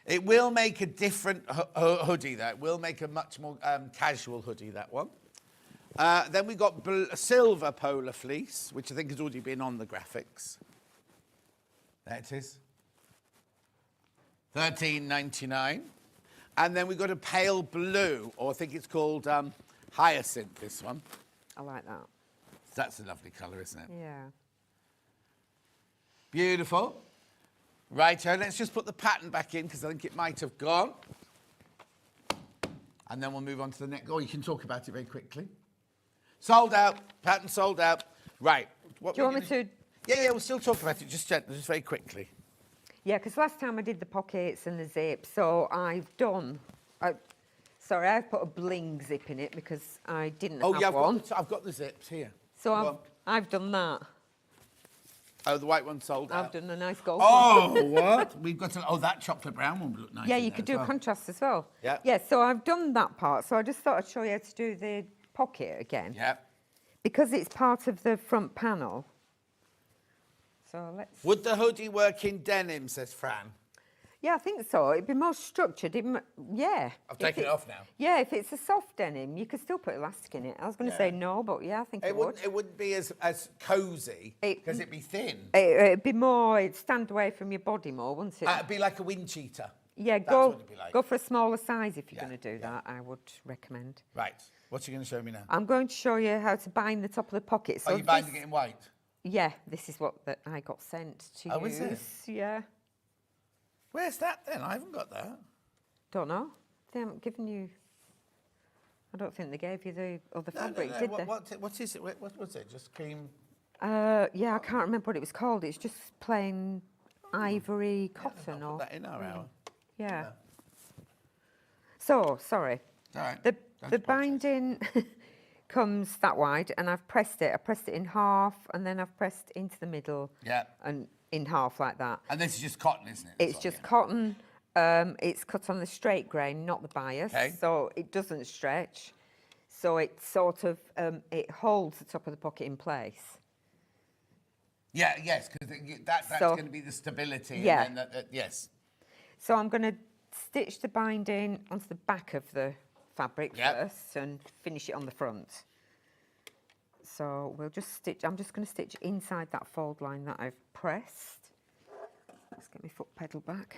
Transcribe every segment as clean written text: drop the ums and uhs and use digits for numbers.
It will make a different hoodie, though. It will make a much more casual hoodie, that one. Then we got silver polar fleece, which I think has already been on the graphics. There it is. $13.99. And then we've got a pale blue, or I think it's called hyacinth, this one. I like that. That's a lovely colour, isn't it? Yeah. Beautiful. Righto, let's just put the pattern back in because I think it might have gone. And then we'll move on to the next. Oh, you can talk about it very quickly. Sold out. Pattern sold out. Right. Do you want me to? Yeah, we'll still talk about it just very quickly. Yeah, because last time I did the pockets and the zip, so I've done. Sorry, I've put a bling zip in it because I didn't have one. I've got the zips here. So I've done that. Oh, the white one sold out. I've done a nice gold one. one. What? We've got that chocolate brown one would look nice. Yeah, you could do a contrast as well. Yeah. Yeah, so I've done that part. So I just thought I'd show you how to do the pocket again. Yeah. Because it's part of the front panel. So let's... Would the hoodie work in denim, says Fran? Yeah, I think so. It'd be more structured. Yeah. I've taken it off now. Yeah, if it's a soft denim, you could still put elastic in it. I was going to say no, but yeah, I think it would. It wouldn't be as cosy because it'd be thin. It'd be more, it'd stand away from your body more, wouldn't it? It'd be like a wind cheater. Yeah, go for a smaller size if you're going to do that, I would recommend. Right. What are you going to show me now? I'm going to show you how to bind the top of the pocket. So are you binding it in white? Yeah, this is what I got sent to use. Is it? Yeah. Where's that then? I haven't got that. Don't know. They haven't given you... I don't think they gave you the other fabric, did they? What is it? What was it? Just cream? Yeah, I can't remember what it was called. It's just plain ivory cotton. I'll put that in our hour. Yeah. So, sorry. All right. The binding comes that wide, and I've pressed it. I pressed it in half, and then I've pressed into the middle. Yeah. And in half like that. And this is just cotton, isn't it? It's just cotton. It's cut on the straight grain, not the bias. Okay. So it doesn't stretch. So it sort of, it holds the top of the pocket in place. Yeah, yes, because that's going to be the stability. Yeah. And then yes. So I'm going to stitch the binding onto the back of the fabric first and finish it on the front. So we'll just stitch, I'm just going to stitch inside that fold line that I've pressed. Let's get my foot pedal back.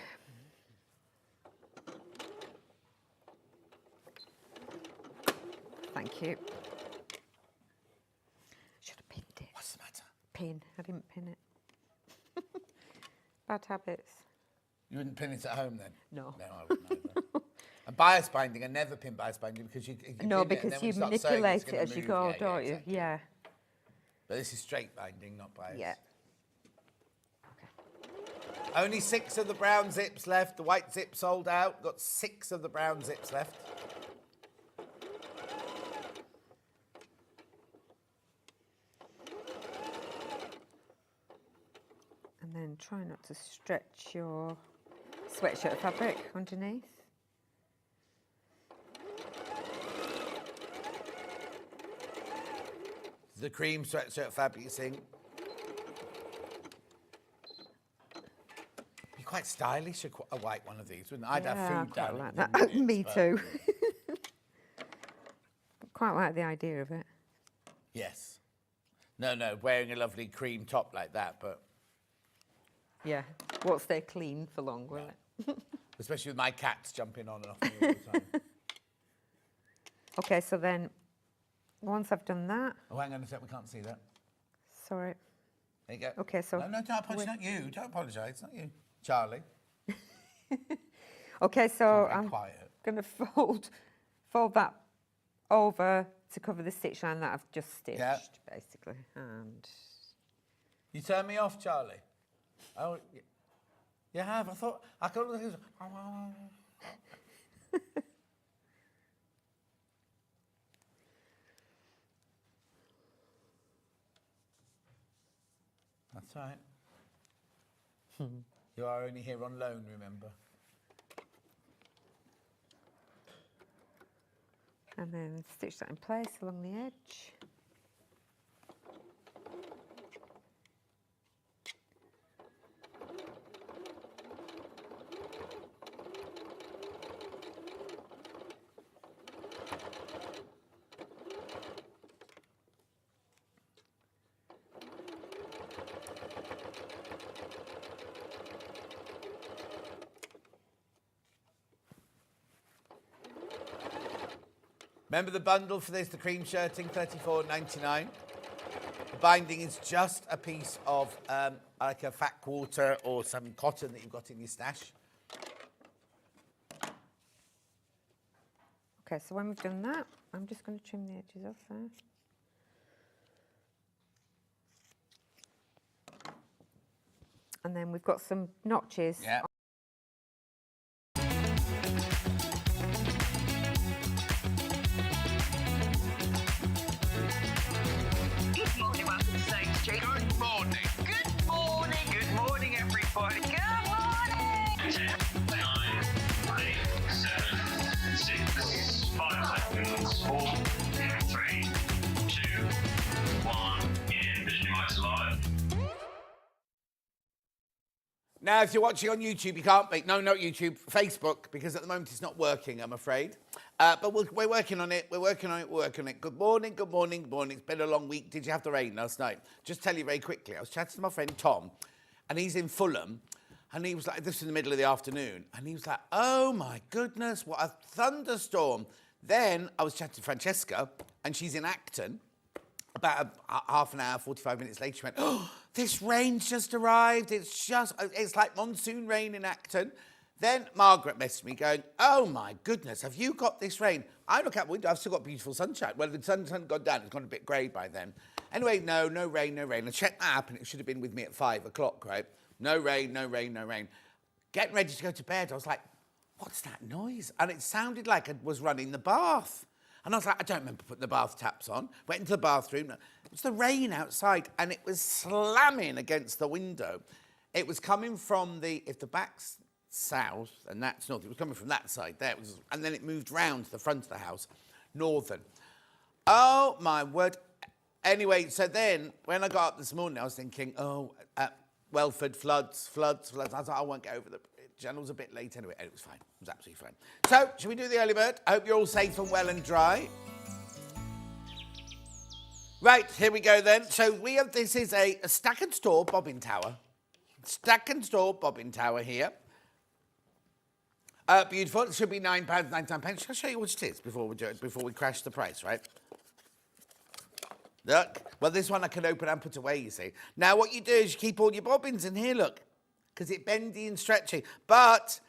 Thank you. Should have pinned it. What's the matter? Pin. I didn't pin it. Bad habits. You wouldn't pin it at home then? No. No, I wouldn't either. And bias binding, I never pin bias binding because you no, because you manipulate it as you go, don't you? Exactly. Yeah. But this is straight binding, not bias. Yeah. Okay. Only 6 of the brown zips left. The white zip sold out. Got 6 of the brown zips left. And then try not to stretch your sweatshirt fabric underneath. The cream sweatshirt fabric, you think? Be quite stylish, a white one of these, wouldn't it? I'd have food down like that. Me too. Quite like the idea of it. Yes. No, wearing a lovely cream top like that, but... Yeah, won't stay clean for long, will it? Especially with my cats jumping on and off me all the time. Okay, so then, once I've done that... Oh, hang on a sec, we can't see that. Sorry. There you go. Okay, so... No, don't apologise, not you. Don't apologise, not you. Charlie. Okay, so I'm going to fold that over to cover the stitch line that I've just stitched, basically. And... You turn me off, Charlie? Oh, you have? I thought... I could look at That's right. You are only here on loan, remember? And then stitch that in place along the edge. Remember the bundle for this, the cream shirting, $34.99. The binding is just a piece of like a fat quarter or some cotton that you've got in your stash. Okay, so when we've done that, I'm just going to trim the edges off first. And then we've got some notches. Yeah. Good morning, welcome to Saint Street. Good morning. Good morning. Good morning, everybody. Good morning. 10, 9, 8, 7, 6, 5 seconds, 4, 3, 2, 1. In Vision Lights Live. Now, if you're watching on YouTube, you can't make, no, not YouTube, Facebook, because at the moment it's not working, I'm afraid. But we're working on it, we're working on it. Good morning, good morning, good morning. It's been a long week. Did you have the rain last night? Just tell you very quickly, I was chatting to my friend Tom, and he's in Fulham, and he was like, this was in the middle of the afternoon, and he was like, oh my goodness, what a thunderstorm. Then I was chatting to Francesca, and she's in Acton. About half an hour, 45 minutes later, she went, oh, this rain's just arrived. It's like monsoon rain in Acton. Then Margaret messaged me going, oh my goodness, have you got this rain? I look out the window, I've still got beautiful sunshine. Well, the sun hadn't gone down, it's gone a bit grey by then. Anyway, no rain. I checked the app and it should have been with me at 5 o'clock, right? No rain. Getting ready to go to bed, I was like, what's that noise? And it sounded like I was running the bath. And I was like, I don't remember putting the bath taps on. Went into the bathroom. It was the rain outside, and it was slamming against the window. It was coming from if the back's south and that's north, it was coming from that side there. And then it moved round to the front of the house, northern. Oh, my word. Anyway, so then, when I got up this morning, I was thinking, Welford, floods. I was like, I won't get over the bridge. And it was a bit late anyway, and it was fine. It was absolutely fine. So, should we do the early bird? I hope you're all safe and well and dry. Right, here we go then. So this is a stack and store bobbin tower. Stack and store bobbin tower here. Beautiful. It should be £9.99. I'll show you what it is before we do it, before we crash the price, right? Look. Well, this one I can open and put away, you see. Now, what you do is you keep all your bobbins in here, look. Because it's bendy and stretchy. But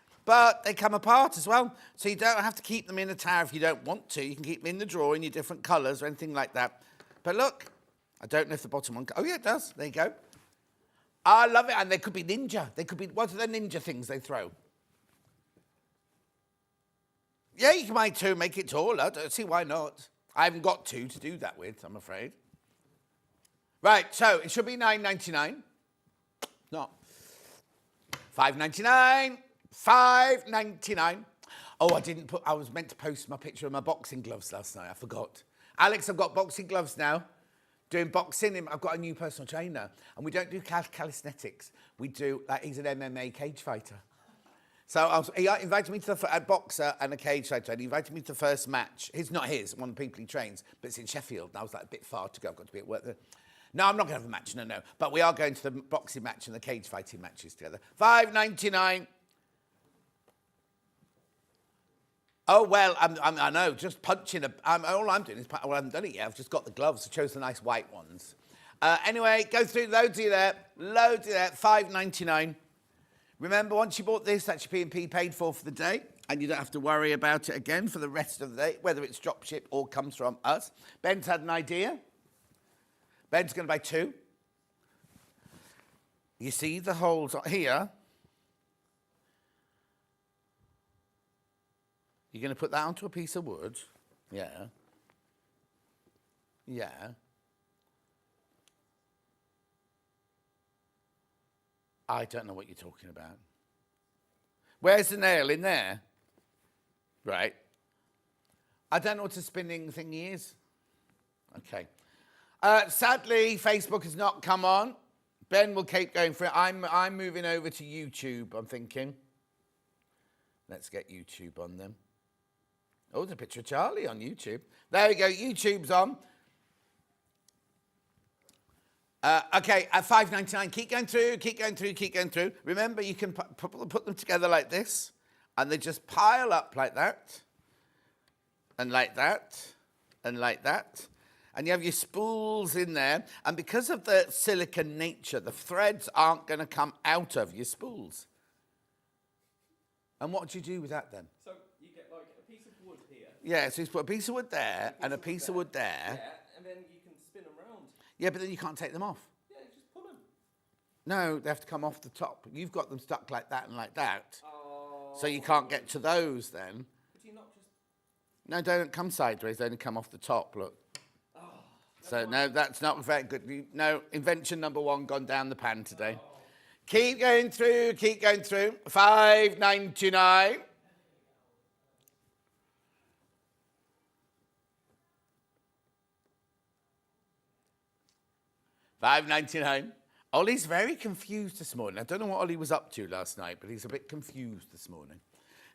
they come apart as well. So you don't have to keep them in a tower if you don't want to. You can keep them in the drawer in your different colours or anything like that. But look, I don't know if the bottom one... Oh, yeah, it does. There you go. I love it. And they could be ninja. They could be... What are the ninja things they throw? Yeah, you might too make it taller. I don't see why not. I haven't got two to do that with, I'm afraid. Right, so it should be £9.99. Not... $5.99. $5.99. Oh, I was meant to post my picture of my boxing gloves last night. I forgot. Alex, I've got boxing gloves now. Doing boxing. I've got a new personal trainer. And we don't do calisthenics. We do, he's an MMA cage fighter. So he invited me to a boxer and a cage fighter. And he invited me to the first match. It's not his, one of the people he trains. But it's in Sheffield. And I was like, a bit far to go. I've got to be at work there. No, I'm not going to have a match, no. But we are going to the boxing match and the cage fighting matches together. $5.99. Oh, well, I know, just punching all I'm doing is, well, I haven't done it yet. I've just got the gloves. I chose the nice white ones. Anyway, go through, loads of you there, $5.99. Remember, once you bought this, that's your P&P paid for the day, and you don't have to worry about it again for the rest of the day, whether it's drop ship or comes from us. Ben's had an idea. Ben's going to buy two. You see the holes here? You're going to put that onto a piece of wood. Yeah. Yeah. I don't know what you're talking about. Where's the nail? In there? Right. I don't know what a spinning thingy is. Okay. Sadly, Facebook has not come on. Ben will keep going for it. I'm moving over to YouTube, I'm thinking. Let's get YouTube on them. Oh, there's a picture of Charlie on YouTube. There we go, YouTube's on. Okay, at $5.99, keep going through. Remember, you can put them together like this, and they just pile up like that. and like that, and like that. And you have your spools in there. And because of the silicone nature, the threads aren't going to come out of your spools. And what do you do with that then? So you get like a piece of wood here. Yeah, so you put a piece of wood there and a piece of wood there. Yeah, and then you can spin them round. Yeah, but then you can't take them off. Yeah, just pull them. No, they have to come off the top. You've got them stuck like that and like that. Oh. So you can't get to those then. Could you not just... No, they don't come sideways. They only come off the top, look. So, no, that's not very good. No, invention number one gone down the pan today. Oh. Keep going through, keep going through. $5.99. $5.99. Ollie's very confused this morning. I don't know what Ollie was up to last night, but he's a bit confused this morning.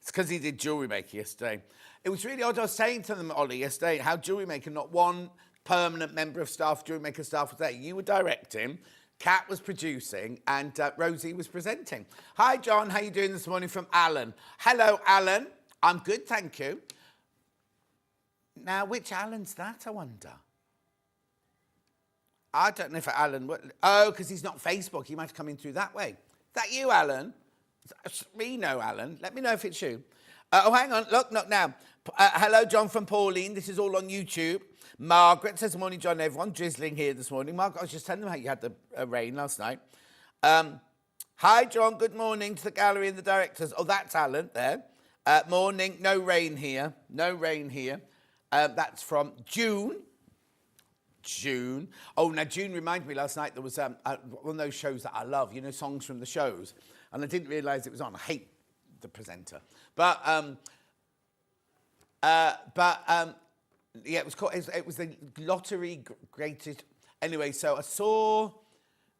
It's because he did jewellery making yesterday. It was really odd. I was saying to them, Ollie, yesterday, how jewellery making, not one permanent member of staff, jewellery maker staff was there. You were directing, Kat was producing, and Rosie was presenting. Hi, John. How you doing this morning? From Alan. Hello, Alan. I'm good, thank you. Now, which Alan's that, I wonder? I don't know if Alan... Oh, because he's not Facebook. He might have come in through that way. Is that you, Alan? Me know, Alan. Let me know if it's you. Oh, hang on. Look now. Hello, John from Pauline. This is all on YouTube. Margaret says, morning, John, everyone. Drizzling here this morning. Margaret, I was just telling them how you had the rain last night. Hi, John. Good morning to the gallery and the directors. Oh, that's Alan there. Morning. No rain here. No rain here. That's from June. June. Oh, now, June reminded me last night there was one of those shows that I love, you know, songs from the shows. And I didn't realise it was on. I hate the presenter. But yeah, it was called, it was the lottery greatest. Anyway, so I saw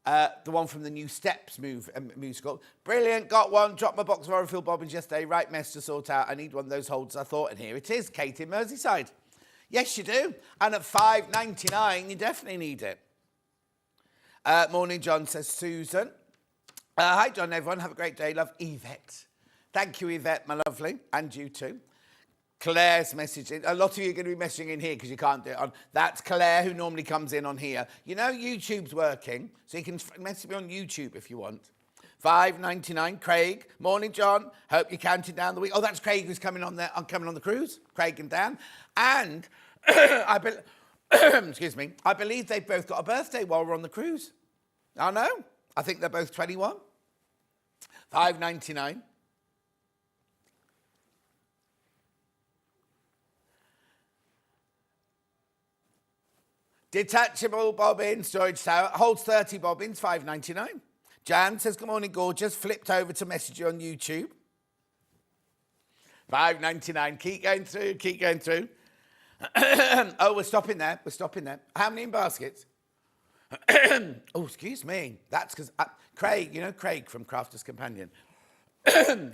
the one from the new Steps musical. Brilliant, got one. Dropped my box of Orifil bobbins yesterday. Right mess to sort out. I need one of those holders. I thought, and here it is, Kate in Merseyside. Yes, you do. And at $5.99, you definitely need it. Morning, John, says Susan. Hi, John, everyone. Have a great day. Love, Yvette. Thank you, Yvette, my lovely. And you too. Claire's messaging. A lot of you are going to be messaging in here because you can't do it on. That's Claire, who normally comes in on here. You know YouTube's working, so you can message me on YouTube if you want. $5.99. Craig. Morning, John. Hope you're counting down the week. Oh, that's Craig who's coming on coming on the cruise. Craig and Dan. And excuse me. I believe they've both got a birthday while we're on the cruise. I know. I think they're both 21. $5.99. Detachable bobbin, storage tower, holds 30 bobbins, $5.99. Jan says, good morning, gorgeous. Flipped over to message you on YouTube. $5.99. Keep going through, keep going through. Oh, we're stopping there. We're stopping there. How many in baskets? Oh, excuse me. That's because Craig, you know Craig from Crafter's Companion.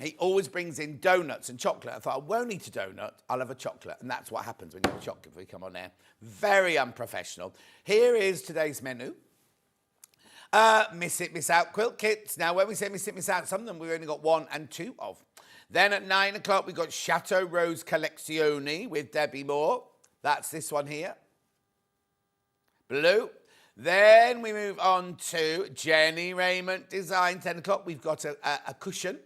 He always brings in donuts and chocolate. I thought, I won't eat a donut, I'll have a chocolate. And that's what happens when you have a chocolate before you come on air. Very unprofessional. Here is today's menu. Miss It, Miss Out quilt kits. Now, when we say Miss It, Miss Out, some of them we've only got 1 and 2 of. Then at 9 o'clock, we've got Chateau Rose Collezione with Debbie Moore. That's this one here. Blue. Then we move on to Jenny Raymond Design. 10 o'clock, we've got a cushion.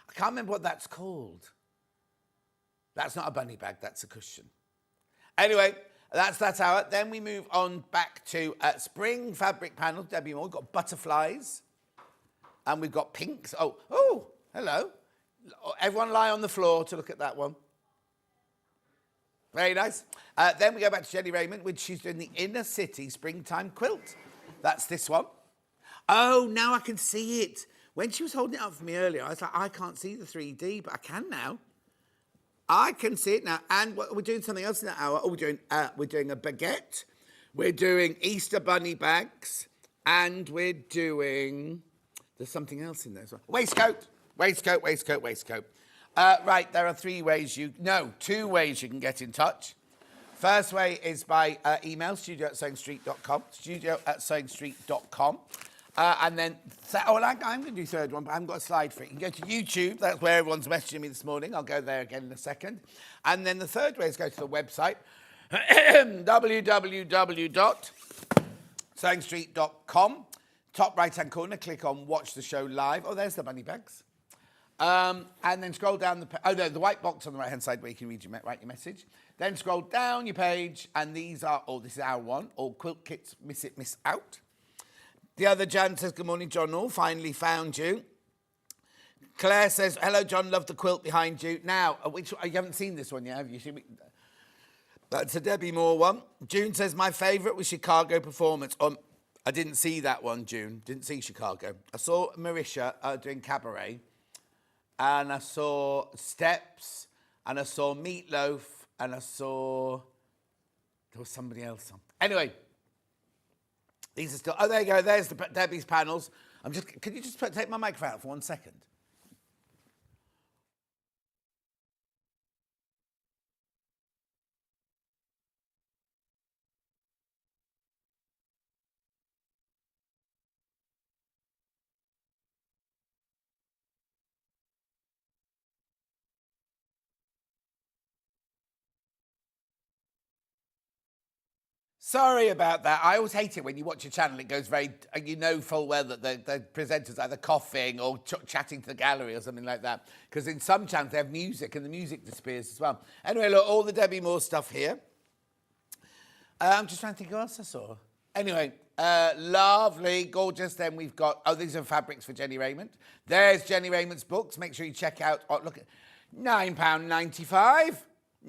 I can't remember what that's called. That's not a bunny bag, that's a cushion. Anyway, that's that hour. Then we move on back to spring fabric panel, Debbie Moore. We've got butterflies. And we've got pinks. Oh, hello. Everyone lie on the floor to look at that one. Very nice. Then we go back to Jenny Raymond, which she's doing the Inner City Springtime Quilt. That's this one. Oh, now I can see it. When she was holding it up for me earlier, I was like, I can't see the 3D, but I can now. I can see it now. And we're doing something else in that hour. Oh, we're doing a baguette. We're doing Easter bunny bags. And we're doing... There's something else in there as well. Waistcoat. Waistcoat, waistcoat, waistcoat. Right, there are 2 ways you can get in touch. First way is by email, studio@sewingstreet.com, studio@sewingstreet.com. And then, I'm going to do third one, but I haven't got a slide for it. You can go to YouTube. That's where everyone's messaging me this morning. I'll go there again in a second. And then the third way is go to the website, www.sewingstreet.com. Top right-hand corner, click on Watch the Show Live. Oh, there's the money bags. And then scroll down the white box on the right-hand side where you can write your message. Then scroll down your page, and these are, this is our one, all quilt kits, miss it, miss out. The other Jan says, good morning, John All, finally found you. Claire says, hello, John, love the quilt behind you. Now, you haven't seen this one yet, have you? That's a Debbie Moore one. June says, my favourite was Chicago Performance. I didn't see that one, June. Didn't see Chicago. I saw Marisha doing Cabaret, and I saw Steps, and I saw Meatloaf, and I saw... There was somebody else on. Anyway... These are still... Oh, there you go. There's Debbie's panels. Could you just take my microphone out for 1 second? Sorry about that. I always hate it when you watch a channel, it goes very, you know full well that the presenter's either coughing or chatting to the gallery or something like that. Because in some channels they have music and the music disappears as well. Anyway, look, all the Debbie Moore stuff here. I'm just trying to think what else I saw. Anyway, lovely, gorgeous. Then we've got, these are fabrics for Jenny Raymond. There's Jenny Raymond's books. Make sure you check out, look at £9.95.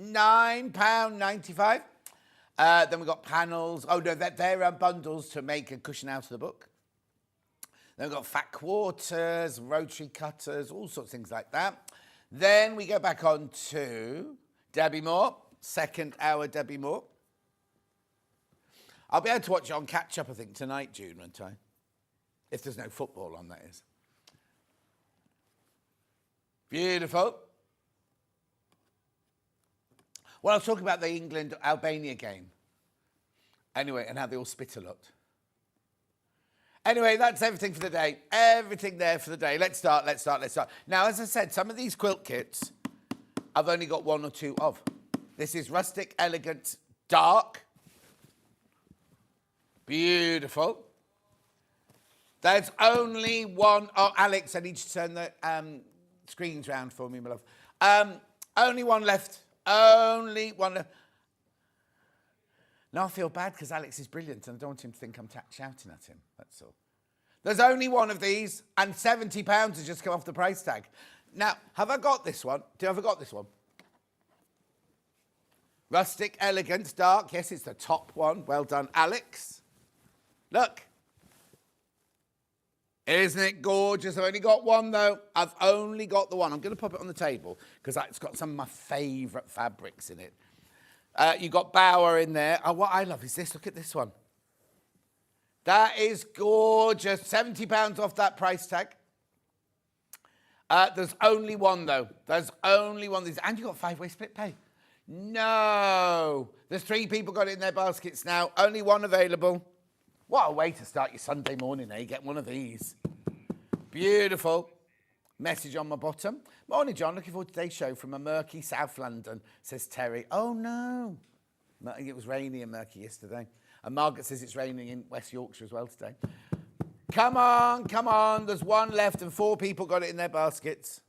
£9.95. Then we've got panels. Oh, no, they're bundles to make a cushion out of the book. Then we've got fat quarters, rotary cutters, all sorts of things like that. Then we go back on to Debbie Moore, second hour Debbie Moore. I'll be able to watch it on catch-up, I think, tonight, June, won't I? If there's no football on, that is. Beautiful. Well, I was talking about the England-Albania game. Anyway, and how they all spit a lot. Anyway, that's everything for the day. Everything there for the day. Let's start. Now, as I said, some of these quilt kits, I've only got one or two of. This is Rustic Elegance Dark. Beautiful. There's only one. Oh, Alex, I need you to turn the screens round for me, my love. Only one left. Only one left. Now I feel bad because Alex is brilliant and I don't want him to think I'm shouting at him. That's all. There's only one of these and £70 has just come off the price tag. Now, have I got this one? Have I got this one? Rustic Elegance Dark. Yes, it's the top one. Well done, Alex. Look. Isn't it gorgeous? I've only got one, though. I've only got the one. I'm going to pop it on the table because it's got some of my favourite fabrics in it. You've got Bower in there. Oh, what I love is this. Look at this one. That is gorgeous. £70 off that price tag. There's only one, though. There's only one of these. And you've got 5-way split pay. No. There's 3 people got it in their baskets now. Only one available. What a way to start your Sunday morning, eh? Get one of these. Beautiful. Message on my bottom. Morning, John. Looking forward to today's show from a murky South London, says Terry. Oh, no. It was rainy and murky yesterday. And Margaret says it's raining in West Yorkshire as well today. Come on, come on. There's one left and 4 people got it in their baskets.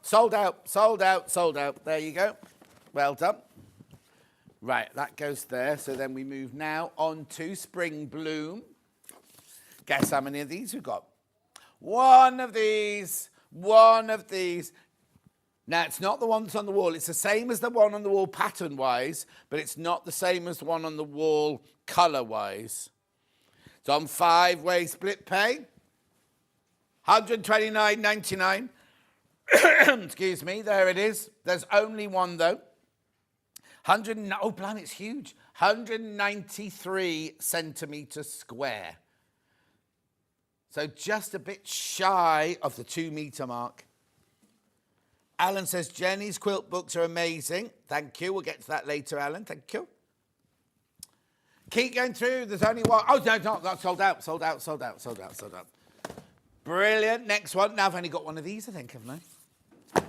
Sold out, sold out, sold out. There you go. Well done. Right, that goes there. So then we move now on to Spring Bloom. Guess how many of these we've got? One of these. One of these. Now, it's not the one that's on the wall. It's the same as the one on the wall pattern-wise, but it's not the same as the one on the wall colour-wise. It's on 5-way split pay. £129.99. Excuse me, there it is. There's only one, though. Oh, blimey, it's huge. 193 centimetres square. So just a bit shy of the 2 metre mark. Alan says, Jenny's quilt books are amazing. Thank you. We'll get to that later, Alan. Thank you. Keep going through. There's only one. Oh, no, no, that's sold out, sold out, sold out, sold out, sold out. Brilliant. Next one. Now I've only got one of these, I think, haven't I?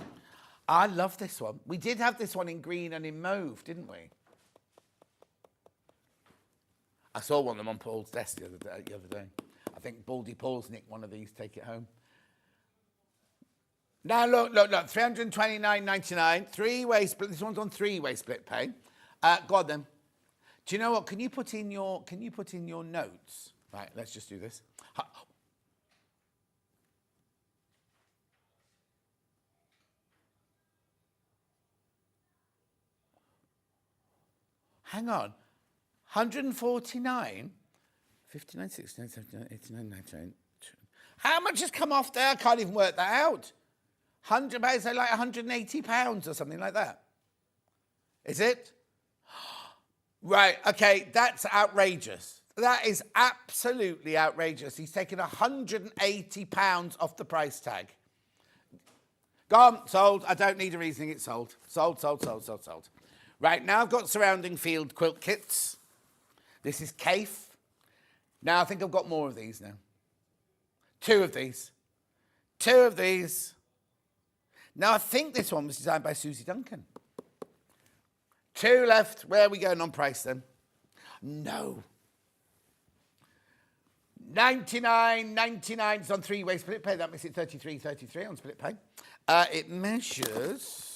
I love this one. We did have this one in green and in mauve, didn't we? I saw one of them on Paul's desk the other day. I think Baldy Paul's nicked one of these. Take it home. Now look, look, look. $329.99. Three-way split. This one's on three-way split pay. Go on then. Do you know what? Can you put in your notes? Right. Let's just do this. Hang on. 149, 59, 69, 79, 89, 99. How much has come off there? I can't even work that out. £100, so like £180 or something like that. Is it? Right, okay, that's outrageous. That is absolutely outrageous. He's taken £180 off the price tag. Gone, sold. I don't need a reasoning, it's sold. Sold, sold, sold, sold, sold. Right, now I've got surrounding field quilt kits. This is Cafe. Now I think I've got more of these now. Two of these. Two of these. Now I think this one was designed by Susie Duncan. Two left. Where are we going on price then? No. 99.99. It's on three-way split pay. That makes it 33.33 on split pay. It measures.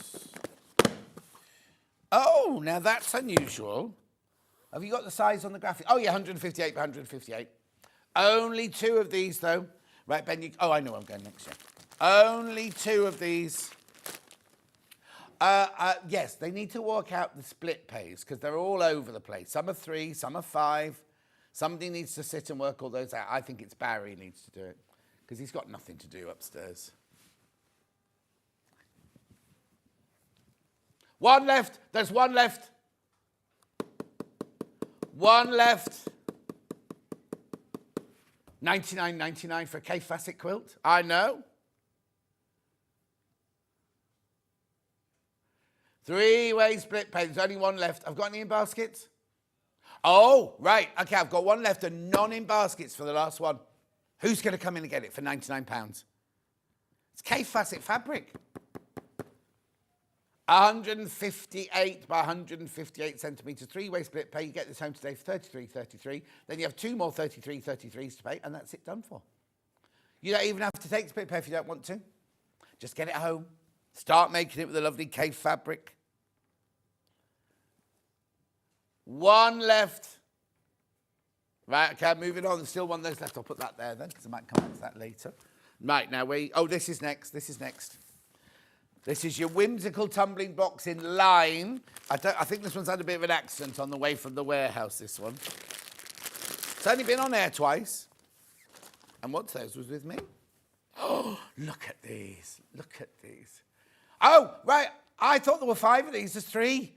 Oh, now that's unusual. Have you got the size on the graphic? Oh, yeah, 158 by 158. Only two of these, though. Right, Ben, oh, I know where I'm going next year. Only two of these. Yes, they need to work out the split pays because they're all over the place. Some are 3, some are 5. Somebody needs to sit and work all those out. I think it's Barry who needs to do it because he's got nothing to do upstairs. One left. There's one left. One left. 99.99 for a K Facet quilt. I know. Three-way split pay. There's only one left. I've got any in baskets? Oh, right. Okay, I've got one left and none in baskets for the last one. Who's going to come in and get it for £99? It's K Facet fabric. 158 by 158 centimetres, three-way split pay. You get this home today for 33.33. Then you have two more 33.33s to pay, and that's it done for. You don't even have to take split pay if you don't want to. Just get it home. Start making it with a lovely K fabric. One left. Right, okay, moving on. There's still one left. I'll put that there then, because I might come back to that later. Right, now this is next. This is next. This is your whimsical tumbling box in lime. I think this one's had a bit of an accident on the way from the warehouse, this one. It's only been on air twice. And what's those was with me? Oh, look at these. Look at these. Oh, right. I thought there were 5 of these. There's 3.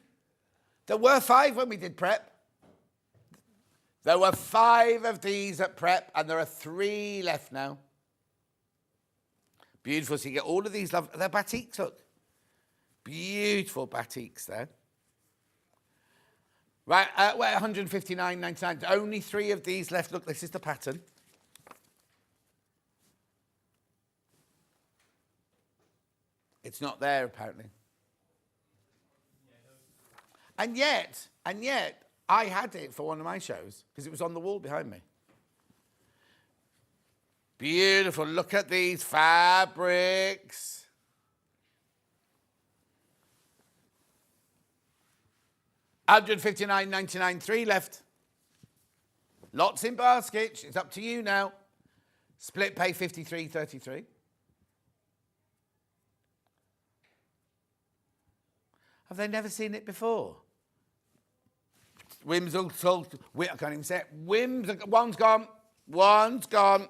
There were 5 when we did prep. There were 5 of these at prep, and there are 3 left now. Beautiful. So you get all of these. They're batiks, look. Beautiful batiks there. Right, we're 159.99. Only 3 of these left. Look, this is the pattern. It's not there, apparently. And yet, I had it for one of my shows because it was on the wall behind me. Beautiful. Look at these fabrics. £159.99, 3 left. Lots in baskets. It's up to you now. Split pay 53.33. Have they never seen it before? Whimsical, I can't even say it. Whimsical, one's gone. One's gone.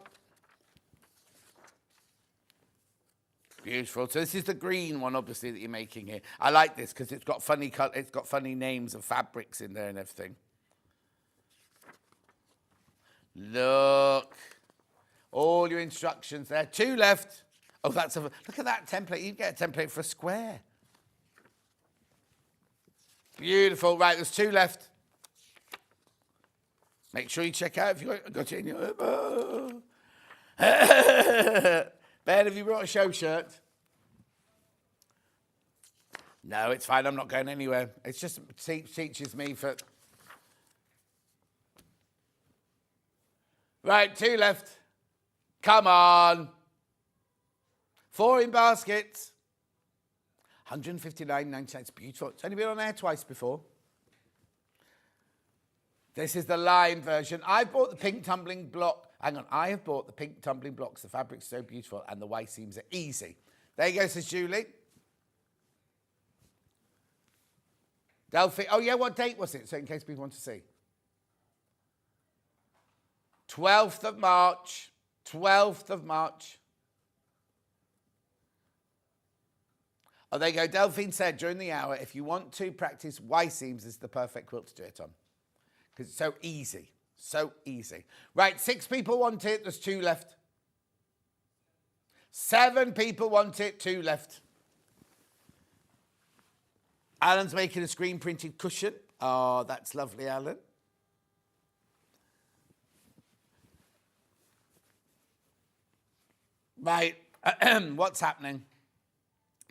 Beautiful. So this is the green one, obviously, that you're making here. I like this because it's got funny names of fabrics in there and everything. Look. All your instructions there. 2 left. Oh, look at that template. You get a template for a square. Beautiful. Right, there's 2 left. Make sure you check out if you got it in your... Ben, have you brought a show shirt? No, it's fine. I'm not going anywhere. It's just teaches me for... Right, 2 left. Come on. 4 in baskets. 159.99. It's beautiful. It's only been on air twice before. This is the lime version. I bought the pink tumbling block. Hang on. I have bought the pink tumbling blocks. The fabric's so beautiful and the white seams are easy. There you go, says Julie. Delphi. Oh, yeah, what date was it? So in case people want to see. 12th of March. 12th of March. Oh, there you go. Delphine said during the hour, if you want to practice Y seams, this is the perfect quilt to do it on. Because it's so easy. So easy. Right, 6 people want it. There's 2 left. 7 people want it. 2 left. Alan's making a screen printed cushion. Oh, that's lovely, Alan. Right, what's happening?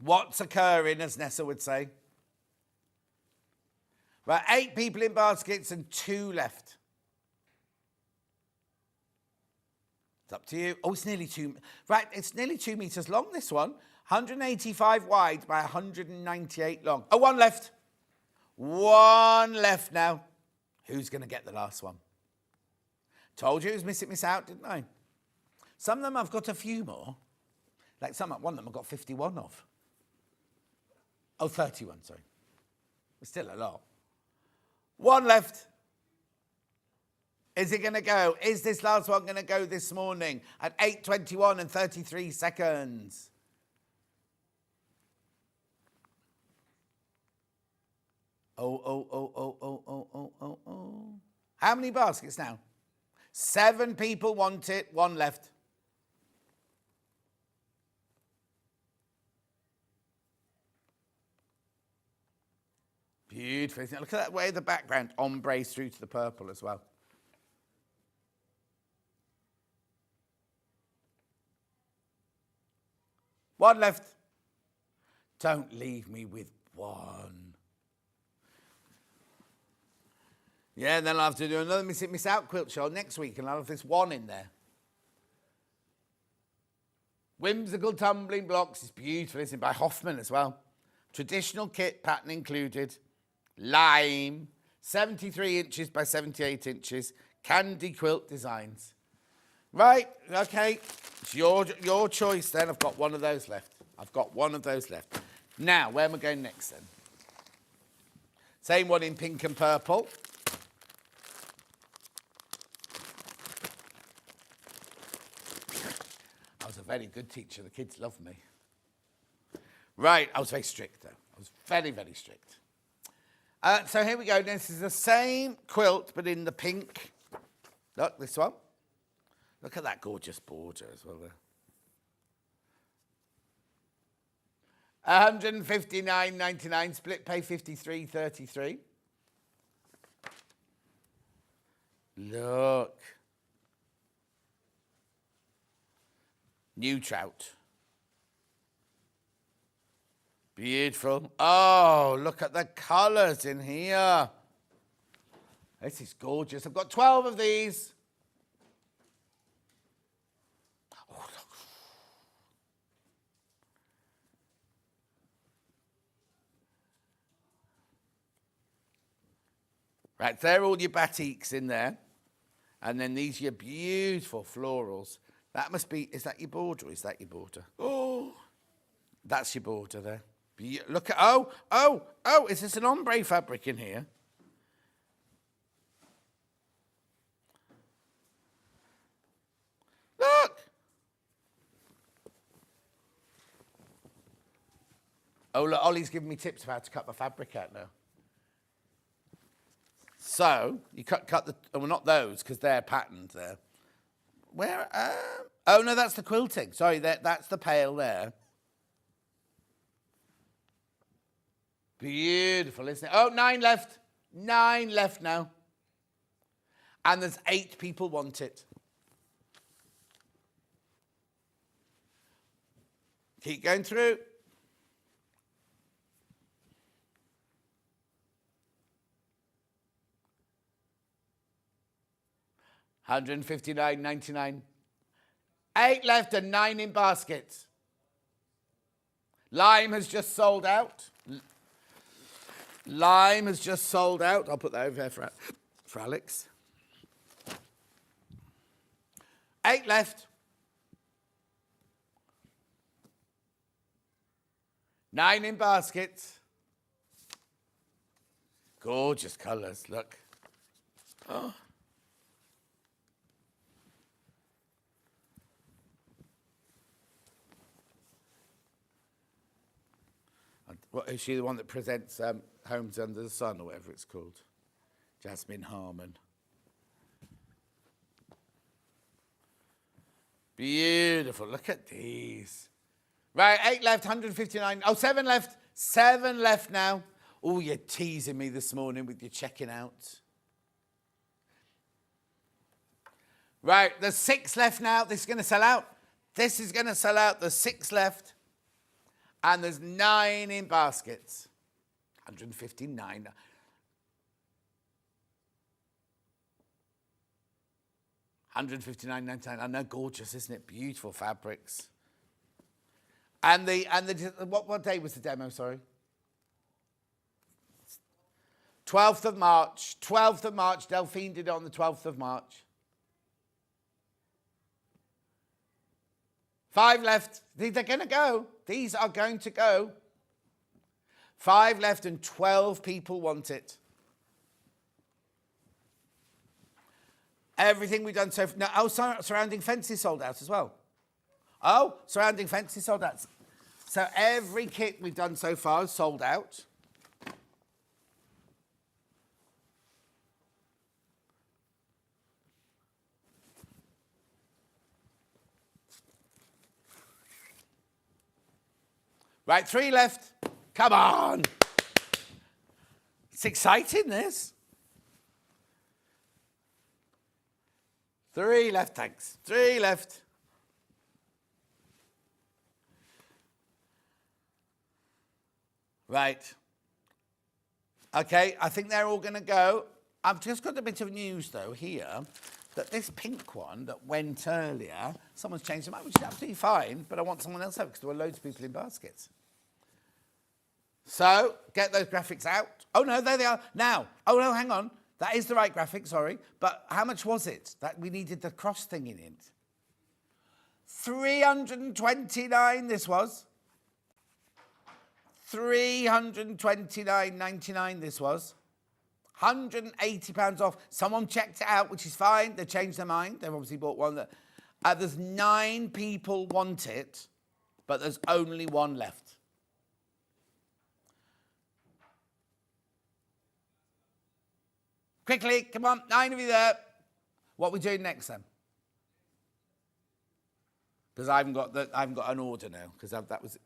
What's occurring, as Nessa would say? Right, 8 people in baskets and 2 left. It's up to you. Oh, it's nearly 2. Right, it's nearly 2 meters long, this one. 185 wide by 198 long. Oh, 1 left. 1 left now. Who's going to get the last one? Told you it was miss out, didn't I? Some of them I've got a few more. Like one of them I've got 51 of. Oh, 31, sorry. It's still a lot. 1 left. Is it going to go? Is this last one going to go this morning at 8:21 and 33 seconds? Oh. How many baskets now? 7 people want it, 1 left. Beautiful, isn't it? Look at that way the background ombres through to the purple as well. One left. Don't leave me with 1. Yeah, and then I'll have to do another Miss Out quilt show next week, and I'll have this 1 in there. Whimsical tumbling blocks. It's beautiful, isn't it? By Hoffman as well. Traditional kit pattern included. Lime. 73 inches by 78 inches. Candy quilt designs. Right, okay. It's your choice then. I've got 1 of those left. Now, where am I going next then? Same one in pink and purple. I was a very good teacher. The kids loved me. Right, I was very strict though. I was very, very strict. So here we go. This is the same quilt, but in the pink. Look, this one. Look at that gorgeous border as well there. 159.99, split pay 53.33. Look. New trout. Beautiful. Oh, look at the colours in here. This is gorgeous. I've got 12 of these. Oh, look. Right, there are all your batiks in there. And then these are your beautiful florals. That must be, is that your border or is that your border? Oh, that's your border there. Look at, oh, is this an ombre fabric in here? Look. Oh, look, Ollie's giving me tips about how to cut my fabric out now. So, you cut the, well, not those, because they're patterned there. Where, oh, no, that's the quilting. Sorry, that's the pale there. Beautiful, isn't it? Oh, 9 left. 9 left now. And there's 8 people want it. Keep going through. $159.99. 8 left and 9 in baskets. Lime has just sold out. Lime has just sold out. I'll put that over there for Alex. 8 left. 9 in baskets. Gorgeous colours, look. Oh. What, is she the one that presents Homes Under the Sun, or whatever it's called? Jasmine Harmon. Beautiful. Look at these. Right, 8 left, 159. Oh, 7 left. 7 left now. Oh, you're teasing me this morning with your checking out. Right, there's 6 left now. This is going to sell out. This is going to sell out. There's 6 left. And there's 9 in baskets. 159. $159.99. I know, gorgeous, isn't it? Beautiful fabrics. And what day was the demo? Sorry. 12th of March. 12th of March. Delphine did it on the 12th of March. 5 left. They're going to go. These are going to go. 5 left and 12 people want it. Everything we've done so far. No, oh, surrounding fences sold out as well. Oh, surrounding fences sold out. So every kit we've done so far is sold out. Right, 3 left. Come on. It's exciting, this. 3 left, thanks. 3 left. Right. Okay, I think they're all going to go. I've just got a bit of news, though, here, that this pink one that went earlier, someone's changed their mind, which is absolutely fine, but I want someone else out because there were loads of people in baskets. So, get those graphics out. Oh, no, there they are. Now, oh, no, hang on. That is the right graphic, sorry. But how much was it that we needed the cross thing in it? $329 this was. $329.99 this was. £180 off. Someone checked it out, which is fine. They changed their mind. They've obviously bought one that... there's 9 people want it, but there's only 1 left. Quickly, come on, 9 of you there. What are we doing next then? Because I haven't got an order now, because that was it.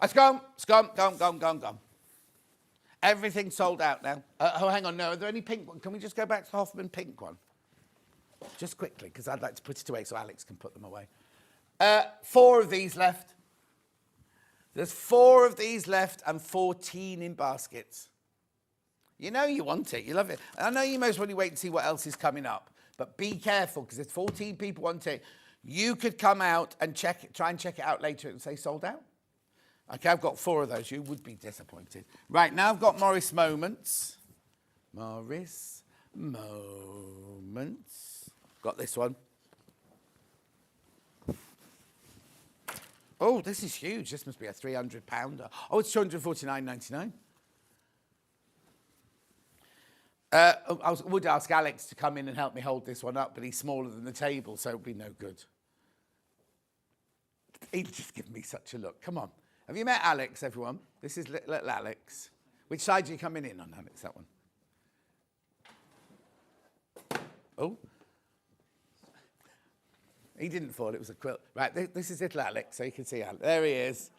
It's gone. Gone. Everything's sold out now. Oh, hang on, no, are there any pink ones? Can we just go back to the Hoffman pink one? Just quickly, because I'd like to put it away so Alex can put them away. 4 of these left. There's 4 of these left and 14 in baskets. You know you want it. You love it. And I know you most probably wait and see what else is coming up. But be careful, because if 14 people want it, you could come out and check it, try and check it out later and say sold out. Okay, I've got 4 of those. You would be disappointed. Right, now I've got Morris Moments. Morris Moments. Got this one. Oh, this is huge. This must be a £300. Oh, it's $249.99. I would ask Alex to come in and help me hold this one up, but he's smaller than the table, so it'll be no good. He'd just give me such a look. Come on. Have you met Alex, everyone? This is little Alex. Which side are you coming in on, Alex? That one. Oh. He didn't fall, it was a quilt. Right, this is little Alex, so you can see Alex. There he is.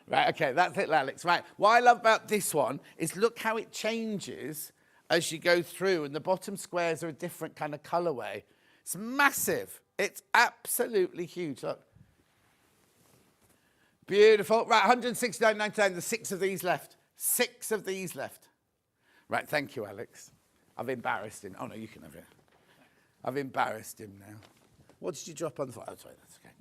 Right, okay, that's it, Alex. Right, what I love about this one is look how it changes as you go through, and the bottom squares are a different kind of colourway. It's massive. It's absolutely huge. Look. Beautiful. Right, 169.99. There's 6 of these left. 6 of these left. Right, thank you, Alex. I've embarrassed him. Oh, no, you can have it. I've embarrassed him now. What did you drop on the floor? Oh, sorry, that's okay.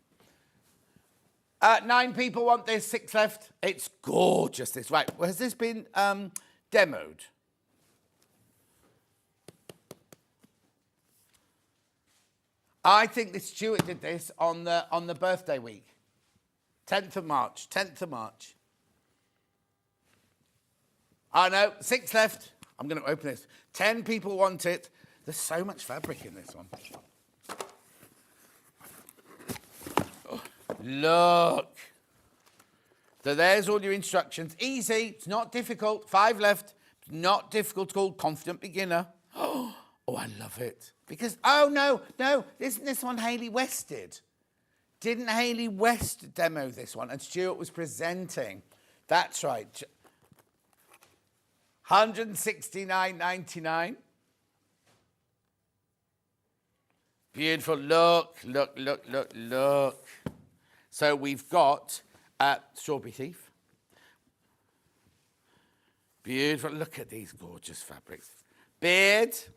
9 people want this, 6 left. It's gorgeous, this. Right, well, has this been demoed? I think that Stuart did this on the birthday week. 10th of March, 10th of March. I know, 6 left. I'm going to open this. 10 people want it. There's so much fabric in this one. Oh, look. So there's all your instructions. Easy. It's not difficult. 5 left. It's not difficult. It's called Confident Beginner. Oh, I love it. Because, oh, no. Isn't this one Hayley West did? Didn't Hayley West demo this one? And Stuart was presenting. That's right. 169.99. Beautiful. Look. So we've got Strawberry Thief. Beautiful. Look at these gorgeous fabrics. Beards.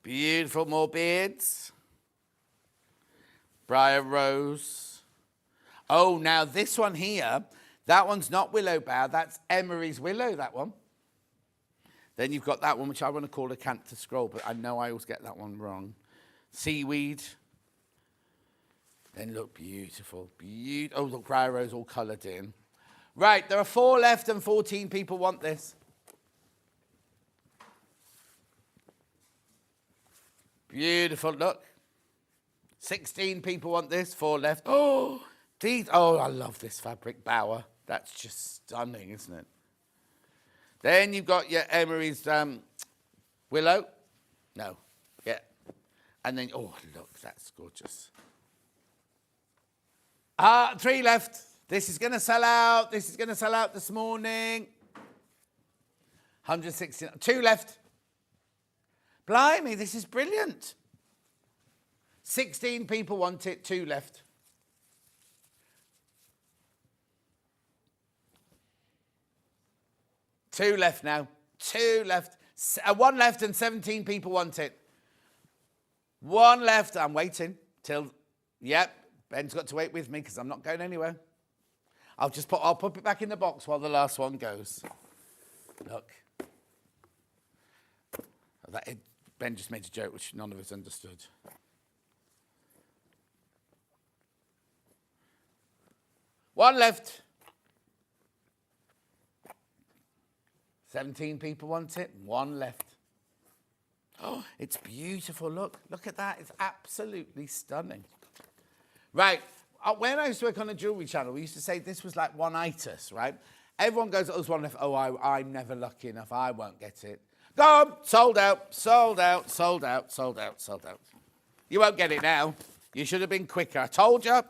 Beautiful, more beards. Briar Rose. Oh, now this one here, that one's not Willow Bough, that's Emery's Willow, that one. Then you've got that one, which I want to call a Canter Scroll, but I know I always get that one wrong. Seaweed. Then look, beautiful. Oh, look, Briar Rose all coloured in. Right, there are 4 left and 14 people want this. Beautiful, look. 16 people want this, 4 left. Oh, these, I love this fabric, Bower. That's just stunning, isn't it? Then you've got your Emery's Willow. No, yeah. And then, oh, look, that's gorgeous. 3 left. This is going to sell out. This is going to sell out this morning. 169. 2 left. Blimey, this is brilliant. 16 people want it, 2 left. Two left now. 2 left. 1 left and 17 people want it. 1 left. I'm waiting till, yep, Ben's got to wait with me because I'm not going anywhere. I'll put it back in the box while the last one goes. Look. Ben just made a joke which none of us understood. One left. 17 people want it. 1 left. Oh, it's beautiful. Look at that. It's absolutely stunning. Right. When I used to work on a jewellery channel, we used to say this was like one-itis, right? Everyone goes, oh, there's one left. Oh, I'm never lucky enough. I won't get it. Gone. Sold out. You won't get it now. You should have been quicker. I told you.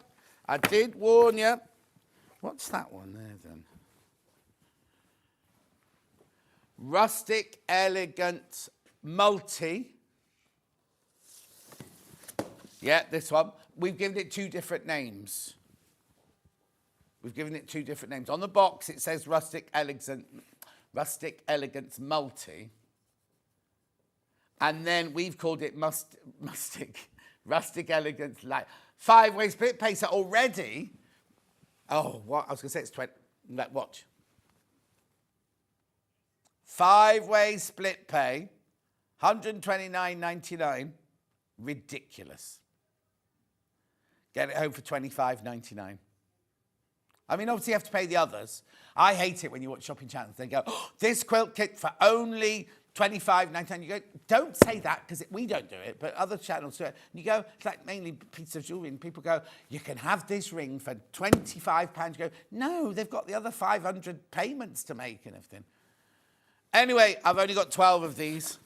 I did warn you. What's that one there then? Rustic Elegance Multi. Yeah, this one. We've given it 2 different names. On the box, it says Rustic Elegance Multi. And then we've called it Rustic Elegance Light. 5-way split pay. So already, oh, what? I was going to say it's 20. Watch. 5-way split pay, $129.99. Ridiculous. Get it home for $25.99. I mean, obviously you have to pay the others. I hate it when you watch shopping channels. They go, oh, this quilt kit for only $25.99. You go, don't say that because we don't do it, but other channels do it. And you go, it's like mainly pieces of jewellery, and people go, you can have this ring for £25. You go, no, they've got the other 500 payments to make and everything. Anyway, I've only got 12 of these.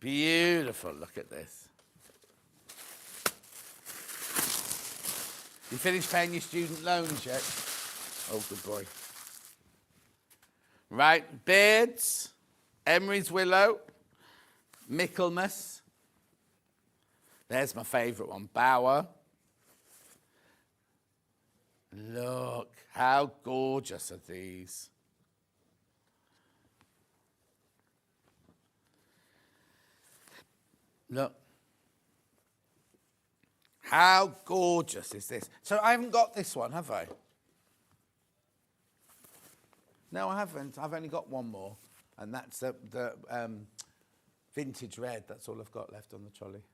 Beautiful. Look at this. You finished paying your student loans yet? Oh, good boy. Right, beards, Emery's willow, Michaelmas. There's my favourite one, bower. Look, how gorgeous are these? Look. How gorgeous is this? So I haven't got this one, have I? No, I haven't. I've only got one more. And that's the vintage red. That's all I've got left on the trolley.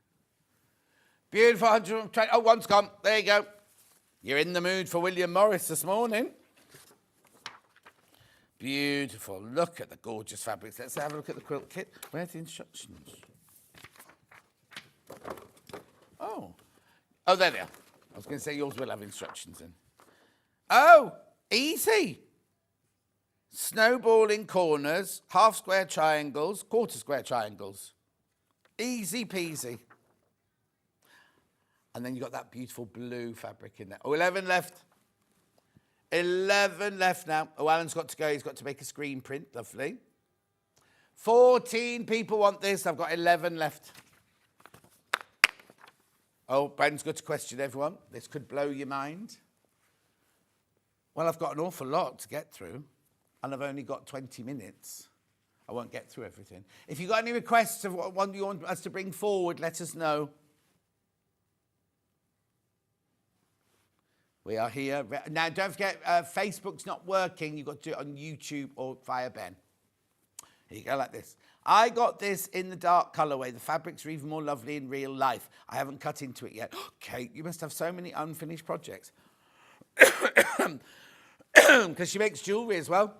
Beautiful 120. Oh, one's gone. There you go. You're in the mood for William Morris this morning. Beautiful. Look at the gorgeous fabrics. Let's have a look at the quilt kit. Where's the instructions? Oh. Oh, there they are. I was going to say yours will have instructions in. Oh, easy. Snowballing corners, half square triangles, quarter square triangles. Easy peasy. And then you've got that beautiful blue fabric in there. Oh, 11 left. 11 left now. Oh, Alan's got to go. He's got to make a screen print. Lovely. 14 people want this. I've got 11 left. Oh, Ben's got to question everyone. This could blow your mind. Well, I've got an awful lot to get through, and I've only got 20 minutes. I won't get through everything. If you've got any requests of what you want us to bring forward, let us know. We are here. Now, don't forget, Facebook's not working. You've got to do it on YouTube or via Ben. Here you go, like this. I got this in the dark colourway. The fabrics are even more lovely in real life. I haven't cut into it yet. Kate, you must have so many unfinished projects. Because she makes jewellery as well.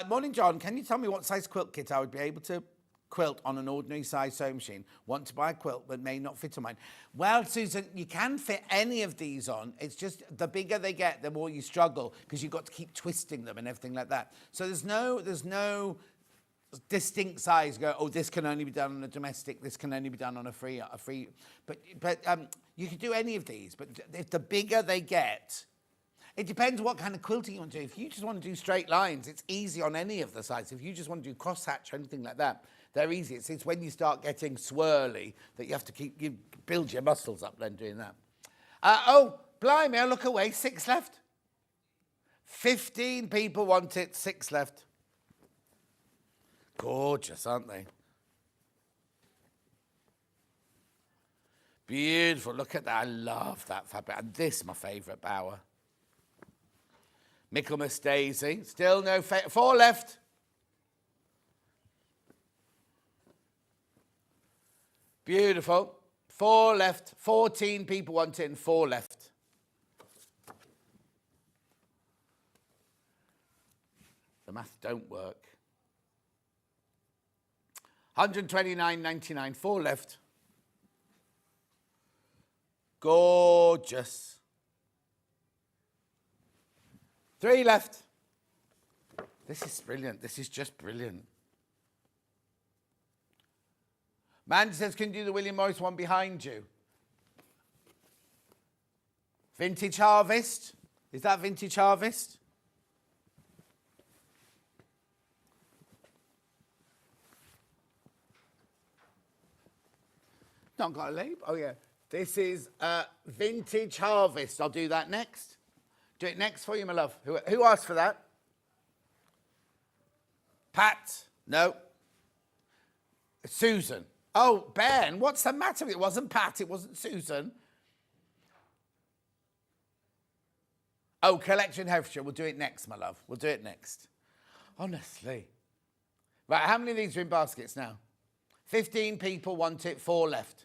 Morning, John. Can you tell me what size quilt kit I would be able to quilt on an ordinary size sewing machine? Want to buy a quilt but may not fit on mine. Well, Susan, you can fit any of these on. It's just the bigger they get, the more you struggle because you've got to keep twisting them and everything like that. So there's no distinct size. Go, oh, this can only be done on a domestic. This can only be done on a free. But you can do any of these. But if the bigger they get, it depends what kind of quilting you want to do. If you just want to do straight lines, it's easy on any of the sides. If you just want to do crosshatch or anything like that, they're easy. It's when you start getting swirly that you have to you build your muscles up then doing that. Oh, blimey, I'll look away. 6 left. 15 people want it. 6 left. Gorgeous, aren't they? Beautiful. Look at that. I love that fabric. And this is my favourite bower. Michaelmas Daisy. Still no 4 left. Beautiful. 4 left. 14 people want it and 4 left. The math don't work. 129.99. 4 left. Gorgeous. 3 left. This is brilliant. This is just brilliant. Man says, can you do the William Morris one behind you? Vintage Harvest. Is that Vintage Harvest? Not got a label. Oh, yeah. This is Vintage Harvest. I'll do that next. Do it next for you, my love. Who asked for that? Pat? No. Susan. Oh, Ben, what's the matter? It wasn't Pat, it wasn't Susan. Oh, Collection Herefordshire. We'll do it next, my love. We'll do it next. Honestly. Right, how many of these are in baskets now? 15 people want it, 4 left.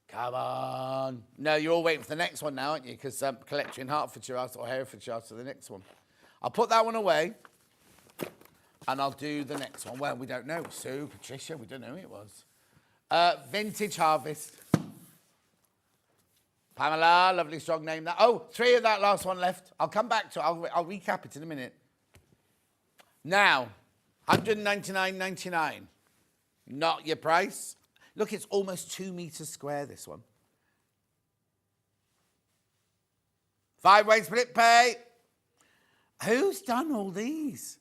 Come on. No, you're all waiting for the next one now, aren't you? Because Collection Hertfordshire asked, or Herefordshire asked for the next one. I'll put that one away. And I'll do the next one. Well, we don't know. Sue, Patricia, we don't know who it was. Vintage Harvest. Pamela, lovely strong name. That. Oh, 3 of that last one left. I'll come back to it. I'll recap it in a minute. Now, £199.99. Not your price. Look, it's almost 2 meters square, this one. 5-way split pay. Who's done all these?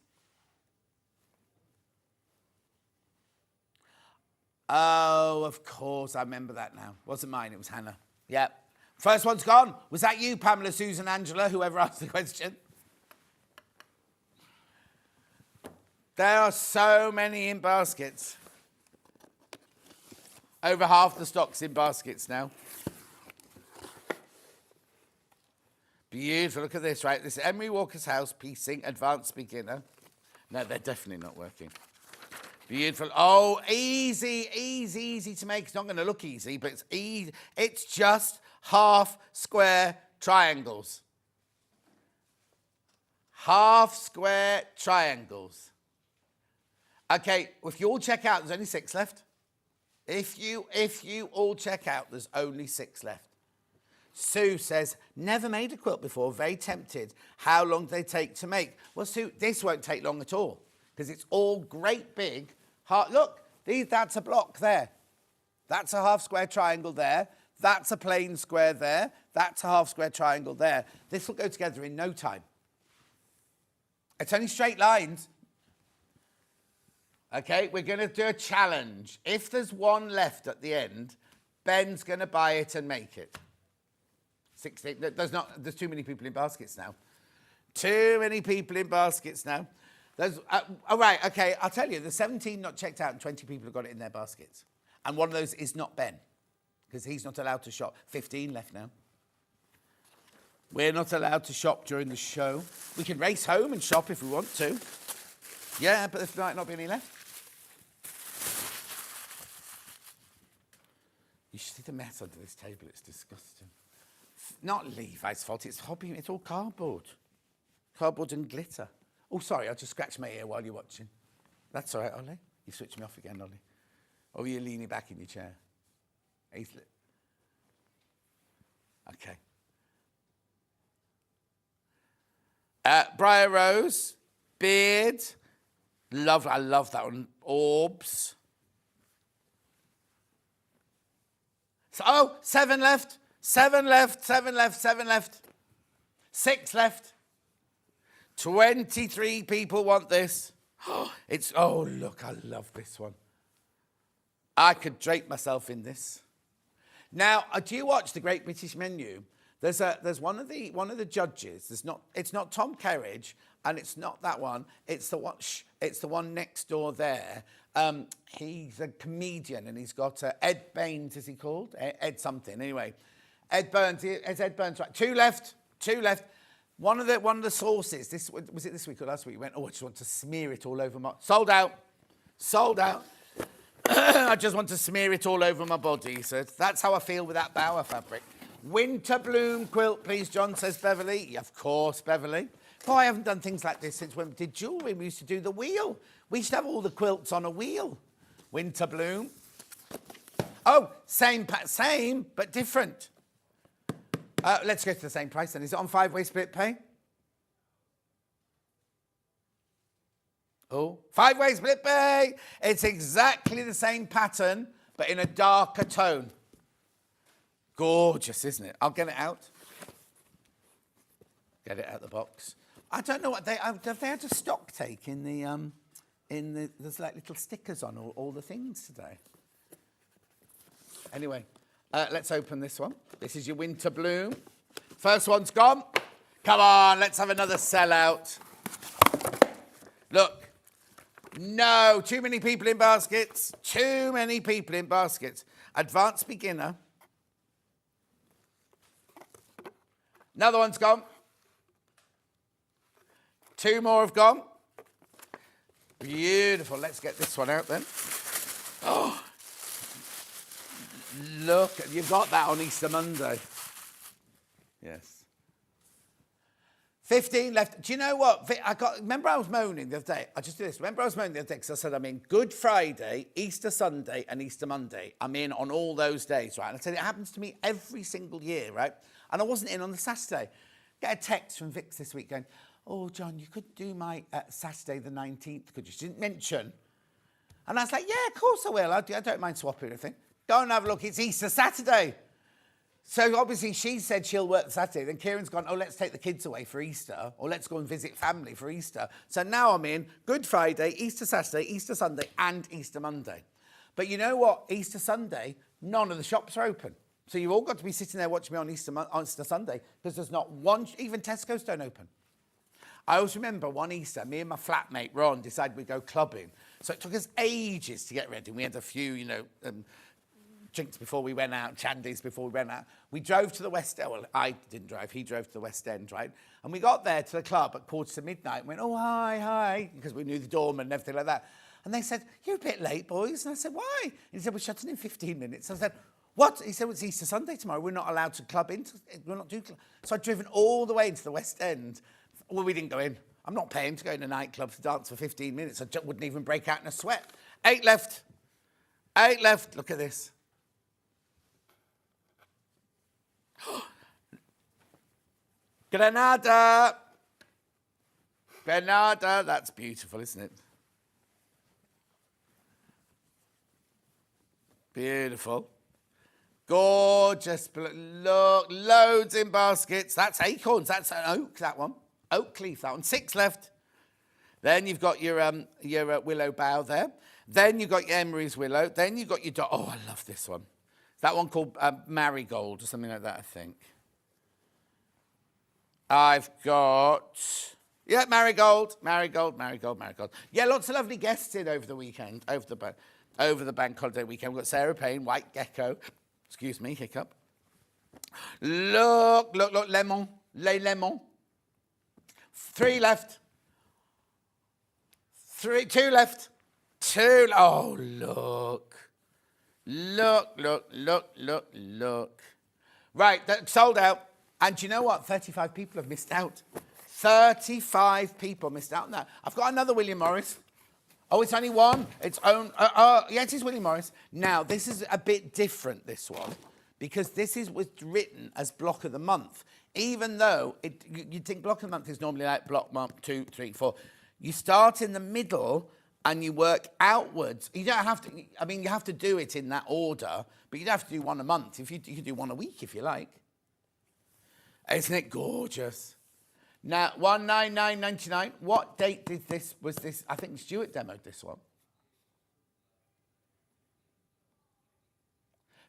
Oh, of course, I remember that now. Wasn't mine, it was Hannah. Yep. First one's gone. Was that you, Pamela, Susan, Angela, whoever asked the question? There are so many in baskets. Over half the stock's in baskets now. Beautiful, look at this, right? This is Emery Walker's House, piecing, advanced beginner. No, they're definitely not working. Beautiful. Oh, easy, easy, easy to make. It's not going to look easy, but it's easy. It's just half square triangles. Half square triangles. Okay, if you all check out, there's only 6 left. If you all check out, there's only 6 left. Sue says, never made a quilt before, very tempted. How long do they take to make? Well, Sue, this won't take long at all because it's all great big. Look, that's a block there. That's a half square triangle there. That's a plain square there. That's a half square triangle there. This will go together in no time. It's only straight lines. Okay, we're going to do a challenge. If there's one left at the end, Ben's going to buy it and make it. 16. There's too many people in baskets now. Too many people in baskets now. There's, all right, okay, I'll tell you, there's 17 not checked out and 20 people have got it in their baskets. And one of those is not Ben, because he's not allowed to shop. 15 left now. We're not allowed to shop during the show. We can race home and shop if we want to. Yeah, but there might not be any left. You should see the mess under this table, it's disgusting. Not Levi's fault, it's hobby, it's all cardboard. Cardboard and glitter. Oh, sorry, I just scratched my ear while you're watching. That's all right, Ollie. You switched me off again, Ollie. Or you're leaning back in your chair. Okay. Briar Rose, beard. I love that one. Orbs. So, 7 left. 7 left, 7 left, 7 left. 6 left. 23 people want this. Oh, look, I love this one. I could drape myself in this. Now, do you watch the Great British Menu? There's one of the judges. It's not Tom Kerridge, and it's not that one. It's the one next door there. He's a comedian, and he's got Ed Baines, is he called? Ed something. Anyway, Ed Burns. It's Ed Burns. Right, 2 left. 2 left. One of the sauces. Was it this week or last week? He went, oh, I just want to smear it all over my. Sold out. Sold out. I just want to smear it all over my body. So that's how I feel with that Bower fabric. Winter bloom quilt, please, John, says Beverly. Yeah, of course, Beverly. Oh, I haven't done things like this since when we did jewellery. We used to do the wheel. We used to have all the quilts on a wheel. Winter bloom. Oh, same, but different. Let's go to the same price then. Is it on 5-way split pay? Oh, 5-way split pay. It's exactly the same pattern, but in a darker tone. Gorgeous, isn't it? I'll get it out. Get it out of the box. I don't know what have they had a stock take in the, there's like little stickers on all the things today. Anyway, let's open this one. This is your winter bloom. First one's gone. Come on, let's have another sellout. Look. No, too many people in baskets. Too many people in baskets. Advanced beginner. Another one's gone. 2 more have gone. Beautiful. Let's get this one out then. Oh, look, you've got that on Easter Monday. Yes. 15 left. Do you know what? Remember I was moaning the other day. I just did this. Remember I was moaning the other day because I said I'm in Good Friday, Easter Sunday and Easter Monday. I'm in on all those days, right? And I said it happens to me every single year, right? And I wasn't in on the Saturday. Get a text from Vix this week going, oh, John, you could do my Saturday the 19th, could you? She didn't mention. And I was like, yeah, of course I will. I don't mind swapping anything. Go and have a look. It's Easter Saturday. So obviously she said she'll work Saturday. Then Kieran's gone, oh, let's take the kids away for Easter, or let's go and visit family for Easter. So now I'm in Good Friday, Easter Saturday, Easter Sunday, and Easter Monday. But you know what? Easter Sunday, none of the shops are open. So you've all got to be sitting there watching me on Easter Sunday, because there's not one, even Tesco's don't open. I always remember one Easter, me and my flatmate Ron decided we'd go clubbing. So it took us ages to get ready. We had a few, drinks before we went out, shandies before we went out. We drove to the West End. Well, I didn't drive. He drove to the West End, right? And we got there to the club at midnight and went, oh, hi, because we knew the doorman and everything like that. And they said, you're a bit late, boys. And I said, why? And he said, we're shutting in 15 minutes. I said, what? He said, well, it's Easter Sunday tomorrow. We're not allowed to club in. We're not doing club. So I'd driven all the way into the West End. Well, we didn't go in. I'm not paying to go in a nightclub to dance for 15 minutes. I wouldn't even break out in a sweat. 8 left. 8 left. Look at this. Granada. Granada. That's beautiful, isn't it? Beautiful. Gorgeous. Look, loads in baskets. That's acorns. That's an oak, that one. Oak leaf, that one. 6 left. Then you've got your willow bough there. Then you've got your Emery's willow. Then you've got your... Oh, I love this one. That one called Marigold or something like that, I think. I've got... Yeah, Marigold. Yeah, lots of lovely guests in over the weekend, over the bank holiday weekend. We've got Sarah Payne, White Gecko. Excuse me, hiccup. Look, lemon. Les lemons. 3 left. 2 left. 2. Oh, look. Look. Right, that sold out. And do you know what? 35 people have missed out. 35 people missed out on that. I've got another William Morris. Oh, it's only one. It's own. Yeah, it is William Morris. Now, this is a bit different, this one, because this was written as block of the month. Even though you'd think block of the month is normally like block month 2, 3, 4. You start in the middle and you work outwards. You don't have to, I mean, you have to do it in that order, but you don't have to do one a month. You could do one a week if you like. Isn't it gorgeous? Now, 199.99. What date was this? I think Stuart demoed this one.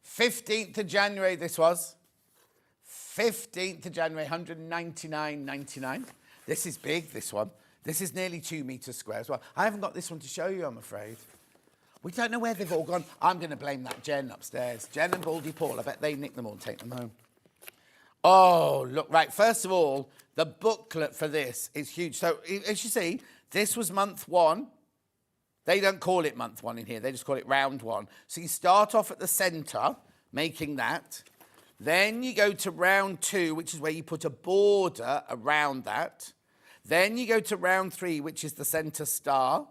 15th of January this was. 15th of January, 199.99. This is big, this one. This is nearly 2 meters square as well. I haven't got this one to show you, I'm afraid. We don't know where they've all gone. I'm going to blame that Jen upstairs. Jen and Baldy Paul, I bet they nick them all and take them home. Oh, look, right. First of all, the booklet for this is huge. So, as you see, this was month 1. They don't call it month 1 in here. They just call it round 1. So you start off at the centre, making that. Then you go to round 2, which is where you put a border around that. Then you go to round 3, which is the centre star.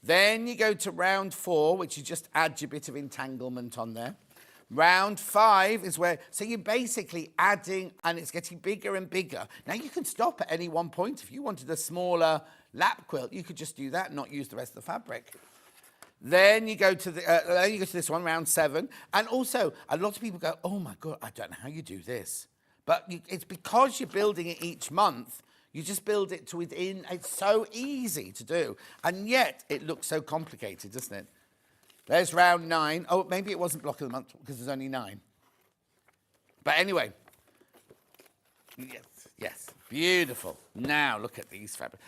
Then you go to round 4, which you just add your bit of entanglement on there. Round 5 is where, so you're basically adding, and it's getting bigger and bigger. Now, you can stop at any one point. If you wanted a smaller lap quilt, you could just do that and not use the rest of the fabric. Then you go to this one, round 7. And also, a lot of people go, oh, my God, I don't know how you do this. But it's because you're building it each month, you just build it to within. It's so easy to do. And yet, it looks so complicated, doesn't it? There's round 9. Oh, maybe it wasn't block of the month because there's only 9. But anyway. Yes. Beautiful. Now, look at these fabrics.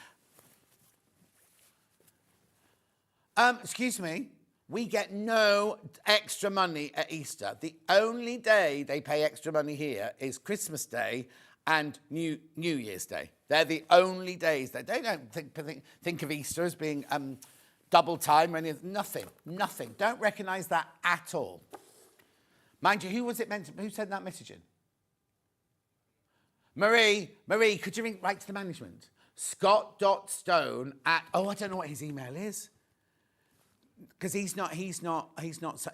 Excuse me. We get no extra money at Easter. The only day they pay extra money here is Christmas Day and New Year's Day. They're the only days that they don't think of Easter as being double time or anything. Nothing. Don't recognise that at all. Mind you, who sent that message in? Marie, could you write to the management? Scott.stone at, I don't know what his email is. Because he's not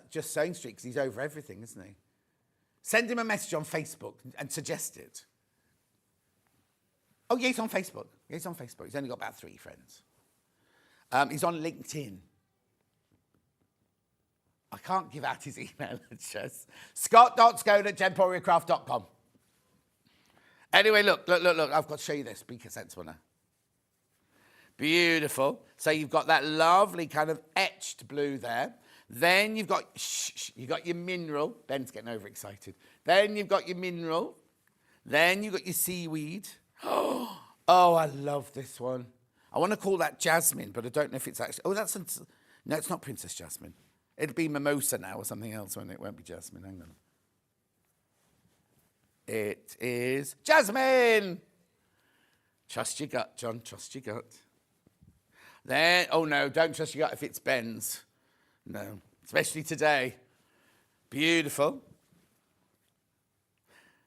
just Sewing Street, because he's over everything, isn't he? Send him a message on Facebook and suggest it. Oh, yeah, he's on Facebook. Yeah, he's on Facebook. He's only got about 3 friends. He's on LinkedIn. I can't give out his email address. Scott.scone@gemporiacraft.com. Anyway, look. I've got to show you this. Be sensible now. Beautiful. So you've got that lovely kind of etched blue there. Then you've got your mineral. Ben's getting overexcited. Then you've got your mineral. Then you've got your seaweed. Oh, I love this one. I want to call that jasmine, but I don't know if it's actually... Oh, no, it's not Princess Jasmine. It'll be mimosa now or something else when it won't be jasmine. Hang on. It is jasmine. Trust your gut, John. Trust your gut. Then, oh no, don't trust your gut if it's Ben's. No, especially today. Beautiful.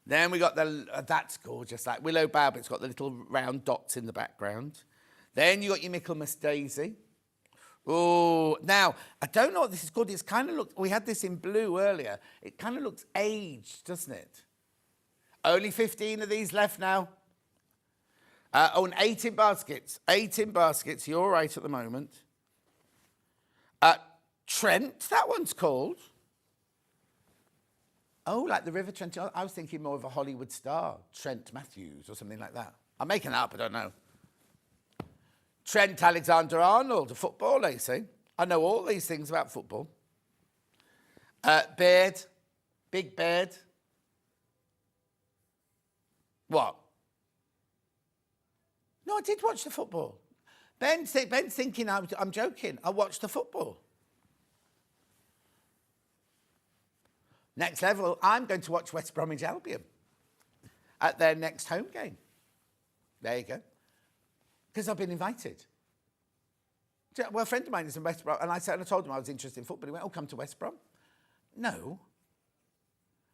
Then we got that's gorgeous, like willow bough, but it's got the little round dots in the background. Then you got your Michaelmas daisy. Oh, now, I don't know what this is called. It's kind of looked, we had this in blue earlier. It kind of looks aged, doesn't it? Only 15 of these left now. And 8 in baskets. 8 in baskets. You're all right at the moment. Trent, that one's called. Oh, like the River Trent. I was thinking more of a Hollywood star. Trent Matthews or something like that. I'm making it up, I don't know. Trent Alexander-Arnold, a footballer, you see. I know all these things about football. Beard. Big beard. What? No, I did watch the football. Ben's thinking I'm joking. I watched the football. Next level, I'm going to watch West Bromwich Albion at their next home game. There you go. Because I've been invited. Well, a friend of mine is in West Brom, and I told him I was interested in football. He went, oh, come to West Brom. No.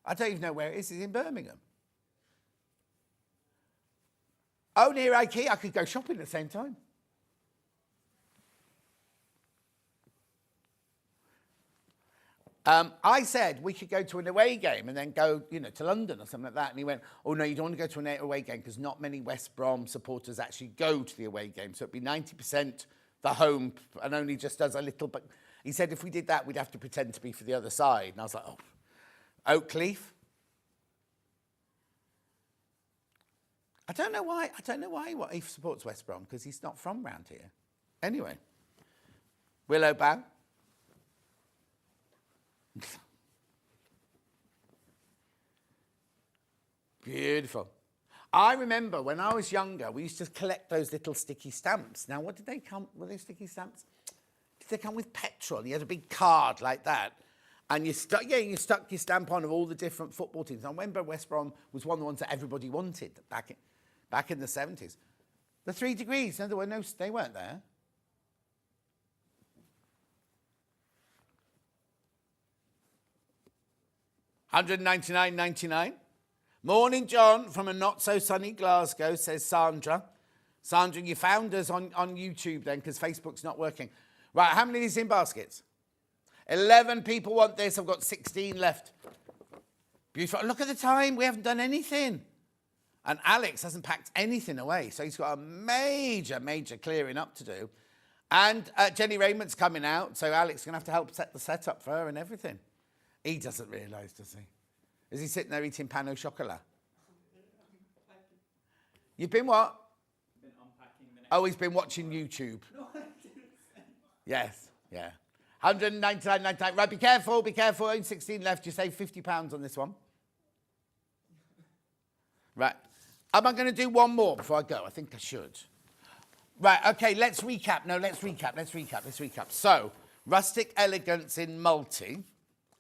I don't even know where it is. It's in Birmingham. Oh, near IKEA. I could go shopping at the same time. I said we could go to an away game and then go, to London or something like that. And he went, oh, no, you don't want to go to an away game because not many West Brom supporters actually go to the away game. So it'd be 90% the home and only just does a little. But he said if we did that, we'd have to pretend to be for the other side. And I was like, oh, Oakleaf. I don't know why he supports West Brom because he's not from round here. Anyway, Willow Bough. Beautiful. I remember when I was younger, we used to collect those little sticky stamps. Now, what did they come? Were they sticky stamps? Did they come with petrol? You had a big card like that, and you stuck your stamp on of all the different football teams. I remember West Brom was one of the ones that everybody wanted back in the 70s. The 3 Degrees. No, they weren't there. $199.99. Morning, John, from a not-so-sunny Glasgow, says Sandra. Sandra, you found us on YouTube then, because Facebook's not working. Right, how many of these in baskets? 11 people want this. I've got 16 left. Beautiful. Look at the time. We haven't done anything. And Alex hasn't packed anything away, so he's got a major, major clearing up to do. And Jenny Raymond's coming out, so Alex is going to have to help set the setup for her and everything. He doesn't realise, does he? Is he sitting there eating pain au chocolat? You've been what? Been unpacking the next. Oh, he's been watching YouTube. No, I didn't say. Yes, yeah. 199.99. Right, be careful, only 16 left. You save £50 on this one. Right. Am I going to do one more before I go? I think I should. Right, okay, let's recap. No, let's recap. So, Rustic Elegance in multi.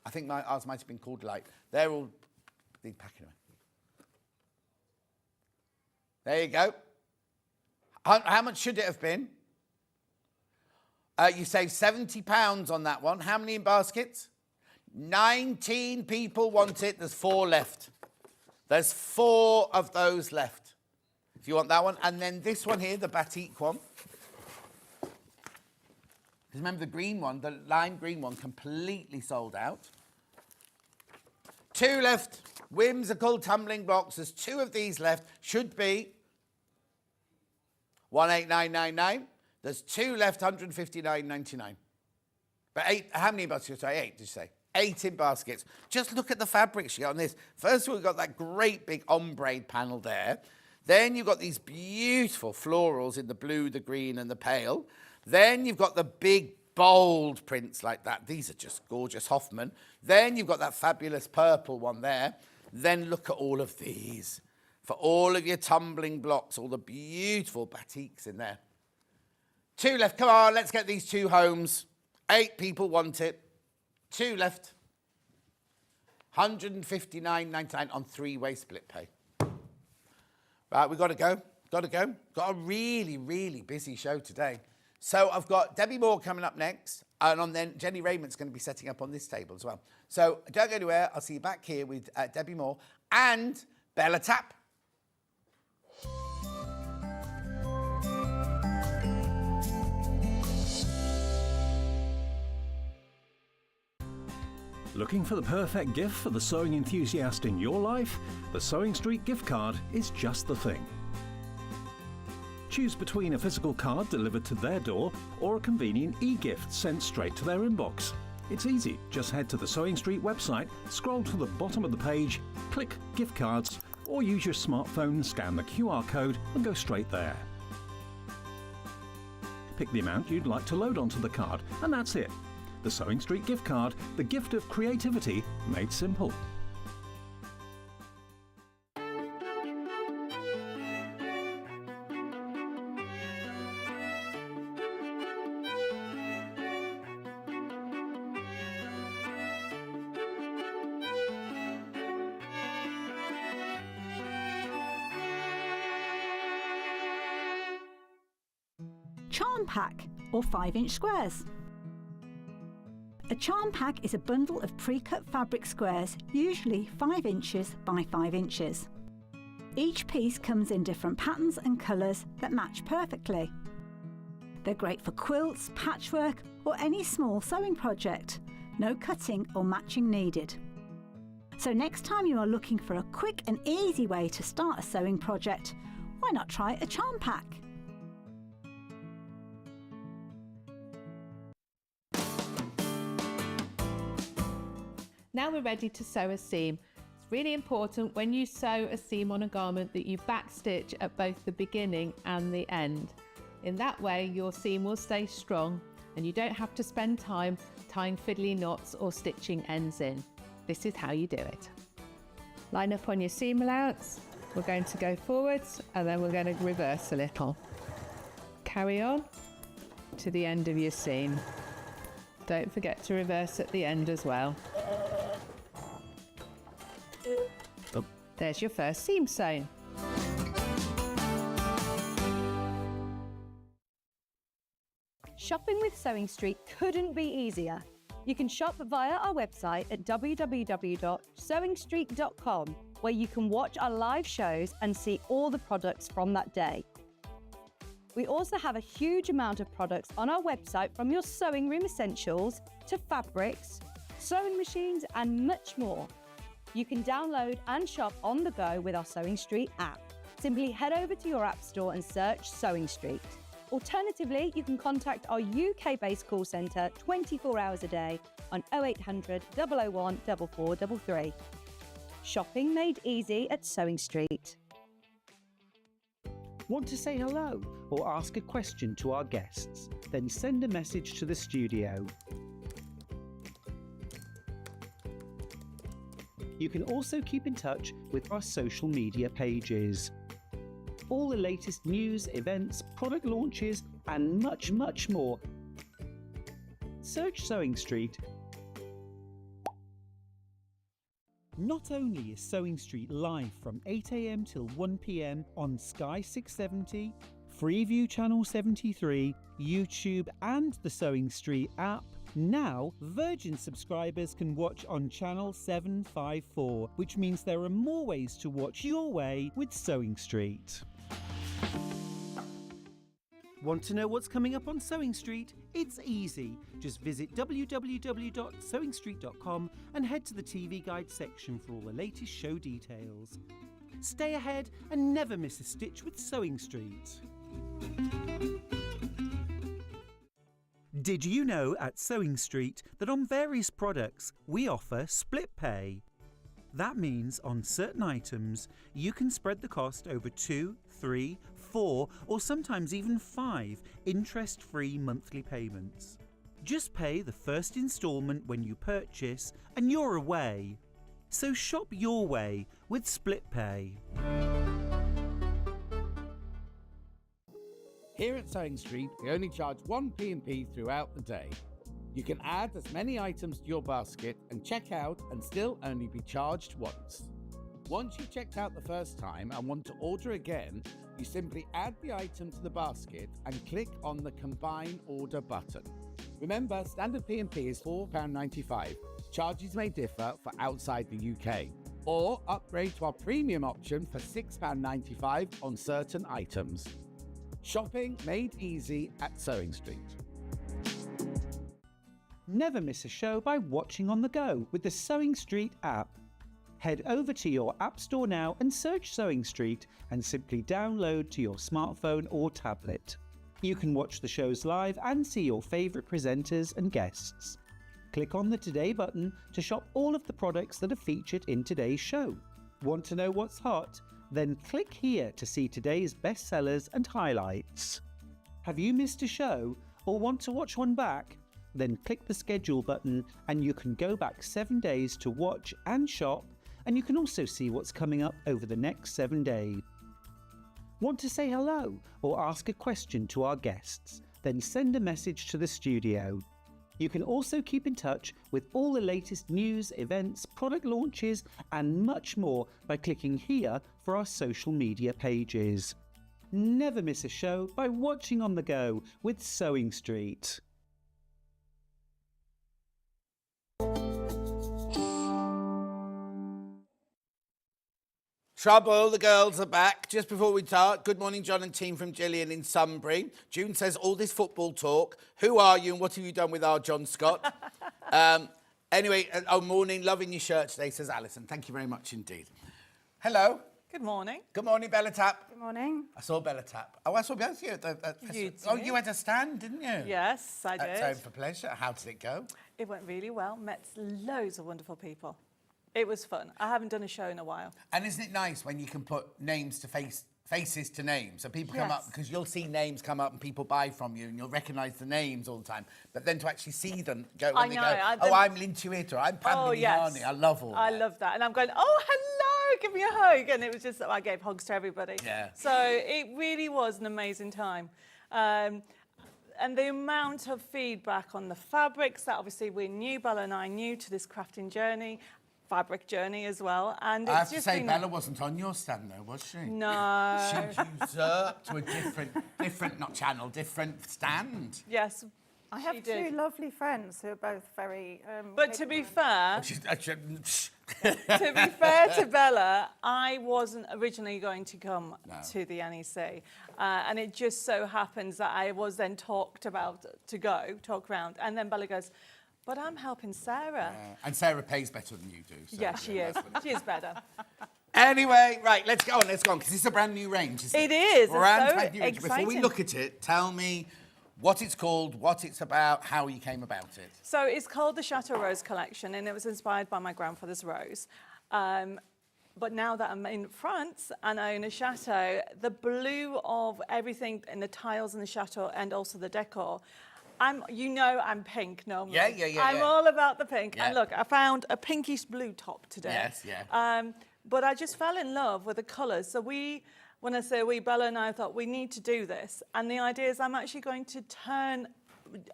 I think ours might have been called light. They're all need packing away. There you go. How much should it have been? You save £70 on that one. How many in baskets? 19 people want it. There's 4 left. There's 4 of those left. If you want that one. And then this one here, the batik one. Because remember the green one, the lime green one, completely sold out. 2 left. Whimsical tumbling blocks. There's 2 of these left. Should be 189.99. There's 2 left, 159.99. But 8, how many baskets? Sorry, 8, did you say? 8 in baskets. Just look at the fabrics you got on this. First of all, we've got that great big ombre panel there. Then you've got these beautiful florals in the blue, the green, and the pale. Then you've got the big, bold prints like that. These are just gorgeous Hoffman. Then you've got that fabulous purple one there. Then look at all of these. For all of your tumbling blocks, all the beautiful batiks in there. 2 left. Come on, let's get these 2 homes. 8 people want it. 2 left. 159.99 on 3-way split pay. Right, we've got to go. Got to go. Got a really, really busy show today. So I've got Debbie Moore coming up next, and then Jenny Raymond's going to be setting up on this table as well. So don't go anywhere. I'll see you back here with Debbie Moore and Bella Tapp. Looking for the perfect gift for the sewing enthusiast in your life? The Sewing Street gift card is just the thing. Choose between a physical card delivered to their door or a convenient e-gift sent straight to their inbox. It's easy. Just head to the Sewing Street website, scroll to the bottom of the page, click Gift Cards, or use your smartphone, scan the QR code and go straight there. Pick the amount you'd like to load onto the card, and that's it. The Sewing Street gift card, the gift of creativity made simple. Charm pack, or 5-inch squares. A charm pack is a bundle of pre-cut fabric squares, usually 5 inches by 5 inches. Each piece comes in different patterns and colours that match perfectly. They're great for quilts, patchwork, or any small sewing project. No cutting or matching needed. So next time you are looking for a quick and easy way to start a sewing project, why not try a charm pack? Now we're ready to sew a seam. It's really important when you sew a seam on a garment that you backstitch at both the beginning and the end. In that way your seam will stay strong and you don't have to spend time tying fiddly knots or stitching ends in. This is how you do it. Line up on your seam allowance. We're going to go forwards and then we're going to reverse a little. Carry on to the end of your seam. Don't forget to reverse at the end as well. There's your first seam sewn. Shopping with Sewing Street couldn't be easier. You can shop via our website at www.sewingstreet.com, where you can watch our live shows and see all the products from that day. We also have a huge amount of products on our website, from your sewing room essentials to fabrics, sewing machines and much more. You can download and shop on the go with our Sewing Street app. Simply head over to your app store and search Sewing Street. Alternatively, you can contact our UK-based call centre 24 hours a day on 0800 001 4433. Shopping made easy at Sewing Street. Want to say hello or ask a question to our guests? Then send a message to the studio. You can also keep in touch with our social media pages. All the latest news, events, product launches, and much, much more. Search Sewing Street. Not only is Sewing Street live from 8 AM till 1 PM on Sky 670, Freeview Channel 73, YouTube and the Sewing Street app, now Virgin subscribers can watch on Channel 754, which means there are more ways to watch your way with Sewing Street. Want to know what's coming up on Sewing Street? It's easy. Just visit www.sewingstreet.com and head to the TV Guide section for all the latest show details. Stay ahead and never miss a stitch with Sewing Street. Did you know at Sewing Street that on various products we offer split pay? That means on certain items you can spread the cost over 2, 3, 4 or sometimes even 5 interest-free monthly payments. Just pay the first instalment when you purchase and you're away. So shop your way with split pay. Here at Sewing Street, we only charge one P&P throughout the day. You can add as many items to your basket and check out and still only be charged once. Once you've checked out the first time and want to order again, you simply add the item to the basket and click on the Combine Order button. Remember, standard P&P is £4.95. Charges may differ for outside the UK. Or upgrade to our premium option for £6.95 on certain items. Shopping made easy at Sewing Street. Never miss a show by watching on the go with the Sewing Street app. Head over to your app store now and search Sewing Street and simply download to your smartphone or tablet. You can watch the shows live and see your favourite presenters and guests. Click on the Today button to shop all of the products that are featured in today's show. Want to know what's hot? Then click here to see today's bestsellers and highlights. Have you missed a show or want to watch one back? Then click the schedule button and you can go back 7 days to watch and shop, and you can also see what's coming up over the next 7 days. Want to say hello or ask a question to our guests? Then send a message to the studio. You can also keep in touch with all the latest news, events, product launches and much more by clicking here for our social media pages. Never miss a show by watching on the go with Sewing Street. Trouble, the girls are back. Just before we start, good morning, John and team from Gillian in Sunbury. June says, all this football talk. Who are you and what have you done with our John Scott? Anyway, morning, loving your shirt today, says Alison. Thank you very much indeed. Hello. Good morning. Good morning, Bella Tap. Good morning. I saw Bella Tap. Oh, I saw both of you at the You Oh, did. you had a stand, didn't you? Yes, I did. At Home for Pleasure. How did it go? It went really well. Met loads of wonderful people. It was fun. I haven't done a show in a while. And isn't it nice when you can put names to faces to names? So people come up, because you'll see names come up and people buy from you and you'll recognise the names all the time. But then to actually see them go, when they go, I'm Lintuit or I'm Pam Harney. I love all that. I love that. And I'm going, oh, hello, give me a hug. And it was just, I gave hugs to everybody. Yeah. So it really was an amazing time. And the amount of feedback on the fabrics that obviously we're new, Bella and I, new to this crafting journey, fabric journey as well. And I have to say, Bella wasn't on your stand though, was she? No. She usurped to a different, not channel, different stand. Yes. I have two lovely friends who are both very... but to be fair... to be fair to Bella, I wasn't originally going to come to the NEC. And it just so happens that I was then talked about to talk around. And then Bella goes, but I'm helping Sarah. And Sarah pays better than you do. So yeah, she is. She is better. Anyway, right, let's go on, because this is a brand new range, isn't it? It is. Brand It's so new range. Before we exciting. look at it, tell me what it's called, what it's about, how you came about it. So it's called the Chateau Rose collection, and it was inspired by my grandfather's rose. But now that I'm in France and I own a chateau, the blue of everything in the tiles in the chateau and also the decor, I'm pink normally. Yeah. I'm all about the pink. Yeah. And look, I found a pinkish blue top today. Yes, yeah. But I just fell in love with the colours. So when I say we, Bella and I thought we need to do this. And the idea is I'm actually going to turn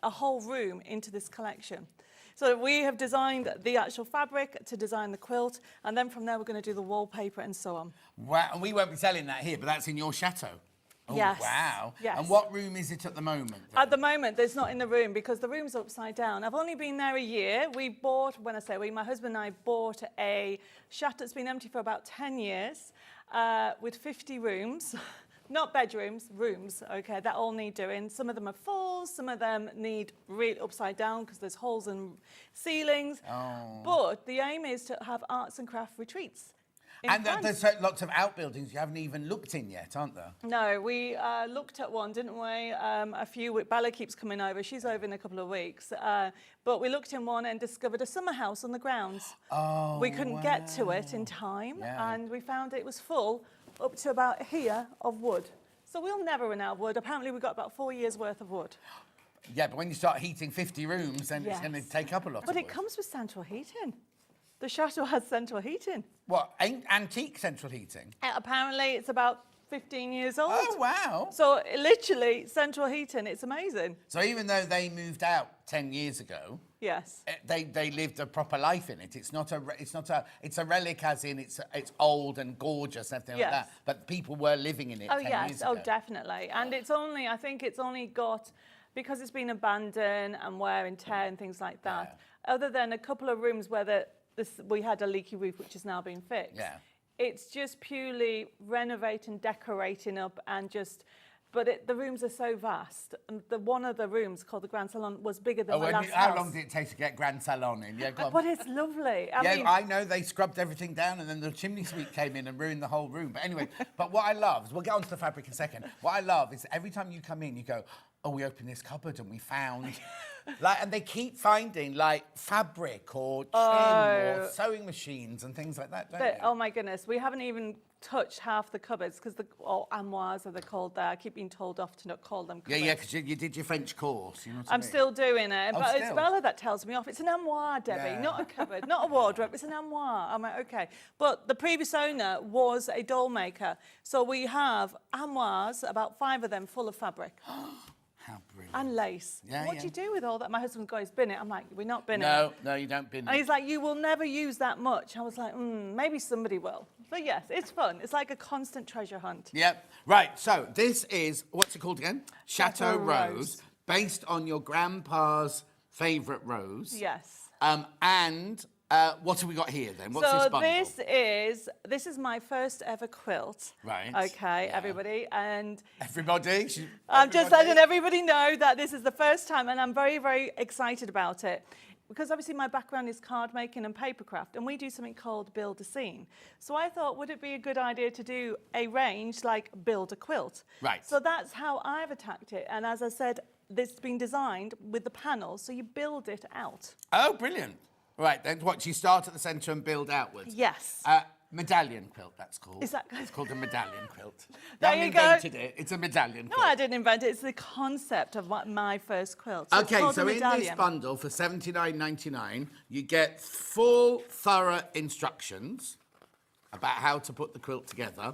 a whole room into this collection. So we have designed the actual fabric to design the quilt. And then from there, we're going to do the wallpaper and so on. Wow, and we won't be selling that here, but that's in your chateau. Oh, yes. Wow. Yes. And what room is it at the moment? Then? At the moment, there's not in the room because the room's upside down. I've only been there a year. We bought, when I say we, my husband and I bought a chateau that's been empty for about 10 years with 50 rooms. Not bedrooms, rooms, okay, that all need doing. Some of them are full, some of them need really upside down because there's holes in ceilings. Oh. But the aim is to have arts and craft retreats. in And France. there's lots of outbuildings you haven't even looked in yet, aren't there? No, we looked at one, didn't we? A few. Bella keeps coming over. She's over in a couple of weeks. But we looked in one and discovered a summer house on the grounds. Oh, we couldn't get to it in time, Yeah. and we found it was full up to about here of wood. So we'll never run out of wood. Apparently, we've got about 4 years' worth of wood. Yeah, but when you start heating 50 rooms, then it's going to take up a lot But of it wood. comes with central heating. The chateau has central heating. What, antique central heating? Apparently, it's about 15 years old. Oh, wow. So literally, central heating, it's amazing. So even though they moved out 10 years ago, Yes. they lived a proper life in it. It's a relic as in it's old and gorgeous and everything like Yes. that. But people were living in it 10 years ago. Oh, definitely. And it's only, I think it's only got, because it's been abandoned and wear and tear and things like that, other than a couple of rooms where we had a leaky roof, which is now being fixed. Yeah. It's just purely renovating, decorating up, and just. But the rooms are so vast. And one of the rooms, called the Grand Salon, was bigger than my last How house. long did it take to get Grand Salon in? Yeah, go on. But it's lovely. I mean, I know they scrubbed everything down and then the chimney sweep came in and ruined the whole room. But anyway, but what I love, we'll get onto the fabric in a second. What I love is every time you come in, you go, oh, we opened this cupboard and we found, and they keep finding fabric or trim or sewing machines and things like that, don't they? Oh my goodness, we haven't even touched half the cupboards because armoires are they called there. I keep being told off to not call them cupboards. Yeah, because you did your French course. You know what I I'm mean? still doing it, Oh, but it's still? Bella that tells me off. It's an armoire, Debbie, not a cupboard, not a wardrobe. It's an armoire. I'm like, okay. But the previous owner was a doll maker, so we have armoires, about 5 of them, full of fabric. How brilliant. And lace. Yeah, What do you do with all that? My husband's got his bin it. I'm like, we're not binning it. No, you don't bin And it. he's like, you will never use that much. I was like, maybe somebody will. But yes, it's fun. It's like a constant treasure hunt. Yep. Right, so this is, what's it called again? Chateau Chateau Rose, Rose. based on your grandpa's favourite rose. Yes. And what have we got here then? What's So this bundle? this is my first ever quilt. Right. Okay, everybody. And Everybody? I'm just letting everybody know that this is the first time, and I'm very, very excited about it. Because obviously my background is card making and papercraft, and we do something called build a scene. So I thought, would it be a good idea to do a range like build a quilt? Right. So that's how I've attacked it. And as I said, this has been designed with the panels, so you build it out. Oh, brilliant. Right, then what, you start at the centre and build outwards? Yes. Medallion quilt, that's called. Is that- It's called a medallion quilt. There I haven't you go. invented it. It's a medallion No, quilt. I didn't invent it. It's the concept of my first quilt. So it's Okay, called so a in this medallion. bundle for $79.99, you get full, thorough instructions about how to put the quilt together.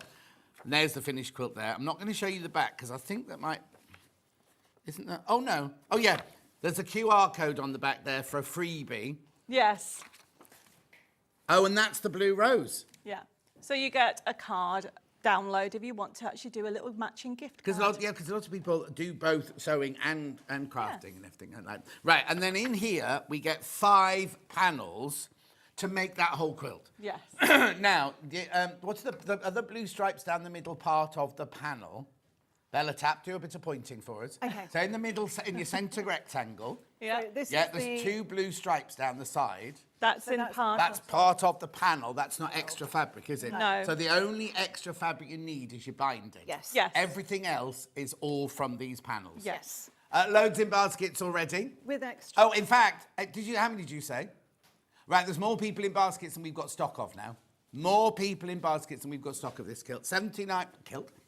And there's the finished quilt there. I'm not going to show you the back because I think that might... Isn't that... Oh, no. Oh, yeah. There's a QR code on the back there for a freebie. Yes. Oh, and that's the blue rose. Yeah. So you get a card download if you want to actually do a little matching gift Because card. a lot of people do both sewing and crafting and everything like that. Right, and then in here, we get 5 panels to make that whole quilt. Yes. Now, what's the other blue stripes down the middle part of the panel? Bella, do a bit of pointing for us. Okay. So in the middle, in your centre rectangle, Yeah. So this yeah, is there's the, 2 blue stripes down the side. That's So in that's- part. That's part of the panel. That's not extra fabric, is it? No. So the only extra fabric you need is your binding. Yes. Yes. Everything else is all from these panels. Yes. Loads in baskets already. with extra. Oh, in fact, how many did you say? Right, there's more people in baskets than we've got stock of now. More people in baskets than we've got stock of this quilt. 79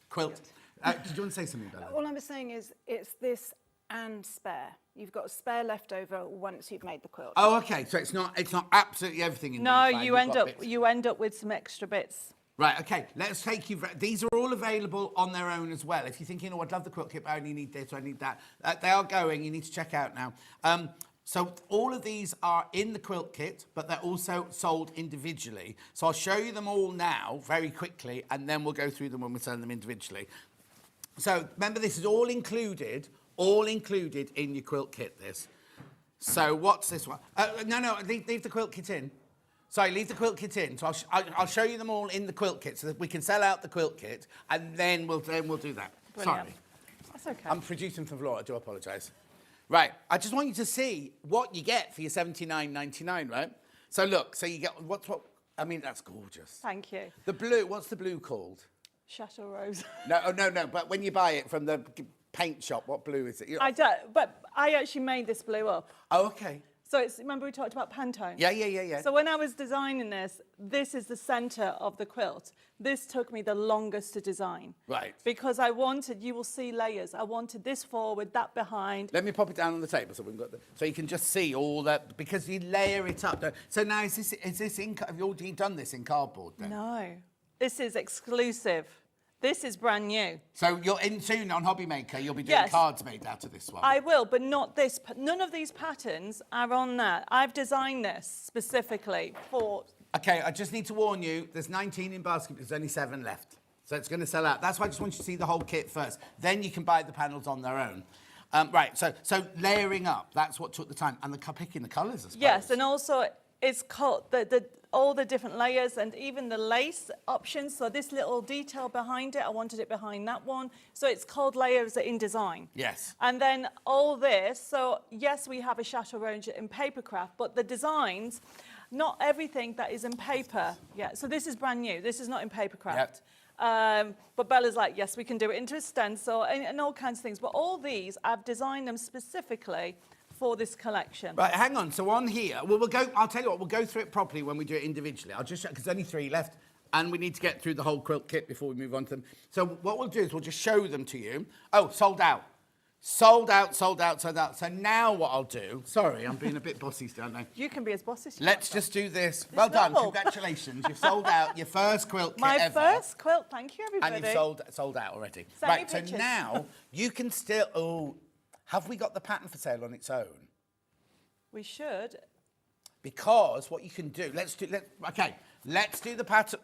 quilt. Did you want to say something, Bella? All I'm saying is it's this and spare. You've got a spare left over once you've made the quilt. Oh, okay. So it's not absolutely everything in No, these five. you You've end got up bits. you end up with some extra bits. Right, okay, let's take you... These are all available on their own as well. If you're thinking, oh, I'd love the quilt kit, but I only need this, I need that. They are going, you need to check out now. So all of these are in the quilt kit, but they're also sold individually. So I'll show you them all now, very quickly, and then we'll go through them when we're selling them individually. So remember, this is all included in your quilt kit, this. So what's this one? No, leave the quilt kit in. Sorry, leave the quilt kit in. So I'll show you them all in the quilt kit so that we can sell out the quilt kit, and then we'll do that. Brilliant. Sorry. That's okay. I'm producing from Flora, I do apologise. Right, I just want you to see what you get for your $79.99, right? So look, so you get, I mean, that's gorgeous. Thank you. The blue, what's the blue called? Chateau Rose. No, oh, no, but when you buy it from the paint shop, what blue is it? I don't, but I actually made this blue up. Oh, okay. So it's, remember we talked about Pantone? Yeah. So when I was designing this is the centre of the quilt. This took me the longest to design. Right. Because I wanted, you will see layers. I wanted this forward, that behind. Let me pop it down on the table so we've got so you can just see all that, because you layer it up. So now is this in, have you already done this in cardboard then? No, this is exclusive. This is brand new. So you're in soon on Hobby Maker, you'll be doing Yes. cards made out of this one. I will, but not this. None of these patterns are on that. I've designed this specifically for... Okay, I just need to warn you, there's 19 in basket, there's only 7 left. So it's going to sell out. That's why I just want you to see the whole kit first. Then you can buy the panels on their own. Right, so layering up, that's what took the time. And picking the colours, I suppose. Yes, and also it's called all the different layers and even the lace options. So this little detail behind it, I wanted it behind that one. So it's called layers in design. Yes. And then all this, so yes, we have a Chateau Range in papercraft, but the designs, not everything that is in paper. Yeah, so this is brand new. This is not in papercraft. Yep. But Bella's like, yes, we can do it into a stencil and all kinds of things. But all these, I've designed them specifically for this collection. Right, hang on. So on here, we'll go, I'll tell you what, we'll go through it properly when we do it individually. I'll just show, because there's only 3 left, and we need to get through the whole quilt kit before we move on to them. So what we'll do is we'll just show them to you. Oh, sold out. Sold out. So now what I'll do, sorry, I'm being a bit bossy still, aren't I? You can be as bossy as you Let's want. just do this. Well done, normal. Congratulations. You've sold out your first quilt kit My ever. first quilt, thank you, everybody. And you've sold out already. Send me Right, so pictures. now you can still, oh, have we got the pattern for sale on its own? We should. Because what you can do, let's do the pattern.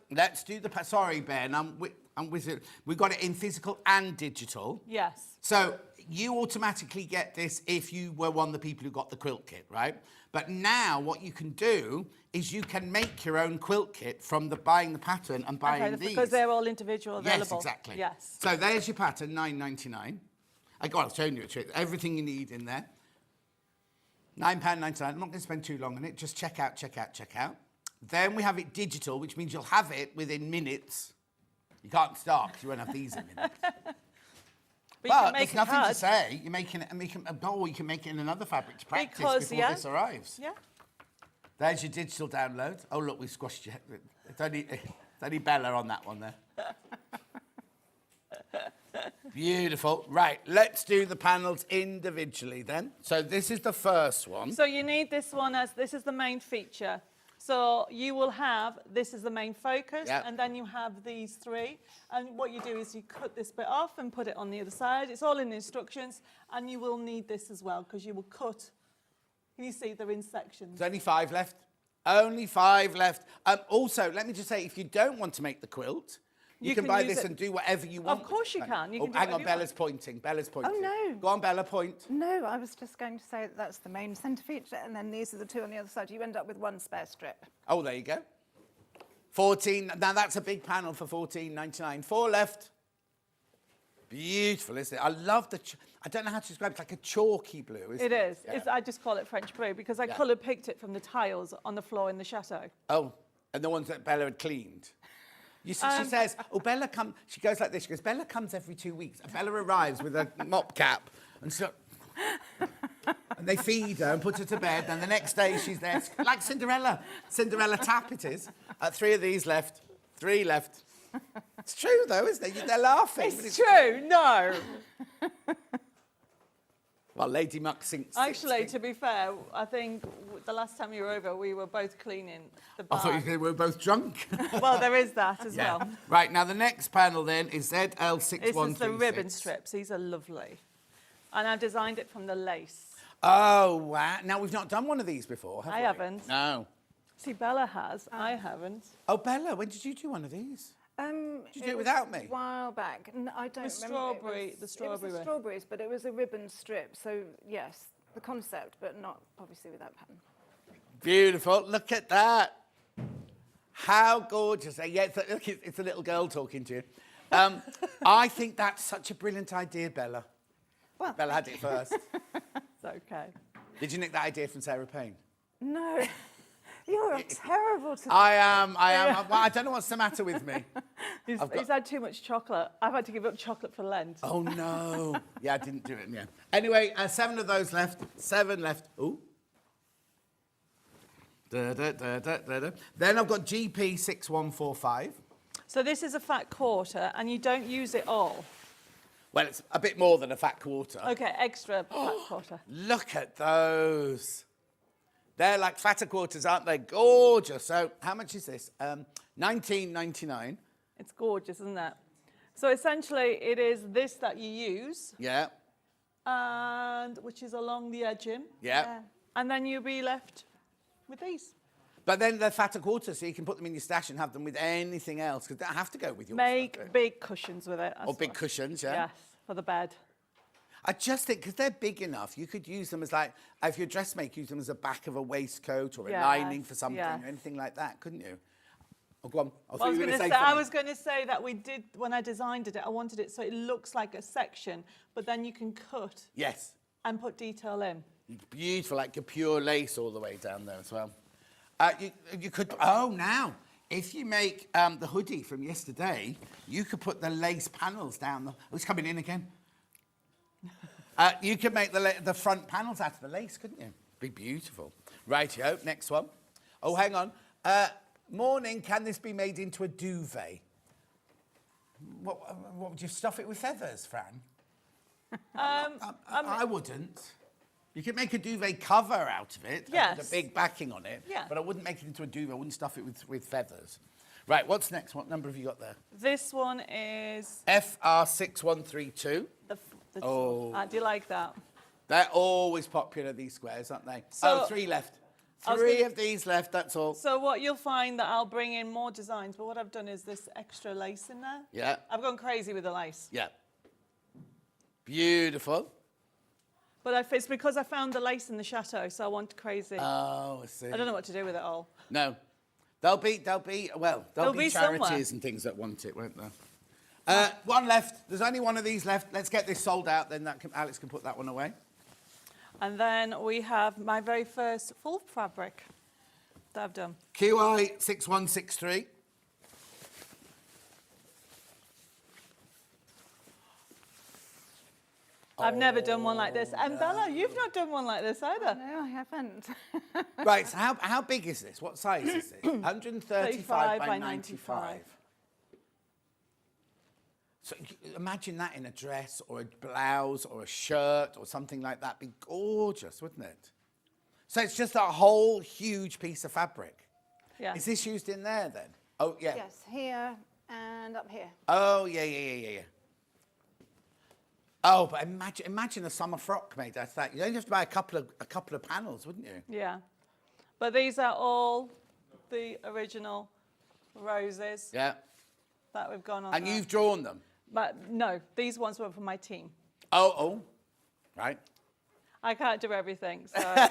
Sorry, Ben, I'm wizard. We've got it in physical and digital. Yes. So you automatically get this if you were one of the people who got the quilt kit, right? But now what you can do is you can make your own quilt kit from buying the pattern and buying these. Because they're all individual available. Yes, exactly. Yes. So there's your pattern, £9.99. I've shown you it. Everything you need in there. £9.99. I'm not going to spend too long on it. Just check out. Then we have it digital, which means you'll have it within minutes. You can't start because you won't have these in minutes. But there's nothing to say. You're making it, you can make it in another fabric to practice before this arrives. Yeah. There's your digital download. Oh, look, we squashed you. It's only Bella on that one there. Beautiful. Right, let's do the panels individually then. So this is the first one. So you need this one this is the main feature. So you will have, this is the main focus, Yep. and then you have these 3. And what you do is you cut this bit off and put it on the other side. It's all in the instructions, and you will need this as well, because you will cut. Can you see they're in sections? There's only 5 left. Only 5 left. Also, let me just say, if you don't want to make the quilt, you can buy this and do whatever you want. Of course you can. You can do hang on, whatever you Bella's pointing. Oh, no. Go on, Bella, point. No, I was just going to say that's the main centre feature, and then these are the 2 on the other side. You end up with 1 spare strip. Oh, there you go. 14. Now, that's a big panel for £14.99. 4 left. Beautiful, isn't it? I love the... I don't know how to describe it. It's like a chalky blue, isn't it? It is. Yeah. I just call it French blue, because I colour picked it from the tiles on the floor in the chateau. Oh, and the ones that Bella had cleaned. You see, she says, oh, Bella comes... She goes like this. She goes, Bella comes every 2 weeks. And Bella arrives with a mop cap. And so... and they feed her and put her to bed. And the next day she's there. It's like Cinderella. Cinderella tap it is. 3 of these left. 3 left. It's true, though, isn't it? They're laughing. It's true. No. Well, Lady Muck sinks. Actually, to be fair, I think the last time you were over, we were both cleaning the bar. I thought we were both drunk. Well, there is that as well. Right, now the next panel then is ZL6136. This is the ribbon strips. These are lovely. And I designed it from the lace. Oh, wow. Now, we've not done one of these before, have we? I haven't. No. See, Bella has. I haven't. Oh, Bella, when did you do one of these? Did you do it was without me? A while back. I don't remember. Strawberry, the strawberry It was the one. strawberries, but it was a ribbon strip. So, yes, the concept, but not obviously with that pattern. Beautiful. Look at that. How gorgeous. Yeah, it's a little girl talking to you. I think that's such a brilliant idea, Bella. Well, Bella had it first. It's okay. Did you nick that idea from Sarah Payne? No. You're terrible to... I am. Well, I don't know what's the matter with me. He's had too much chocolate. I've had to give up chocolate for Lent. Oh, no. Yeah, I didn't do it, yeah. Anyway, 7 of those left. 7 left. Ooh. Da, da, da, da, da, da. Then I've got GP 6145. So this is a fat quarter, and you don't use it all. Well, it's a bit more than a fat quarter. Okay, extra fat quarter. Look at those. They're like fatter quarters, aren't they? Gorgeous. So how much is this? $19.99. It's gorgeous, isn't it? So essentially, it is this that you use. Yeah. And which is along the edging. Yeah. And then you'll be left with these. But then they're fatter quarters, so you can put them in your stash and have them with anything else, because they don't have to go with your Make big cushions with it. Or big cushions, yeah? Yes, for the bed. I just think, because they're big enough, you could use them as like, if you're a dressmaker, use them as a back of a waistcoat or a lining for something or anything like that, couldn't you? Oh, go on. I was going to say that we did, when I designed it, I wanted it so it looks like a section, but then you can cut. Yes. And put detail in. Beautiful, like a pure lace all the way down there as well. You could, now, if you make the hoodie from yesterday, you could put the lace panels down. Oh, it's coming in again. You could make the front panels out of the lace, couldn't you? Be beautiful. Rightio, next one. Oh, hang on. Morning, can this be made into a duvet? What would you stuff it with feathers, Fran? I wouldn't. You could make a duvet cover out of it. Yes. With a big backing on it. Yeah. But I wouldn't make it into a duvet. I wouldn't stuff it with feathers. Right, what's next? What number have you got there? This one is... FR6132. Do you like that? They're always popular, these squares, aren't they? So, 3 left. 3 of these left, that's all. So what you'll find that I'll bring in more designs, but what I've done is this extra lace in there. Yeah. I've gone crazy with the lace. Yeah. Beautiful. But it's because I found the lace in the chateau, so I want crazy. Oh, I see. I don't know what to do with it all. No. There'll be charities somewhere. and things that want it, won't there? One left. There's only one of these left. Let's get this sold out, then Alex can put that one away. And then we have my very first full fabric that I've done. QI 6163. I've never done one like this. And Bella, you've not done one like this either. No, I haven't. Right, so how big is this? What size is this? 135 by 95. So imagine that in a dress or a blouse or a shirt or something like that. Be gorgeous, wouldn't it? So it's just a whole huge piece of fabric. Yeah. Is this used in there then? Oh, yeah. Yes, here and up here. Oh, yeah. Oh, but imagine a summer frock made out of that. You'd only have to buy a couple of panels, wouldn't you? Yeah. But these are all the original roses Yeah. that we've gone on. And there. you've drawn them? But no, these ones were for my team. Oh, right. I can't do everything, so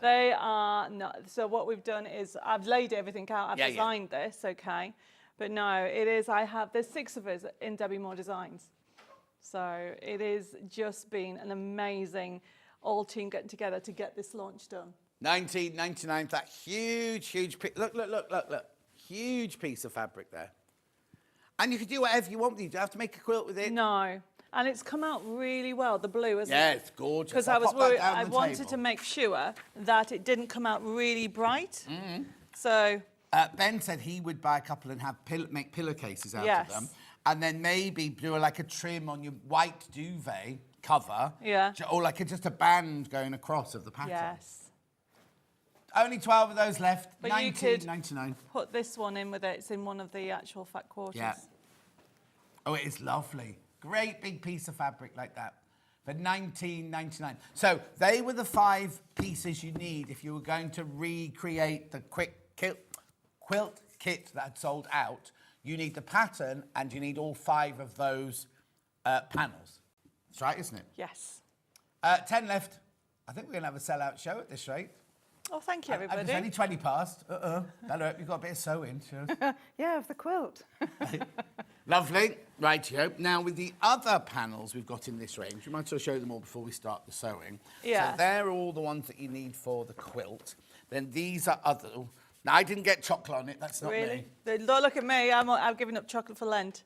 they are not. So what we've done is I've laid everything out. I've designed this, okay. But no, it is. There's 6 of us in Debbie Moore Designs. So it is just been an amazing all team getting together to get this launch done. 1999, that huge look. Huge piece of fabric there. And you can do whatever you want with it. You don't have to make a quilt with it. No. And it's come out really well, the blue, isn't it? Yeah, it's gorgeous. Because I was worried, I wanted to make sure that it didn't come out really bright. Mm-hmm. So... Ben said he would buy a couple and make pillowcases out of them. And then maybe do like a trim on your white duvet cover. Yeah. Or like just a band going across of the pattern. Yes. Only 12 of those left. But 19.99. Put this one in with it. It's in one of the actual fat quarters. Yeah. Oh, it is lovely. Great big piece of fabric like that for 19.99. So they were the 5 pieces you need if you were going to recreate the quilt kit that had sold out. You need the pattern and you need all 5 of those panels. That's right, isn't it? Yes. 10 left. I think we're going to have a sellout show at this rate. Oh, thank you, everybody. It's only 20 past. Hello, you've got a bit of sewing. Yeah, of the quilt. Lovely. Rightio. Now, with the other panels we've got in this range, we might as well show them all before we start the sewing. Yeah. So they're all the ones that you need for the quilt. Then these are other. Oh, now, I didn't get chocolate on it. That's not Really? me. Don't look at me. I'm giving up chocolate for Lent.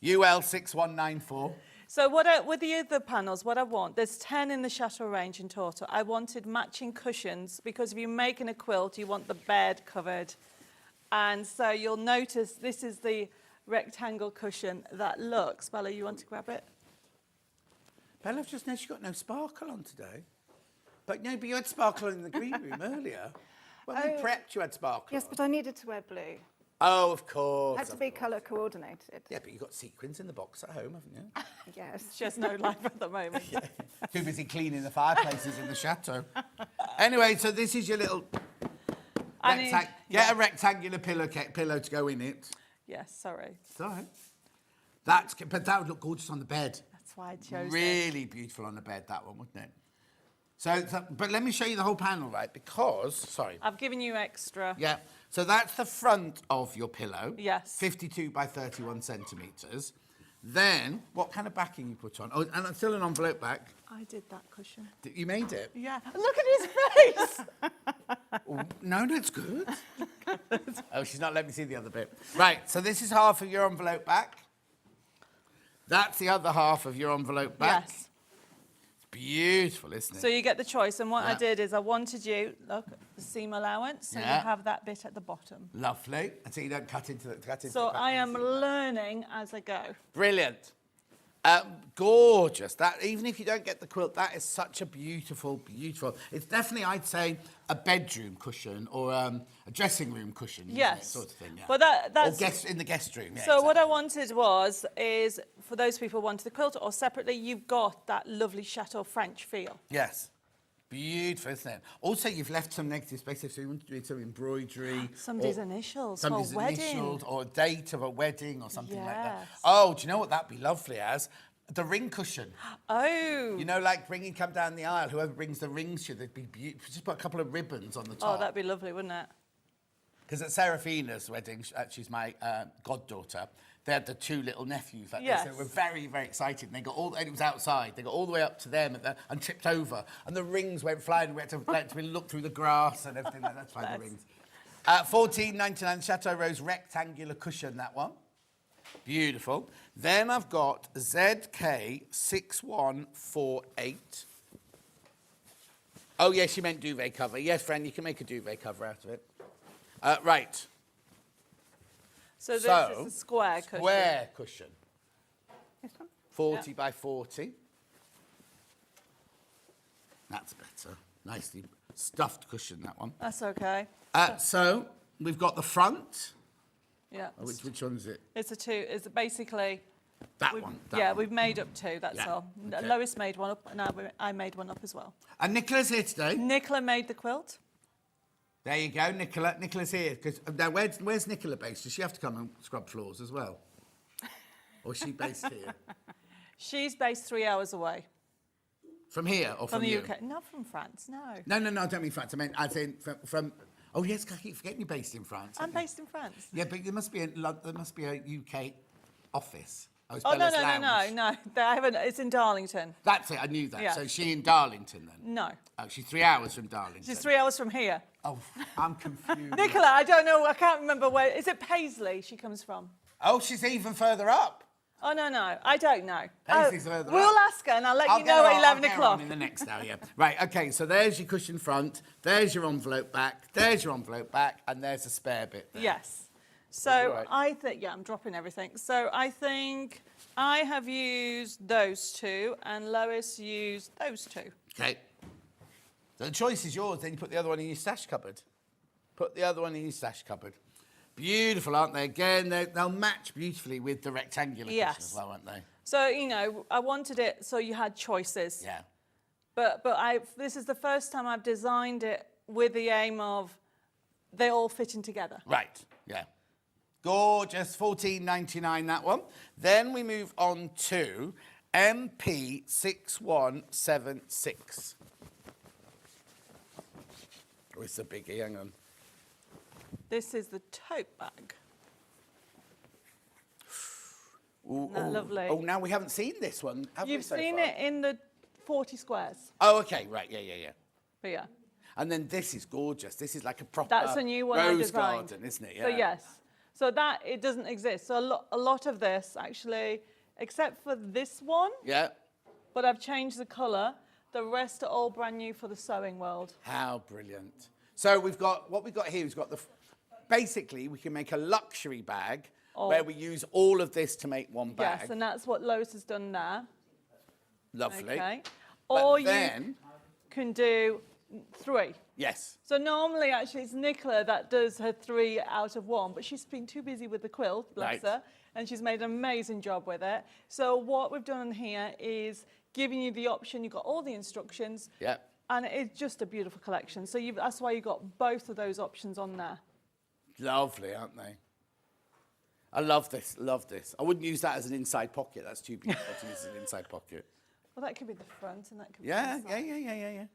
UL 6194. So with the other panels, what I want, there's 10 in the Chateau range in total. I wanted matching cushions because if you're making a quilt, you want the bed covered. And so you'll notice this is the rectangle cushion that looks. Bella, you want to grab it? Bella, I've just noticed you've got no sparkle on today. But no, but you had sparkle in the green room earlier. When we prepped, you had sparkle. Yes, but I needed to wear blue. Oh, of course. Had to be colour coordinated. Yeah, but you've got sequins in the box at home, haven't you? Yes. She has no life at the moment. Too busy cleaning the fireplaces in the chateau. Anyway, so this is your little... Get a rectangular pillow to go in it. Yes, sorry. It's all right. But that would look gorgeous on the bed. That's why I chose Really beautiful on the bed, that one, wouldn't it? So, but let me show you the whole panel, right? Because, sorry. I've given you extra. Yeah. So that's the front of your pillow. Yes. 52 by 31 centimetres. Then, what kind of backing you put on? Oh, and it's still an envelope back. I did that cushion. You made it? Yeah. Look at his face. Oh, no, that's good. Oh, she's not letting me see the other bit. Right, so this is half of your envelope back. That's the other half of your envelope back. Yes. Beautiful, isn't it? So you get the choice, and what I did is I wanted you, look, the seam allowance, so you have that bit at the bottom. Lovely. And so you don't cut into the So I am learning as I go. Brilliant. Gorgeous. That, even if you don't get the quilt, that is such a beautiful, beautiful. It's definitely, I'd say, a bedroom cushion or a dressing room cushion. Yes. Isn't it? Sort of thing, yeah. But that's... Or in the guest room, yeah. So exactly. what I wanted is, for those people who wanted the quilt, or separately, you've got that lovely Chateau French feel. Yes. Beautiful, isn't it? Also, you've left some negative space if you want to do some embroidery. Somebody's initials somebody's for a wedding. Initials or a date of a wedding or something like that. Yes. Oh, do you know what that'd be lovely as? The ring cushion. Oh. You know, like come down the aisle, whoever brings the rings to you, they'd be beautiful. Just put a couple of ribbons on the top. Oh, that'd be lovely, wouldn't it? Because at Seraphina's wedding, she's my goddaughter, they had the two little nephews. Like Yes. They were very, very excited. And they got and it was outside. They got all the way up to them and tripped over. And the rings went flying. We had to look through the grass and everything. That's why the rings. $14.99 Chateau Rose rectangular cushion, that one. Beautiful. Then I've got ZK6148. Oh, yes, you meant duvet cover. Yes, friend, you can make a duvet cover out of it. Right. So this is a square cushion. Square cushion. This one? 40 by 40. That's better. Nicely stuffed cushion, that one. That's okay. So we've got the front. Yeah. Oh, which one is it? It's a two. It's basically... That one. We've made up two, that's all. Okay. Lois made one up, and I made one up as well. And Nicola's here today. Nicola made the quilt. There you go, Nicola. Nicola's here. Now, where's Nicola based? Does she have to come and scrub floors as well? Or is she based here? She's based 3 hours away. From here or from the you? UK. Not from France, no. No, I don't mean France. I mean, as in from oh, yes, I keep forgetting you're based in France. I'm based in France. Yeah, but there must be a UK office. No. They haven't. It's in Darlington. That's it, I knew that. Yeah. So is she in Darlington then? No. Oh, she's 3 hours from Darlington. She's 3 hours from here. Oh, I'm confused. Nicola, I don't know. I can't remember where. Is it Paisley she comes from? Oh, she's even further up. Oh, no. I don't know. Paisley's further We'll up. ask her and I'll let you know at 11 o'clock. In the next hour, yeah. Right, okay, so there's your cushion front, there's your envelope back, there's your envelope back, and there's a spare bit there. Yes. So Right. I think, I'm dropping everything. So I think I have used those two and Lois used those two. Okay. So the choice is yours, then you put the other one in your stash cupboard. Put the other one in your stash cupboard. Beautiful, aren't they? Again, they'll match beautifully with the rectangular cushion as well, won't they? So, I wanted it so you had choices. Yeah. But this is the first time I've designed it with the aim of they all fitting together. Right, yeah. Gorgeous, $14.99 that one. Then we move on to MP6176. Oh, it's a biggie, hang on. This is the tote bag. Ooh, Isn't that lovely? Oh, now we haven't seen this one, have we You've so seen far? it in the 40 squares. Oh, okay, right, yeah. But yeah. And then this is gorgeous. This is like a proper That's a new one I rose designed. garden, isn't it? So yes. So that, it doesn't exist. So a lot of this, actually, except for this one, Yeah. but I've changed the colour. The rest are all brand new for the sewing world. How brilliant. So we've got, what we've got here, we've got basically we can make a luxury bag where we use all of this to make one bag. Yes, and that's what Lois has done there. Lovely. Okay. But Or then, you can do 3. yes. So normally, actually, it's Nicola that does her 3 out of 1, but she's been too busy with the quilt, bless her, and she's made an amazing job with it. So what we've done here is giving you the option. You've got all the instructions. Yeah. And it's just a beautiful collection. So that's why you've got both of those options on there. Lovely, aren't they? I love this, love this. I wouldn't use that as an inside pocket. That's too beautiful to use as an inside pocket. Well, that could be the front and that could be Yeah, the side. yeah.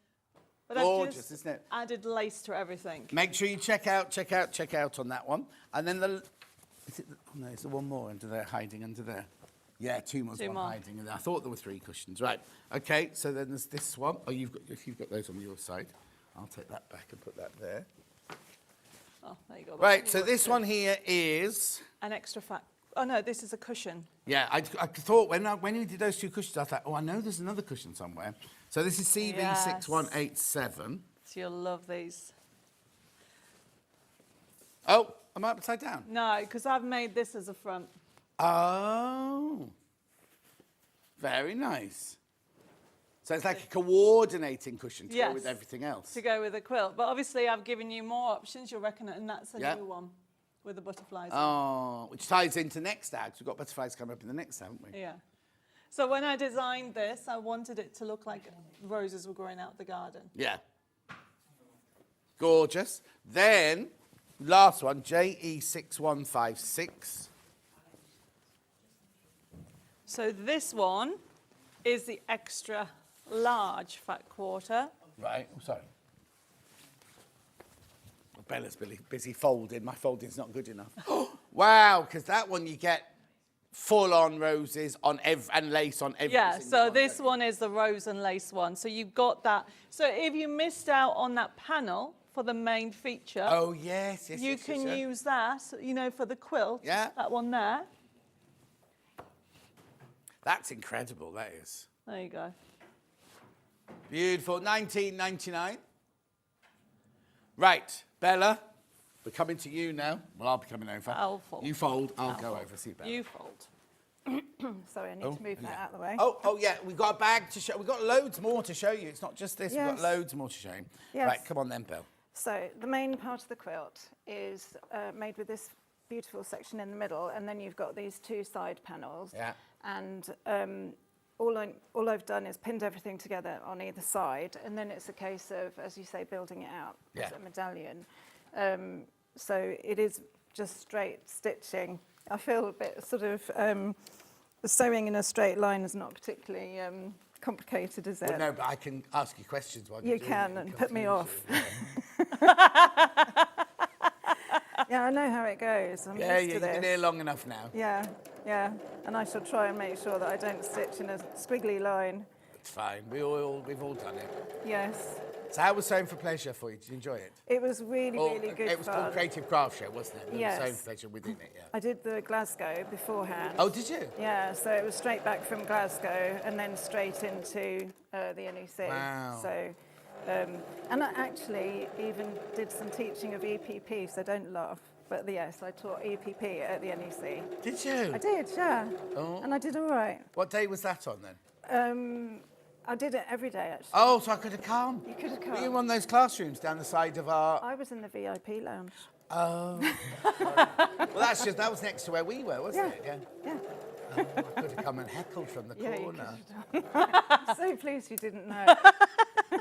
But Gorgeous, I've just isn't it? added lace to everything. Make sure you check out on that one. And then no, is there one more under there, hiding under there? Yeah, 2 more. Two more. Hiding in there. I thought there were 3 cushions. Right. Okay. So then there's this one. Oh, you've got those on your side. I'll take that back and put that there. Oh, there you go. Right. So this one here is An extra fat. Oh no, this is a cushion. Yeah, I thought when we did those 2 cushions, I thought, oh, I know there's another cushion somewhere. So this is CV6187. So you'll love these. Oh, am I upside down? No, because I've made this as a front. Oh, very nice. So it's like a coordinating cushion to go with everything else. To go with a quilt. But obviously I've given you more options, you'll reckon it, and that's a Yeah. new one with the butterflies. Oh, which ties into next tags. We've got butterflies coming up in the next, haven't we? Yeah. So when I designed this, I wanted it to look like roses were growing out the garden. Yeah. Gorgeous. Then, last one, JE6156. So this one is the extra large fat quarter. Right, oh, sorry. Well, Bella's busy folding. My folding's not good enough. Wow, because that one you get full-on roses on and lace on every Yeah, single so one. this one is the rose and lace one. So you've got that. So if you missed out on that panel for the main feature, oh, yes, you can use that, you know, for the quilt. Yeah. That one there. That's incredible, that is. There you go. Beautiful. 19.99. Right, Bella, we're coming to you now. Well, I'll be coming over. I'll fold. You fold, I'll go over. See you, Bella. You fold. Sorry, I need to move that out of the way. Oh, yeah, we've got a bag to show. We've got loads more to show you. It's not just this, we've got loads more to show you. Yes. Right, come on then, Belle. So the main part of the quilt is made with this beautiful section in the middle, and then you've got these 2 side panels. Yeah. And all I've done is pinned everything together on either side, and then it's a case of, as you say, building it out as a medallion. So it is just straight stitching. I feel a bit sort of sewing in a straight line is not particularly complicated, is it? Well, no, but I can ask you questions while You you're doing can, it and put me off. Yeah. Yeah, I know how it goes. I'm used to you've this. been here long enough now. Yeah, and I shall try and make sure that I don't stitch in a squiggly line. It's fine. We've all done it. Yes. So how was Sewing for Pleasure for you? Did you enjoy it? It was really, really good It was fun. called Creative Craft Show, wasn't it? There was Yes. Sewing for Pleasure within it, yeah. I did the Glasgow beforehand. Oh, did you? Yeah, so it was straight back from Glasgow and then straight into the NEC. Wow. So, and I actually even did some teaching of EPP, so don't laugh. But yes, I taught EPP at the NEC. Did you? I did, yeah. Oh. And I did all right. What day was that on then? I did it every day, actually. Oh, so I could have come. You could have come. Were you in one of those classrooms down the side of our... I was in the VIP lounge. Oh. Well, that was next to where we were, wasn't it? Yeah. Oh, I could have come and heckled from the corner. I'm so pleased you didn't know.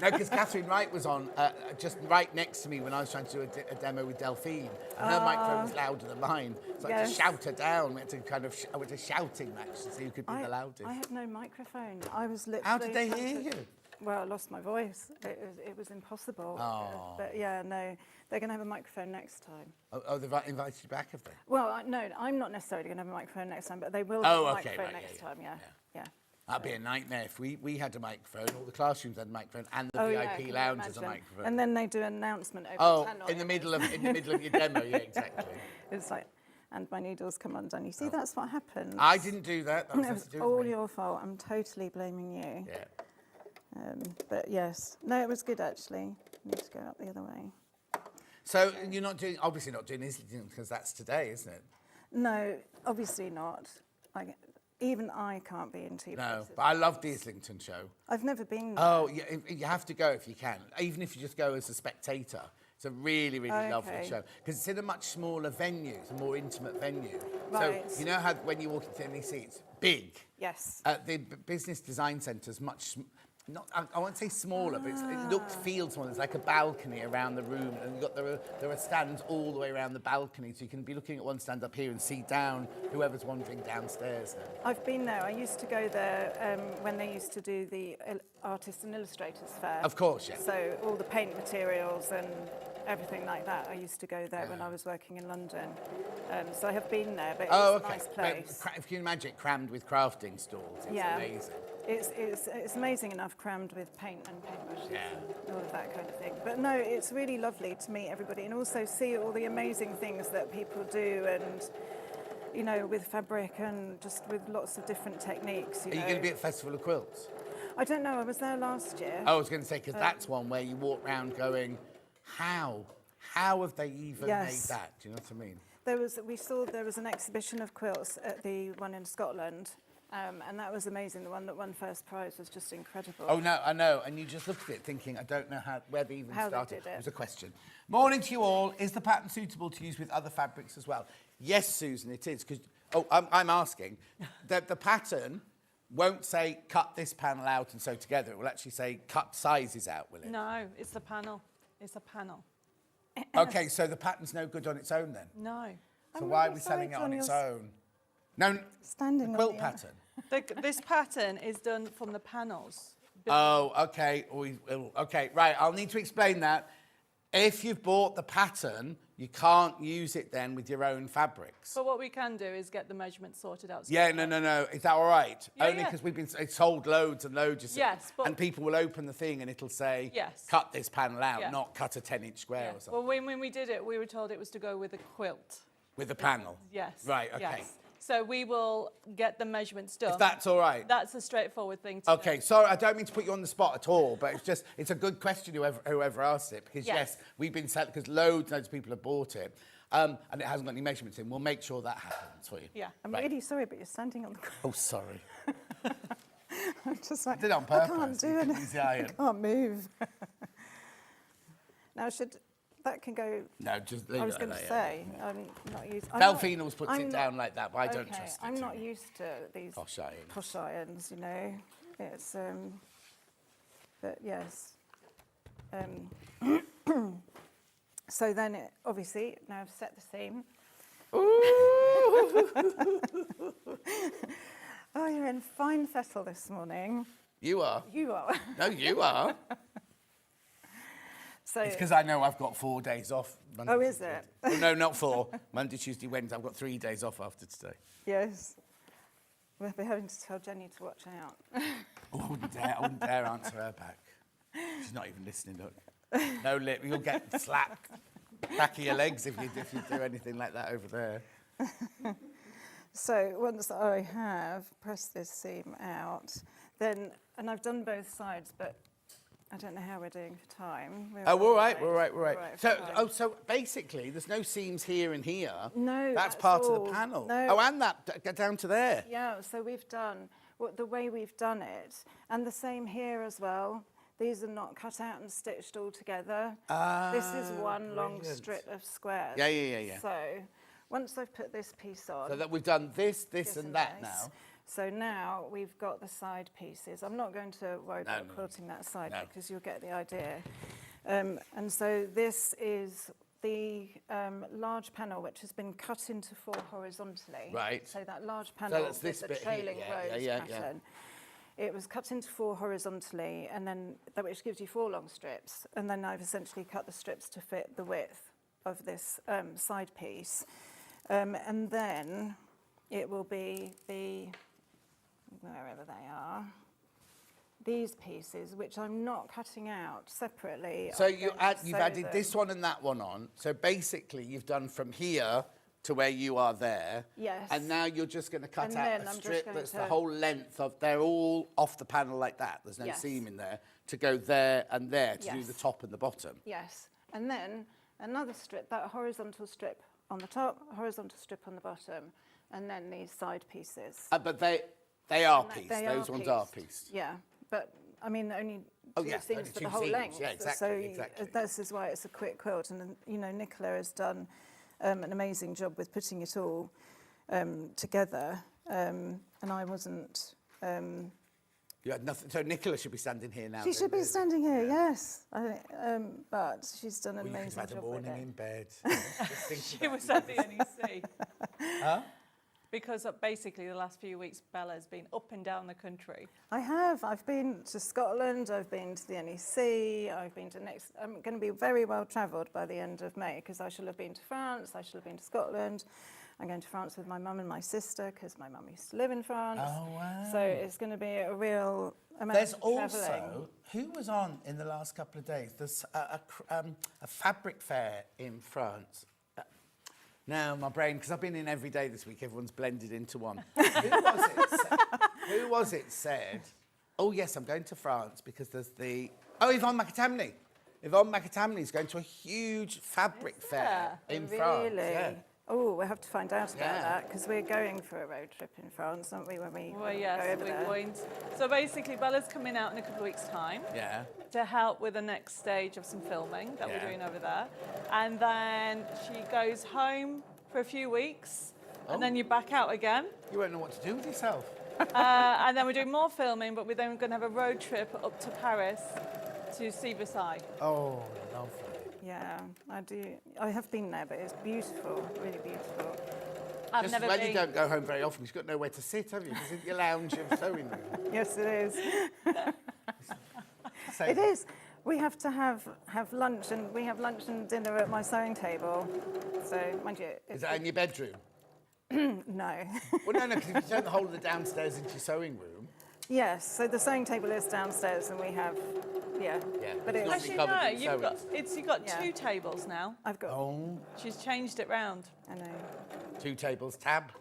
No, because Catherine Wright was on just right next to me when I was trying to do a demo with Delphine, and her microphone was louder than mine, so I had to shout her down. We had to I went to shouting match to see who could be the loudest. I had no microphone. I was literally... How did they hear you? Well, I lost my voice. It was impossible. Oh. But yeah, no, they're going to have a microphone next time. Oh, they've invited you back, have they? Well, no, I'm not necessarily going to have a microphone next time, but they will have a microphone next time, yeah. That'd be a nightmare if we had a microphone, all the classrooms had a microphone, and the Oh, yeah, VIP can lounge you has a imagine? microphone. And then they do an announcement over Oh, the channel. in the middle of your demo, yeah, exactly. It's like, and my needles come undone. You see, that's what happens. I didn't do that. That was It nothing was to do with all me. your fault. I'm totally blaming you. Yeah. But yes, no, it was good actually. Need to go up the other way. So you're obviously not doing Islington because that's today, isn't it? No, obviously not. Even I can't be in two No, places. but I love the Islington show. I've never been there. Oh, yeah, you have to go if you can, even if you just go as a spectator. It's a really, really lovely Okay. show because it's in a much smaller venue, it's a more intimate venue. Right. So you know how when you walk into NEC, it's big. Yes. The Business Design Centre's much, not I won't say smaller, but it feels smaller. There's like a balcony around the room, and there are stands all the way around the balcony, so you can be looking at one stand up here and see down whoever's wandering downstairs. Then. I've been there. I used to go there when they used to do the Artists and Illustrators Fair. Of course, yeah. So all the paint materials and everything like that. I used to go there when I was working in London. So I have been there, but it's a nice place. But if you can imagine it crammed with crafting stalls, it's amazing. It's amazing enough crammed with paint and paintbrushes and all of that kind of thing. But no, it's really lovely to meet everybody and also see all the amazing things that people do and, you know, with fabric and just with lots of different techniques. Are you going to be at Festival of Quilts? I don't know. I was there last year. I was going to say, because that's one where you walk around going, how have they even made that? Do you know what I mean? There was an exhibition of quilts at the one in Scotland. And that was amazing. The one that won first prize was just incredible. Oh, no, I know. And you just looked at it thinking, I don't know where they even started. They did it. It was a question. Morning to you all. Is the pattern suitable to use with other fabrics as well? Yes, Susan, it is. I'm asking. The pattern won't say cut this panel out and sew together. It will actually say cut sizes out, will it? No, it's the panel. It's a panel. OK, so the pattern's no good on its own then? No. So why are we selling it on its own? No, the quilt pattern. This pattern is done from the panels. Oh, OK. OK, right. I'll need to explain that. If you've bought the pattern, you can't use it then with your own fabrics. But what we can do is get the measurements sorted out. Yeah, no. Is that all right? Yeah, Only because we've been sold loads and loads. You see. Yes, but... And people will open the thing and it'll say, yes, cut this panel out, not cut a 10-inch square or something. Well, when we did it, we were told it was to go with a quilt. With a panel? Yes. Right, OK. Yes. So we will get the measurements done. If that's all right. That's a straightforward thing to do. OK, sorry, I don't mean to put you on the spot at all, but it's a good question, whoever asked it, because, yes we've been selling, because loads of people have bought it, and it hasn't got any measurements in. We'll make sure that happens for you. Yeah. I'm really sorry, but you're standing on the ground. Oh, sorry. I'm just like, I did it on purpose. I can't do anything. I can't move. Now, that can go... No, just leave it. I was going to say, I'm not used... Delphinos puts it down like that, but I don't trust it. I'm not used to these posh irons. Posh irons, you know. It's, but yes. So then, obviously, now I've set the seam. Oh, you're in fine fettle this morning. You are. You are. No, you are. So it's because I know I've got 4 days off. Monday, is it? Oh, no, not 4. Monday, Tuesday, Wednesday. I've got 3 days off after today. Yes. We'll be having to tell Jenny to watch out. I wouldn't dare answer her back. She's not even listening, look. No lip. You'll get slapped back of your legs if you do anything like that over there. So once I have pressed this seam out, then, and I've done both sides, but I don't know how we're doing for time. We're all right. So basically, there's no seams here and here. No, that's part of the panel. No. Oh, and that get down to there. Yeah. So we've done the way we've done it, and the same here as well. These are not cut out and stitched all together. This is one long strip of squares. Yeah. So once I've put this piece on, so that we've done this and that now. So now we've got the side pieces. I'm not going to worry about quilting that side because you'll get the idea. And so this is the large panel which has been cut into 4 horizontally. Right. So that large panel with the trailing rows pattern. It was cut into 4 horizontally, and then which gives you 4 long strips. And then I've essentially cut the strips to fit the width of this side piece. And then it will be the wherever they are, these pieces, which I'm not cutting out separately. So I'm you've going to sew added them. this one and that one on. So basically, you've done from here to where you are there. Yes. And now you're just going to cut And out then a I'm just strip going that's the to- whole length of. They're all off the panel like that. There's no Yes. seam in there to go there and there to do Yes. the top and the bottom. Yes, and then another strip, that horizontal strip on the top, horizontal strip on the bottom, and then these side pieces. But they are And pieced. they Those ones are pieced. Yeah, but I mean only Oh, two yeah, seams only for two the whole seams. length. Yeah, exactly, So exactly. this is why it's a quick quilt, and you know Nicola has done an amazing job with putting it all together, and I wasn't. You had nothing. So Nicola should be standing here now. She then, should be really. standing here, yes. But she's done an Well, you could amazing have had a job with morning it. in bed. Just thinking She about was at the NEC. Huh? Because basically the last few weeks Bella's been up and down the country. I have. I've been to Scotland, I've been to the NEC, I've been to I'm going to be very well travelled by the end of May because I shall have been to France, I shall have been to Scotland. I'm going to France with my mum and my sister because my mum used to live in France. Oh, wow. So it's going to be a real amount There's of travelling. also, who was on in the last couple of days? There's a fabric fair in France. Now, my brain, because I've been in every day this week, everyone's blended into one. Who was it said, oh, yes, I'm going to France because there's Yvonne McAtamney. Yvonne McAtamney's going to a huge fabric fair in France. Really? Yeah. Oh, we'll have to find out about Yeah. that because we're going for a road trip in France, aren't we, when we Well, go yes, over we're there? going to. So basically Bella's coming out in a couple of weeks' time. Yeah. To help with the next stage of some filming that Yeah. we're doing over there. And then she goes home for a few weeks, and then you're back out again. You won't know what to do with yourself. And then we're doing more filming, but we're then going to have a road trip up to Paris to see Versailles. Oh, lovely. Yeah, I do. I have been there, but it's beautiful, really beautiful. I've Just never when been. you don't go home very often, you've got nowhere to sit, have you? Because it's your lounge and sewing room. Yes, it is. So- It is. We have to have lunch, and we have lunch and dinner at my sewing table. So, mind you, Is that in your bedroom? no. Well, no, because if you turn the whole of the downstairs into your sewing room. Yes, so the sewing table is downstairs, and we have, yeah. Yeah, But it's it's, not Actually, covered no, in you've got sewings. two tables now. I've got. Oh, She's changed it round. I know. 2 tables, tap.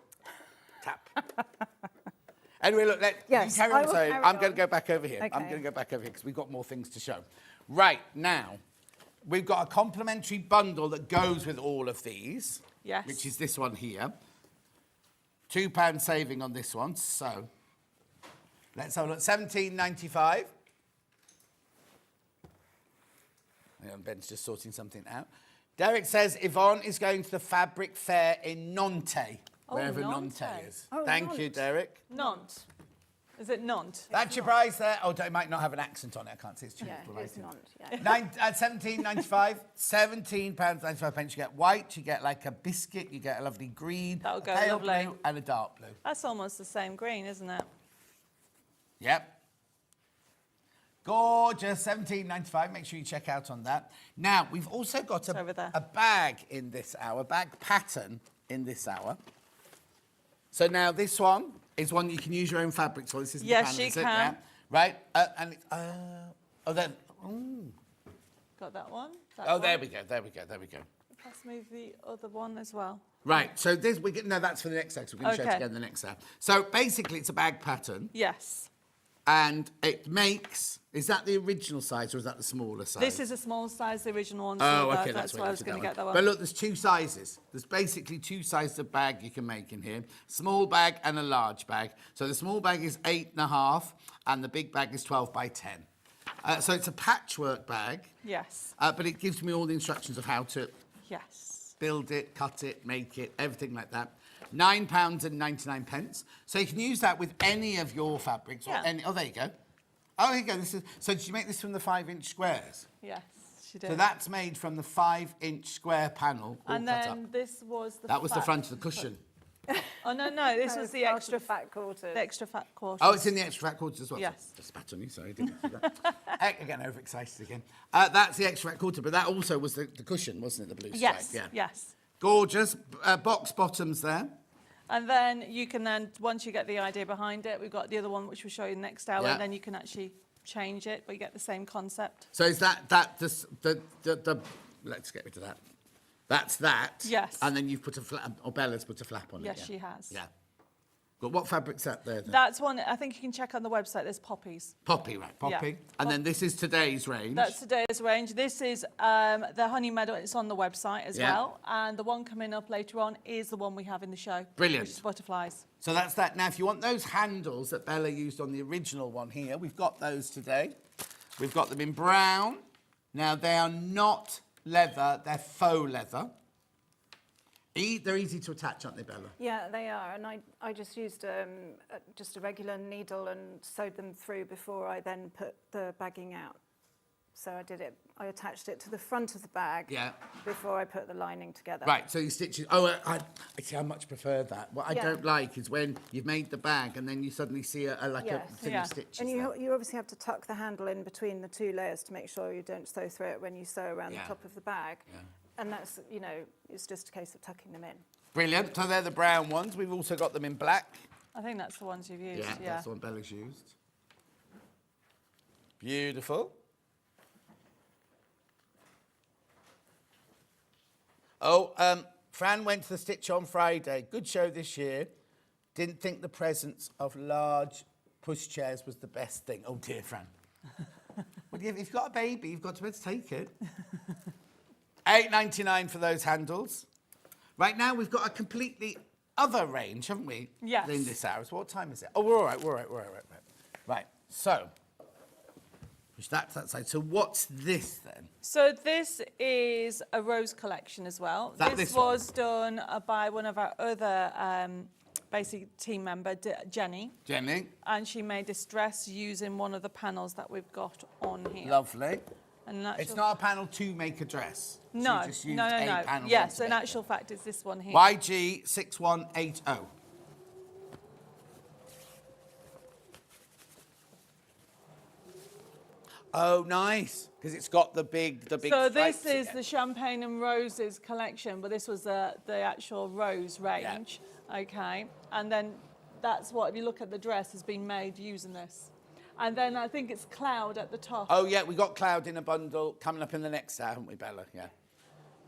Anyway, look, Yes, you carry I on will sewing. carry I'm going on. to go back over here. I'm Okay. going to go back over here because we've got more things to show. Right, now, we've got a complimentary bundle that goes with all of these. Yes. Which is this one here. £2 saving on this one, so let's have a look. £17.95. Hang on, Ben's just sorting something out. Derek says Yvonne is going to the fabric fair in Nantes, Oh, wherever Nantes. Nantes is. Oh, Thank you, Nantes. Derek. Nantes. Is it Nantes? That's your prize there. Oh, it might not have an accent on it. I can't see. It's too Yeah, little it's writing. not. Yeah. £17.95. £17.95. You get white, you get like a biscuit, you get a lovely green, That'll a go pale lovely. blue, and a dark blue. That's almost the same green, isn't it? Yep. Gorgeous, £17.95. Make sure you check out on that. Now, we've also got over there. a bag in this hour, bag pattern in this hour. So now this one is one you can use your own fabrics for. This is Yes, the you panel, is it? can. Yeah. Right? And it's, oh, then, ooh. Got that one? That Oh, one. there we go, there we go, there we go. Let's move the other one as well. Right, so this, no, that's for the next section. We're going to show it Okay. together in the next hour. So basically, it's a bag pattern, Yes. and it makes, is that the original size or is that the smaller size? This is a small size, the original one. Oh, so okay, that's why why I you was did going to get that But one. look, there's 2 sizes. There's basically 2 sizes of bag you can make in here. Small bag and a large bag. So the small bag is 8.5 and the big bag is 12 by 10. So it's a patchwork bag, Yes. but it gives me all the instructions of how to Yes. build it, cut it, make it, everything like that. £9.99. So you can use that with any of your fabrics. Or Yeah. any, oh, there you go. Oh, here you go. This is, so did you make this from the 5-inch squares? Yes, she did. So that's made from the 5-inch square panel, all and cut then up. this was the That was the fat- front of the cushion. Oh, no, this No, was it's the extra fat quarters. The extra fat quarters. Oh, it's in the extra fat quarters as well. Yes. Just spat on you, sorry, I didn't see that. Again, overexcited again. That's the extra fat quarter, but that also was the cushion, wasn't it, the blue stripe? Yes, Yeah. yes. Gorgeous. Box bottoms there. And then you can then, once you get the idea behind it, we've got the other one which we'll show you next hour, Yeah. and then you can actually change it, but you get the same concept. So is the let's get rid of that. That's that. Yes. And then you've put a flap, or Bella's put a flap on it. Yes, Yeah. she has. Yeah. Good. What fabric's that there then? That's one, I think you can check on the website, there's poppies. Poppy, right? Poppy. Yeah. And then this is today's range. That's today's range. This is the honey medal, it's on the website as Yeah. well. And the one coming up later on is the one we have in the show. Brilliant. Which is butterflies. So that's that. Now, if you want those handles that Bella used on the original one here, we've got those today. We've got them in brown. Now, they are not leather, they're faux leather. They're easy to attach, aren't they, Bella? Yeah, they are. And I just used just a regular needle and sewed them through before I then put the bagging out. So I attached it to the front of the bag before I put the lining together. Right, so you stitch it. Oh, I see, I much prefer that. What I Yeah. don't like is when you've made the bag and then you suddenly see a thing of stitches. And you obviously have to tuck the handle in between the two layers to make sure you don't sew through it when you sew around the top of the bag. Yeah. And that's, you know, it's just a case of tucking them in. Brilliant. So they're the brown ones. We've also got them in black. I think that's the ones you've used. Yeah, Yeah. that's the one Bella's used. Beautiful. Oh, Fran went to the Stitch on Friday. Good show this year. Didn't think the presence of large pushchairs was the best thing. Oh dear, Fran. Well, if you've got a baby, you've got to be able to take it. £8.99 for those handles. Right now, we've got a completely other range, haven't we? Yes. In this hour. So what time is it? Oh, we're all right. Right. So, push that to that side. So what's this then? So this is a rose collection as well. This was done by one of our other basic team member, Jenny. Jenny. And she made this dress using one of the panels that we've got on here. Lovely. And It's not a panel to make a dress. No, She just used no. panels Yes, to in make actual fact, it's this one here. YG6180. Oh, nice, because it's got the big. So this stripes is again. the Champagne and Roses collection, but this was the actual rose range. Okay, and then that's what, if you look at the dress, has been made using this. And then I think it's Cloud at the top. Oh yeah, we got Cloud in a bundle coming up in the next hour, haven't we, Bella? Yeah.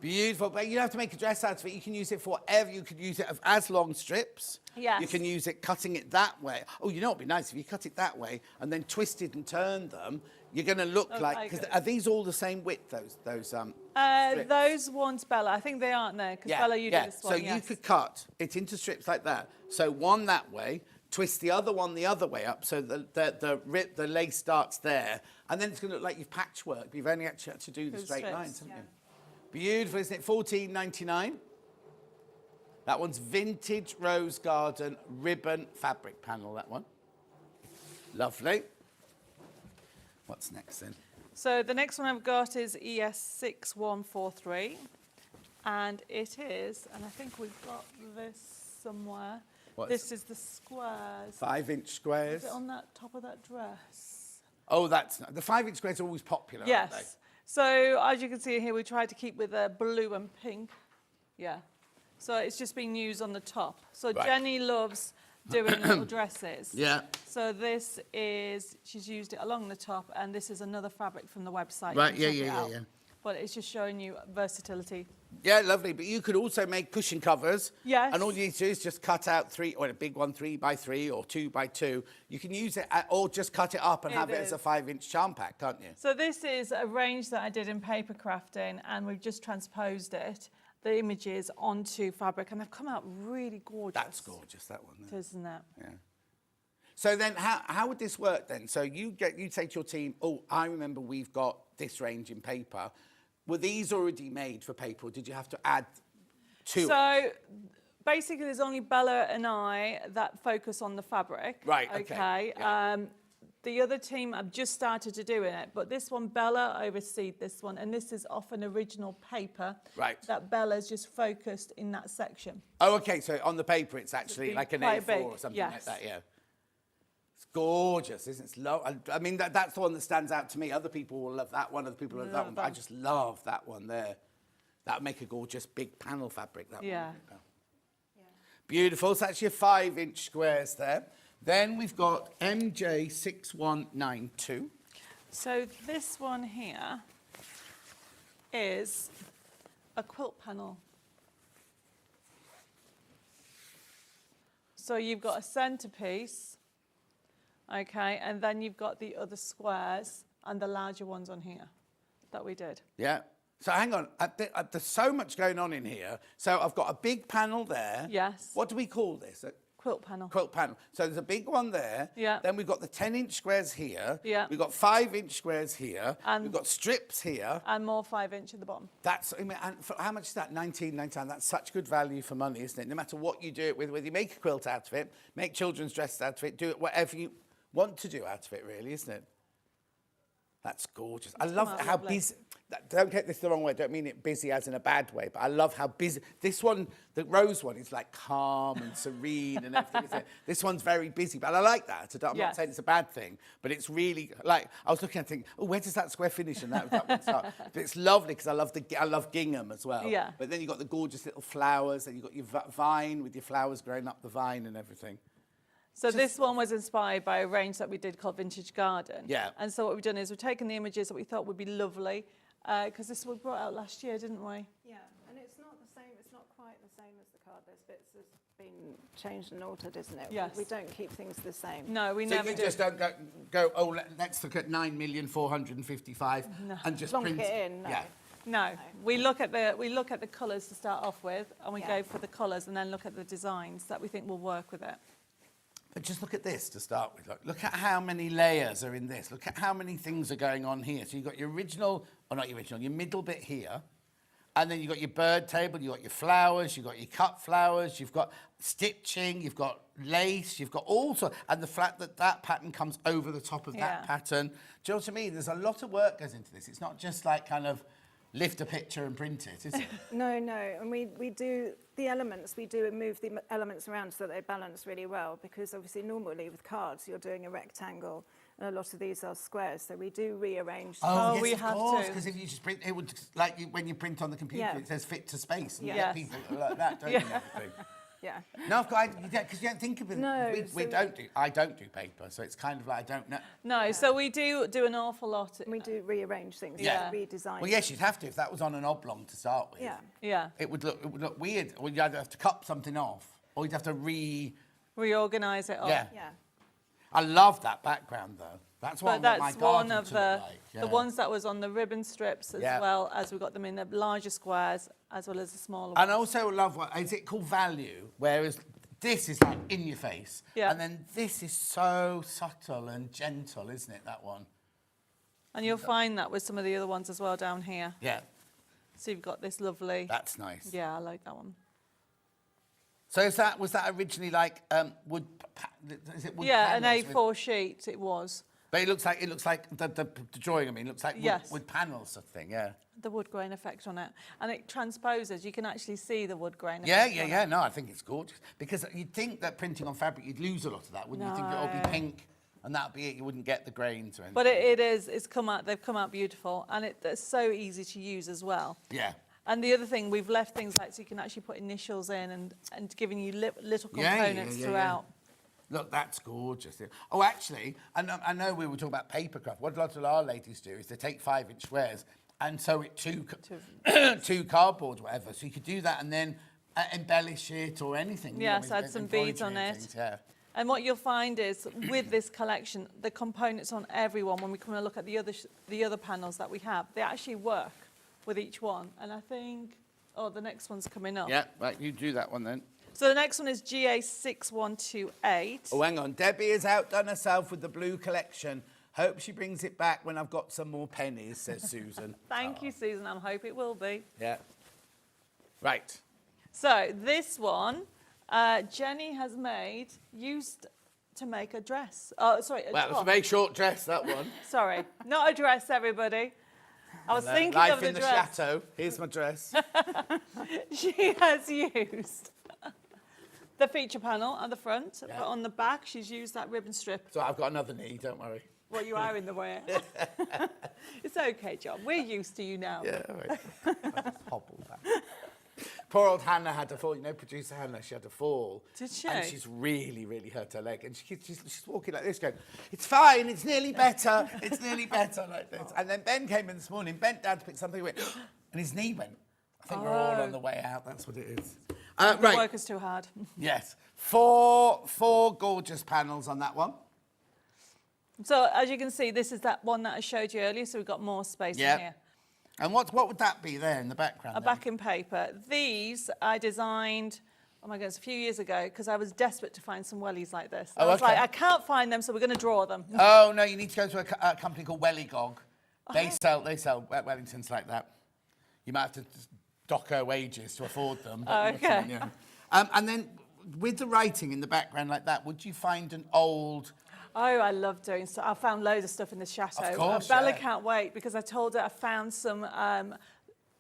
Beautiful, but you don't have to make a dress out of it. You can use it for whatever. You could use it as long strips. Yes. You can use it cutting it that way. Oh, you know what'd be nice if you cut it that way and then twisted and turned them. You're going to look like. Because are these all the same width? Those strips? Those ones, Bella. I think they aren't there because Bella, you did this one. So you could cut it into strips like that. So one that way. Twist the other one the other way up, so the lace starts there, and then it's going to look like you've patchwork. You've only actually had to do the straight lines, haven't you? Beautiful, isn't it? $14.99. That one's vintage rose garden ribbon fabric panel. That one, lovely. What's next then? So the next one I've got is ES6143, and it is, and I think we've got this somewhere. This is the squares. 5-inch squares. Is it on that top of that dress? Oh, that's the 5-inch squares are always popular, aren't they? Yes. So as you can see here, we tried to keep with blue and pink. Yeah. So it's just been used on the top. So Jenny loves doing little dresses. Yeah. So this is, she's used it along the top, and this is another fabric from the website. Right, You can check it yeah. out. But it's just showing you versatility. Yeah, lovely. But you could also make cushion covers. Yes. And all you need to do is just cut out a big one, 3x3 or 2x2. You can use it, or just cut it up and have it as a 5-inch charm pack, can't you? So this is a range that I did in paper crafting, and we've just transposed it, the images, onto fabric, and they've come out really gorgeous. That's gorgeous, that one. It is, isn't it? Yeah. So then how would this work then? So you say to your team, oh, I remember we've got this range in paper. Were these already made for paper, or did you have to add to it? So basically there's only Bella and I that focus on the fabric. Right, okay. Yeah. The other team have just started to doing it, but this one, Bella oversees this one, and this is off an original paper that Bella's just focused in that section. Oh, okay, so on the paper it's actually like an quite A4 big, or something yes. like that, yeah. It's gorgeous, isn't it? I mean, that's the one that stands out to me. Other people will love that one, other people will love that one, but I just love that one there. That would make a gorgeous big panel fabric, that one. Yeah. Beautiful. So that's your 5-inch squares there. Then we've got MJ6192. So this one here is a quilt panel. So you've got a centerpiece, okay, and then you've got the other squares and the larger ones on here that we did. Yeah. So hang on, there's so much going on in here. So I've got a big panel there. Yes. What do we call this? Quilt panel. Quilt panel. So there's a big one there. Yeah. Then we've got the 10-inch squares here. Yeah. We've got 5-inch squares here. And we've got strips here. And more 5-inch at the bottom. That's, I mean, and for, how much is that? 19.99. That's such good value for money, isn't it? No matter what you do it with, whether you make a quilt out of it, make children's dresses out of it, do it whatever you want to do out of it, really, isn't it? That's gorgeous. I love how busy. Don't get this the wrong way. I don't mean it busy as in a bad way, but I love how busy. This one, the rose one, is like calm and serene and everything. Isn't it? This one's very busy, but I like that. I'm not saying it's a bad thing, but it's really like I was looking at thinking, oh, where does that square finish and that one start? But it's lovely because I love gingham as well. Yeah. But then you've got the gorgeous little flowers, and you've got your vine with your flowers growing up the vine and everything. So this one was inspired by a range that we did called Vintage Garden. Yeah. And so what we've done is we've taken the images that we thought would be lovely, because this we brought out last year, didn't we? Yeah, and it's not the same, it's not quite the same as the card. There's bits that's been changed and altered, isn't it? Yes. We don't keep things the same. No, we So never you do. just don't go oh, let's look at 9,455,000 and just Plonk print it in, no. Yeah. No, we look at the colours to start off with, and we Yeah. go for the colours, and then look at the designs that we think will work with it. But just look at this to start with. Look at how many layers are in this. Look at how many things are going on here. So you've got your original, or not your original, your middle bit here. And then you've got your bird table, you've got your flowers, you've got your cut flowers, you've got stitching, you've got lace, you've got all sorts. And the fact that that pattern comes over the top of that pattern. Do you know what I mean? There's a lot of work goes into this. It's not just like kind of lift a picture and print it, is it? No, and we do the elements, we do move the elements around so that they balance really well, because obviously normally with cards you're doing a rectangle and a lot of these are squares, so we do rearrange. Oh, yes, we of have course, to. because if you just print, it would, like when you print on the computer, Yeah. it says fit to space, and you Yes. get people like that, don't you, and everything? Yeah. No, because you don't think of it. No, I don't do paper, so it's kind of like I don't know. No, so we do an awful lot. We do rearrange things, Yeah. redesign. Well, yes, you'd have to if that was on an oblong to start with. Yeah. Yeah. It would look weird. Or you'd either have to cut something off, or you'd have to Reorganise it all. Yeah. Yeah. I love that background though. That's what But I want my that's garden one of to the look like. the ones that was on the ribbon strips as Yeah. well as we got them in the larger squares as well as the smaller And I ones. also love is it called value? Whereas this is like in your face. Yeah. And then this is so subtle and gentle, isn't it, that one? And you'll find that with some of the other ones as well down here. Yeah. So you've got this lovely. That's nice. Yeah, I like that one. So was that originally like wood? Is it wood? Yeah, an panels A4 sheet it was. But it looks like the drawing. I mean, looks like Yes. wood panels sort of thing. Yeah. The wood grain effect on it, and it transposes. You can actually see the wood grain. Yeah, effect on yeah. it. No, I think it's gorgeous because you'd think that printing on fabric you'd lose a lot of that, wouldn't you? Think it'll be No. pink and that'd be it. You wouldn't get the grains or anything. But it is. It's come out. They've come out beautiful, and it's so easy to use as well. Yeah. And the other thing, we've left things like so you can actually put initials in and giving you little components throughout. Look, that's gorgeous. Oh, actually, I know we were talking about paper craft. What a lot of our ladies do is they take 5-inch squares and sew it to cardboard, whatever. So you could do that and then embellish it or anything. Yes, with add some beads on embroidery and it. things, yeah. And what you'll find is with this collection, the components on everyone, when we come and look at the other panels that we have, they actually work with each one. And I think, the next one's coming up. Yeah, right, you do that one then. So the next one is GA6128. Oh, hang on. Debbie has outdone herself with the blue collection. Hope she brings it back when I've got some more pennies, says Susan. Thank you, Susan. I hope it will be. Yeah. Right. So this one, Jenny has used to make a dress. Oh, sorry, a Well, it's a top. very short dress, that one. Sorry, not a dress, everybody. I was thinking Life of the in the dress. chateau. Here's my dress. She has used the feature panel at the front, Yeah. but on the back, she's used that ribbon strip. So I've got another knee, don't worry. Well, you are in the way. It's okay, John. We're used to you now. Yeah, all right. I'll just hobble back. Poor old Hannah had a fall. You know, producer Hannah, she had a fall. Did she? And she's really, really hurt her leg. And she's walking like this, going, it's fine, it's nearly better, it's nearly better, like this. And then Ben came in this morning, bent down to pick something, went, and his knee went. I think we're all on the way out, that's what it is. The Right. work is too hard. Yes. Four gorgeous panels on that one. So as you can see, this is that one that I showed you earlier, so we've got more space in here. And what would that be there in the background? A backing paper. These I designed, oh my goodness, a few years ago, because I was desperate to find some wellies like this. I was like, I can't find them, so we're going to draw them. Oh, no, you need to go to a company called Wellygog. They sell Wellingtons like that. You might have to dock her wages to afford them. But Okay. Yeah. And then with the writing in the background like that, would you find an old... Oh, I love doing stuff. I found loads of stuff in the chateau. Of course, Bella can't wait because I told her I found some,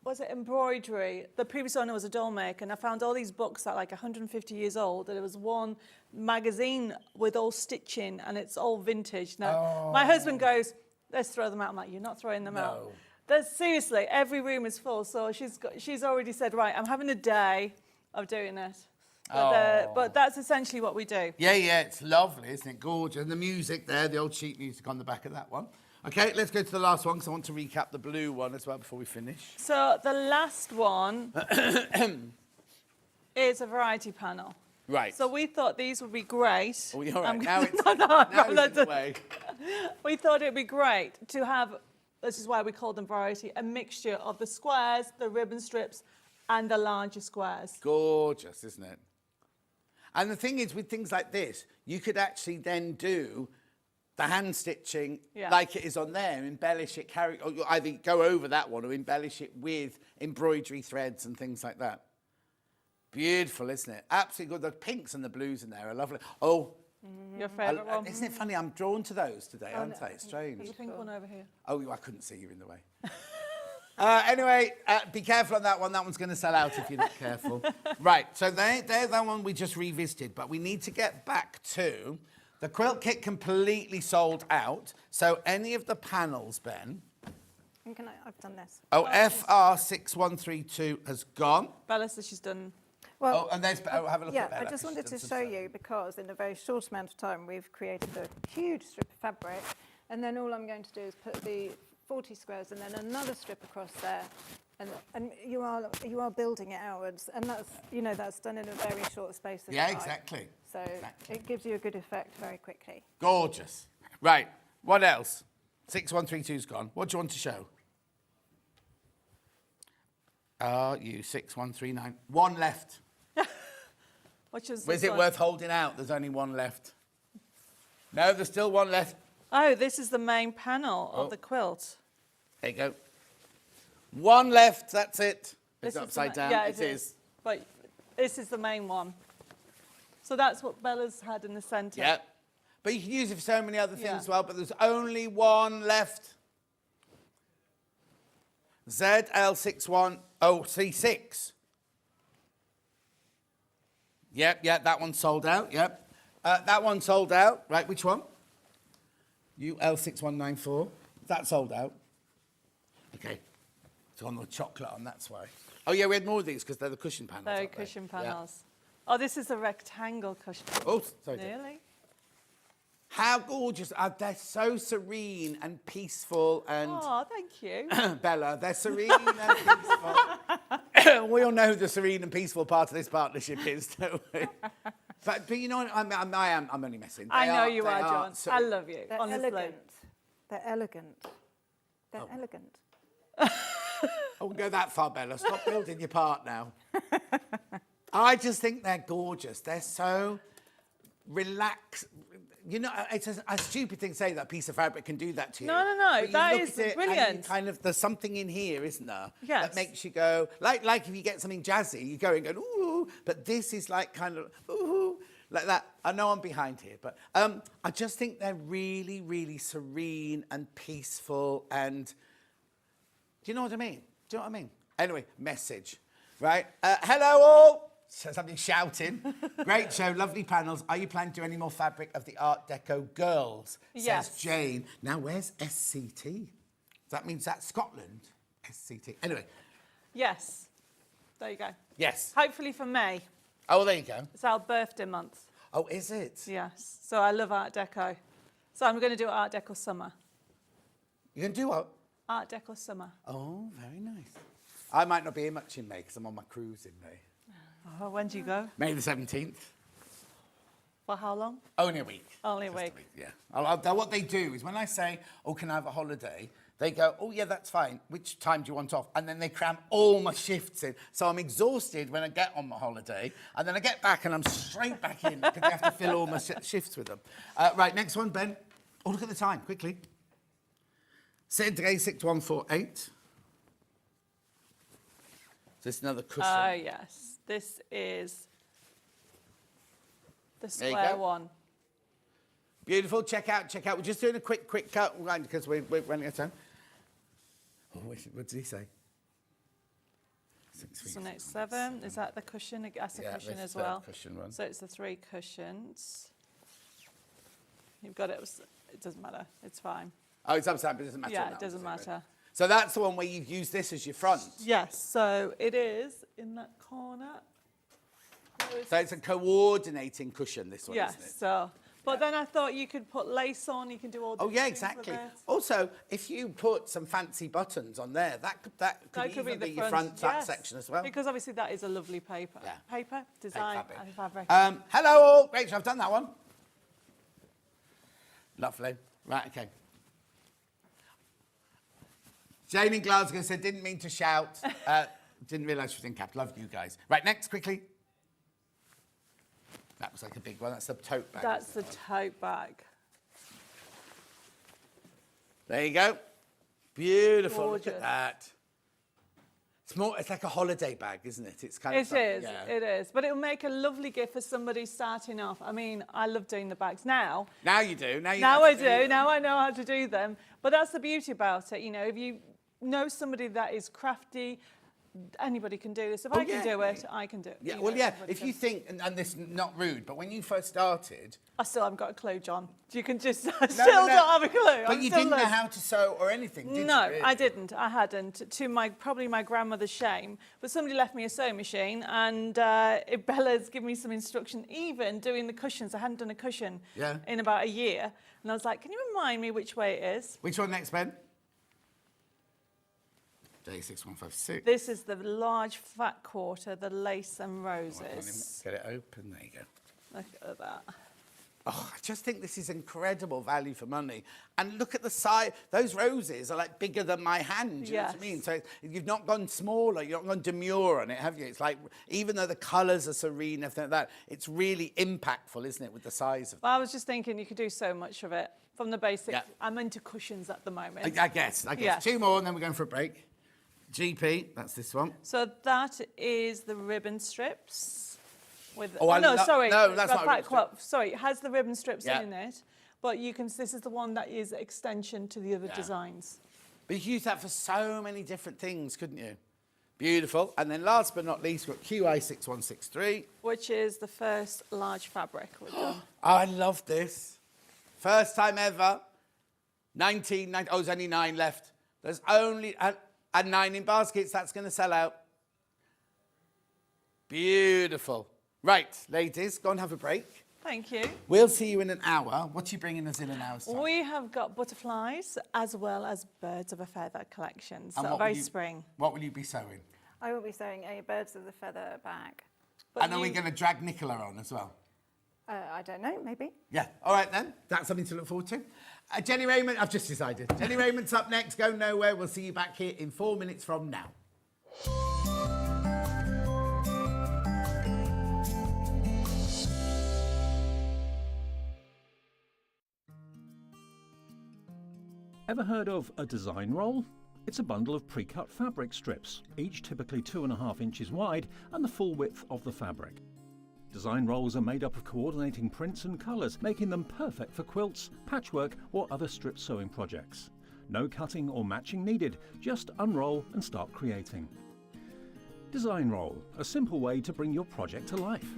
was it embroidery? The previous owner was a doll maker, and I found all these books that are like 150 years old. And there was one magazine with all stitching, and it's all vintage. Now, my husband goes, let's throw them out. I'm like, you're not throwing them out. Seriously, every room is full. So she's already said, right, I'm having a day of doing it. But that's essentially what we do. Yeah, it's lovely, isn't it? Gorgeous. And the music there, the old sheet music on the back of that one. Okay, let's go to the last one, because I want to recap the blue one as well before we finish. So the last one is a variety panel. Right. So we thought these would be great. Oh, all right. Now it's in the way. We thought it would be great to have, this is why we call them variety, a mixture of the squares, the ribbon strips, and the larger squares. Gorgeous, isn't it? And the thing is, with things like this, you could actually then do the hand stitching like it is on there, embellish it, or you either go over that one or embellish it with embroidery threads and things like that. Beautiful, isn't it? Absolutely good. The pinks and the blues in there are lovely. Oh, your favourite one? Isn't it funny? I'm drawn to those today, aren't I? It's strange. There's a pink one over here. Oh, I couldn't see you in the way. Anyway, be careful on that one. That one's going to sell out if you're not careful. Right, so they're that one we just revisited, but we need to get back to the quilt kit completely sold out. So any of the panels, Ben? I've done this. Oh, FR6132 has gone. Bella says she's done. Well, and there's, have a look at that. I just wanted to show you, because in a very short amount of time we've created a huge strip of fabric, and then all I'm going to do is put the 40 squares and then another strip across there, and you are building it outwards, and that's done in a very short space of time. Exactly. So it gives you a good effect very quickly. Gorgeous. Right, what else? 6132's gone. What do you want to show? RU6139. One left. Was it worth holding out? There's only one left. No, there's still one left. Oh, this is the main panel of the quilt. There you go. One left, that's it. It's This is upside the down. Yeah, it is. But this is the main one. So that's what Bella's had in the centre. Yeah. But you can use it for so many other things as well, but there's only one left. ZL61036. Yep, that one's sold out, yep. That one sold out. Right, which one? UL6194. That sold out. Okay. It's on the chocolate on, that's why. Oh, yeah, we had more of these because they're the cushion panels. They're cushion panels. Yeah. Oh, this is a rectangle cushion. Oh, sorry. Really? How gorgeous. They're so serene and peaceful and... Oh, thank you. Bella, they're serene and peaceful. We all know who the serene and peaceful part of this partnership is, don't we? But you know what? I'm only messing. I know you are, John. I love you, They're honestly. elegant. They're elegant. They're elegant. I wouldn't go that far, Bella. Stop building your part now. I just think they're gorgeous. They're so relaxed. You know, it's a stupid thing to say that a piece of fabric can do that to you. No. That is brilliant. There's something in here, isn't there? Yes. That makes you go, like if you get something jazzy, you go and go, ooh, but this is like kind of, ooh, like that. I know I'm behind here, but I just think they're really, really serene and peaceful and, do you know what I mean? Do you know what I mean? Anyway, message, right? Hello all. Somebody shouting. Great show, lovely panels. Are you planning to do any more fabric of the Art Deco girls? Yes. Says Jane. Now, where's SCT? That means that's Scotland. SCT. Anyway. Yes. There you go. Yes. Hopefully for May. Oh, there you go. It's our birthday month. Oh, is it? Yes. So I love Art Deco. So I'm going to do Art Deco summer. You can do what? Art Deco summer. Oh, very nice. I might not be here much in May because I'm on my cruise in May. Oh, when do you go? May the 17th. For how long? Only a week. Only a Just week. Yeah. What they do is when I say, oh, can I have a holiday? They go, oh, yeah, that's fine. Which time do you want off? And then they cram all my shifts in. So I'm exhausted when I get on my holiday. And then I get back and I'm straight back in because I have to fill all my shifts with them. Right, next one, Ben. Oh, look at the time, quickly. Cedre 6148. Is this another cushion? Oh, yes. This is the There you square go. one. Beautiful. Check out. We're just doing a quick cut because we're running out of time. Oh, what did he say? 6 weeks. So next 7, is that the cushion? That's a cushion this as is the well. cushion one. So it's the 3 cushions. You've got it. It doesn't matter. It's fine. Oh, it's upside, but it doesn't matter. Yeah, now, it doesn't does matter. So that's the one where you use this as your front. Yes. So it is in that corner. So it's a coordinating cushion, this one, Yes. isn't it? So, but then I thought you could put lace on. You can do all. Oh, these yeah, things with exactly. it. Also, if you put some fancy buttons on there, that could even be your front yes, section as well. Because obviously that is a lovely paper. Yeah. Paper, design, fabric. and fabric. Hello all. Great, so I've done that one. Lovely. Right, okay. Jane in Glasgow said, didn't mean to shout. Didn't realise she was in cap. Love you guys. Right, next, quickly. That was like a big one. That's the tote bag. That's the tote bag. There you go. Beautiful. Look Gorgeous. at that. It's like a holiday bag, isn't it? It's kind of. It is. But it'll make a lovely gift for somebody starting off. I mean, I love doing the bags now. Now you do. Now I do. Now I know how to do them. But that's the beauty about it. You know, if you know somebody that is crafty, anybody can do this. If I can do it, I can do it. Yeah, You well, know, yeah. everybody If can. you think, and this is not rude, but when you first started, I still haven't got a clue, John. You can just no, don't have a clue. But I'm you still didn't know learning. how to sew or anything, did you? No, really? I didn't. I hadn't. To probably my grandmother's shame. But somebody left me a sewing machine, and Bella's given me some instruction. Even doing the cushions, I hadn't done a cushion in about a year, and I was like, "Can you remind me which way it is?" Which one next, Ben? J6156. This is the large fat quarter, the lace and roses. Get it open. There you go. Look at that. Oh, I just think this is incredible value for money. And look at the size. Those roses are like bigger than my hand. You know what I mean? So you've not gone smaller. You've not gone demure on it, have you? It's like, even though the colours are serene, everything like that, it's really impactful, isn't it, with the size of it? Well, I was just thinking you could do so much of it from the basics. I'm into cushions at the moment. I guess. Yes. 2 more and then we're going for a break. GP, that's this one. So that is the ribbon strips. With Oh, no, sorry. No, that's not a ribbon strip. Sorry, it has the ribbon strips in it, but you can. This is the one that is extension to the other designs. But you could use that for so many different things, couldn't you? Beautiful. And then last but not least, we've got QI6163. Which is the first large fabric we've done. I love this. First time ever. 1990. Oh, there's only 9 left. There's only and 9 in baskets. That's going to sell out. Beautiful. Right, ladies, go and have a break. Thank you. We'll see you in an hour. What are you bringing us in an hour's time? We have got butterflies as well as birds of a feather collection. So what very will you- spring. What will you be sewing? I will be sewing a birds of the feather bag. But And are we going to drag Nicola on as well? I don't know, maybe. Yeah, all right then. That's something to look forward to. Jenny Raymond, I've just decided. Jenny Raymond's up next. Go nowhere. We'll see you back here in 4 minutes from now. Ever heard of a design roll? It's a bundle of pre-cut fabric strips, each typically 2.5 inches wide and the full width of the fabric. Design rolls are made up of coordinating prints and colours, making them perfect for quilts, patchwork or other strip sewing projects. No cutting or matching needed, just unroll and start creating. Design roll, a simple way to bring your project to life.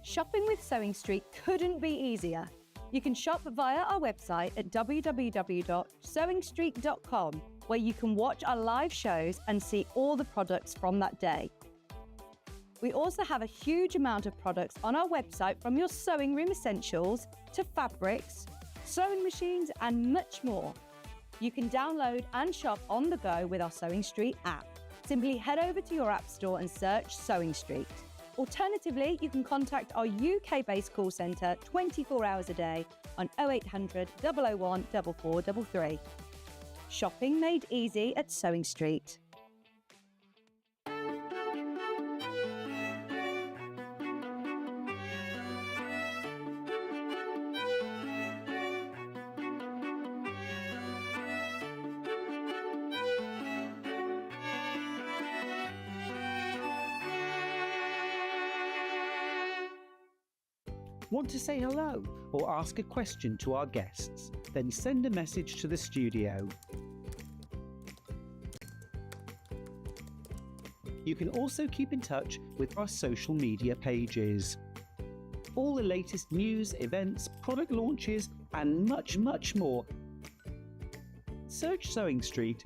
Shopping with Sewing Street couldn't be easier. You can shop via our website at www.sewingstreet.com where you can watch our live shows and see all the products from that day. We also have a huge amount of products on our website, from your sewing room essentials to fabrics, sewing machines and much more. You can download and shop on the go with our Sewing Street app. Simply head over to your app store and search Sewing Street. Alternatively, you can contact our UK-based call centre 24 hours a day on 0800 001 4433. Shopping made easy at Sewing Street. Want to say hello or ask a question to our guests? Then send a message to the studio. You can also keep in touch with our social media pages. All the latest news, events, product launches and much more. Search Sewing Street.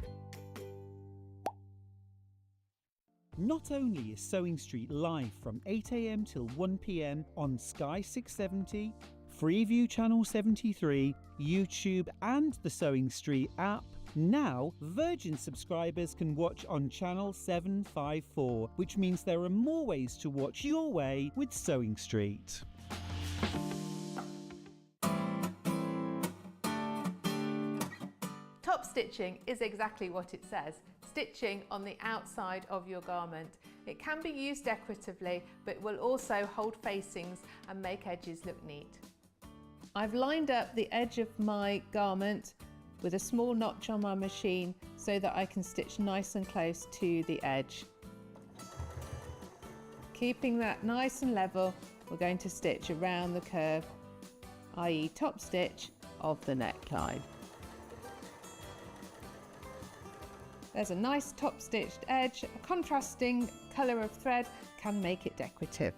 Not only is Sewing Street live from 8 AM till 1 PM on Sky 670, Freeview Channel 73, YouTube and the Sewing Street app, now Virgin subscribers can watch on Channel 754, which means there are more ways to watch your way with Sewing Street. Top stitching is exactly what it says, stitching on the outside of your garment. It can be used decoratively, but will also hold facings and make edges look neat. I've lined up the edge of my garment with a small notch on my machine so that I can stitch nice and close to the edge. Keeping that nice and level, we're going to stitch around the curve, i.e. top stitch of the neckline. There's a nice top stitched edge. A contrasting colour of thread can make it decorative.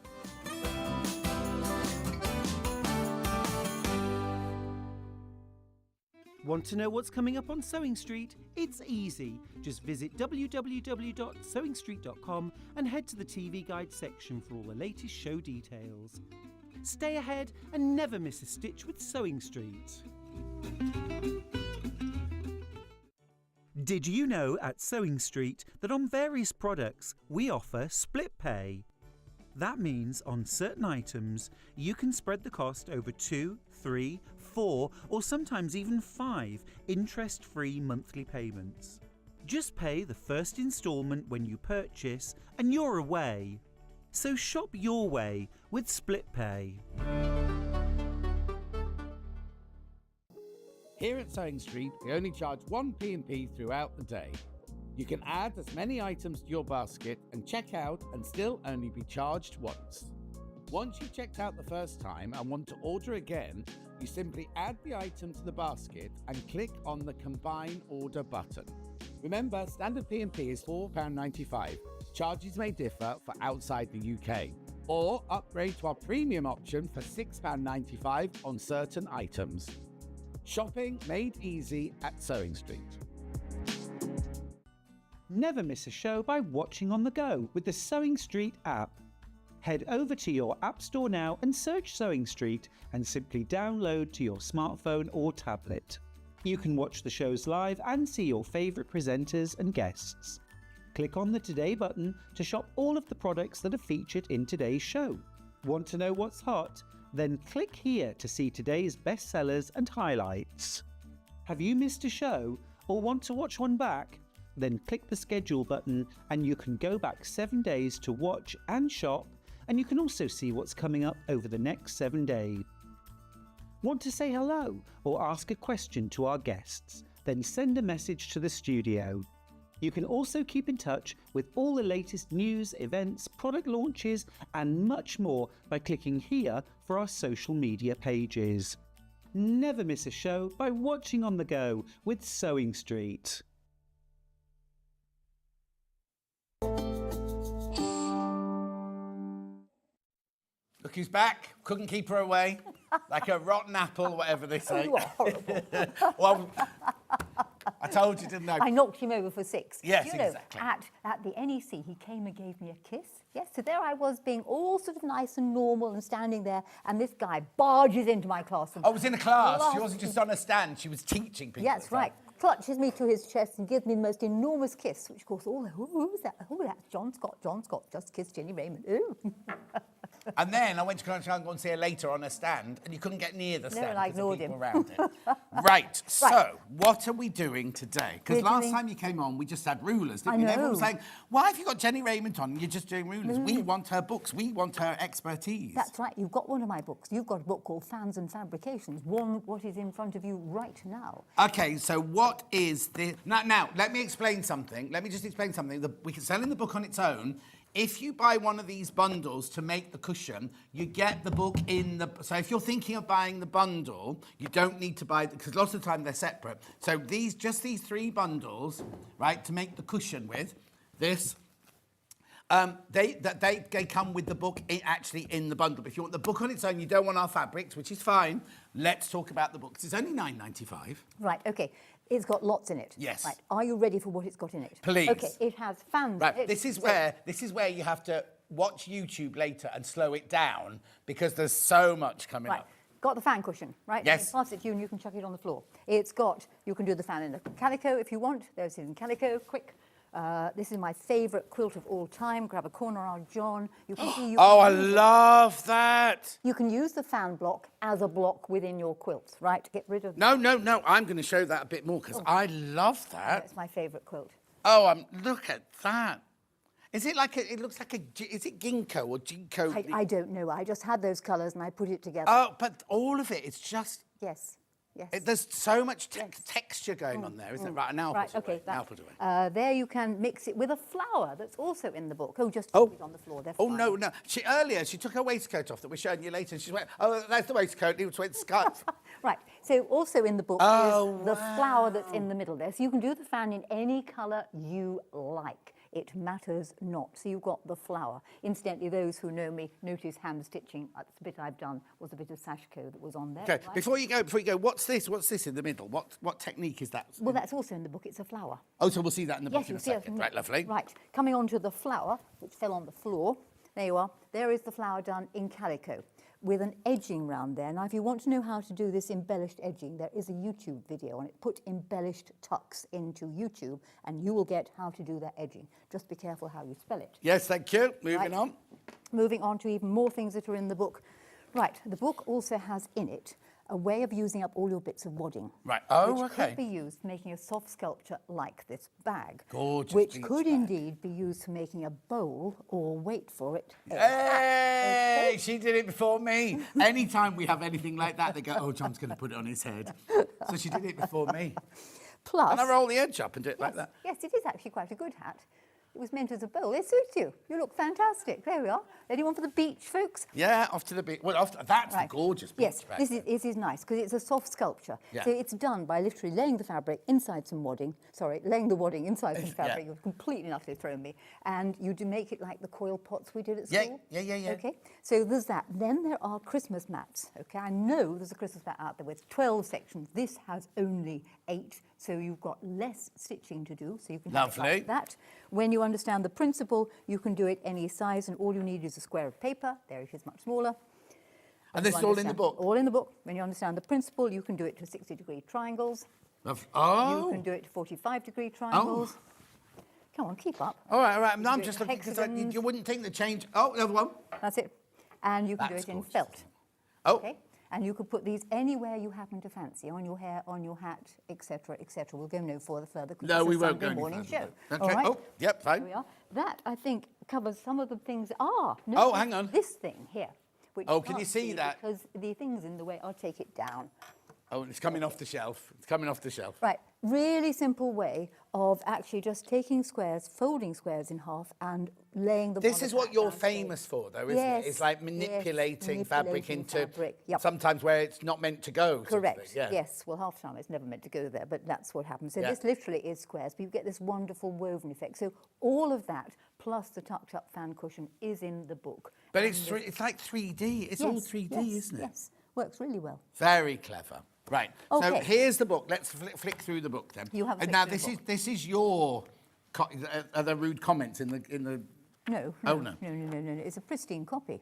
Want to know what's coming up on Sewing Street? It's easy. Just visit www.sewingstreet.com and head to the TV Guide section for all the latest show details. Stay ahead and never miss a stitch with Sewing Street. Did you know at Sewing Street that on various products we offer split pay? That means on certain items you can spread the cost over 2, 3, 4 or sometimes even 5 interest-free monthly payments. Just pay the first instalment when you purchase and you're away. So shop your way with split pay. Here at Sewing Street, we only charge one P&P throughout the day. You can add as many items to your basket and check out and still only be charged once. Once you've checked out the first time and want to order again, you simply add the item to the basket and click on the Combine Order button. Remember, standard P&P is £4.95. Charges may differ for outside the UK. Or upgrade to our premium option for £6.95 on certain items. Shopping made easy at Sewing Street. Never miss a show by watching on the go with the Sewing Street app. Head over to your app store now and search Sewing Street and simply download to your smartphone or tablet. You can watch the shows live and see your favourite presenters and guests. Click on the Today button to shop all of the products that are featured in today's show. Want to know what's hot? Then click here to see today's bestsellers and highlights. Have you missed a show or want to watch one back? Then click the schedule button and you can go back 7 days to watch and shop, and you can also see what's coming up over the next 7 days. Want to say hello or ask a question to our guests? Then send a message to the studio. You can also keep in touch with all the latest news, events, product launches and much more by clicking here for our social media pages. Never miss a show by watching on the go with Sewing Street. Look who's back. Couldn't keep her away. Like a rotten apple, whatever they say. You are horrible. Well, I told you, didn't I? I knocked him over for 6. Yes, you know, exactly. At the NEC, he came and gave me a kiss. Yes, so there I was being all sort of nice and normal and standing there, and this guy barges into my class. And I was in a class. She wasn't just on a stand. She was teaching people. Yes, right. Clutches me to his chest and gives me the most enormous kiss, which of course, who's that? Oh, that's John Scott. John Scott just kissed Jenny Raymond. Ooh. And then I went to go and see her later on a stand, and you couldn't get near the stand and I because ignored the people him. around it. Right, so what are we doing today? Because We're last doing- time you came on, we just had rulers, didn't I we? know. Everyone was saying, why have you got Jenny Raymond on and you're just doing rulers? We want her books. We want her expertise. That's right. You've got one of my books. You've got a book called Fans and Fabrications. What is in front of you right now. Okay, so what is the... Now, let me explain something. Let me just explain something. We can sell in the book on its own. If you buy one of these bundles to make the cushion, you get the book in the... So if you're thinking of buying the bundle, you don't need to buy... Because lots of the time they're separate. So these 3 bundles, right, to make the cushion with, this... They come with the book actually in the bundle. But if you want the book on its own, you don't want our fabrics, which is fine. Let's talk about the books. It's only £9.95. Right, OK. It's got lots in it. Yes. Right. Are you ready for what it's got in it? Please. OK, it has fans. Right, this is where you have to watch YouTube later and slow it down because there's so much coming Right. up. Got the fan cushion, right? Yes. Pass it to you and you can chuck it on the floor. It's got, you can do the fan in the calico if you want. There's it in calico, quick. This is my favourite quilt of all time. Grab a corner on John. You can see. I love that. You can use the fan block as a block within your quilt, right? To get rid of. No. I'm going to show that a bit more because I love that. That's my favourite quilt. Oh, look at that. Is it like it looks like is it ginkgo or ginkgo? I don't know. I just had those colours and I put it together. Oh, but all of it, it's just... Yes. Yes. There's so much texture going on there, isn't it? Right, now right, put it away. okay, Now put it away. there you can mix it with a flower that's also in the book. Oh, just put it on the floor. Oh, no. Earlier, she took her waistcoat off that we're showing you later, and she went, oh, that's the waistcoat. It went scarf. Right. So also in the book is the flower that's in the middle there. So you can do the fan in any colour you like. It matters not. So you've got the flower. Incidentally, those who know me notice hand stitching. That's the bit I've done was a bit of sashiko that was on there. Okay, right? before you go, what's this? What's this in the middle? What technique is that? Well, that's also in the book. It's a flower. Oh, so we'll see that in the book Yes, in you'll a see it. second. Right, lovely. Right, coming on to the flower, which fell on the floor. There you are. There is the flower done in calico with an edging round there. Now, if you want to know how to do this embellished edging, there is a YouTube video on it. Put embellished tucks into YouTube, and you will get how to do that edging. Just be careful how you spell it. Yes, thank you. Moving on. Moving on to even more things that are in the book. Right, the book also has in it a way of using up all your bits of wadding. Right. Which could be used for making a soft sculpture like this bag. Gorgeous Which beach could bag. indeed be used for making a bowl or, wait for it, Hey, she did it before me. Anytime we have anything like that, they go, oh, John's going to put it on his head. So she did it before me. Plus... And I roll the edge up and do it like that. Yes, it is actually quite a good hat. It was meant as a bowl. It suits you. You look fantastic. There we are. Anyone for the beach, folks? Yeah, off to the beach. Well, that's the gorgeous beach Yes, bag. this is nice because it's a soft sculpture. Yeah. So it's done by literally laying the fabric inside some wadding. Sorry, laying the wadding inside some Yeah. fabric. You've completely and utterly thrown me. And you do make it like the coil pots we did at school. Yeah. Okay, so there's that. Then there are Christmas mats. Okay, I know there's a Christmas mat out there with 12 sections. This has only 8, so you've got less stitching to do. So you can have it Lovely. like that. When you understand the principle, you can do it any size, and all you need is a square of paper. There it is, much smaller. And this is all in the book? All in the book. When you understand the principle, you can do it to 60-degree triangles. Oh. You can do it to 45-degree triangles. Come on, keep up. All right. You No, can I'm do just it in looking because hexagons. you wouldn't think the change... Oh, another one. That's it. And you can That's do it in gorgeous. felt. Oh. Okay? And you could put these anywhere you happen to fancy, on your hair, on your hat, etc., etc. We'll go no further because No, it's we a won't Sunday go any morning further show. than that. All Okay. right? Oh, yep, fine. There we are. That, I think, covers some of the things. No, Oh, hang on. This thing here. Which Oh, can you can't see that? Because the thing's in the way. I'll take it down. Oh, it's coming off the shelf. It's coming off the shelf. Right, really simple way of actually just taking squares, folding squares in half and laying them This on the is what back you're downstairs. famous for, though, isn't Yes, it? It's like yes, manipulating fabric manipulating into fabric, yep. sometimes where it's not meant to go. sort of Correct, thing, yeah. yes. Well, half the time it's never meant to go there, but that's what happens. So Yeah. this literally is squares, but you get this wonderful woven effect. So all of that, plus the tucked up fan cushion, is in the book. But And it's like 3D. It's all 3D, yes, isn't it? Yes, works really well. Very clever. Right. So Okay. here's the book. Let's flick through the book then. You have a And flick now through the this is your. Are there rude comments in the? No. Oh no. No. It's a pristine copy.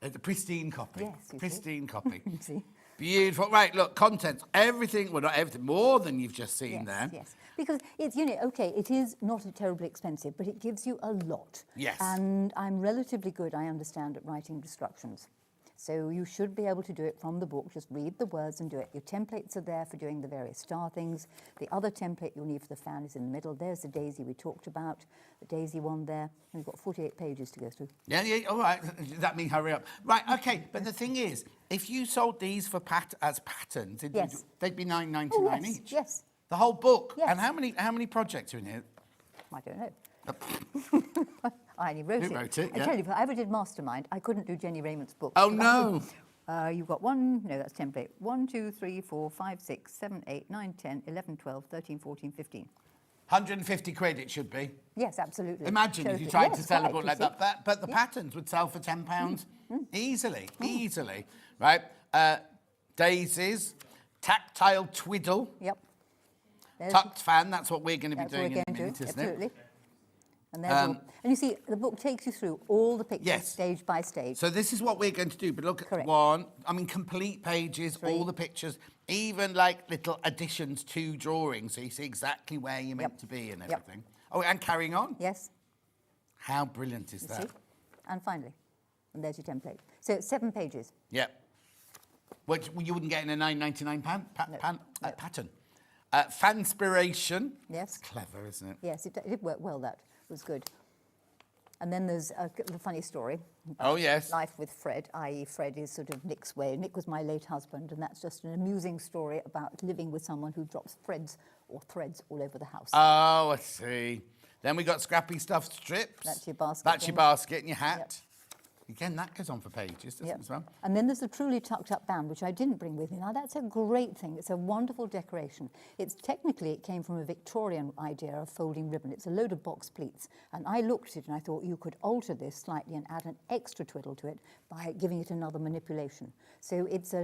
It's a pristine copy. Yes, you see. Pristine copy. See? Beautiful. Right. Look, contents. Everything. Well, not everything. More than you've just seen there. Yes. Because it's, okay, it is not terribly expensive, but it gives you a lot. Yes. And I'm relatively good, I understand, at writing instructions. So you should be able to do it from the book. Just read the words and do it. Your templates are there for doing the various star things. The other template you'll need for the fan is in the middle. There's the daisy we talked about, the daisy one there. And we've got 48 pages to go through. Yeah, all right. Does that mean hurry up? Right, okay. But the thing is, if you sold these for as patterns, Yes. they'd be $9.99 Oh, yes, each. yes. The whole book. Yes. And how many projects are in here? I don't know. I only wrote You it. wrote it, I yeah. tell you, if I ever did Mastermind, I couldn't do Jenny Raymond's book. Oh, no. You've got one, no, that's template. 1, 2, 3, 4, 5, 6, 7, 8, 9, 10, 11, 12, 13, 14, 15. 150 quid it should be. Yes, absolutely. Imagine if Totally. you tried Yes, to sell a quite, book you like see. that. But the patterns would sell for £10 easily. Right? Daisies, tactile twiddle, Yep. There's tucked fan. That's what we're going to be That's what doing we're in a going to minute, do, isn't absolutely. it? And there's all, and you see, the book takes you through all the pictures, Yes. stage by stage. So this is what we're going to do. But look at Correct. one. I mean, complete pages, all the pictures, even like little additions to drawings, so you see exactly where you're meant to be and everything. Oh, and carrying on. Yes. How brilliant is You that? see? And finally, and there's your template. So it's 7 pages. Yep. Which you wouldn't get in a £9.99 pattern. Fanspiration. Yes. It's clever, isn't it? Yes, it did work well, that was good. And then there's the funny story. Oh, yes. Life with Fred, i.e. Fred is sort of Nick's way. Nick was my late husband, and that's just an amusing story about living with someone who drops threads all over the house. Oh, I see. Then we got scrappy stuffed strips. That's your basket. That's your basket and your hat. Yep. Again, that goes on for pages, doesn't it, as well? And then there's the truly tucked up band, which I didn't bring with me. Now, that's a great thing. It's a wonderful decoration. It's technically, it came from a Victorian idea of folding ribbon. It's a load of box pleats. And I looked at it and I thought you could alter this slightly and add an extra twiddle to it by giving it another manipulation. So it's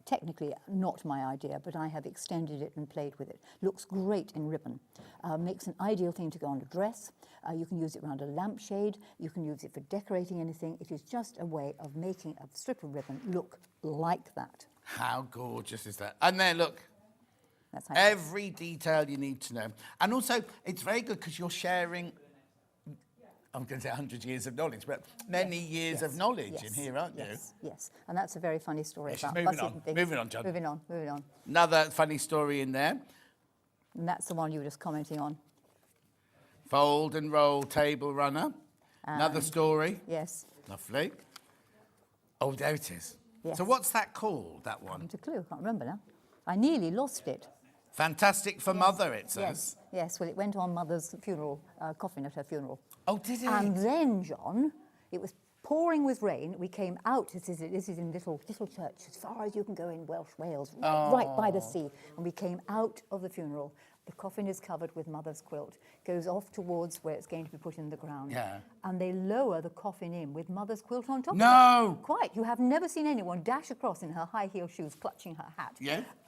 technically not my idea, but I have extended it and played with it. Looks great in ribbon. Makes an ideal thing to go on a dress. You can use it around a lampshade. You can use it for decorating anything. It is just a way of making a strip of ribbon look like that. How gorgeous is that? And then, look, That's how every detail you need to know. And also, it's very good because you're sharing, I'm going to say 100 years of knowledge, but many years of knowledge in here, aren't you? Yes, and that's a very funny story Yes, about moving buses on. and things. Moving on, John. Moving on. Another funny story in there. And that's the one you were just commenting on. Fold and roll table runner. Another story. Yes. Lovely. Oh, there it is. Yes. So what's that called, that one? Not a clue, can't remember now. I nearly lost it. Fantastic for Mother, it says. Yes, well, it went on Mother's funeral, coffin at her funeral. Oh, did it? And then, John, it was pouring with rain. We came out, this is in little church, as far as you can go in Welsh Wales, right by the sea. And we came out of the funeral. The coffin is covered with Mother's quilt, goes off towards where it's going to be put in the ground. Yeah. And they lower the coffin in with Mother's quilt on top of No! it. Quite. You have never seen anyone dash across in her high heel shoes, clutching her hat,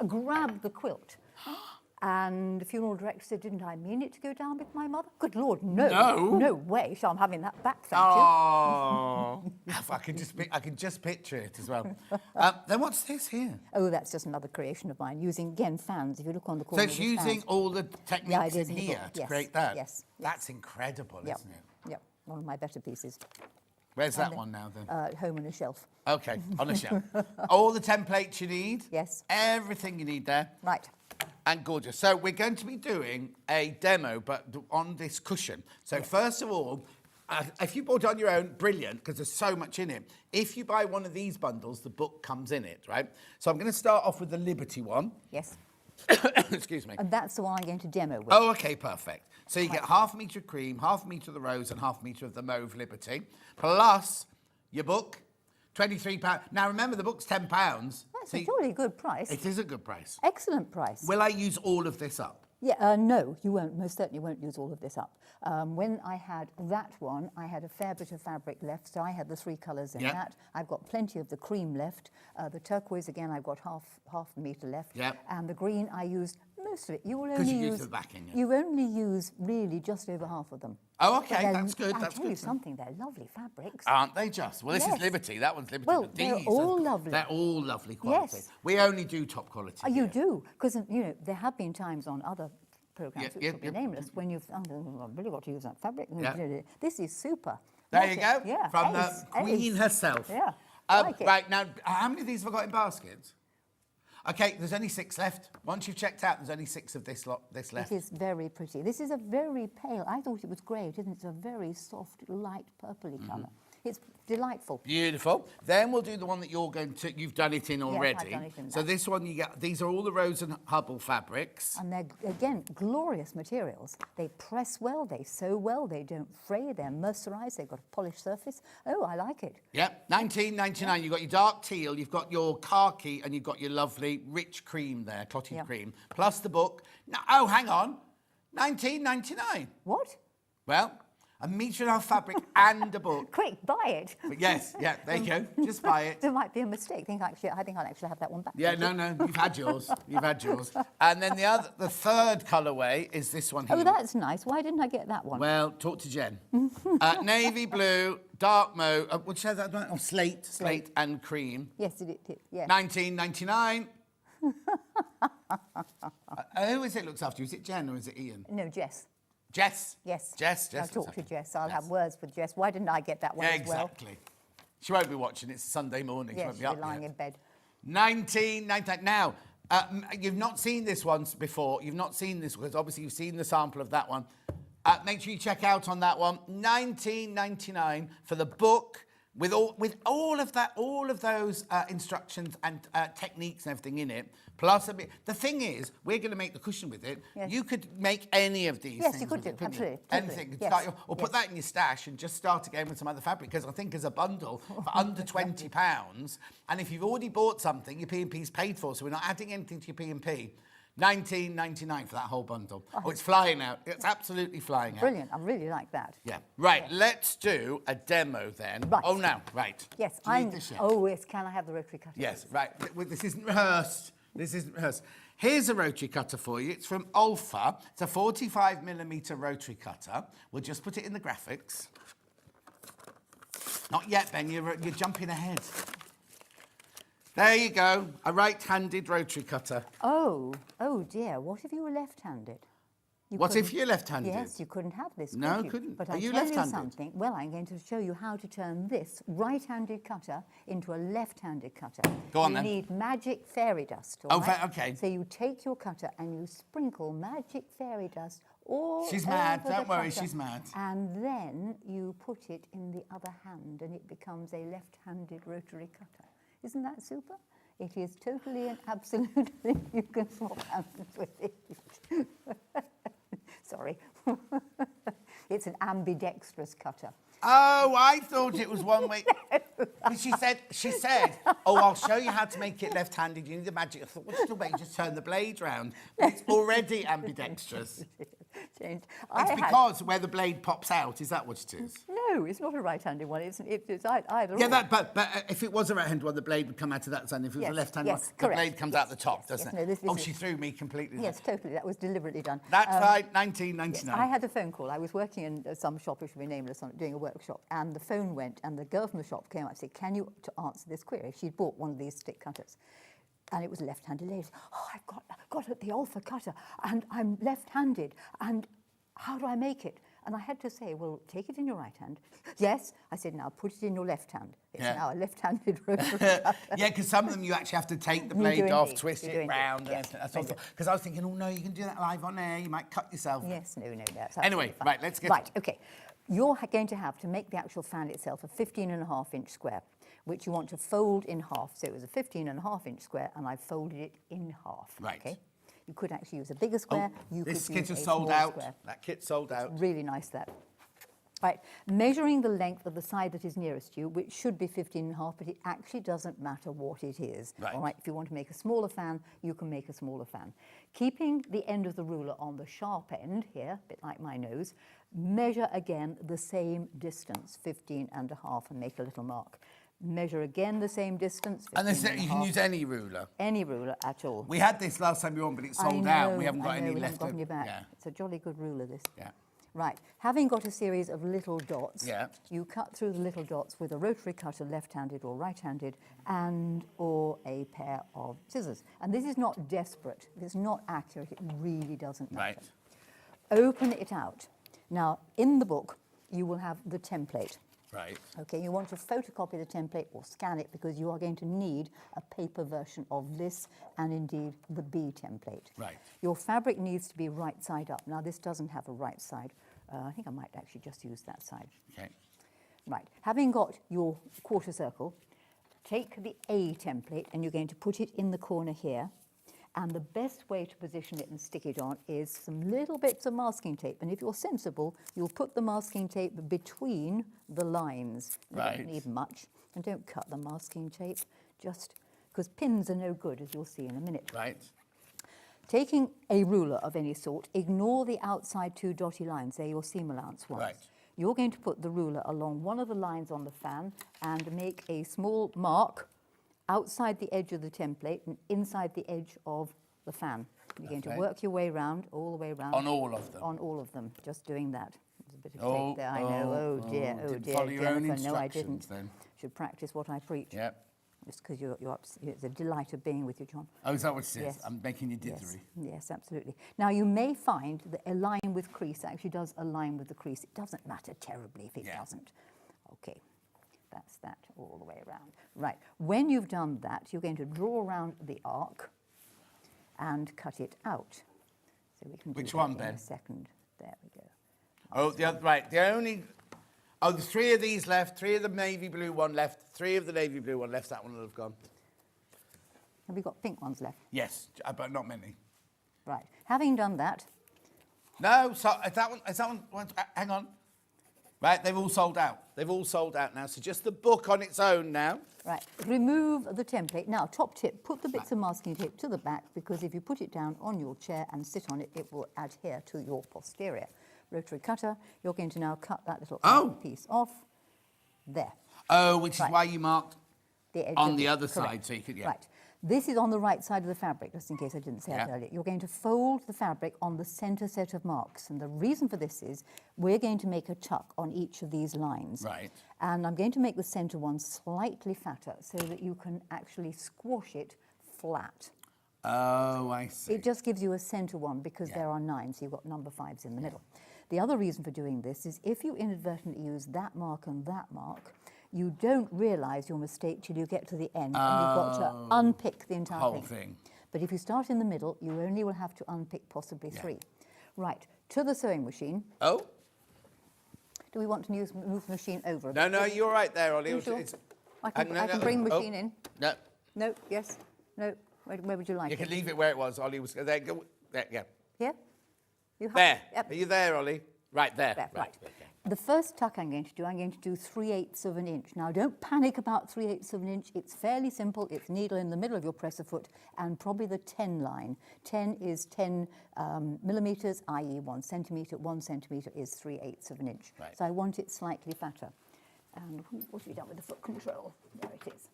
grab the quilt. And the funeral director said, didn't I mean it to go down with my mother? Good Lord, no. No? No way. So I'm having that back, thank Oh, I can just picture it as well. Then what's this here? you. Oh, that's just another creation of mine, using, again, fans. If you look on the corner So it's of the using fans. all the techniques ideas in in the here book, to yes, create that? yes. That's incredible, Yep. isn't it? Yep, one of my better pieces. Where's that one now, then? At home on a shelf. Okay, on a shelf. All the templates you need. Yes. Everything you need there. Right. And gorgeous. So we're going to be doing a demo, but on this cushion. So first of all, if you bought it on your own, brilliant, because there's so much in it. If you buy one of these bundles, the book comes in it, right? So I'm going to start off with the Liberty one. Yes. Excuse me. And that's the one I'm going to demo with. Oh, okay, perfect. So you get half a metre of cream, half a metre of the rose, and half a metre of the mauve Liberty, plus your book, £23. Now remember, the book's £10. That's a jolly good price. It is a good price. Excellent price. Will I use all of this up? Yeah, no, you won't, most certainly won't use all of this up. When I had that one, I had a fair bit of fabric left, so I had the 3 colours in that. I've got plenty of the cream left. The turquoise, again, I've got half a metre left. And the green, I used most of it. You will only use the backing. You only use really just over half of them. Oh, okay, that's good. I'll tell you something, they're lovely fabrics. Aren't they just? Well, this is Liberty. That one's Liberty. Well, but they're these all lovely. They're all lovely quality. Yes. We only do top quality. You do, because, you know, there have been times on other programmes, which will be nameless, when you've, I've really got to use that fabric. This is super. There you go. Yeah. From the Queen herself. Yeah. Right, now, how many of these have I got in baskets? Okay, there's only 6 left. Once you've checked out, there's only 6 of this left. It is very pretty. This is a very pale, I thought it was grey, didn't it? It's a very soft, light purpley colour. It's delightful. Beautiful. Then we'll do the one that you've done it in already. I've done it in so that. this one, these are all the Rose and Hubble fabrics. And they're, again, glorious materials. They press well, they sew well, they don't fray, they're mercerised, they've got a polished surface. Oh, I like it. Yep, $19.99. You've got your dark teal, you've got your khaki, and you've got your lovely rich cream there, clotted cream, plus the book. No, oh, hang on. $19.99. What? Well, a metre and a half fabric and a book. Quick, buy it. But yes, yeah, there you go. Just buy it. There might be a mistake. I think I'll actually have that one back. Yeah, no, you've had yours. You've had yours. And then the third colourway is this one here. Oh, that's nice. Why didn't I get that one? Well, talk to Jen. Navy blue, dark mauve, which has that one? Oh, slate and cream. Yes, it did. Yeah. $19.99. Who is it looks after you? Is it Jen or is it Ian? No, Jess. Jess? Yes. Jess. I'll talk to Jess. I'll have words with Jess. Why didn't I get that one as well? Exactly. She won't be watching. It's Sunday morning. Yes, she won't be up lying yet. in bed. $19.99. Now, you've not seen this one before. You've not seen this because obviously you've seen the sample of that one. Make sure you check out on that one. $19.99 for the book with all of those instructions and techniques and everything in it. Plus, the thing is, we're going to make the cushion with it. Yes. You could make any of these things. Yes, you could with do. it, couldn't you? Absolutely. Anything. Totally. Start Yes. or put that in your stash and just start again with some other fabric. Because I think as a bundle for under £20, and if you've already bought something, your P&P's paid for, so we're not adding anything to your P&P. $19.99 for that whole bundle. Oh, it's flying out. It's absolutely flying out. Brilliant. I really like that. Yeah. Right, let's do a demo then. Right. Oh, no, right. Yes, Do you need this yet? Oh, yes, can I have the rotary cutter? Yes, right. This isn't rehearsed. This isn't rehearsed. Here's a rotary cutter for you. It's from Alpha. It's a 45mm rotary cutter. We'll just put it in the graphics. Not yet, Ben. You're jumping ahead. There you go. A right-handed rotary cutter. Oh dear. What if you were left-handed? What if you're left-handed? Yes, you couldn't have this. No, could you? couldn't. But Are I'll you tell left-handed? you something. Well, I'm going to show you how to turn this right-handed cutter into a left-handed cutter. Go on, then. You need magic fairy dust. Oh, all right? okay. So you take your cutter and you sprinkle magic fairy dust all She's mad. over the Don't worry, cutter, she's mad. And then you put it in the other hand and it becomes a left-handed rotary cutter. Isn't that super? It is totally and absolutely, you can swap hands with it. Sorry. It's an ambidextrous cutter. Oh, I thought it was one way. She said, oh, I'll show you how to make it left-handed. You need the magic. I thought, what's the way? You just turn the blade round. But it's already ambidextrous. Changed. It's because where the blade pops out, is that what it is? No, it's not a right-handed one. It's either Yeah, or. but if it was a right-handed one, the blade would come out of that side. If it was a left-handed one, the correct. blade comes out the top, doesn't it? No, this Oh, is- she threw me completely. Yes, totally. That was deliberately done. That's right, $19.99. Yes, I had a phone call. I was working in some shop, which should be nameless, doing a workshop, and the phone went, and the girl from the shop came up and said, can you answer this query? She'd bought one of these stick cutters. And it was a left-handed lady. Oh, I've got the Alpha cutter, and I'm left-handed, and how do I make it? And I had to say, well, take it in your right hand. Yes. I said, now put it in your left hand. It's now a left-handed rotary cutter. Yeah, because some of them you actually have to take the blade off, twist it round. Because I was thinking, oh, no, you can do that live on air. You might cut yourself. Yes, no, that's Anyway, fine. right, let's get... Right, OK. You're going to have to make the actual fan itself a 15.5-inch square, which you want to fold in half. So it was a 15.5-inch square, and I folded it in half. Right. Okay? You could actually use a bigger square. You this could kit use is a sold smaller out. Square. That kit's sold out. Really nice, that. Right, measuring the length of the side that is nearest you, which should be 15.5, but it actually doesn't matter what it is. Right. All right, if you want to make a smaller fan, you can make a smaller fan. Keeping the end of the ruler on the sharp end here, a bit like my nose, measure again the same distance, 15.5, and make a little mark. Measure again the same distance. And you can use any ruler. Any ruler at all. We had this last time you were on, but it sold out. We haven't got any we left. haven't got any back. Yeah. It's a jolly good ruler, this. Yeah. Right, having got a series of little dots, Yeah. you cut through the little dots with a rotary cutter, left-handed or right-handed, and or a pair of scissors. And this is not desperate. If it's not accurate, it really doesn't matter. Right. Open it out. Now, in the book, you will have the template. Right. Okay, you want to photocopy the template or scan it because you are going to need a paper version of this and indeed the B template. Right. Your fabric needs to be right side up. Now, this doesn't have a right side. I think I might actually just use that side. Okay. Right. Having got your quarter circle, take the A template and you're going to put it in the corner here. And the best way to position it and stick it on is some little bits of masking tape. And if you're sensible, you'll put the masking tape between the lines. You Right. don't need much. And don't cut the masking tape, just because pins are no good, as you'll see in a minute. Right. Taking a ruler of any sort, ignore the outside two dotty lines. They're your seam allowance ones. Right. You're going to put the ruler along one of the lines on the fan and make a small mark outside the edge of the template and inside the edge of the fan. You're going to Lovely. work your way round, all the way round. On all of them? On all of them, just doing that. There's a bit of Oh, tape there, I know. Oh dear, oh didn't dear, follow your own Jennifer. No, I instructions didn't. then. Should practice what I preach. Yep. Just because it's a delight of being with you, John. Oh, is that what it is? Yes. I'm making you Yes, dithery. yes, absolutely. Now, you may find that a line with crease actually does align with the crease. It doesn't matter terribly if it doesn't. Okay, that's that all the way around. Right, when you've done that, you're going to draw around the arc and cut it out. So we can do Which that one, in Ben? a second. There we go. Oh, the other, right. The only... Oh, there's 3 of these left, 3 of the navy blue one left, 3 of the navy blue one left. That one will have gone. Have we got pink ones left? Yes, but not many. Right, having done that, No, so is that one, hang on. Right, they've all sold out. They've all sold out now. So just the book on its own now. right, remove the template. Now, top tip, put the bits of masking tape to the back because if you put it down on your chair and sit on it, it will adhere to your posterior. Rotary cutter, you're going to now cut that little piece off. There. Oh, which Right. is why you marked The edge on of the it, other correct. side, so you could, yeah. Right. This is on the right side of the fabric, just in case I didn't say it Yeah. earlier. You're going to fold the fabric on the centre set of marks. And the reason for this is we're going to make a tuck on each of these lines. Right. And I'm going to make the centre one slightly fatter so that you can actually squash it flat. Oh, I see. It just gives you a centre one because there are 9, so you've got number 5s in the middle. The other reason for doing this is if you inadvertently use that mark and that mark, you don't realise your mistake till you get to the end and you've got to unpick the entire Whole thing. But if you start in the middle, you only will have to unpick possibly 3. Right, to the sewing machine. Oh? Do we want to move the machine over a No, bit? no, you're right there, Ollie. You sure? It's- I can no, bring the oh, machine in. No, No, yes, no. Where would you like you it? can leave it where it was. Ollie was there. Go there. Yeah. Here? You have, There. Yep. Are you there, Ollie? Right there. There, right. Okay. The first tuck I'm going to do 3/8 of an inch. Now, don't panic about 3/8 of an inch. It's fairly simple. It's needle in the middle of your presser foot and probably the 10 line. 10 is 10 millimetres, i.e. 1 centimetre. 1 centimetre is 3/8 of an inch. Right. So I want it slightly fatter. And what have you done with the foot control? There it is.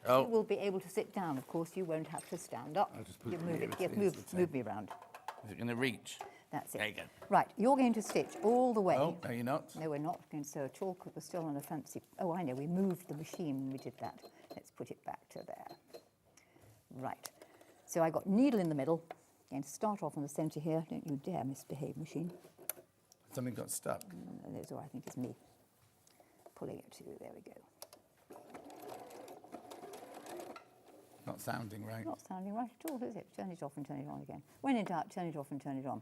Oh. You will be able to sit down. Of course, you won't have to stand up. I'll just put You it move here, it. it's Yes, easy to move me around. Is it going to reach? That's it. There you go. Right, you're going to stitch all the way. Oh, no, you're not. No, we're not going to sew at all because we're still on a fancy... Oh, I know, we moved the machine when we did that. Let's put it back to there. Right. So I got needle in the middle. Going to start off on the centre here. Don't you dare misbehave, machine. Something got stuck. There's all I think it's me. Pulling it to you. There we go. Not sounding right. Not sounding right at all, is it? Turn it off and turn it on again. When in doubt, turn it off and turn it on.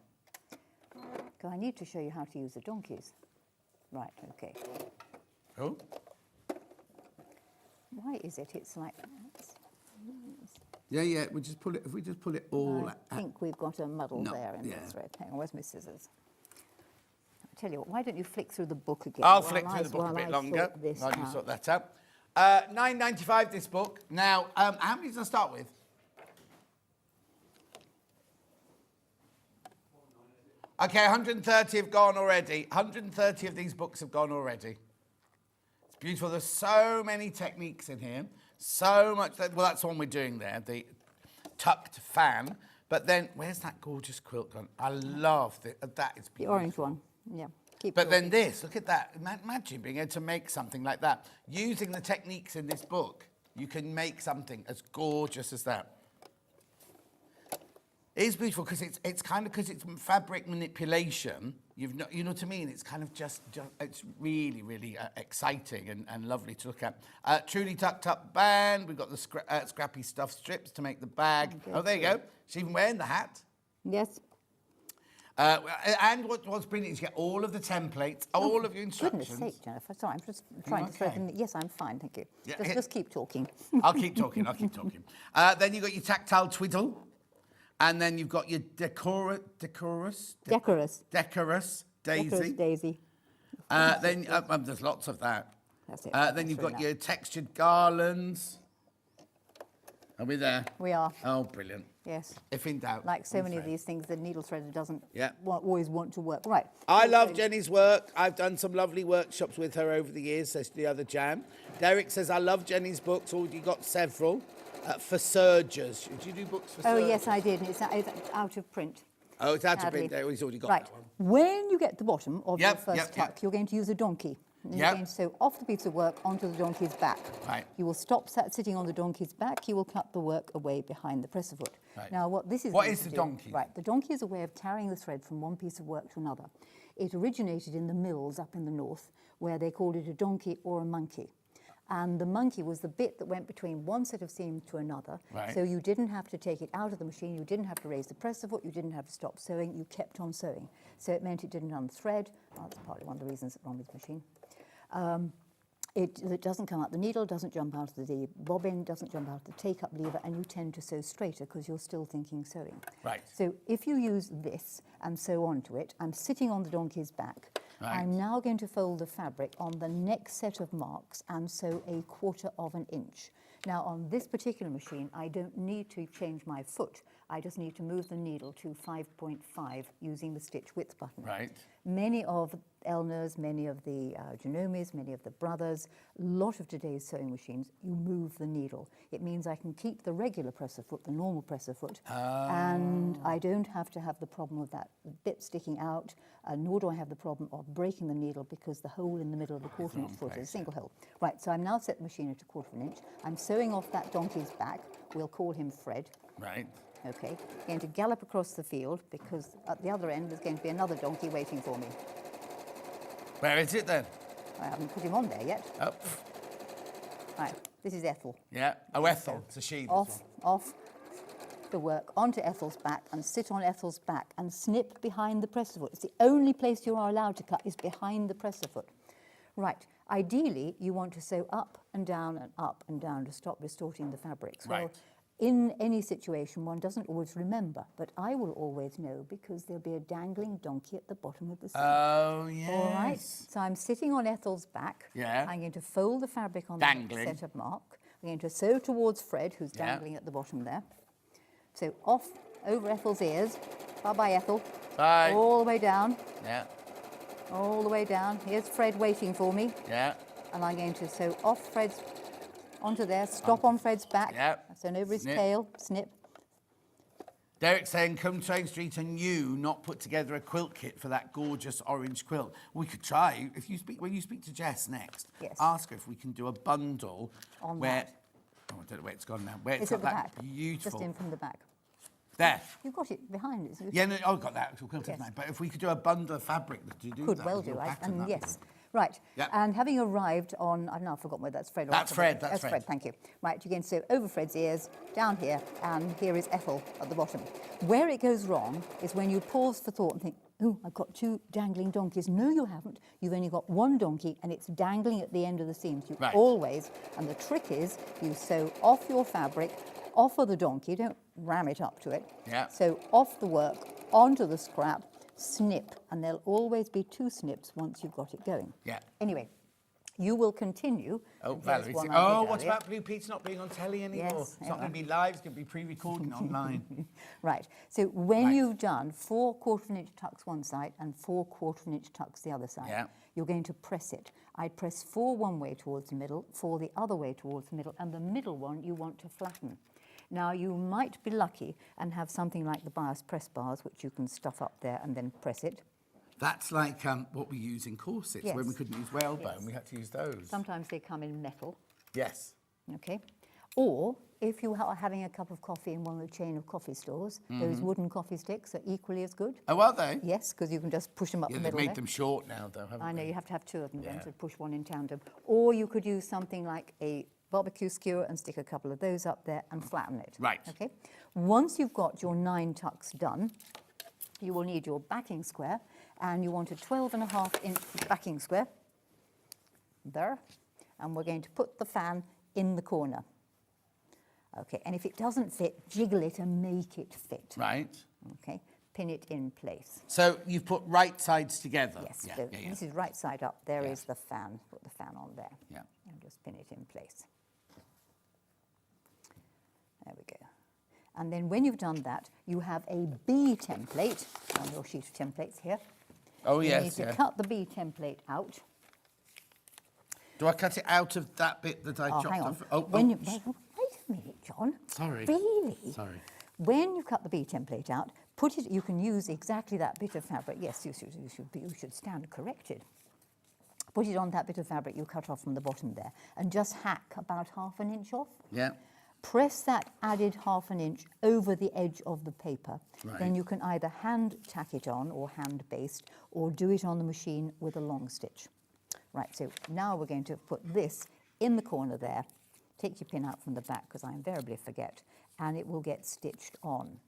Because I need to show you how to use the donkeys. Right, okay. Oh. Why is it? It's like... Yeah. We just pull it. If we just pull it all. I think we've got a muddle No, there in yeah. the thread. Hang on, where's my scissors? tell you what, why don't you flick through the book again? I'll while flick I- through the book a while bit I longer. sort this While you out. sort that out. £9.95 this book. Now, how many does I start with? Okay, 130 have gone already. 130 of these books have gone already. It's beautiful. There's so many techniques in here. So much. Well, that's the one we're doing there, the tucked fan. But then, where's that gorgeous quilt gone? I love that. That is The beautiful. orange one, yeah. Keep But then talking. this, look at that. Imagine being able to make something like that. Using the techniques in this book, you can make something as gorgeous as that. It's beautiful because it's kind of, because it's fabric manipulation. You know what I mean? It's kind of just it's really, really exciting and lovely to look at. Truly tucked up band. We've got the scrappy stuff strips to make the bag. Okay, Oh, there you go. She's even wearing the hat. Yes. And what's brilliant is you get all of the templates, all of your instructions. Goodness sake, Jennifer. Sorry, I'm just trying to throw Okay. them. Yes, I'm fine, thank you. Yeah. Just keep talking. I'll keep talking. Then you've got your tactile twiddle. And then you've got your decorous daisy. Decorous daisy. Then there's lots of that. That's it. Then you've got your textured garlands. Are we there? We are. Oh, brilliant. Yes. If in doubt. Like so on many of thread. these things, the needle threader doesn't Yeah. always want to work. Right. I So- love Jenny's work. I've done some lovely workshops with her over the years, says the other Jan. Derek says, I love Jenny's books. Already got several. For sergers. Did you do books for Oh, sergers? yes, I did. And it's out of print. Oh, it's out of Sadly. print there. He's already got Right. that one. When you get the bottom of your Yep, first yep, tuck, yep. you're going to use a donkey. And Yep. You're going to sew off the piece of work onto the donkey's back. Right. You will stop sitting on the donkey's back. You will cut the work away behind the presser foot. Right. Now, what this is What going is to the do- donkey? Right. The donkey is a way of carrying the thread from one piece of work to another. It originated in the mills up in the north, where they called it a donkey or a monkey. And the monkey was the bit that went between one set of seams to another. Right. So you didn't have to take it out of the machine, you didn't have to raise the presser foot, you didn't have to stop sewing, you kept on sewing. So it meant it didn't unthread. Well, that's partly one of the reasons it's wrong with the machine. It doesn't come out the needle, doesn't jump out of the bobbin, doesn't jump out of the take-up lever, and you tend to sew straighter because you're still thinking sewing. Right. So if you use this and sew onto it, I'm sitting on the donkey's back. Right. I'm now going to fold the fabric on the next set of marks and sew 1/4 of an inch. Now on this particular machine, I don't need to change my foot. I just need to move the needle to 5.5 using the stitch width button. Right. Many of Elna's, many of the Genomes, many of the Brothers, a lot of today's sewing machines, you move the needle. It means I can keep the regular presser foot, the normal presser foot, and I don't have to have the problem of that bit sticking out, nor do I have the problem of breaking the needle because the hole in the middle of the 1/4 inch foot is a single hole. Right, so I'm now set the machine at 1/4 inch. I'm sewing off that donkey's back. We'll call him Fred. Right. Okay, going to gallop across the field because at the other end there's going to be another donkey waiting for me. Where is it then? I haven't put him on there yet. Oh, Right, this is Ethel. yeah. Oh, Ethel. It's a she. this one. Off the work onto Ethel's back and sit on Ethel's back and snip behind the presser foot. It's the only place you are allowed to cut is behind the presser foot. Right, ideally you want to sew up and down to stop distorting the fabrics. Well, Right. in any situation, one doesn't always remember, but I will always know because there'll be a dangling donkey at the bottom of the seam. Oh, yes. All right, so I'm sitting on Ethel's back. Yeah. I'm going to fold the fabric on Dangling. the next set of mark. I'm going to sew towards Fred, who's Yeah. dangling at the bottom there. So off over Ethel's ears. Bye-bye, Ethel. Bye. All the way down, Yeah. all the way down. Here's Fred waiting for me. Yeah. And I'm going to sew off Fred's, onto there, stop on Fred's back. Yeah. Sew over his Snip. tail, snip. Derek's saying, come Train Street and you not put together a quilt kit for that gorgeous orange quilt. We could try. If you speak, when you speak to Jess next, Yes. ask her if we can do a bundle On where. that. Oh, I don't know where it's gone now. Where it's It's got at the that back. beautiful. Just in from the back. There. You've got it behind it. Yeah, no, I've got that. It's all quilted Yes. now. But if we could do a bundle of fabric to do Could that well with do, your I, pattern, and that'd be yes. good. Right, Yep. and having arrived on, I've now forgotten whether that's Fred or That's Ethel, Fred, but that's Fred. thank you. Right, you can sew over Fred's ears, down here, and here is Ethel at the bottom. Where it goes wrong is when you pause for thought and think, oh, I've got 2 dangling donkeys. No, you haven't. You've only got 1 donkey, and it's dangling at the end of the seams. You Right. always, and the trick is, you sew off your fabric, off of the donkey, don't ram it up to it. Yeah. So off the work, onto the scrap, snip, and there'll always be 2 snips once you've got it going. Yeah. Anyway, you will continue. Oh, and here's Valerie. one I Oh, did what earlier. about Blue Pete's not being on telly anymore? Yes, It's not going to be live, it's going to be pre-recording online. Right, so when Right. you've done 4 1/4-inch tucks one side and 4 1/4-inch tucks the other side, Yeah. you're going to press it. I press 4 one way towards the middle, 4 the other way towards the middle, and the middle one you want to flatten. Now, you might be lucky and have something like the bias press bars, which you can stuff up there and then press it. That's like what we use in corsets. When we Yes. couldn't use whalebone, Yes. we had to use those. Sometimes they come in metal, Yes. okay? Or if you are having a cup of coffee in one of the chain of coffee stores, those wooden coffee sticks are equally as good. Oh, are they? Yes, because you can just push them up Yeah, the they've middle made there. them short now, though, haven't I know, they? you have to have 2 of them then Yeah. to push one in tandem. Or you could use something like a barbecue skewer and stick a couple of those up there and flatten it. Right. Okay. Once you've got your 9 tucks done, you will need your backing square, and you want a 12.5-inch backing square there, and we're going to put the fan in the corner. Okay, and if it doesn't fit, jiggle it and make it fit. Right. Okay, pin it in place. So you've put right sides together? Yes, Yeah, so yeah, yeah. this is right side up. There Yeah. is the fan. Put the fan on there. Yeah. And just pin it in place. There we go. And then when you've done that, you have a B template on your sheet of templates here. Oh, You yes, need to yeah. cut the B template out. Do I cut it out of that bit that I Oh, chopped hang on. off? Oh, When oh, you, wait a minute, John. Sorry. Really? Sorry. When you cut the B template out, put it. You can use exactly that bit of fabric. Yes, you should stand corrected. Put it on that bit of fabric you cut off from the bottom there, and just hack about 1/2 inch off. Yeah. Press that added 1/2 inch over the edge of the paper. Right. Then you can either hand tack it on or hand baste, or do it on the machine with a long stitch. Right, so now we're going to put this in the corner there. Take your pin out from the back, because I invariably forget, and it will get stitched on.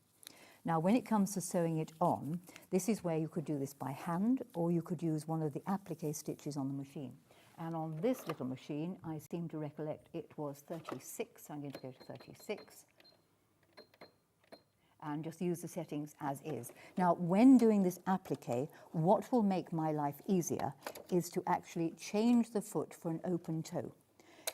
Now, when it comes to sewing it on, this is where you could do this by hand, or you could use one of the applique stitches on the machine. And on this little machine, I seem to recollect it was 36, so I'm going to go to 36. And just use the settings as is. Now, when doing this applique, what will make my life easier is to actually change the foot for an open toe.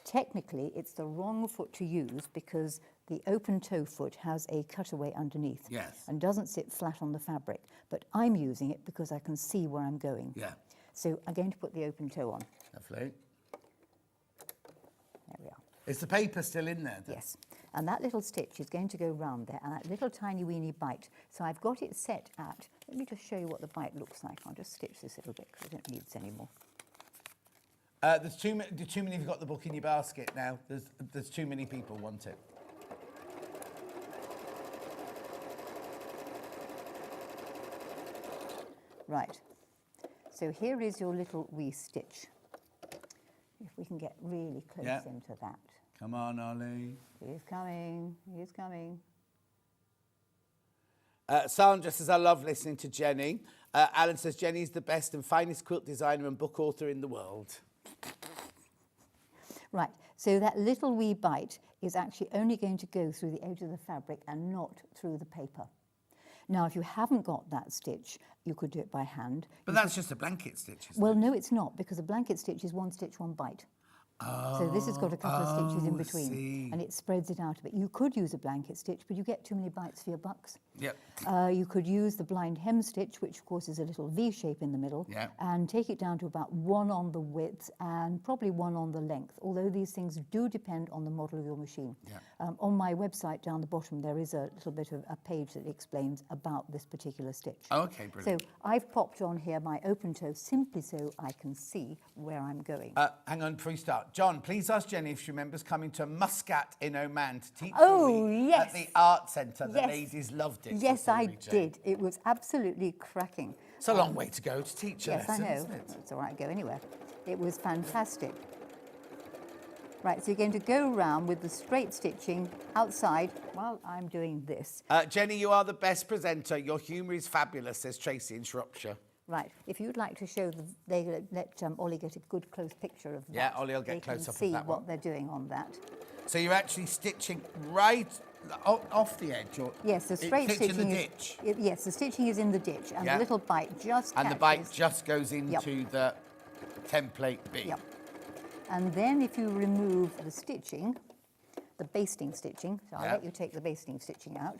Technically, it's the wrong foot to use because the open toe foot has a cutaway underneath. Yes. And doesn't sit flat on the fabric. But I'm using it because I can see where I'm going. Yeah. So I'm going to put the open toe on. Lovely. There we are. Is the paper still in there, then? Yes, and that little stitch is going to go round there, and that little tiny weeny bite. So I've got it set at, let me just show you what the bite looks like. I'll just stitch this little bit because I don't need this anymore. There's too many of you got the book in your basket now. There's too many people want it. Right, so here is your little wee stitch. If we can get really close Yeah. into that. Come on, Ollie. He's coming, he's coming. Sandra says, I love listening to Jenny. Alan says, Jenny's the best and finest quilt designer and book author in the world. Right, so that little wee bite is actually only going to go through the edge of the fabric and not through the paper. Now, if you haven't got that stitch, you could do it by hand. But that's just a blanket stitch, isn't Well, it? no, it's not, because a blanket stitch is 1 stitch, 1 bite. So this has got a couple of stitches in I between, see. and it spreads it out a bit. You could use a blanket stitch, but you get too many bites for your bucks. Yep. You could use the blind hem stitch, which of course is a little V shape in the middle, Yeah. and take it down to about 1 on the width and probably 1 on the length, although these things do depend on the model of your machine. Yeah. On my website down the bottom, there is a little bit of a page that explains about this particular stitch. Oh, okay, brilliant. So I've popped on here my open toe simply so I can see where I'm going. Hang on before you start. John, please ask Jenny if she remembers coming to Muscat in Oman to teach Oh, the week yes. at the art centre. The Yes. ladies loved it. Yes, for I Mary Jane. did. It was absolutely cracking. It's a long way to go to teach a Yes, lesson, I know. isn't it? It's all right, go anywhere. It was fantastic. Right, so you're going to go around with the straight stitching outside while I'm doing this. Jenny, you are the best presenter. Your humour is fabulous, says Tracy in Shropshire. Right, if you'd like to show let Ollie get a good close picture of that. Yeah, Ollie will get they close can up of see that what one. they're doing on that. So you're actually stitching right off the edge, or Yes, the it straight fits in stitching the is... ditch? Yes, the stitching is in the ditch, and Yeah. the little bite just And the catches... bite just goes into Yep. the template B. Yep. And then if you remove the stitching, the basting stitching, so I'll Yeah. let you take the basting stitching out,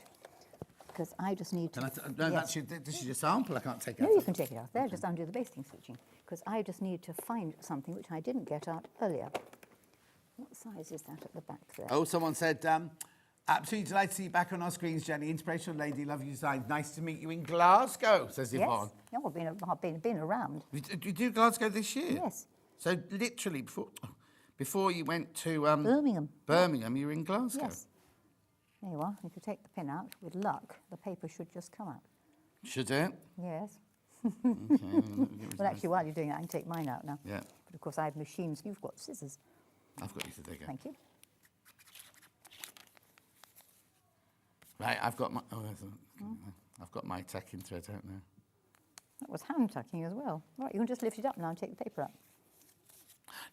because I just need to... No, yes. this is your sample. I can't take it No, out. you can take it out there, just undo the basting stitching, because I just need to find something which I didn't get out earlier. What size is that at the back there? Oh, someone said, absolutely delighted to see you back on our screens, Jenny. Inspirational lady, love your design. Nice to meet you in Glasgow, says Yvonne. Yes. No, I've been around. You do Glasgow this year? Yes. So literally before you went to Birmingham, you were in Glasgow. Yes. There you are. If you take the pin out, with luck, the paper should just come out. Should it? Yes. Okay. Well, actually, while you're doing it, I can take mine out now. Yeah. But of course, I have machines. You've got scissors. I've got you to dig it. Thank you. Right, I've got my. I've got my tacking thread out now. That was hand tucking as well. Right, you can just lift it up now and take the paper out.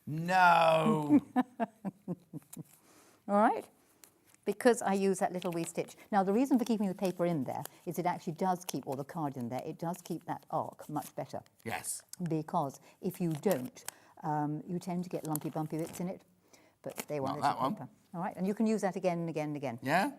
No. All right? Because I use that little wee stitch. Now, the reason for keeping the paper in there is it actually does keep, or the card in there, it does keep that arc much better. Yes. Because if you don't, you tend to get lumpy, bumpy bits in it. But they won't. Not that one. Paper. All right, and you can use that again and again and again. Yeah?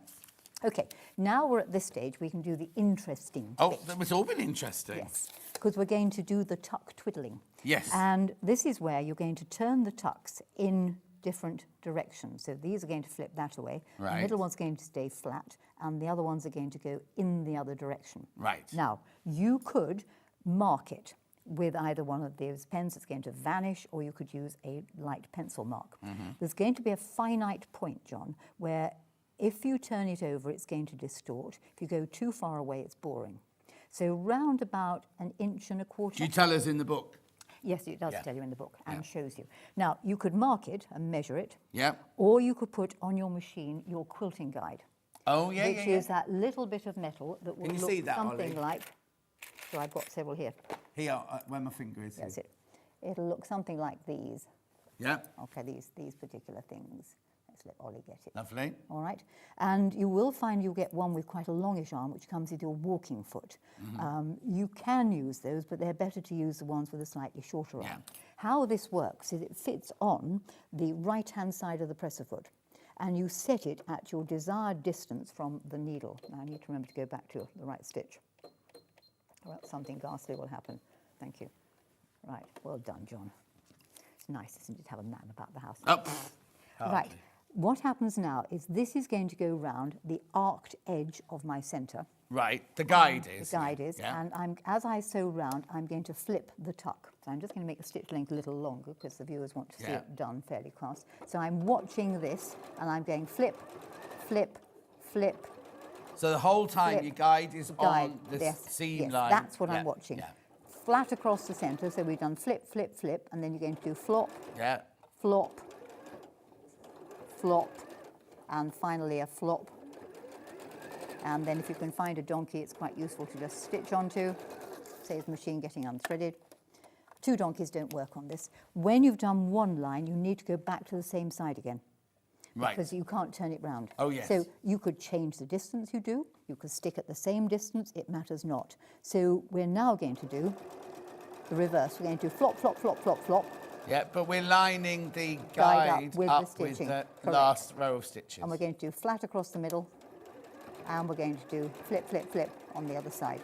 Okay, now we're at this stage, we can do the interesting bit. It's all been interesting. Yes, because we're going to do the tuck twiddling. Yes. And this is where you're going to turn the tucks in different directions. So these are going to flip that away. Right. The middle one's going to stay flat, and the other ones are going to go in the other direction. Right. Now, you could mark it with either one of those pens that's going to vanish, or you could use a light pencil mark. There's going to be a finite point, John, where if you turn it over, it's going to distort. If you go too far away, it's boring. So round about 1.25 inches. Do you tell us in the book? Yes, it does tell you in the book and shows you. Now, you could mark it and measure it. Yeah. Or you could put on your machine your quilting guide. Oh, yeah, which is that little bit of metal that will Can you look see that, something Ollie? like... So I've got several here. Here, where my finger is. That's it. It'll look something like these. Yeah. Okay, these particular things. Let's let Ollie get it. Lovely. All right. And you will find you'll get one with quite a longish arm, which comes with your walking foot. You can use those, but they're better to use the ones with a slightly shorter arm. How this works is it fits on the right-hand side of the presser foot, and you set it at your desired distance from the needle. Now, I need to remember to go back to the right stitch, or else something ghastly will happen. Thank you. Right. Well done, John. It's nice, isn't it, to have a man about the house? Right. What happens now is this is going to go round the arced edge of my centre. Right, the guide is. The guide is, Yeah. and as I sew round, I'm going to flip the tuck. So I'm just going to make the stitch length a little longer because the viewers want to see it done fairly fast. So I'm watching this, and I'm going flip, flip, flip. So the whole time flip, your guide is on the yes, seam yes, line. that's what I'm watching. Yeah. Flat across the centre, so we've done flip, flip, flip, and then you're going to do flop, Yeah. flop, flop, and finally a flop. And then if you can find a donkey, it's quite useful to just stitch onto, saves machine getting unthreaded. Two donkeys don't work on this. When you've done one line, you need to go back to the same side again. Right. Because you can't turn it round. Oh, yes. So you could change the distance you do. You could stick at the same distance. It matters not. So we're now going to do the reverse. We're going to do flop, flop, flop, flop, flop. Yeah, but we're lining the Guide guide up with the stitching. the Correct. last row of stitches. And we're going to do flat across the middle, and we're going to do flip, flip, flip on the other side.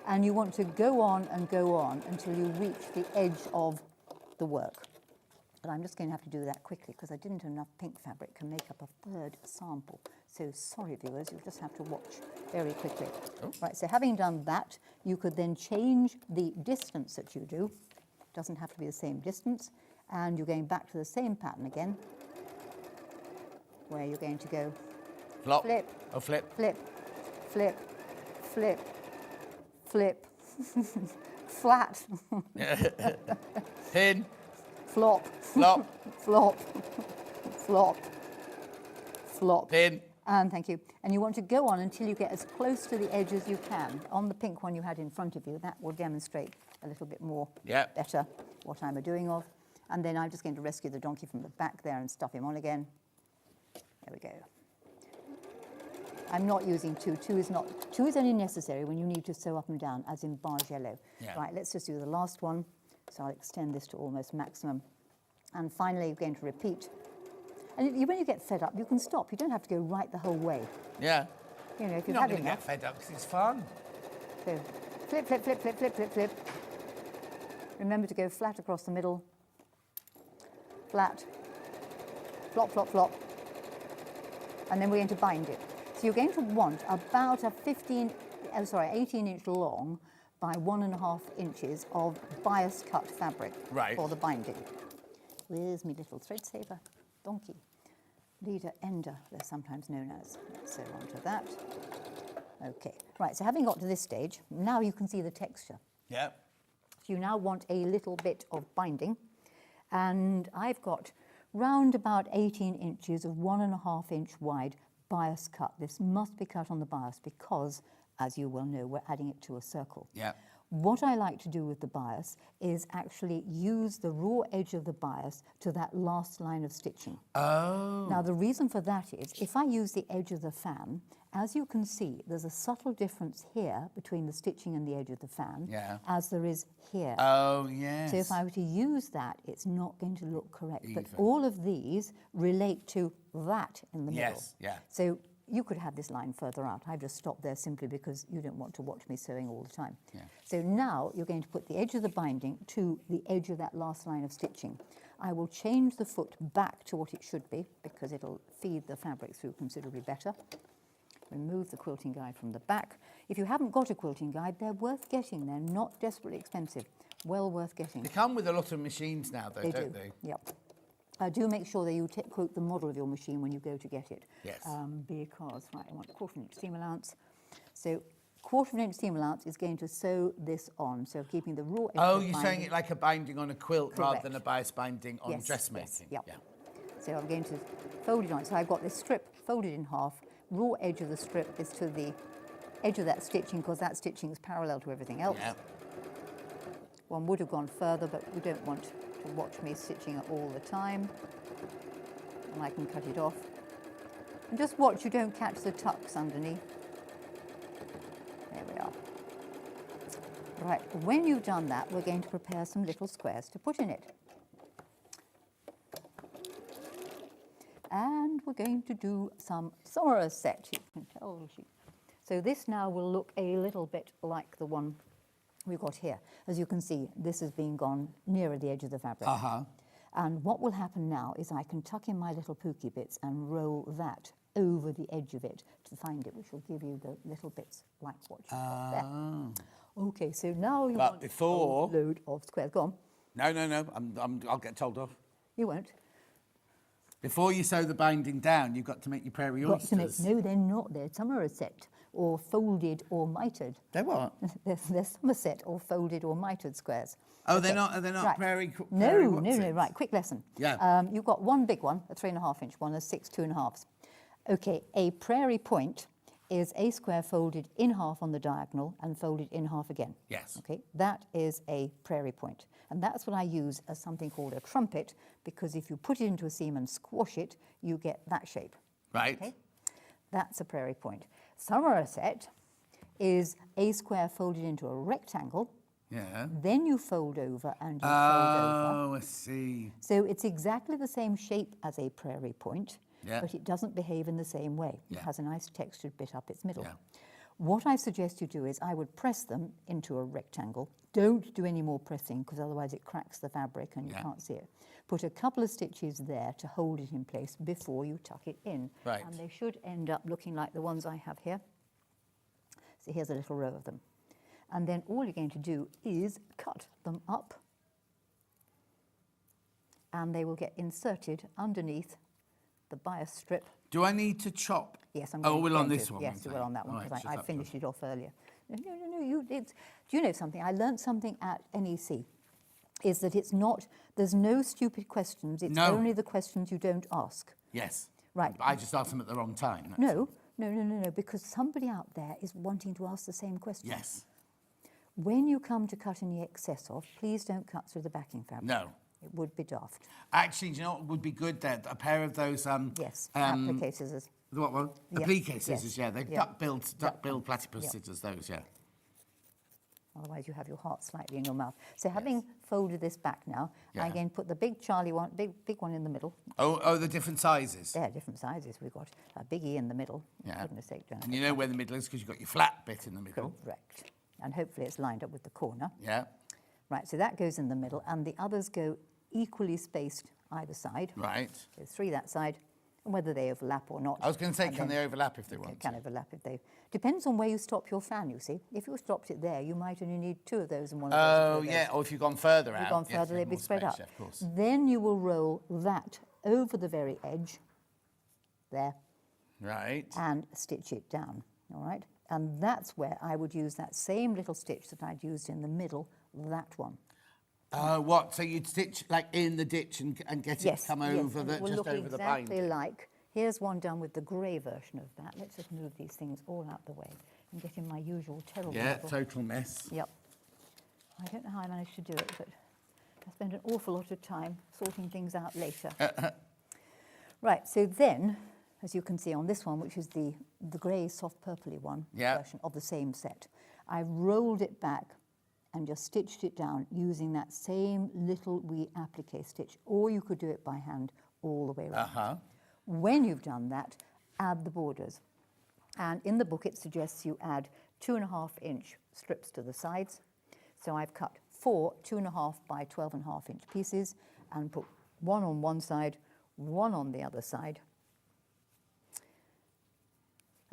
And you want to go on and go on until you reach the edge of the work. But I'm just going to have to do that quickly because I didn't have enough pink fabric to make up a third sample. So sorry, viewers, you just have to watch very quickly. Oh. Right, so having done that, you could then change the distance that you do. Doesn't have to be the same distance. And you're going back to the same pattern again, where you're going to go flop, flip, oh, flip, flip, flip, flip, flip, flat, pin, flop, flop, flop, flop, flop, pin. And thank you. And you want to go on until you get as close to the edge as you can. On the pink one you had in front of you, that will demonstrate a little bit more better what I'm doing of. And then I'm just going to rescue the donkey from the back there and stuff him on again. There we go. I'm not using two. Two is only necessary when you need to sew up and down, as in barge yellow. Yeah. Right, let's just do the last one. So I'll extend this to almost maximum. And finally, you're going to repeat. And when you get fed up, you can stop. You don't have to go right the whole way. Yeah. You know, if You're you've not had going to enough. get fed up because it's fun. So flip, flip, flip, flip, flip, flip, flip. Remember to go flat across the middle. Flat. Flop, flop, flop. And then we're going to bind it. So you're going to want about a 18-inch long by 1.5 inches of bias cut fabric for the binding. Where's my little thread saver? Donkey. Leader ender, they're sometimes known as. Let's sew onto that. Okay, right, so having got to this stage, now you can see the texture. Yeah. So you now want a little bit of binding, and I've got round about 18 inches of 1.5 inch wide bias cut. This must be cut on the bias because, as you well know, we're adding it to a circle. Yeah. What I like to do with the bias is actually use the raw edge of the bias to that last line of stitching. Oh. Now, the reason for that is, if I use the edge of the fan, as you can see, there's a subtle difference here between the stitching and the edge of the fan, as there is here. Oh, yes. So if I were to use that, it's not going to look correct. Even. But all of these relate to that in the middle. Yes, yeah. So you could have this line further out. I've just stopped there simply because you don't want to watch me sewing all the time. Yeah. So now you're going to put the edge of the binding to the edge of that last line of stitching. I will change the foot back to what it should be because it'll feed the fabric through considerably better. Remove the quilting guide from the back. If you haven't got a quilting guide, they're worth getting. They're not desperately expensive. Well worth getting. They come with a lot of machines now, though, don't they? Yep. Do make sure that you quote the model of your machine when you go to get it. Yes. Because, right, I want a 1/4 inch seam allowance. So 1/4 inch seam allowance is going to sew this on, so keeping the raw edge Oh, of you're binding. sewing it like a binding on a quilt rather Correct. than a bias binding on Yes, dressmaking. yes, yep. So I'm going to fold it on. So I've got this strip folded in half. Raw edge of the strip is to the edge of that stitching because that stitching is parallel to everything else. Yeah. One would have gone further, but we don't want to watch me stitching it all the time. And I can cut it off. And just watch you don't catch the tucks underneath. There we are. Right, when you've done that, we're going to prepare some little squares to put in it. And we're going to do some Somerset. You can tell. So this now will look a little bit like the one we've got here. As you can see, this has been gone nearer the edge of the fabric. And what will happen now is I can tuck in my little pookie bits and roll that over the edge of it to find it, which will give you the little bits like what you've got there. Okay, so now you want before... a load of squares. Go on. No, I'll get told off. You won't. Before you sew the binding down, you've got to make your prairie oysters. No, they're not. They're Somerset or folded or mitered. They're what? They're Somerset or folded or mitered squares. Oh, Okay. they're not Right. prairie No, whatsits? right, quick lesson. Yeah. You've got one big one, a 3.5 inch one, a 6 2.5s. Okay, a prairie point is a square folded in half on the diagonal and folded in half again. Yes. Okay, that is a prairie point. And that's what I use as something called a trumpet, because if you put it into a seam and squash it, you get that shape. Right. Okay? That's a prairie point. Somerset is a square folded into a rectangle. Yeah. Then you fold over and you fold over. Oh, I see. So it's exactly the same shape as a prairie point, Yeah. but it doesn't behave in the same way. It Yeah. has a nice textured bit up its middle. Yeah. What I suggest you do is I would press them into a rectangle. Don't do any more pressing because otherwise it cracks the fabric and you can't see it. Put a couple of stitches there to hold it in place before you tuck it in. Right. And they should end up looking like the ones I have here. So here's a little row of them. And then all you're going to do is cut them up and they will get inserted underneath the bias strip. Do I need to chop? Yes, I'm Oh, going we're to. on this one. Yes, we're on that one Right, because just I that finished it off earlier. No, do you know something? I learned something at NEC, is that it's not, there's no stupid questions, it's No. only the questions you don't ask. Yes. Right. I just asked them at the wrong time. that's all. No, because somebody out there is wanting to ask the same question. Yes. When you come to cut any excess off, please don't cut through the backing fabric. No. It would be daft. Actually, do you know what would be good then? A pair of those... Yes, applique scissors. The what one? Yep. Applique Yes. scissors, yeah. They're Yep. duck-billed platypus Yep. scissors, those, yeah. Otherwise, you have your heart slightly in your mouth. So having folded this back now, Yeah. I again put the big Charlie one, big one in the middle. Oh, the different sizes. They're different sizes. We've got a biggie in the middle. Yeah. For goodness sake, don't And you know where the middle is because you've got your flat bit in the middle. Correct. And hopefully it's lined up with the corner. Yeah. Right, so that goes in the middle, and the others go equally spaced either side. Right. There's 3 that side, and whether they overlap or not. I was going to say, and can then- they overlap if they want Can to? overlap if they... Depends on where you stop your fan, you see. If you stopped it there, you might only need 2 of those and 1 of those. Oh, and 2 of yeah, those. or if you've gone further If out. you've gone yes, further, you they'd have be more spread space, out. yeah, of course. Then you will roll that over the very edge, there, Right. and stitch it down, all right? And that's where I would use that same little stitch that I'd used in the middle, that one. What? So you'd stitch like in the ditch and get it to come over and the it will just look over the exactly binding. like. Here's one done with the grey version of that. Let's just move these things all out the way and get in my usual terrible. Yeah, little- total mess. Yep. I don't know how I managed to do it, but I spent an awful lot of time sorting things out later. Right, so then, as you can see on this one, which is the grey soft purpley one Yeah. version of the same set, I rolled it back and just stitched it down using that same little wee applique stitch, or you could do it by hand all the way around. Uh-huh. When you've done that, add the borders. And in the book, it suggests you add 2.5-inch strips to the sides. So I've cut 4 2.5 by 12.5-inch pieces and put 1 on one side, 1 on the other side.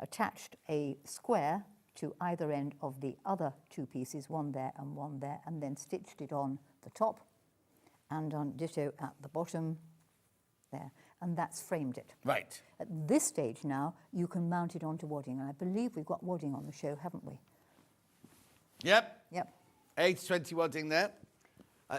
Attached a square to either end of the other 2 pieces, 1 there, and then stitched it on the top and on ditto at the bottom there, and that's framed it. Right. At this stage now, you can mount it onto wadding, and I believe we've got wadding on the show, haven't we? Yep. Yep. 820 wadding there.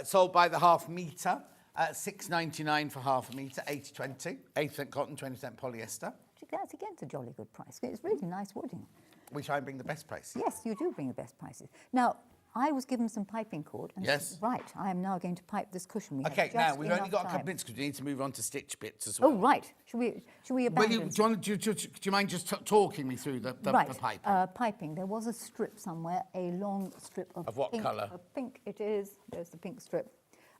Sold by the half metre. $6.99 for half a metre. 820. 8% cotton, 20% polyester. That's again a jolly good price. It's really nice wadding. We try and bring the best price. Yes, you do bring the best prices. Now, I was given some piping cord. And Yes. Right, I am now going to pipe this cushion. We have Okay, now just we've only enough got a couple time. minutes because we need to move on to stitch bits as well. Oh, right. Should we abandon? Do you mind just talking me through the right. piping? Piping. There was a strip somewhere, a long strip of what pink. colour? Of pink it is. There's the pink strip.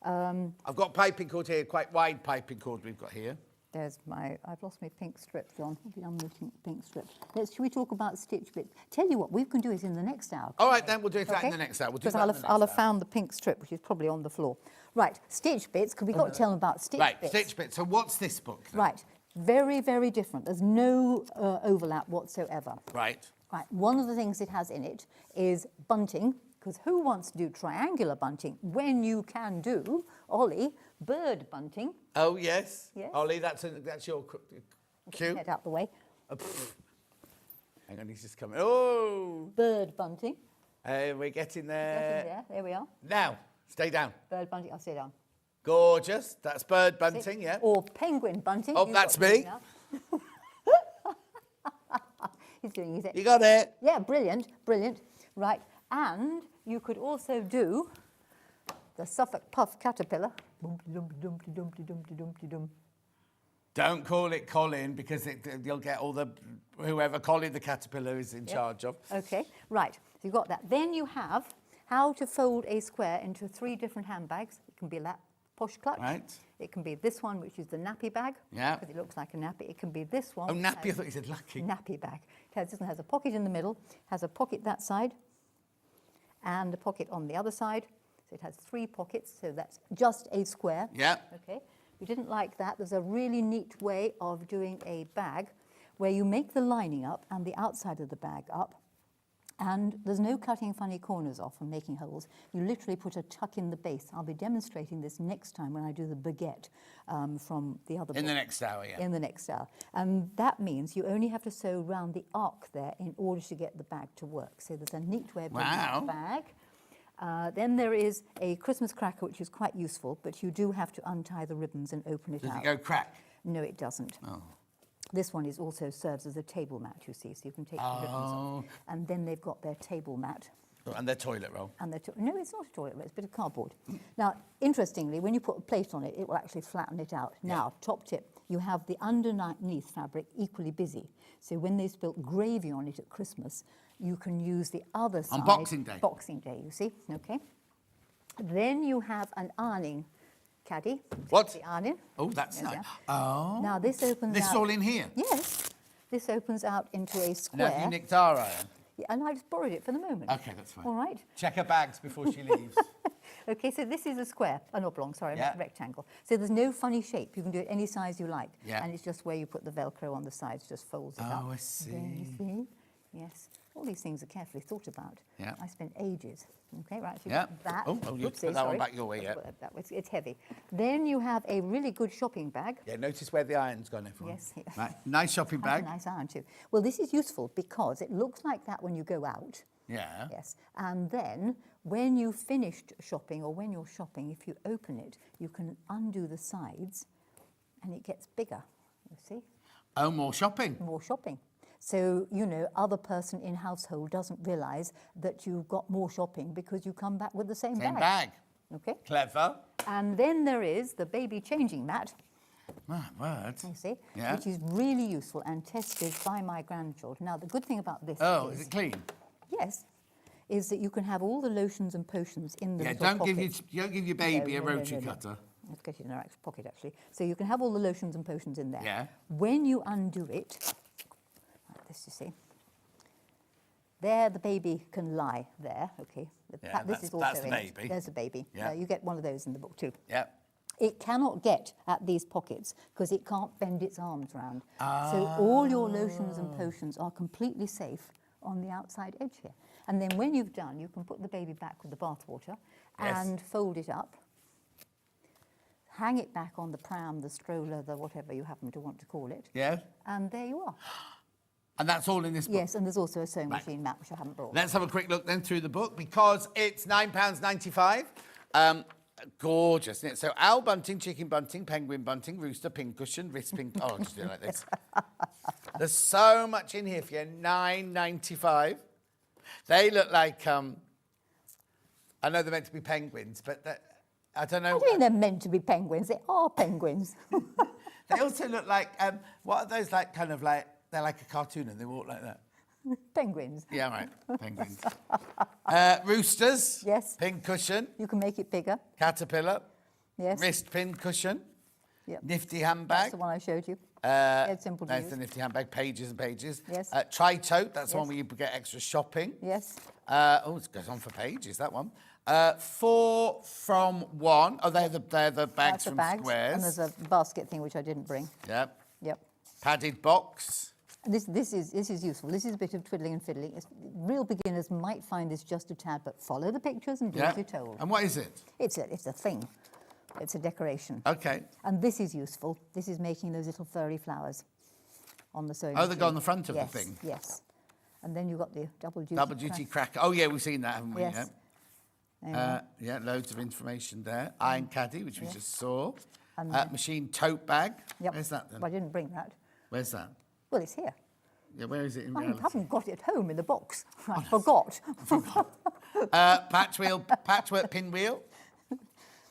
I've got piping cord here, quite wide piping cord we've got here. There's I've lost my pink strip, John. What have you done with the pink strip? Should we talk about stitch bits? Tell you what, we can do it in the next hour. All right, then we'll do that in the next hour. We'll do Because that in the next I'll have hour. found the pink strip, which is probably on the floor. Right, stitch bits, because we've got to tell them about stitch Right, bits. stitch bits. So what's this book then? Right, very, very different. There's no overlap whatsoever. Right. Right, one of the things it has in it is bunting, because who wants to do triangular bunting when you can do, Ollie, bird bunting? Oh, yes. Yes. Ollie, that's your cue. Head out the way. Hang on, he's just coming. Oh! Bird bunting. We're getting there. There we are. Now, stay down. Bird bunting, I'll sit down. Gorgeous. That's bird bunting, yeah. Or penguin bunting. Oh, You've that's got to do me. it now. He's doing his. You got it. Yeah, brilliant, brilliant. Right, and you could also do the Suffolk puff caterpillar. Dumpty dumpty dumpty dumpty dumpty dumpty dum. Don't call it Colin because you'll get all the whoever Colin the caterpillar is in charge of. Okay, right. So you've got that. Then you have how to fold a square into 3 different handbags. It can be that posh clutch. Right. It can be this one, which is the nappy bag. Yeah. Because it looks like a nappy. It can be this one. Oh, which nappy! I has- thought you said lucky. Nappy bag. This one has a pocket in the middle, has a pocket that side, and a pocket on the other side. So it has 3 pockets, so that's just a square. Yeah. Okay. If you didn't like that, there's a really neat way of doing a bag where you make the lining up and the outside of the bag up, and there's no cutting funny corners off and making holes. You literally put a tuck in the base. I'll be demonstrating this next time when I do the baguette from the other In the book. next hour, yeah. In the next hour. And that means you only have to sew round the arc there in order to get the bag to work. So there's a neat way of doing Wow. the bag. Then there is a Christmas cracker, which is quite useful, but you do have to untie the ribbons and open it Does out. it go crack? No, it doesn't. Oh. This one also serves as a table mat, you see, so you can take the ribbons off. And then they've got their table mat. Oh, and their toilet roll. And no, it's not a toilet roll, it's a bit of cardboard. Now, interestingly, when you put a plate on it, it will actually flatten it out. Now, top tip, you have the underneath fabric equally busy. So when they spilt gravy on it at Christmas, you can use the other side. On Boxing Day. Boxing Day, you see, okay. Then you have an ironing caddy. What? The ironing. Oh, that's Yes, nice. yeah. Oh. Now this opens This out. is all in here? Yes. This opens out into a Now, square. have you nicked our iron? Yeah, and I just borrowed it for the moment. Okay, that's fine. All right. Check her bags before she leaves. Okay, so this is a square, an oblong, sorry, Yeah. not rectangle. So there's no funny shape. You can do it any size you like. Yeah. And it's just where you put the Velcro on the sides, just folds it up. Oh, I There, you see. see? Yes. All these things are carefully thought about. Yeah. I spent ages. Okay, right. So Yeah. that. Oh, you Oopsie, put that one sorry. back your way, yeah. It's heavy. Then you have a really good shopping bag. Yeah, notice where the iron's gone, everyone. Yes. Right. Nice shopping That's bag. a nice iron too. Well, this is useful because it looks like that when you go out. Yeah. Yes. And then when you've finished shopping or when you're shopping, if you open it, you can undo the sides and it gets bigger, you see? Oh, more shopping. More shopping. So, you know, other person in household doesn't realise that you've got more shopping because you come back with the same bag. Okay. Clever. And then there is the baby changing mat. My word. You see, Yeah. which is really useful and tested by my grandchildren. Now, the good thing about this Is it clean? yes, is that you can have all the lotions and potions in the Yeah, little don't pocket. give your baby No, a no, no, rotary no, no. cutter. Let's get it in our pocket, actually. So you can have all the lotions and potions in there. Yeah. When you undo it, like this, you see, there the baby can lie there, okay. Yeah, This is that's also the in it. baby. There's the baby. Yeah. You get one of those in the book too. Yeah. It cannot get at these pockets because it can't bend its arms round. So all your lotions and potions are completely safe on the outside edge here. And then when you've done, you can put the baby back with the bath water and fold it up, hang it back on the pram, the stroller, the whatever you happen to want to call it. Yeah. And there you are. And that's all in this book? Yes, and there's also a sewing Right. machine mat, which I haven't brought. Let's have a quick look then through the book because it's £9.95. Gorgeous, isn't it? So owl bunting, chicken bunting, penguin bunting, rooster, pincushion, wrist pink. Oh, I'll just do it like this. There's so much in here for you. £9.95. They look like, I know they're meant to be penguins, but I don't know. What do you mean they're meant to be penguins? They are penguins. They also look like, what are those like, kind of like, they're like a cartoon and they walk like that. Penguins. Yeah, right, penguins. Roosters. Yes. Pin cushion. You can make it bigger. Caterpillar. Yes. Wrist pin cushion. Yep. Nifty That's handbag. the one I showed you. It's simple to There's use. the nifty handbag, pages and pages. Yes. Tri-tote, that's the one Yes. where you get extra shopping. Yes. It goes on for pages, that one. 4 from 1. Oh, they're the bags That's the from bags. Squares. And there's a basket thing which I didn't bring. Yep. Yep. Padded box. And this is useful. This is a bit of twiddling and fiddling. Real beginners might find this just a tad, but follow the pictures and do as you're told. And what is it? It's a thing. It's a decoration. Okay. And this is useful. This is making those little furry flowers on the sewing Oh, they machine. go on the front of Yes, the thing. Yes. And then you've got the double duty. Double duty cracker. Oh, yeah, we've seen that, haven't we? Yes. Yeah, loads of information there. Iron caddy, which we Yes. just saw. And Machine tote bag. Yep. Where's that then? Well, I didn't bring that. Where's that? Well, it's here. Yeah, where is it in I reality? haven't got it at home in the box. I forgot. Patchwork pinwheel.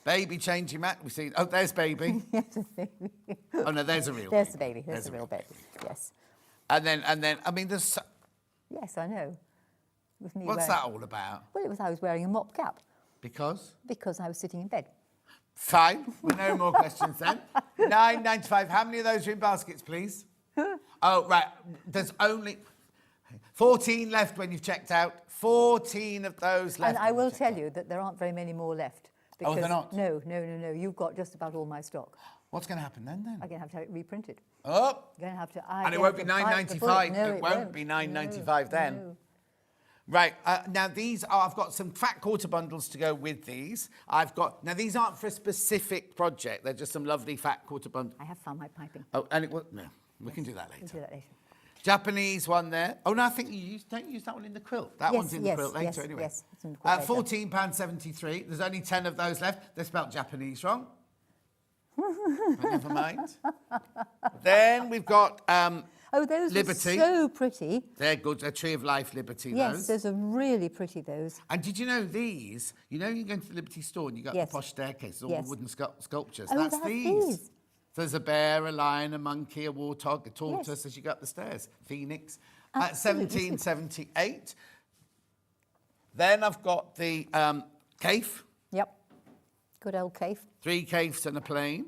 Baby changing mat. We see. Oh, there's baby. Yes, a baby. Oh no, there's a real. There's baby. the baby. There's a the real baby. Yes. And then, I mean, there's. Yes, I know. With me What's wearing- that all about? Well, it was I was wearing a mop cap Because. because I was sitting in bed. Fine. No more questions then. £9.95. How many of those are in baskets, please? Oh, right. There's only 14 left when you've checked out. 14 of those left. And I will tell you that there aren't very many more left. Oh, they're because- not? No. You've got just about all my stock. What's going to happen then? I'm going to have to have it reprinted. Oh. Going to have to. And it won't be £9.95. No, it won't be £9.95 then. No. Right, now these are, I've got some fat quarter bundles to go with these. Now these aren't for a specific project, they're just some lovely fat quarter bundles. I have found my piping. Oh, and it was, no, we can do that later. We'll do that later. Japanese one there. Oh, no, I think don't use that one in the quilt. That one's in the quilt later anyway. Yes, it's in the quilt later. £14.73. There's only 10 of those left. They're spelled Japanese wrong. But never mind. Then we've got... Oh, those Liberty. are so pretty. They're good. A Tree of Life Liberty, Yes, those. those are really pretty, those. And did you know these? You know, you go into the Liberty store and you got Yes. the posh staircase, all Yes. the wooden sculptures. Oh, that's that's these. these. So there's a bear, a lion, a monkey, a warthog, a tortoise Yes. as you go up the stairs. Phoenix. Absolutely. 1778. Then I've got the cave. Yep. Good old cave. 3 caves and a plane.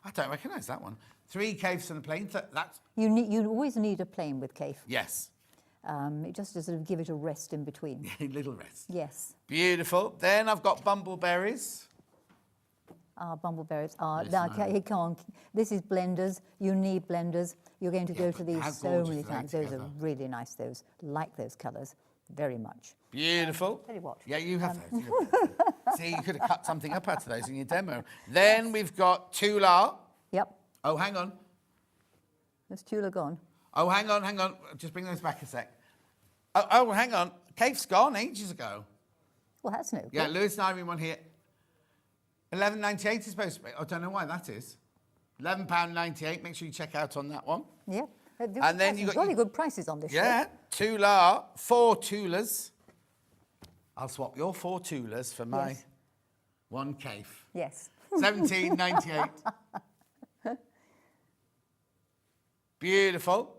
I don't recognise that one. 3 caves and a plane. That's You always need a plane with cave. yes. It just to sort of give it a rest in between. Little rest. Yes. Beautiful. Then I've got bumbleberries. Bumbleberries are. Listen, You can't. This is blenders. You need blenders. You're going to go to but these how so gorgeous many are they times. Those are together? really nice. Those like those colours very much. Beautiful. Tell you what. Yeah, you have those. You have those. See, you could have cut something up out of those in your demo. Then we've got Tulle. Yep. Oh, hang on. There's Tulle gone. Oh, hang on. Just bring those back a sec. Oh, hang on. Cave's gone ages ago. Well, that's no good. Yeah, Lewis and Irene one here. £11.98 is supposed to be. I don't know why that is. £11.98. Make sure you check out on that one. Yeah. And then you got really good prices on this. Yeah, Tulle, 4 Tulles. I'll swap your 4 Tulles for my Yes. 1 cave. Yes. £17.98. Beautiful.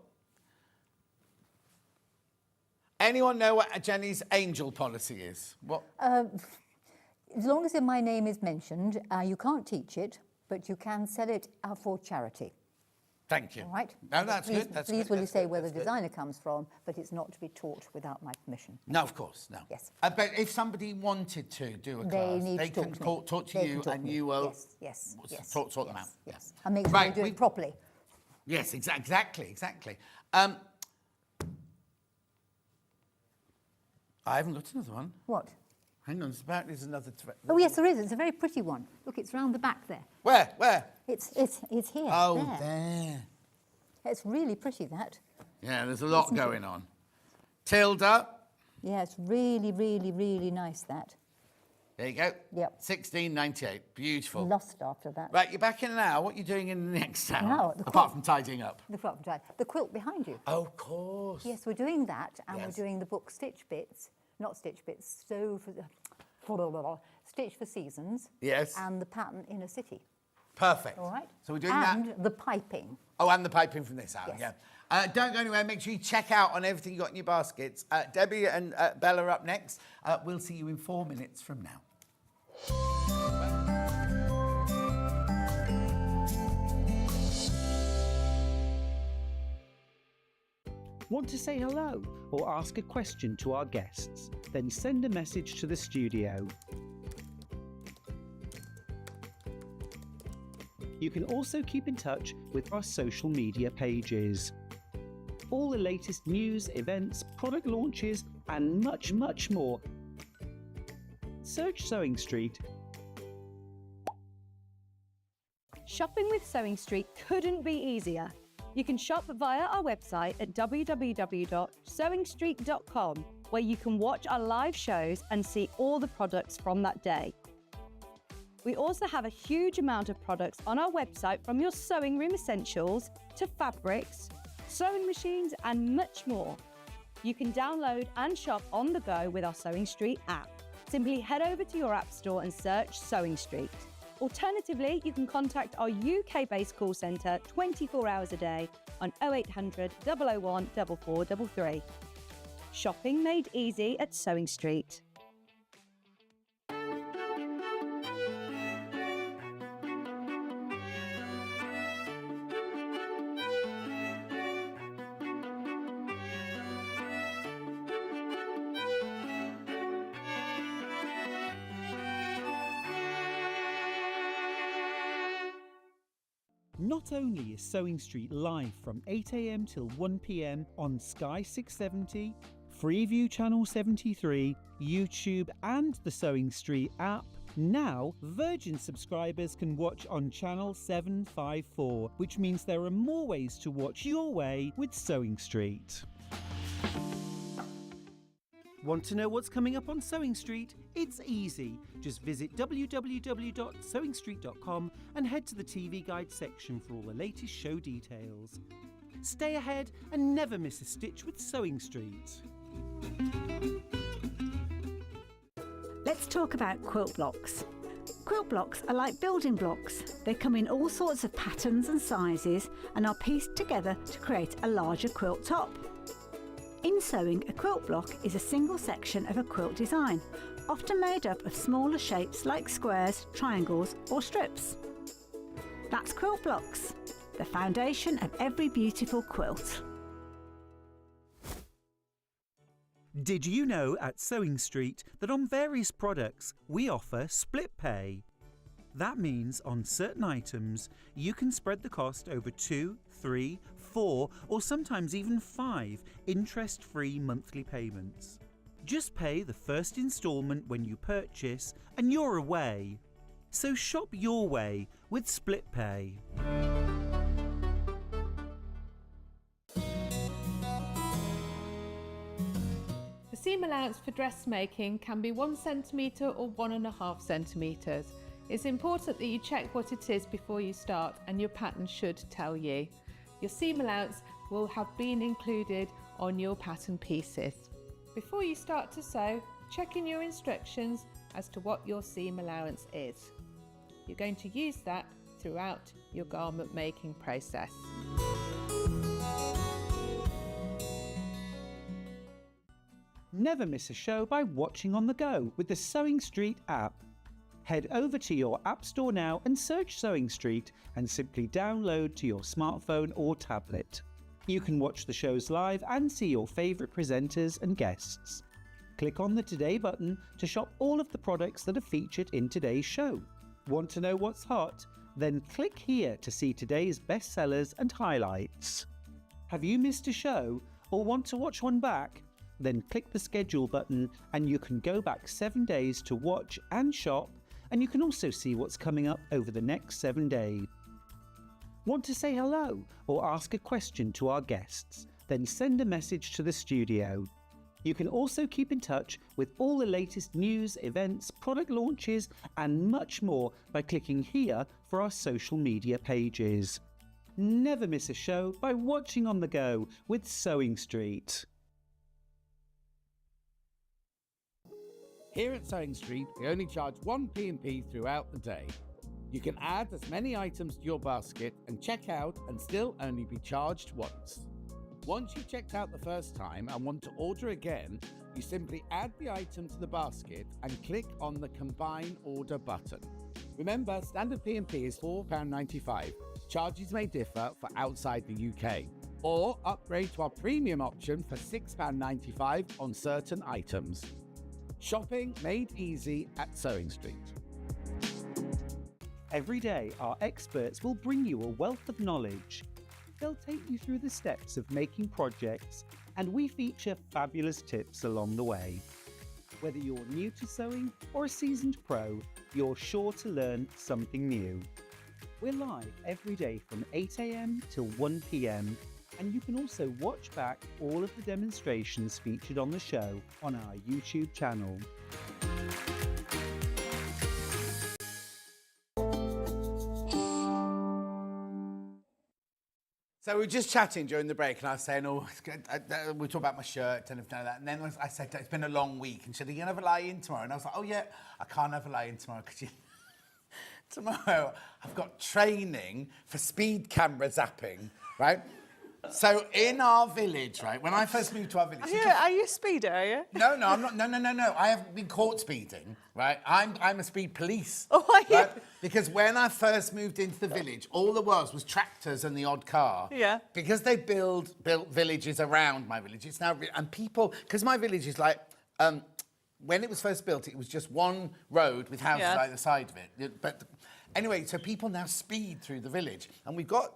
Anyone know what Jenny's angel policy is? What? As long as my name is mentioned, you can't teach it, but you can sell it for charity. Thank you. All right? No, that's please, good. That's please good. will you That's say good. where the That's good. designer comes from, but it's not to be taught without my permission. No, of course, no. Yes. But if somebody wanted to do a class, They need they to can talk to me. talk to They you can talk and to me. you will Yes. sort them out. Yes. And make sure Right, you do we- it properly. Yes, exactly. I haven't got another one. What? Hang on, there's another. Oh yes, there is. It's a very pretty one. Look, it's round the back there. Where? It's here. Oh, there. there. It's really pretty, that. Yeah, there's a lot Isn't it? going on. Tilda. Yeah, it's really, really, really nice, that. There you go. Yep. £16.98. Beautiful. Lost after that. Right, you're back in now. What are you doing in the next hour? Now, Apart from tidying up. The quilt behind you. Oh, of course. Yes, we're doing that, and Yes. we're doing the book Stitch Bits, not Stitch Bits, Stitch for Seasons. Yes. And the pattern in a city. Perfect. All right. So we're doing that. And the piping. Oh, and the piping from this hour, Yes. yeah. Don't go anywhere. Make sure you check out on everything you got in your baskets. Debbie and Bella are up next. We'll see you in 4 minutes from now. Want to say hello or ask a question to our guests? Then send a message to the studio. You can also keep in touch with our social media pages. All the latest news, events, product launches, and much, much more. Search Sewing Street. Shopping with Sewing Street couldn't be easier. You can shop via our website at www.sewingstreet.com, where you can watch our live shows and see all the products from that day. We also have a huge amount of products on our website, from your sewing room essentials to fabrics, sewing machines, and much more. You can download and shop on the go with our Sewing Street app. Simply head over to your app store and search Sewing Street. Alternatively, you can contact our UK-based call centre 24 hours a day on 0800 001 4433. Shopping made easy at Sewing Street. Not only is Sewing Street live from 8 AM till 1 PM on Sky 670, Freeview Channel 73, YouTube and the Sewing Street app, now Virgin subscribers can watch on Channel 754, which means there are more ways to watch your way with Sewing Street. Want to know what's coming up on Sewing Street? It's easy. Just visit www.sewingstreet.com and head to the TV Guide section for all the latest show details. Stay ahead and never miss a stitch with Sewing Street. Let's talk about quilt blocks. Quilt blocks are like building blocks. They come in all sorts of patterns and sizes and are pieced together to create a larger quilt top. In sewing, a quilt block is a single section of a quilt design, often made up of smaller shapes like squares, triangles or strips. That's quilt blocks, the foundation of every beautiful quilt. Did you know at Sewing Street that on various products we offer split pay? That means on certain items you can spread the cost over 2, 3, 4 or sometimes even 5 interest-free monthly payments. Just pay the first instalment when you purchase and you're away. So shop your way with split pay. The seam allowance for dressmaking can be 1 centimetre or 1.5 centimetres. It's important that you check what it is before you start, and your pattern should tell you. Your seam allowance will have been included on your pattern pieces. Before you start to sew, check in your instructions as to what your seam allowance is. You're going to use that throughout your garment making process. Never miss a show by watching on the go with the Sewing Street app. Head over to your app store now and search Sewing Street and simply download to your smartphone or tablet. You can watch the shows live and see your favourite presenters and guests. Click on the Today button to shop all of the products that are featured in today's show. Want to know what's hot? Then click here to see today's bestsellers and highlights. Have you missed a show or want to watch one back? Then click the schedule button and you can go back 7 days to watch and shop, and you can also see what's coming up over the next 7 days. Want to say hello or ask a question to our guests? Then send a message to the studio. You can also keep in touch with all the latest news, events, product launches and much more by clicking here for our social media pages. Never miss a show by watching on the go with Sewing Street. Here at Sewing Street, we only charge 1 P&P throughout the day. You can add as many items to your basket and check out and still only be charged once. Once you've checked out the first time and want to order again, you simply add the item to the basket and click on the Combine Order button. Remember, standard P&P is £4.95. Charges may differ for outside the UK. Or upgrade to our premium option for £6.95 on certain items. Shopping made easy at Sewing Street. Every day, our experts will bring you a wealth of knowledge. They'll take you through the steps of making projects, and we feature fabulous tips along the way. Whether you're new to sewing or a seasoned pro, you're sure to learn something new. We're live every day from 8 AM till 1 PM, and you can also watch back all of the demonstrations featured on the show on our YouTube channel. So we were just chatting during the break, and I was saying, we were talking about my shirt and everything like that. And then I said, it's been a long week. And she said, are you going to have a lie-in tomorrow? And I was like, oh, yeah, I can't have a lie-in tomorrow because tomorrow I've got training for speed camera zapping, right? So in our village, right, when I first moved to our village... Are you a speeder, are you? No, I'm not. No. I haven't been caught speeding, right? I'm a speed police. Oh, are you? Right? Because when I first moved into the village, all there was tractors and the odd car. Yeah. Because they built villages around my village, it's now... And people... Because my village is like... when it was first built, it was just one road with houses either side of it. But... Anyway, so people now speed through the village. And we've got,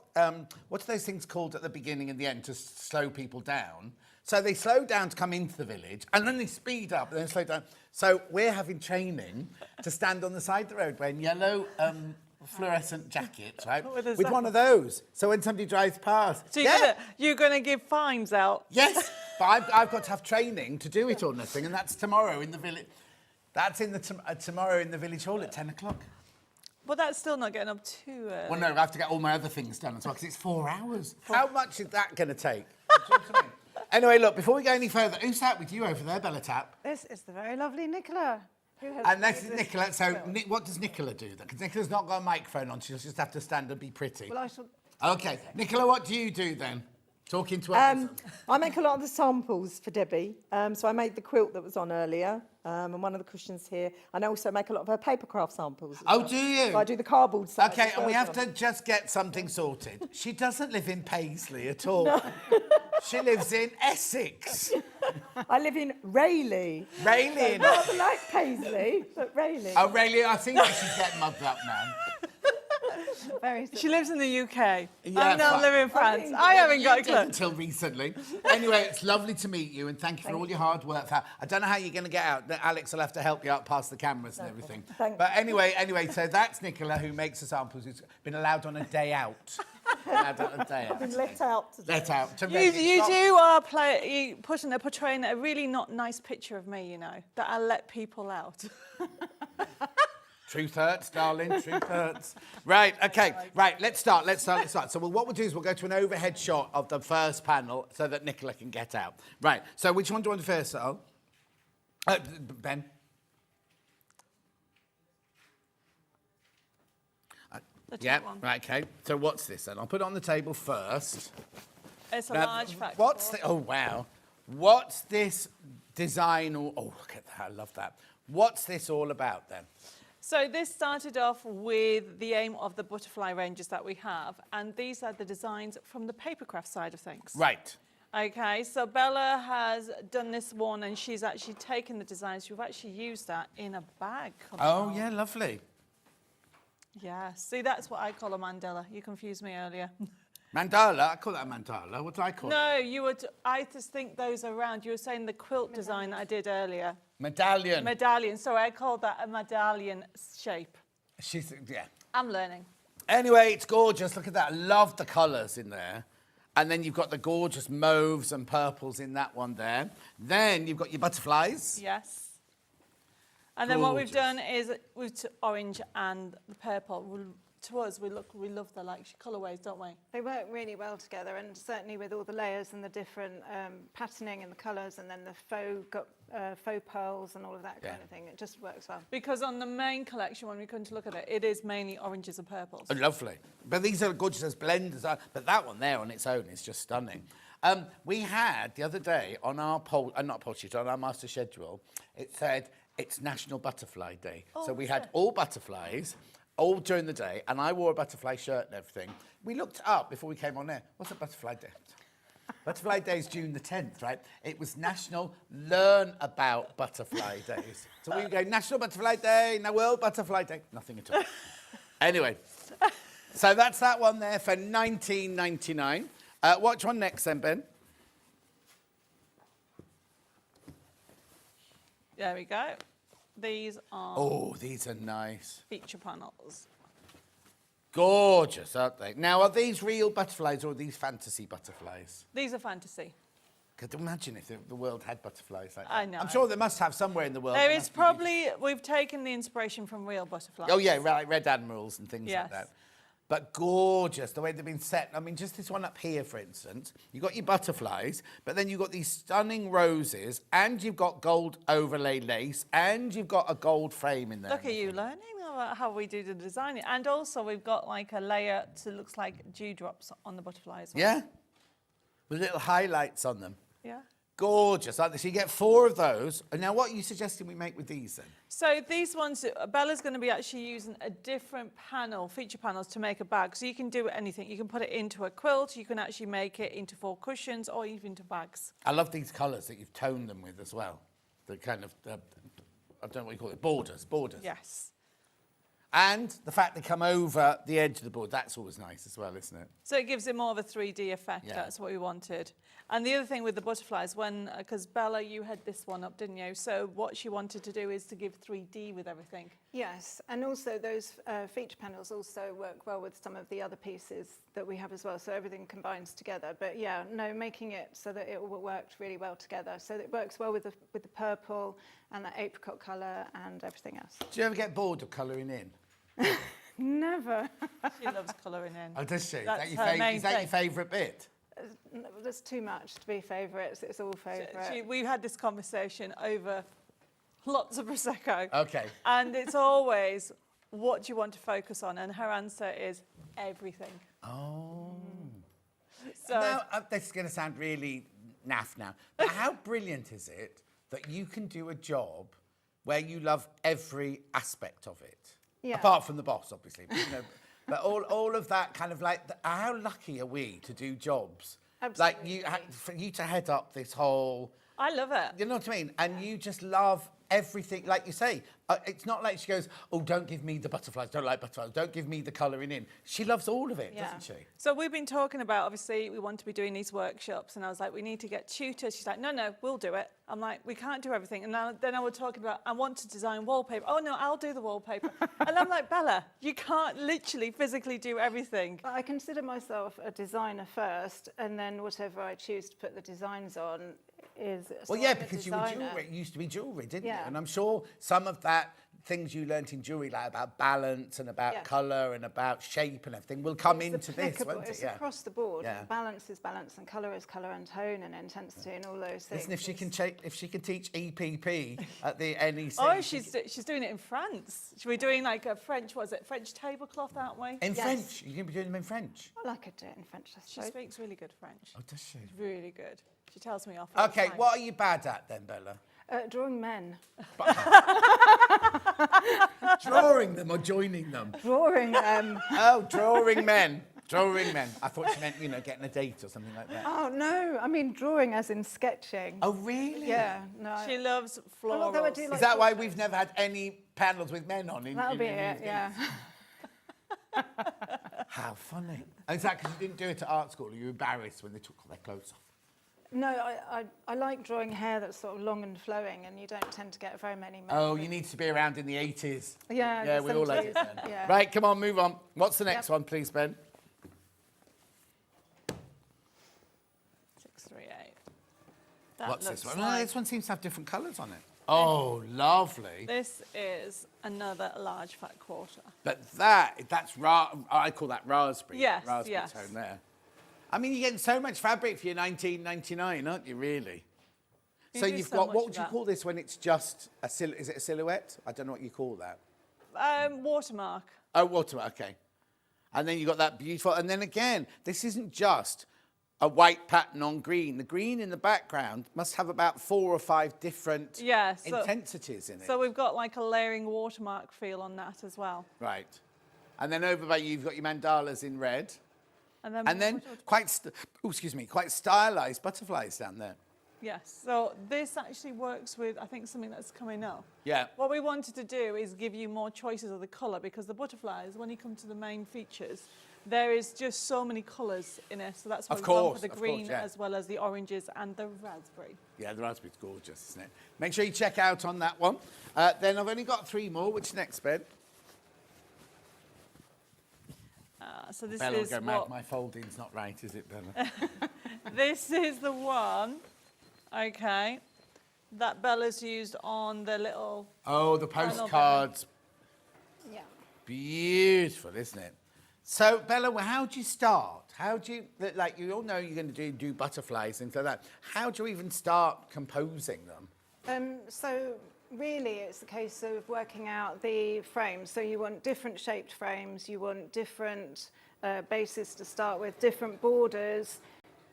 what's those things called at the beginning and the end to slow people down? So they slow down to come into the village, and then they speed up, and then slow down. So we're having training to stand on the side of the road wearing yellow fluorescent jackets, right? With one of those. So when somebody drives past... So you're going to give fines out? Yes, but I've got to have training to do it or nothing, and that's tomorrow in the village. That's in the tomorrow in the village hall at 10 o'clock. But that's still not getting up too early. Well, no, I have to get all my other things done as well, because it's 4 hours. How much is that going to take? Do you know what I mean? Anyway, look, before we go any further, who's sat with you over there, Bella Tap? This is the very lovely Nicola. Who has And this made is this Nicola. So, quilt. What does Nicola do then? Because Nicola's not got a microphone on, she'll just have to stand and be pretty. Well, I shall... Okay, Nicola, what do you do then? Talking to us. I make a lot of the samples for Debbie. So I made the quilt that was on earlier, and one of the cushions here. And I also make a lot of her paper craft samples. as Oh, well. do you? So I do the cardboard side. Okay, as and we well, have so- to just get something sorted. She doesn't live in Paisley at all. She lives in Essex. I live in Rayleigh. Rayleigh. So not like Paisley, but Rayleigh. Oh, Rayleigh, I think she's getting mugged up now. She lives in the UK. Yeah, I'm not fine. living in France. I haven't got a You clue. didn't until recently. Anyway, it's lovely to meet you, and thank you for all your hard work. I don't know how you're going to get out. Alex will have to help you out past the cameras and everything. But anyway, so that's Nicola, who makes the samples, who's been allowed on a day out. Allowed on a day I've out. been let out today. Let out. To You are portraying a really not nice picture of me, you know, that I let people out. Truth hurts, darling, truth hurts. Right, okay, right, let's start. So what we'll do is we'll go to an overhead shot of the first panel so that Nicola can get out. Right, so which one do you want to first, Al? Ben? Yeah, right, okay. So what's this then? I'll put it on the table first. It's a Now, large factory. oh, wow. What's this design? Oh, look at that, I love that. What's this all about then? So this started off with the aim of the butterfly ranges that we have, and these are the designs from the papercraft side of things. Right. Okay, so Bella has done this one, and she's actually taken the designs. We've actually used that in a bag. Oh, yeah, lovely. Yeah, see, that's what I call a mandala. You confused me earlier. Mandala? I call that a mandala. What do I call it? No, you were. I just think those are round. You were saying the quilt design that I did earlier. Medallion. Medallion. Sorry, I called that a medallion shape. Yeah. I'm learning. Anyway, it's gorgeous. Look at that. I love the colours in there. And then you've got the gorgeous mauves and purples in that one there. Then you've got your butterflies. Yes. And then what we've Gorgeous. done is we've orange and the purple. To us, we love the colourways, don't we? They work really well together, and certainly with all the layers and the different patterning and the colours, and then the faux pearls and all of that kind of thing. It just works well. Because on the main collection, when we come to look at it, it is mainly oranges and purples. Oh, lovely. But these are gorgeous as blenders. But that one there on its own is just stunning. We had the other day on our poll sheet, on our master schedule, it said it's National Butterfly Day. So we had all butterflies all during the day, and I wore a butterfly shirt and everything. We looked up before we came on air. What's a Butterfly Day? Butterfly Day is June the 10th, right? It was National Learn About Butterfly Days. So we go, National Butterfly Day, no World Butterfly Day. Nothing at all. Anyway, so that's that one there for $19.99. Watch one next then, Ben. There we go. These are Oh, these are nice. feature panels. Gorgeous, aren't they? Now, are these real butterflies or are these fantasy butterflies? These are fantasy. Could you imagine if the world had butterflies like that? I know. I'm sure they must have somewhere in the world. There There is must be- probably, we've taken the inspiration from real butterflies. Oh, yeah, right, red admirals and things Yes. like that. But gorgeous, the way they've been set. I mean, just this one up here, for instance. You've got your butterflies, but then you've got these stunning roses, and you've got gold overlay lace, and you've got a gold frame in there. Look at you learning about how we do the design. And also we've got like a layer to looks like dewdrops on the butterfly as well. Yeah? With little highlights on them. Yeah. Gorgeous. So you get 4 of those. And now what are you suggesting we make with these then? So these ones, Bella's going to be actually using a different panel, feature panels, to make a bag. So you can do anything. You can put it into a quilt, you can actually make it into 4 cushions, or even into bags. I love these colours that you've toned them with as well. The kind of, I don't know what you call it, borders. Yes. And the fact they come over the edge of the board, that's always nice as well, isn't it? So it gives it more of a 3D effect. Yeah. That's what we wanted. And the other thing with the butterflies, because Bella, you had this one up, didn't you? So what she wanted to do is to give 3D with everything. Yes, and also those feature panels also work well with some of the other pieces that we have as well, so everything combines together. But yeah, no, making it so that it all worked really well together. So it works well with the purple and the apricot colour and everything else. Do you ever get bored of colouring in? Never. She loves colouring in. Oh, does she? That's Is her that, main is that your thing. favourite bit? No, there's too much to be favourites. It's all favourite. We had this conversation over lots of Prosecco. Okay. And it's always, what do you want to focus on? And her answer is everything. Oh. So Now, this is going to sound really naff now, but how brilliant is it that you can do a job where you love every aspect of it? Yeah. Apart from the boss, obviously. But, you know, but all of that kind of like, how lucky are we to do jobs? Like for you to head up this whole... I love it. You know what I mean? And you just love everything. Like you say, it's not like she goes, oh, don't give me the butterflies, don't like butterflies, don't give me the colouring in. She loves all of it, doesn't she? So we've been talking about, obviously, we want to be doing these workshops, and I was like, we need to get tutors. She's like, no, we'll do it. I'm like, we can't do everything. And then I was talking about, I want to design wallpaper. Oh, no, I'll do the wallpaper. And I'm like, Bella, you can't literally physically do everything. But I consider myself a designer first, and then whatever I choose to put the designs on is... Well, yeah, because you were jewellery. It used to be jewellery, didn't Yeah. you? And I'm sure some of that things you learnt in jewellery, like about balance and about colour and about shape and everything, will come into this, won't it? It's Yeah. across the board. Yeah. Balance is balance, and colour is colour, and tone and intensity and all those things. Listen, if she can teach EPP at the NEC... Oh, she's doing it in France. We're doing like a French, what is it, French tablecloth, aren't we? In French? You're going to be doing them in French? Well, I could do it in French, I She suppose. speaks really good French. Oh, does she? Really good. She tells me off all the OK, time. what are you bad at then, Bella? Drawing men. Drawing them or joining them? Drawing them. Oh, drawing men. Drawing men. I thought she meant, you know, getting a date or something like that. Oh, no, I mean drawing as in sketching. Oh, really? Yeah, no. She loves Although I florals. do like Is that why we've never had any panels with men on? That'll be it, yeah. How funny. And is that because you didn't do it at art school? Or you were embarrassed when they took their clothes off? No, I like drawing hair that's sort of long and flowing, and you don't tend to get very many men. Oh, you need to be around in the 80s. Yeah, Yeah, the we all like 70s, it then. yeah. Right, come on, move on. What's the next one, please, Ben? 638. What's this one? Like, Oh, this one seems to have different colours on it. Oh, lovely. this is another large fat quarter. But that's I call that raspberry. Yes, raspberry yes. tone there. I mean, you're getting so much fabric for your $19.99, aren't you, really? You So do you've so got, much what of would you that. call this when it's just is it a silhouette? I don't know what you call that. Watermark. Oh, watermark, okay. And then you've got that beautiful, and then again, this isn't just a white pattern on green. The green in the background must have about 4 or 5 different intensities in it. So we've got like a layering watermark feel on that as well. Right. And then over by you, you've got your mandalas in red. And then quite stylized butterflies down there. yes. So this actually works with, I think, something that's coming up. Yeah. What we wanted to do is give you more choices of the colour, because the butterflies, when you come to the main features, there is just so many colours in it. So that's why we've gone for the green as well as the oranges and the raspberry. Yeah, the raspberry's gorgeous, isn't it? Make sure you check out on that one. Then I've only got 3 more. Which next, Ben? So this Bella will is go mad. what, My folding's not right, is it, Bella? this is the one, okay, that Bella's used on the little... Oh, the panel postcards. Yeah. Beautiful, isn't it? So, Bella, well, how do you start? How do you, like, you all know you're going to do butterflies, things like that. How do you even start composing them? So really it's the case of working out the frames. So you want different shaped frames, you want different bases to start with, different borders,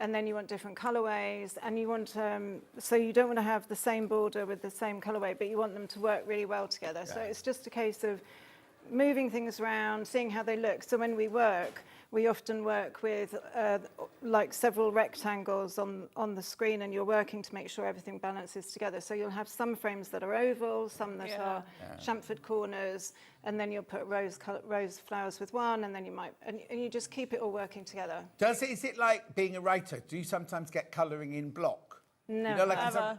and then you want different colorways, and you want, so you don't want to have the same border with the same colorway, but you want them to work really well together. So it's just a case of moving things around, seeing how they look. So when we work, we often work with like several rectangles on the screen, and you're working to make sure everything balances together. So you'll have some frames that are oval, some that are chamfered corners, and then you'll put rose flowers with one, and then you might, and you just keep it all working together. Is it like being a writer? Do you sometimes get colouring in block? No, You know, like never.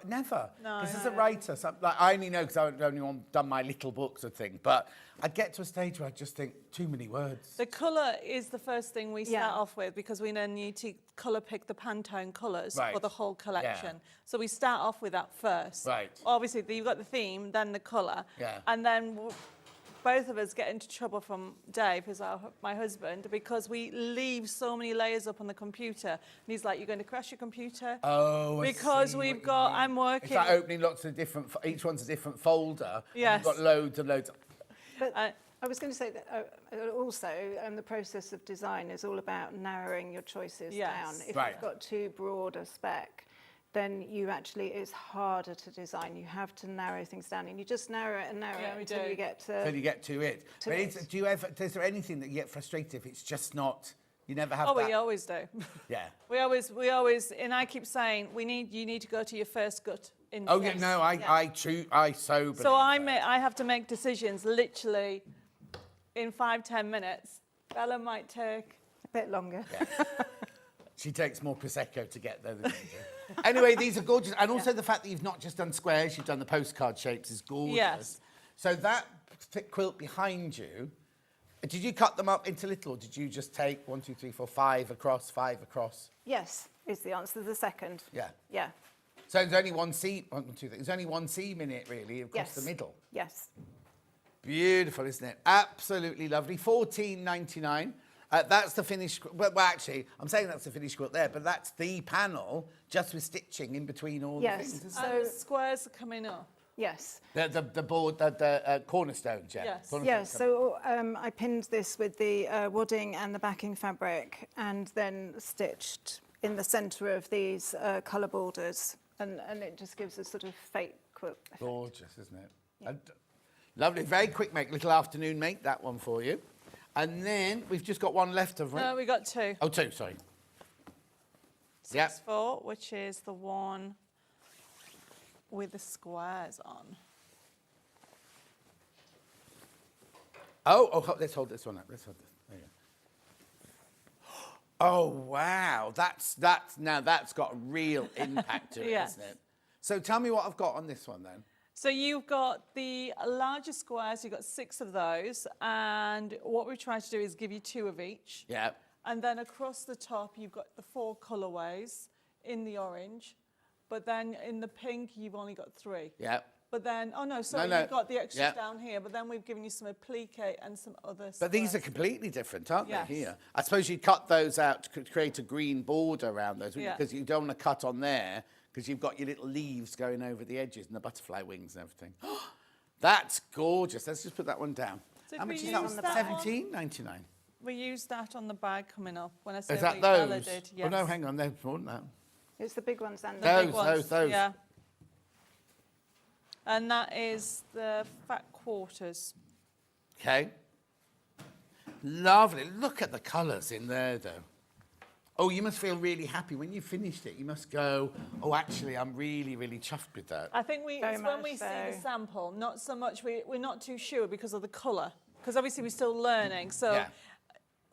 Never. No, Because as a writer, like I only know because I've only done my little books of things, but I get to a stage where I just think too many words. The colour is the first thing we start off with, because we then need to colour pick the Pantone colours for the whole collection. So we start off with that first. Right. Obviously, you've got the theme, then the colour, and then both of us get into trouble from Dave, who's my husband, because we leave so many layers up on the computer. And he's like, "You're going to crash your computer." Oh, because we've got. I'm working. It's like opening lots of different. Each one's a different folder. Yes. You've got loads and loads. But I was going to say that also, the process of design is all about narrowing your choices down. If you've got too broad a spec, then it's harder to design. You have to narrow things down, and you just narrow it and narrow it until you get to. Until you get to it. But do you ever? Is there anything that you get frustrated if it's just not? You never have. Oh, that? we always do. Yeah. We always, and I keep saying you need to go to your first gut instinct. Oh yeah, no, I so believe So I have to make decisions literally in 5-10 minutes. Bella might take a bit longer. Yeah. She takes more Prosecco to get there than you do. Anyway, these are gorgeous. And also the fact that you've not just done squares, you've done the postcard shapes is gorgeous. Yes. So that quilt behind you, did you cut them up into little, or did you just take 1, 2, 3, 4, 5 across, 5 across? Yes, is the answer. The second. Yeah. Yeah. So there's only one seam, there's only one seam in it, really, across the middle. Yes. Beautiful, isn't it? Absolutely lovely. $14.99. That's the finished, well, actually, I'm saying that's the finished quilt there, but that's the panel, just with stitching in between all the things. So the squares are coming up. Yes. The board, the cornerstones, yeah. Yes. Yes, so I pinned this with the wadding and the backing fabric, and then stitched in the centre of these colour borders, and it just gives a sort of fake quilt effect. Gorgeous, isn't it? Yeah. Lovely, very quick make, little afternoon make, that one for you. And then we've just got one left of it. No, we got 2. Oh, 2, sorry. 6-4, which is the one with the squares on. Oh, let's hold this one up. Let's hold this. There you go. Oh, wow. That's got a real impact to it, Yes. isn't it? So tell me what I've got on this one then. So you've got the larger squares, you've got 6 of those, and what we're trying to do is give you 2 of each. Yeah. And then across the top, you've got the 4 colourways in the orange, but then in the pink, you've only got 3. Yeah. But then, oh no, sorry, you've got the extras down here, but then we've given you some applique and some other But these are squares. completely different, aren't Yes. they, here? I suppose you cut those out to create a green border around those, because you don't want to cut on there, because you've got your little leaves going over the edges and the butterfly wings and everything. That's gorgeous. Let's just put that one down. So How if we much is that use one? that one- $17.99. We used that on the bag coming up when I said Is that we those? did. Yes. Oh, no, hang on, there's more than that. It's the big ones and The big Those. ones, yeah. And that is the fat quarters. Okay. Lovely. Look at the colours in there, though. Oh, you must feel really happy. When you finished it, you must go, oh, actually, I'm really, really chuffed with that. I think it's when we see the sample, not so much, we're not too sure because of the colour, because obviously we're still learning. So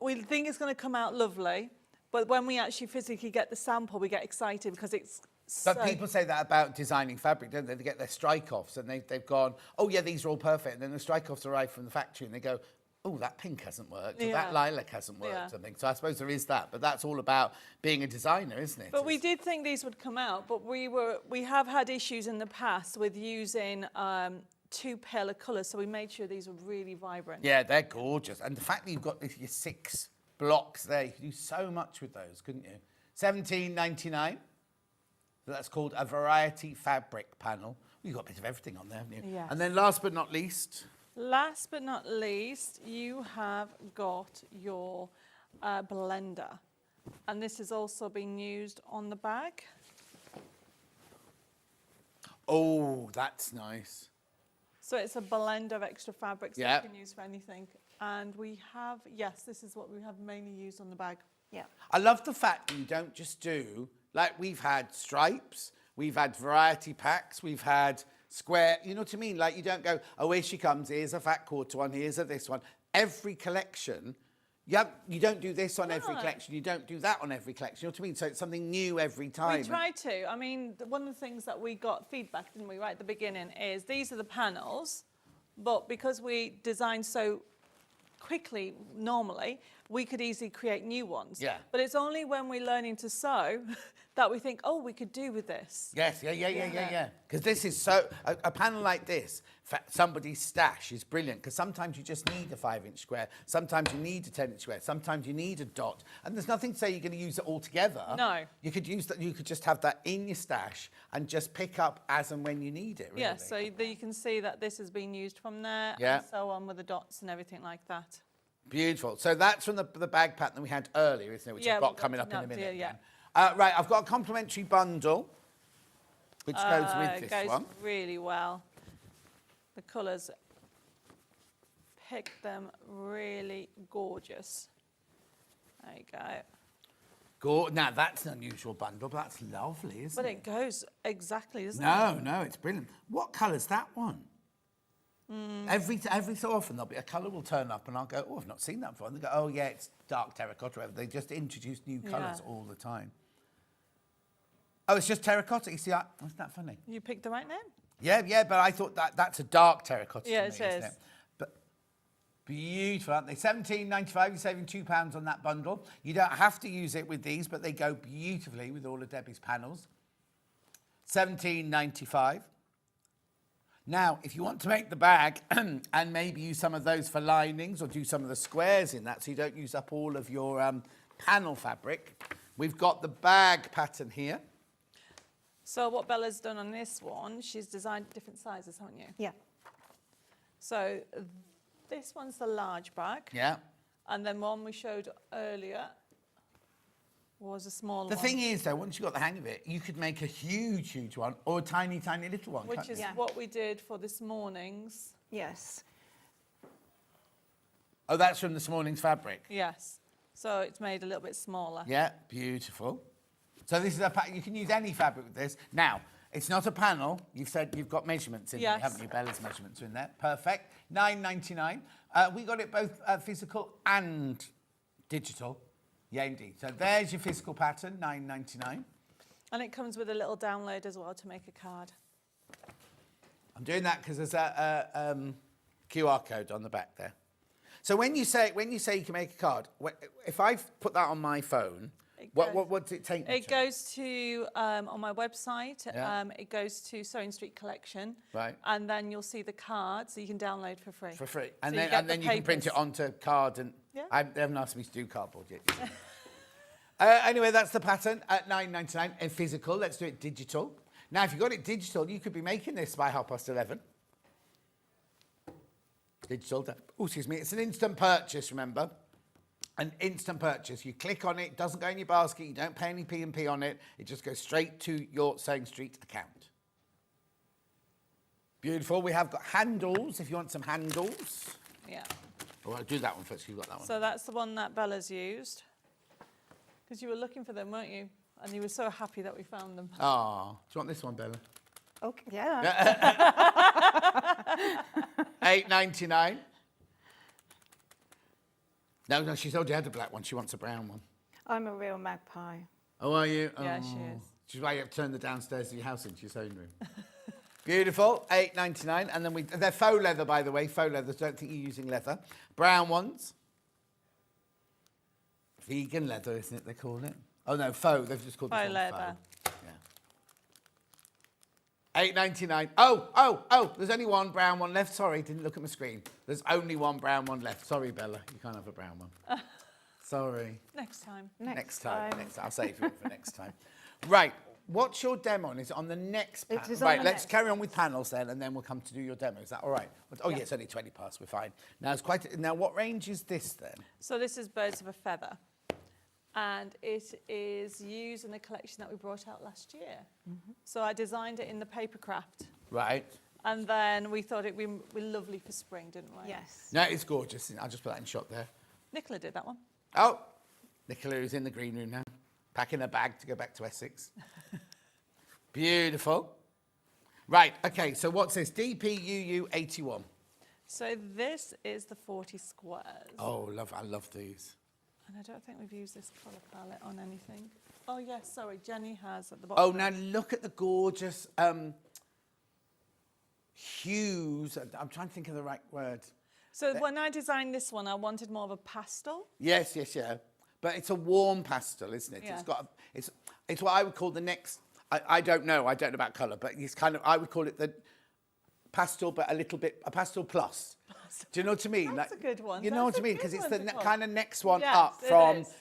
we think it's going to come out lovely, but when we actually physically get the sample, we get excited because it's But people say that about designing fabric, don't they? They get their strike-offs and they've gone, oh, yeah, these are all perfect. And then the strike-offs arrive from the factory and they go, oh, that pink hasn't worked, or that lilac hasn't worked, something. So I suppose there is that, but that's all about being a designer, isn't it? But we did think these would come out, but we have had issues in the past with using 2 paler colours, so we made sure these were really vibrant. Yeah, they're gorgeous. And the fact that you've got your 6 blocks there, you could do so much with those, couldn't you? $17.99. So that's called a variety fabric panel. You've got a bit of everything on there, haven't you? Yes. And then last but not least... Last but not least, you have got your blender. And this has also been used on the bag. Oh, that's nice. So it's a blend of extra fabrics that you can use for anything. And we have, yes, this is what we have mainly used on the bag. Yeah. I love the fact that you don't just do, like we've had stripes, we've had variety packs, we've had square, you know what I mean? Like you don't go, oh, here she comes, here's a fat quarter one, here's a this one. Every collection, you don't do this on every collection, you don't do that on every collection, you know what I mean? So it's something new every time. We try to. I mean, one of the things that we got feedback, didn't we, right at the beginning, is these are the panels, but because we design so quickly normally, we could easily create new ones. Yeah. But it's only when we're learning to sew that we think, oh, we could do with this. Yes, yeah. Because this is a panel like this, for somebody's stash is brilliant, because sometimes you just need a 5-inch square, sometimes you need a 10-inch square, sometimes you need a dot, and there's nothing to say you're going to use it all together. No. You could use that. You could just have that in your stash and just pick up as and when you need it, really. Yeah, so you can see that this has been used from there, Yeah. and so on with the dots and everything like that. Beautiful. So that's from the bag pattern that we had earlier, isn't it? Which I've got we've coming up in a to minute. yeah. Right, I've got a complimentary bundle, which goes with this goes one. really well. The colours pick them really gorgeous. There you go. Now, that's an unusual bundle, but that's lovely, isn't But it? it goes exactly, doesn't it? No, it's brilliant. What colour's that one? Every so often there'll be a colour will turn up and I'll go, oh, I've not seen that before. And they go, oh yeah, it's dark terracotta. Whatever. They just introduce new colours all the time. Oh, it's just terracotta. You see that? Isn't that funny? You picked the right name. Yeah, but I thought that's a dark terracotta. Yeah, to me, it isn't is. But beautiful, aren't they? £17.95. You're saving £2 on that bundle. You don't have to use it with these, but they go beautifully with all of Debbie's panels. £17.95. Now, if you want to make the bag and maybe use some of those for linings or do some of the squares in that so you don't use up all of your panel fabric, we've got the bag pattern here. So what Bella's done on this one, she's designed different sizes, haven't you? Yeah. So this one's the large bag. Yeah. And then one we showed earlier was a small one. The thing is, though, once you got the hang of it, you could make a huge, huge one or a tiny, tiny little one. Which is what we did for this morning's. Yes. Oh, that's from this morning's fabric? Yes. So it's made a little bit smaller. Yeah, beautiful. So this is you can use any fabric with this. Now, it's not a panel. You've said you've got measurements in there, haven't you? Bella's measurements are in there. Perfect. $9.99. We got it both physical and digital. Yeah, indeed. So there's your physical pattern, $9.99. And it comes with a little download as well to make a card. I'm doing that because there's a QR code on the back there. So when you say you can make a card, if I put that on my phone, what does it take me It goes to, on my website, it goes to Sewing Street Collection. Right. And then you'll see the card, so you can download for free. For free. So And you then you can print it onto card. And Yeah. they haven't asked me to do cardboard yet. Anyway, that's the pattern at $9.99 and physical. Let's do it digital. Now, if you got it digital, you could be making this by 11:30. Digital. Oh, excuse me. It's an instant purchase, remember? An instant purchase. You click on it, doesn't go in your basket, you don't pay any P&P on it, it just goes straight to your Sewing Street account. Beautiful. We have got handles, if you want some handles. Yeah. Oh, I'll do that one first, you've got that one. So that's the one that Bella's used. Because you were looking for them, weren't you? And you were so happy that we found them. Oh, do you want this one, Bella? Okay, yeah. $8.99. No, she's already had a black one. She wants a brown one. I'm a real magpie. Oh, are you? Yeah, oh. she is. Which is why you have to turn the downstairs of your house into your sewing room. Beautiful. $8.99. And then they're faux leather, by the way. Faux leather. Don't think you're using leather. Brown ones. Vegan leather, isn't it? They call it. Oh no, faux. They've just called Faux this one leather. faux. Yeah. $8.99. Oh, there's only one brown one left. Sorry, didn't look at my screen. There's only one brown one left. Sorry, Bella, you can't have a brown one. Sorry. Next time. Next time. I'll save you for next time. Right, what's your demo on? Is it on the next panel? It is on Right, the let's next. carry on with panels then, and then we'll come to do your demo. Is that all right? Oh, yeah, it's only 20 past. We're fine. Now, what range is this then? So this is Birds of a Feather. And it is used in a collection that we brought out last year. So I designed it in the paper craft. Right. And then we thought it would be lovely for spring, didn't we? Yes. No, it's gorgeous. I'll just put that in shot there. Nicola did that one. Oh, Nicola is in the green room now, packing her bag to go back to Essex. Beautiful. Right, okay, so what's this? DPUU 81. So this is the 40 squares. Oh, I love these. And I don't think we've used this colour palette on anything. Oh, yes, sorry, Jenny has at the bottom. Oh, now look at the gorgeous hues. I'm trying to think of the right word. So when I designed this one, I wanted more of a pastel. Yes, yeah. But it's a warm pastel, isn't it? Yeah. It's what I would call the next. I don't know about colour, but it's kind of, I would call it the pastel, but a pastel plus. Do you know what I mean? That's a good one. You know what I mean? Because it's the kind of next one Yes, up it from. is.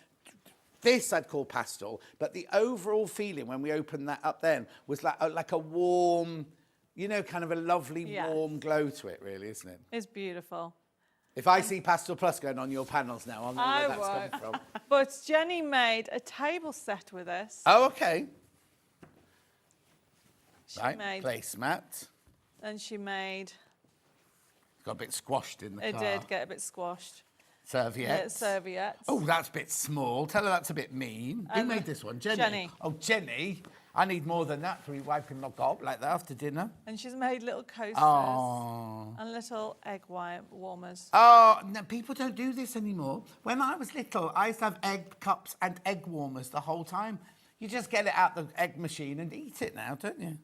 This I'd call pastel, but the overall feeling when we opened that up then was like a warm, you know, kind of a lovely warm glow to it, really, isn't it? It's beautiful. If I see Pastel Plus going on your panels now, I'll know where that's won't. coming from. But Jenny made a table set with us. Oh, okay. She Right, made, placemat. and she made. Got a bit squashed in the It car. did get a bit squashed. Serviettes. Serviettes. Oh, that's a bit small. Tell her that's a bit mean. Who made this one? Jenny? Jenny. Oh, Jenny. I need more than that to be wiping my gob like that after dinner. And she's made little coasters and little egg warmers. Oh, no, people don't do this anymore. When I was little, I used to have egg cups and egg warmers the whole time. You just get it out the egg machine and eat it now, don't you?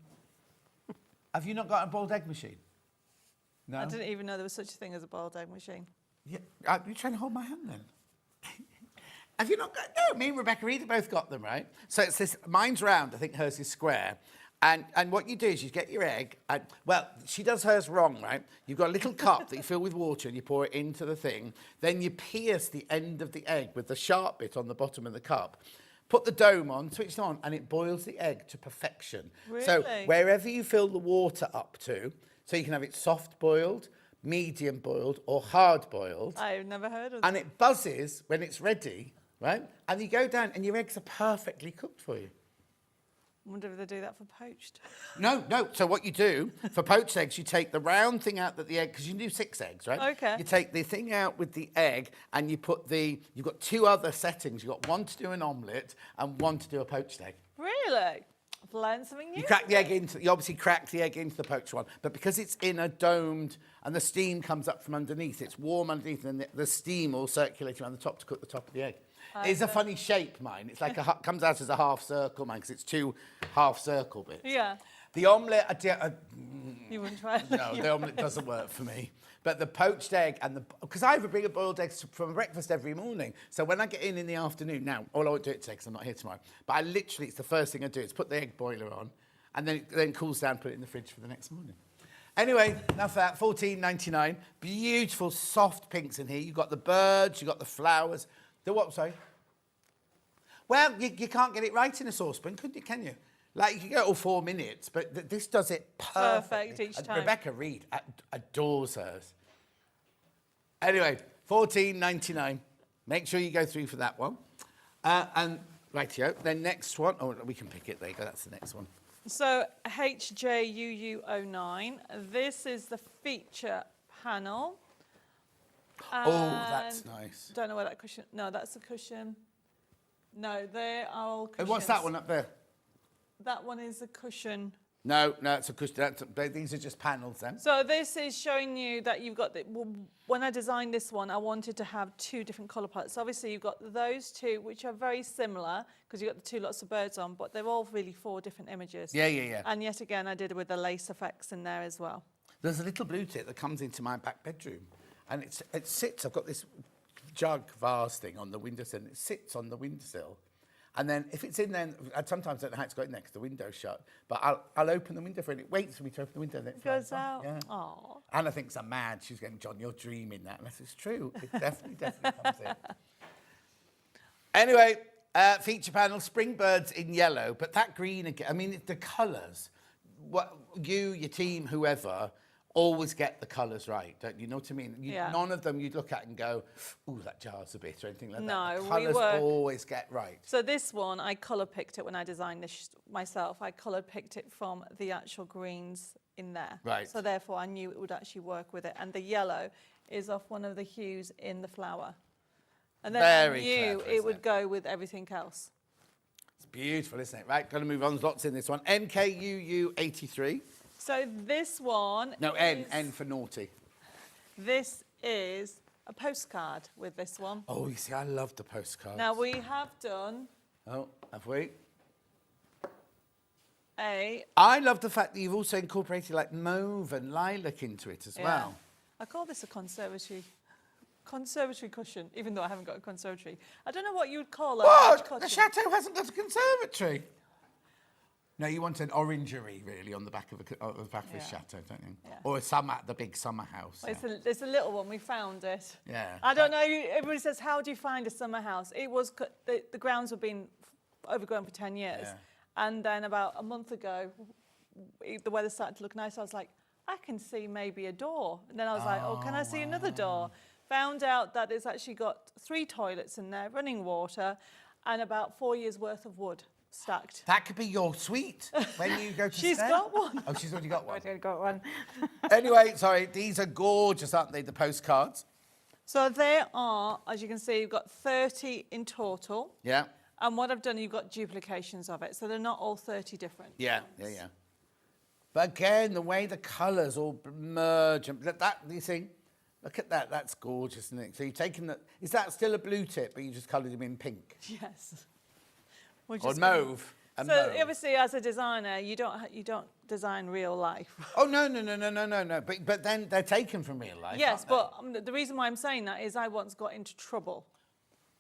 Have you not got a boiled egg machine? No? I didn't even know there was such a thing as a boiled egg machine. Yeah, are you trying to hold my hand then? Have you not got... No, me and Rebecca either both got them, right? So it's this... Mine's round, I think hers is square. And what you do is you get your egg... And, well, she does hers wrong, right? You've got a little cup that you fill with water and you pour it into the thing. Then you pierce the end of the egg with the sharp bit on the bottom of the cup. Put the dome on, switch it on, and it boils the egg to perfection. Really? So wherever you fill the water up to, so you can have it soft boiled, medium boiled, or hard boiled. I've never heard of that. And it buzzes when it's ready, right? And you go down and your eggs are perfectly cooked for you. I wonder if they do that for poached. No. So what you do for poached eggs, you take the round thing out that the egg, because you can do 6 eggs, right? Okay. You take the thing out with the egg and you put you've got 2 other settings. You've got one to do an omelette and one to do a poached egg. Really? I've learned something new. You crack the egg you obviously crack the egg into the poached one, but because it's in a domed and the steam comes up from underneath, it's warm underneath, and the steam will circulate around the top to cook the top of the egg. It's a funny shape, mine. It's like comes out as a half circle, mine, because it's 2 half circle bits. Yeah. The omelette, You wouldn't try it? no, the omelette doesn't work for me. But the poached egg because I bring a boiled eggs from breakfast every morning. So when I get in the afternoon, now, all I won't do it today because I'm not here tomorrow, but I literally, it's the first thing I do is put the egg boiler on, and then it then cools down, put it in the fridge for the next morning. Anyway, enough of that, $14.99. Beautiful, soft pinks in here. You've got the birds, you've got the flowers. The what, sorry? Well, you can't get it right in a saucepan, can you? Like, you can go all 4 minutes, but this does it perfectly. Perfect each time. Rebecca Reed adores hers. Anyway, $14.99. Make sure you go through for that one. And, rightio, then next one. Oh, we can pick it. There you go. That's the next one. So, HJUU09. This is the feature panel. Oh, that's nice. Don't know where that cushion... No, that's a cushion. No, they are all cushions. And what's that one up there? That one is a cushion. No, it's a cushion. These are just panels then. So this is showing you that you've got... when I designed this one, I wanted to have 2 different colour palettes. So obviously, you've got those 2, which are very similar, because you've got the 2 lots of birds on, but they're all really 4 different images. Yeah. And yet again, I did it with the lace effects in there as well. There's a little blue tip that comes into my back bedroom, and it sits... I've got this jug vase thing on the windowsill, and it sits on the windowsill. And then if it's in there, I sometimes don't know how it's got in there because the window's shut, but I'll open the window for it. It waits for me to open the window, and then it Goes flies out. on. Yeah. Aww. Anna thinks I'm mad. She's going, John, you're dreaming that. And it's true. It definitely comes in. Anyway, feature panel, spring birds in yellow, but that green again, I mean, the colours, your team, whoever, always get the colours right, don't you? Know what I mean? None of them you'd look at and go, ooh, that jar's a bit, or anything like that. No, the colours always get right. So this one, I colour picked it when I designed this myself. I colour picked it from the actual greens in there. Right. So therefore, I knew it would actually work with it. And the yellow is off one of the hues in the flower. And then I knew it would go with everything else. It's beautiful, isn't it? Right, got to move on. There's lots in this one. MKUU83. So this one... No, N for naughty. This is a postcard with this one. Oh, you see, I love the postcards. Now, we have done... Oh, have we? I love the fact that you've also incorporated, like, mauve and lilac into it as well. I call this a conservatory cushion, even though I haven't got a conservatory. I don't know what you would call a large What? cushion. The chateau hasn't got a conservatory. No, you want an orangery, really, on the back of a chateau, don't you? Yeah. Or the big summer house. Well, it's a little one. We found it. Yeah. I don't know. Everybody says, how do you find a summer house? It was the grounds have been overgrown for 10 years, and then about a month ago, the weather started to look nice. I was like, I can see maybe a door, and then I was like, oh, can I see another door? Found out that it's actually got 3 toilets in there, running water, and about 4 years worth of wood stacked. That could be your suite when you go to She's stay. got one. Oh, she's already got one. I've already got one. Anyway, sorry, these are gorgeous, aren't they, the postcards? So there are, as you can see, you've got 30 in total. Yeah. And what I've done, you've got duplications of it. So they're not all 30 different. Yeah. But again, the way the colours all merge, and you see, look at that, that's gorgeous, isn't it? So you've taken is that still a blue tip, but you just coloured them in pink? Yes. Or mauve. So mauve. obviously, as a designer, you don't design real life. Oh, no. But then they're taken from real life, Yes, aren't but the reason why I'm saying that is I once got into trouble.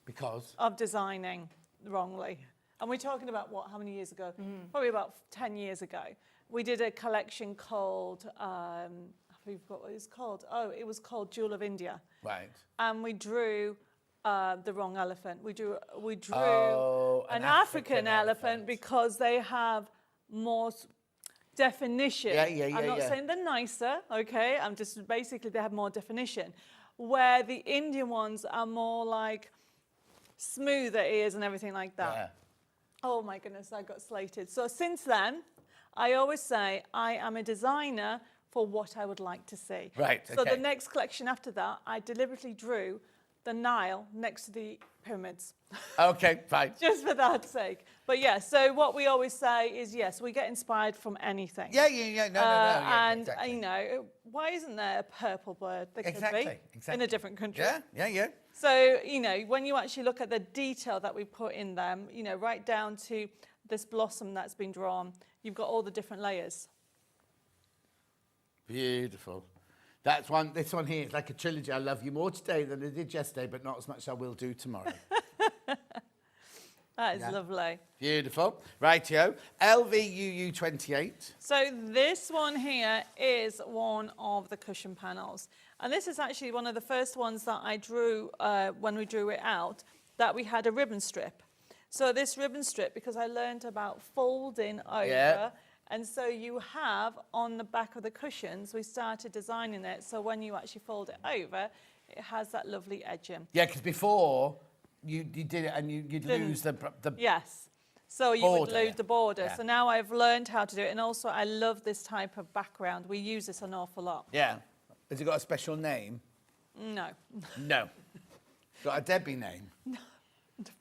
Because? Of designing wrongly. And we're talking about, how many years ago? Probably about 10 years ago. We did a collection called, I forgot what it was called. Oh, it was called Jewel of India. Right. And we drew the wrong elephant. We drew an African elephant because they have more definition. I'm not saying they're nicer, okay? I'm just basically they have more definition. Where the Indian ones are more like smoother ears and everything like that. Yeah. Oh my goodness, I got slated. So since then, I always say I am a designer for what I would like to see. Right, So the next collection after that, I deliberately drew the Nile next to the pyramids. Okay, fine. Just for that sake. But yeah, so what we always say is, yes, we get inspired from anything. Yeah, no. And, exactly. you know, why isn't there a purple bird? There could be in a different country. Yeah. So, you know, when you actually look at the detail that we put in them, you know, right down to this blossom that's been drawn, you've got all the different layers. Beautiful. This one here is like a trilogy. I love you more today than I did yesterday, but not as much as I will do tomorrow. That is lovely. Beautiful. Rightio. LVUU28. So this one here is one of the cushion panels. And this is actually one of the first ones that I drew when we drew it out, that we had a ribbon strip. So this ribbon strip, because I learned about folding over, and so you have on the back of the cushions, we started designing it. So when you actually fold it over, it has that lovely edging. Yeah, because before you did it and you'd lose the Yes. So you would lose the border. Yeah. So now I've learned how to do it. And also I love this type of background. We use this an awful lot. Yeah. Has it got a special name? No. No. Got a Debbie name? No.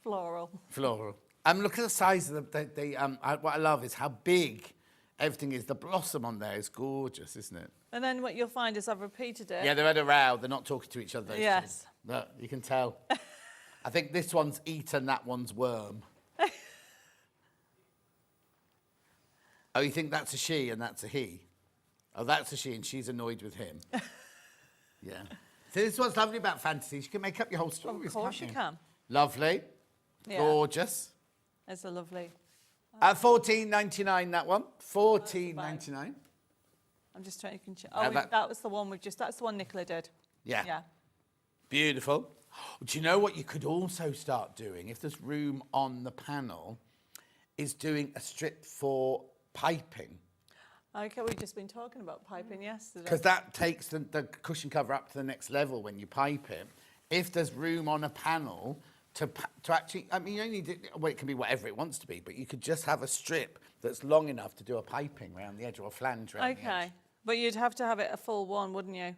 Floral. Floral. Look at the size of what I love is how big everything is. The blossom on there is gorgeous, isn't it? And then what you'll find is I've repeated it. Yeah, they've had a row. They're not talking to each other. Yes. Look, you can tell. I think this one's eaten that one's worm. Oh, you think that's a she and that's a he? Oh, that's a she and she's annoyed with him. Yeah. So this is what's lovely about fantasies. You can make up your whole stories, Of course you can. Lovely. Yeah. Gorgeous. It's a lovely. $14.99 that one. $14.99. I'm just trying to... that was the one that's the one Nicola did. Yeah. Yeah. Beautiful. Do you know what you could also start doing, if there's room on the panel, is doing a strip for piping. Okay, we've just been talking about piping yesterday. Because that takes the cushion cover up to the next level when you pipe it. If there's room on a panel to actually, I mean, you only do, well, it can be whatever it wants to be, but you could just have a strip that's long enough to do a piping around the edge or a flange around the edge. Okay, but you'd have to have it a full one, wouldn't you?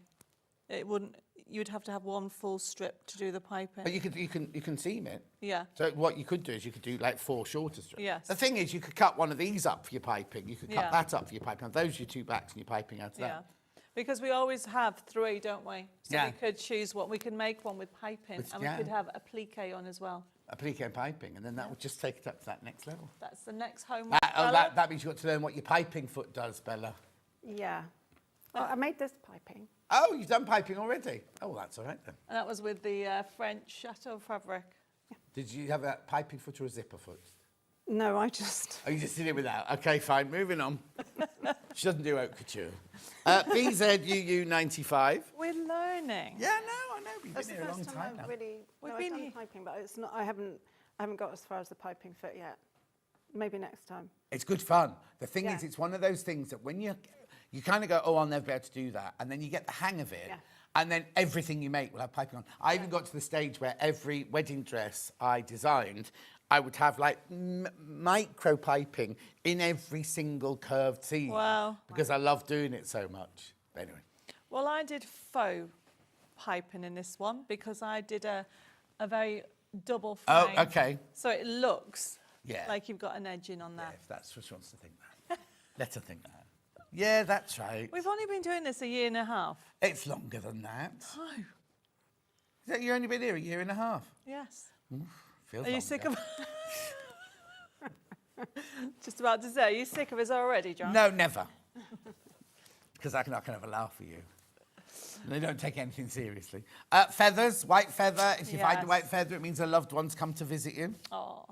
It wouldn't. You'd have to have one full strip to do the piping. But you can seam it. Yeah. So what you could do is you could do like 4 shorter strips. Yes. The thing is, you could cut one of these up for your piping. You could cut that up for your piping. And those are your 2 backs and your piping out of Yeah. that. Because we always have 3, don't we? So Yeah. we could choose what we could make one with piping, and we could have applique on as well. Applique and piping, and then that would just take it up to that next level. That's the next homework. That means you've got to learn what your piping foot does, Bella. Yeah. Oh, I made this piping. Oh, you've done piping already? Oh, that's all right then. And that was with the French Chateau fabric. Did you have a piping foot or a zipper foot? No, I just... Oh, you just did it without. Okay, fine. Moving on. She doesn't do haute couture. BZUU95. We're learning. Yeah, no, I know. We've That's been the here a long first time now. I've really... We've no, been I've here. done piping, but it's not... I haven't got as far as the piping foot yet. Maybe next time. It's good fun. The thing Yeah. is, it's one of those things that when you kind of go, oh, I'll never be able to do that, and then you get the hang of it, Yeah. and then everything you make will have piping on. I even got to the stage where every wedding dress I designed, I would have like micro piping in every single curved seam. Wow. Because I love doing it so much. But anyway. Well, I did faux piping in this one because I did a very double frame. Oh, okay. So it looks Yeah. like you've got an edging on that. Yeah, if that's what she wants to think that. Let her think that. Yeah, that's right. We've only been doing this a year and a half. It's longer than that. Oh, Is that you only been here a year and a half? yes. Feels Are you longer. sick of... Just about to say, are you sick of us already, John? No, never. Because I can have a laugh at you. They don't take anything seriously. Feathers, white feather. If you find a Yes. white feather, it means a loved one's come to visit you. Oh.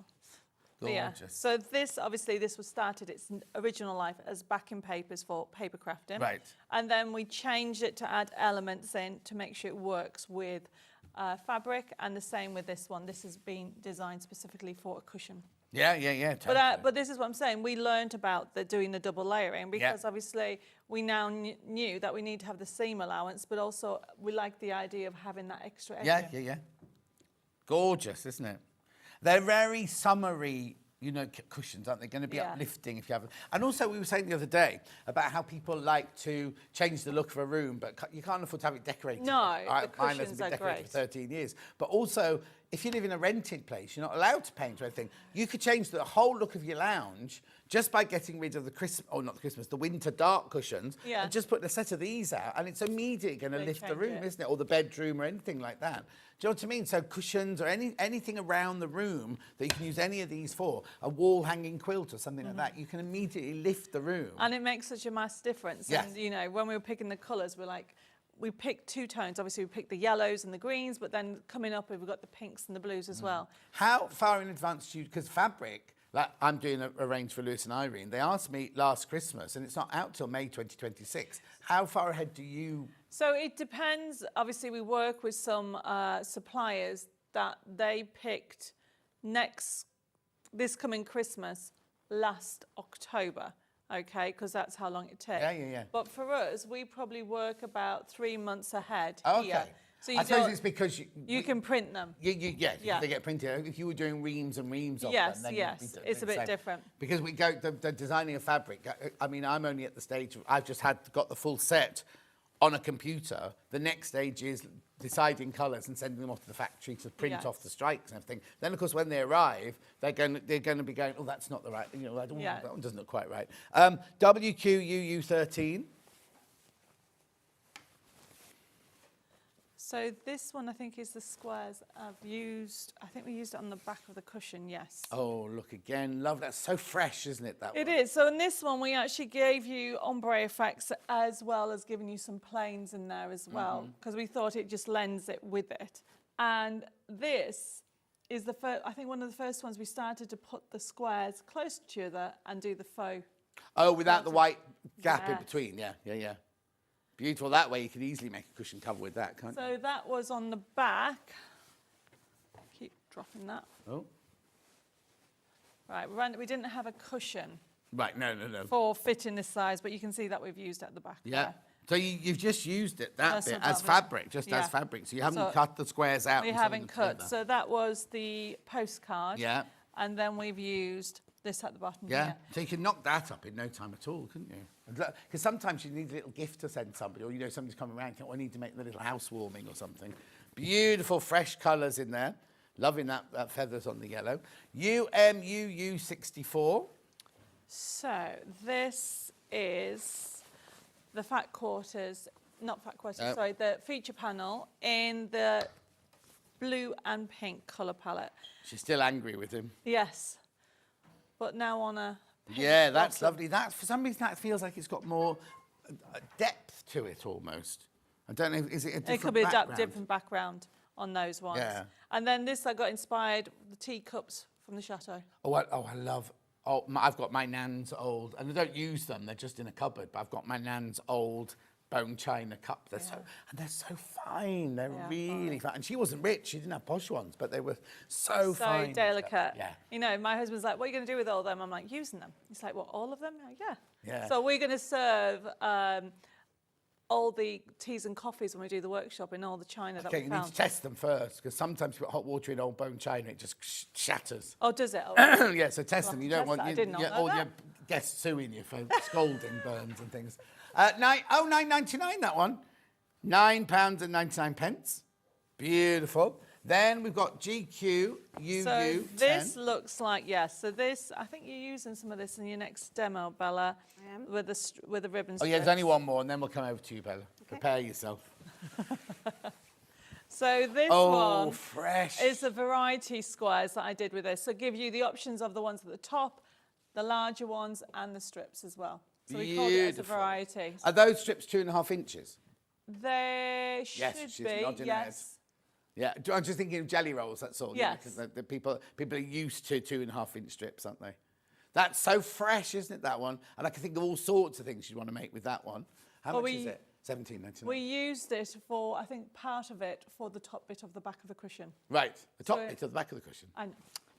Gorgeous. Yeah. So this, obviously, this was started its original life as backing papers for paper crafting. Right. And then we changed it to add elements in to make sure it works with fabric, and the same with this one. This has been designed specifically for a cushion. Yeah, totally. But this is what I'm saying. We learned about doing the double layering because obviously we now knew that we need to have the seam allowance, but also we like the idea of having that extra edging. Yeah. Gorgeous, isn't it? They're very summery, cushions, aren't they? Going to be uplifting if you have them. And also, we were saying the other day about how people like to change the look of a room, but you can't afford to have it decorated. No, the Mine cushions hasn't been are decorated great. for 13 years. But also, if you live in a rented place, you're not allowed to paint or anything. You could change the whole look of your lounge just by getting rid of the winter dark cushions, Yeah. and just putting a set of these out, and it's immediately going to They lift the change room, it. isn't it? Or the bedroom or anything like that. Do you know what I mean? So cushions or anything around the room that you can use any of these for, a wall hanging quilt or something like that, you can immediately lift the room. And it makes such a mass difference. Yes. And, when we were picking the colours, we picked two tones. Obviously, we picked the yellows and the greens, but then coming up, we've got the pinks and the blues as well. How far in advance do you, because fabric, like I'm doing a range for Lewis and Irene, they asked me last Christmas and it's not out till May 2026. How far ahead do you? So it depends. Obviously, we work with some suppliers that they picked this coming Christmas last October. Okay, because that's how long it takes. Yeah. But for us, we probably work about 3 months ahead Okay. here. So I suppose it's because you can print them. Yeah, they get printed. If you were doing reams and reams of Yes, them, then yes, you'd be it's a the bit same. different. Because we go the designing of fabric. I mean, I'm only at the stage of, I've just got the full set on a computer. The next stage is deciding colours and sending them off to the factory to print Yes. off the strikes and everything. Then, of course, when they arrive, they're going to be going, oh, that's not the right. That one doesn't look quite right. WQUU13. So this one, I think, is the squares I've used. I think we used it on the back of the cushion, yes. Oh, look again. Love that. So fresh, isn't it, that It one? is. So in this one, we actually gave you ombre effects as well as giving you some planes in there as well, because we thought it just lends it with it. And this is I think one of the first ones we started to put the squares close to each other and do the faux. Oh, without the white gap in Yes. between. Yeah. Beautiful. That way you could easily make a cushion cover with that, can't you? So that was on the back. Keep dropping that. Oh. Right, we didn't have a cushion Right, no. for fitting this size, but you can see that we've used it at the back. Yeah. there. So you've just used it, that That's bit, what as that fabric, was. just Yeah. as fabric. So you haven't So cut the squares out. We and sewn haven't them cut. together. So that was the postcard. Yeah. And then we've used this at the bottom Yeah. here. So you can knock that up in no time at all, couldn't you? Because sometimes you need a little gift to send somebody, or somebody's coming around, I need to make the little housewarming or something. Beautiful fresh colours in there. Loving that feathers on the yellow. UMUU64. So this is the fat quarters, the feature panel in the blue and pink colour palette. She's still angry with him. Yes, but now on a pink Yeah, that's bottom. lovely. That, for some reason, that feels like it's got more depth to it almost. I don't know, is it a different It could be a background? different background on those ones. Yeah. And then this, I got inspired, the teacups from the chateau. I love, I've got my nan's old, and I don't use them, they're just in a cupboard, but I've got my nan's old bone china cup. They're so fine. They're really fine. And she wasn't rich. She didn't have posh ones, but they were so fine. So delicate. Yeah. You know, my husband's like, what are you going to do with all of them? I'm like, using them. He's like, what, all of them? I'm like, yeah. Yeah. So we're going to serve all the teas and coffees when we do the workshop in all the china that we You found. need to test them first, because sometimes you put hot water in old bone china, it just shatters. Oh, does it? Oh. Yeah, so test them. You don't want all your guests suing you for scalding burns and things. £9.99 that one. £9.99. Beautiful. Then we've got GQ UU. So this looks like, yes. So this, I think you're using some of this in your next demo, Bella, with the ribbon Oh yeah, there's only one more, and then we'll come over to you, Bella. Okay. Prepare yourself. So this one fresh. is the variety squares that I did with this. So give you the options of the ones at the top, the larger ones, and the strips as well. So we called it as a variety. Are those strips 2.5 inches? They should be, yes. Yeah, I'm just thinking of jelly rolls, that's all. Yes. Because the people are used to 2.5 inch strips, aren't they? That's so fresh, isn't it, that one? And I can think of all sorts of things you'd want to make with that one. How much is it? £17.99. We used it for, I think, part of it for the top bit of the back of the cushion. Right, the top bit of the back of the cushion. I know.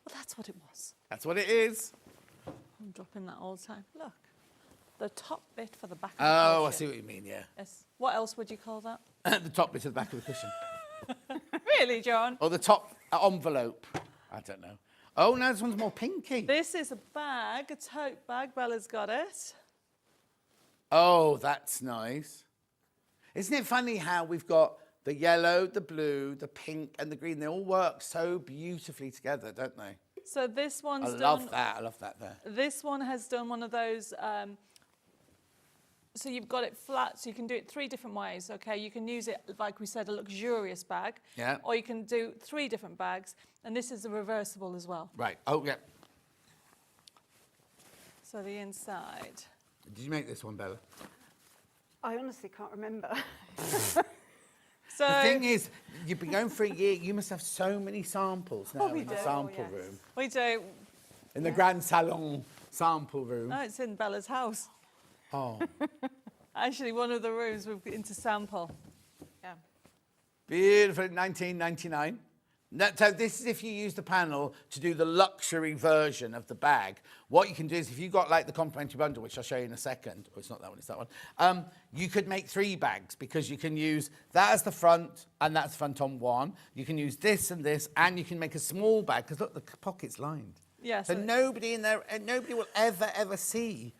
Well, that's what it was. That's what it is. I'm dropping that all the time. Look. The top bit for the back of the cushion. Oh, I see what you mean, yeah. Yes. What else would you call that? The top bit of the back of the cushion. Really, John? Or the top envelope. I don't know. Oh, no, this one's more pinky. This is a bag, a tote bag. Bella's got it. Oh, that's nice. Isn't it funny how we've got the yellow, the blue, the pink, and the green? They all work so beautifully together, don't they? So this one's done... I love that there. This one has done one of those... so you've got it flat, so you can do it 3 different ways, okay? You can use it, like we said, a luxurious bag. Yeah. Or you can do 3 different bags, and this is a reversible as well. Right. Oh, yeah. So the inside. Did you make this one, Bella? I honestly can't remember. So the thing is, you've been going for a year. You must have so many samples now in the sample room. We do. In the Grand Salon sample room. No, it's in Bella's house. Oh. Actually, one of the rooms we've been to sample. Yeah. Beautiful, £19.99. So this is if you use the panel to do the luxury version of the bag. What you can do is if you've got like the complimentary bundle, which I'll show you in a second, or it's not that one, it's that one, you could make 3 bags because you can use that as the front and that's front on one. You can use this and this, and you can make a small bag because look, the pocket's lined. Yes. So nobody in there, nobody will ever see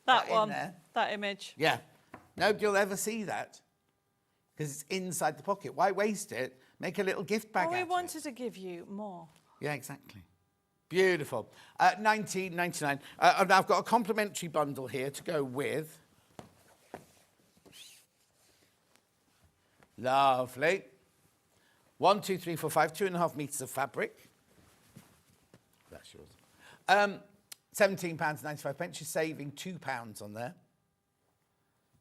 that one, in there. that image. Yeah. Nobody will ever see that because it's inside the pocket. Why waste it? Make a little gift bag. We wanted to give you more. Yeah, exactly. Beautiful. £19.99. And I've got a complimentary bundle here to go with. Lovely. 1, 2, 3, 4, 5, 2.5 metres of fabric. That's yours. £17.95. You're saving £2 on there.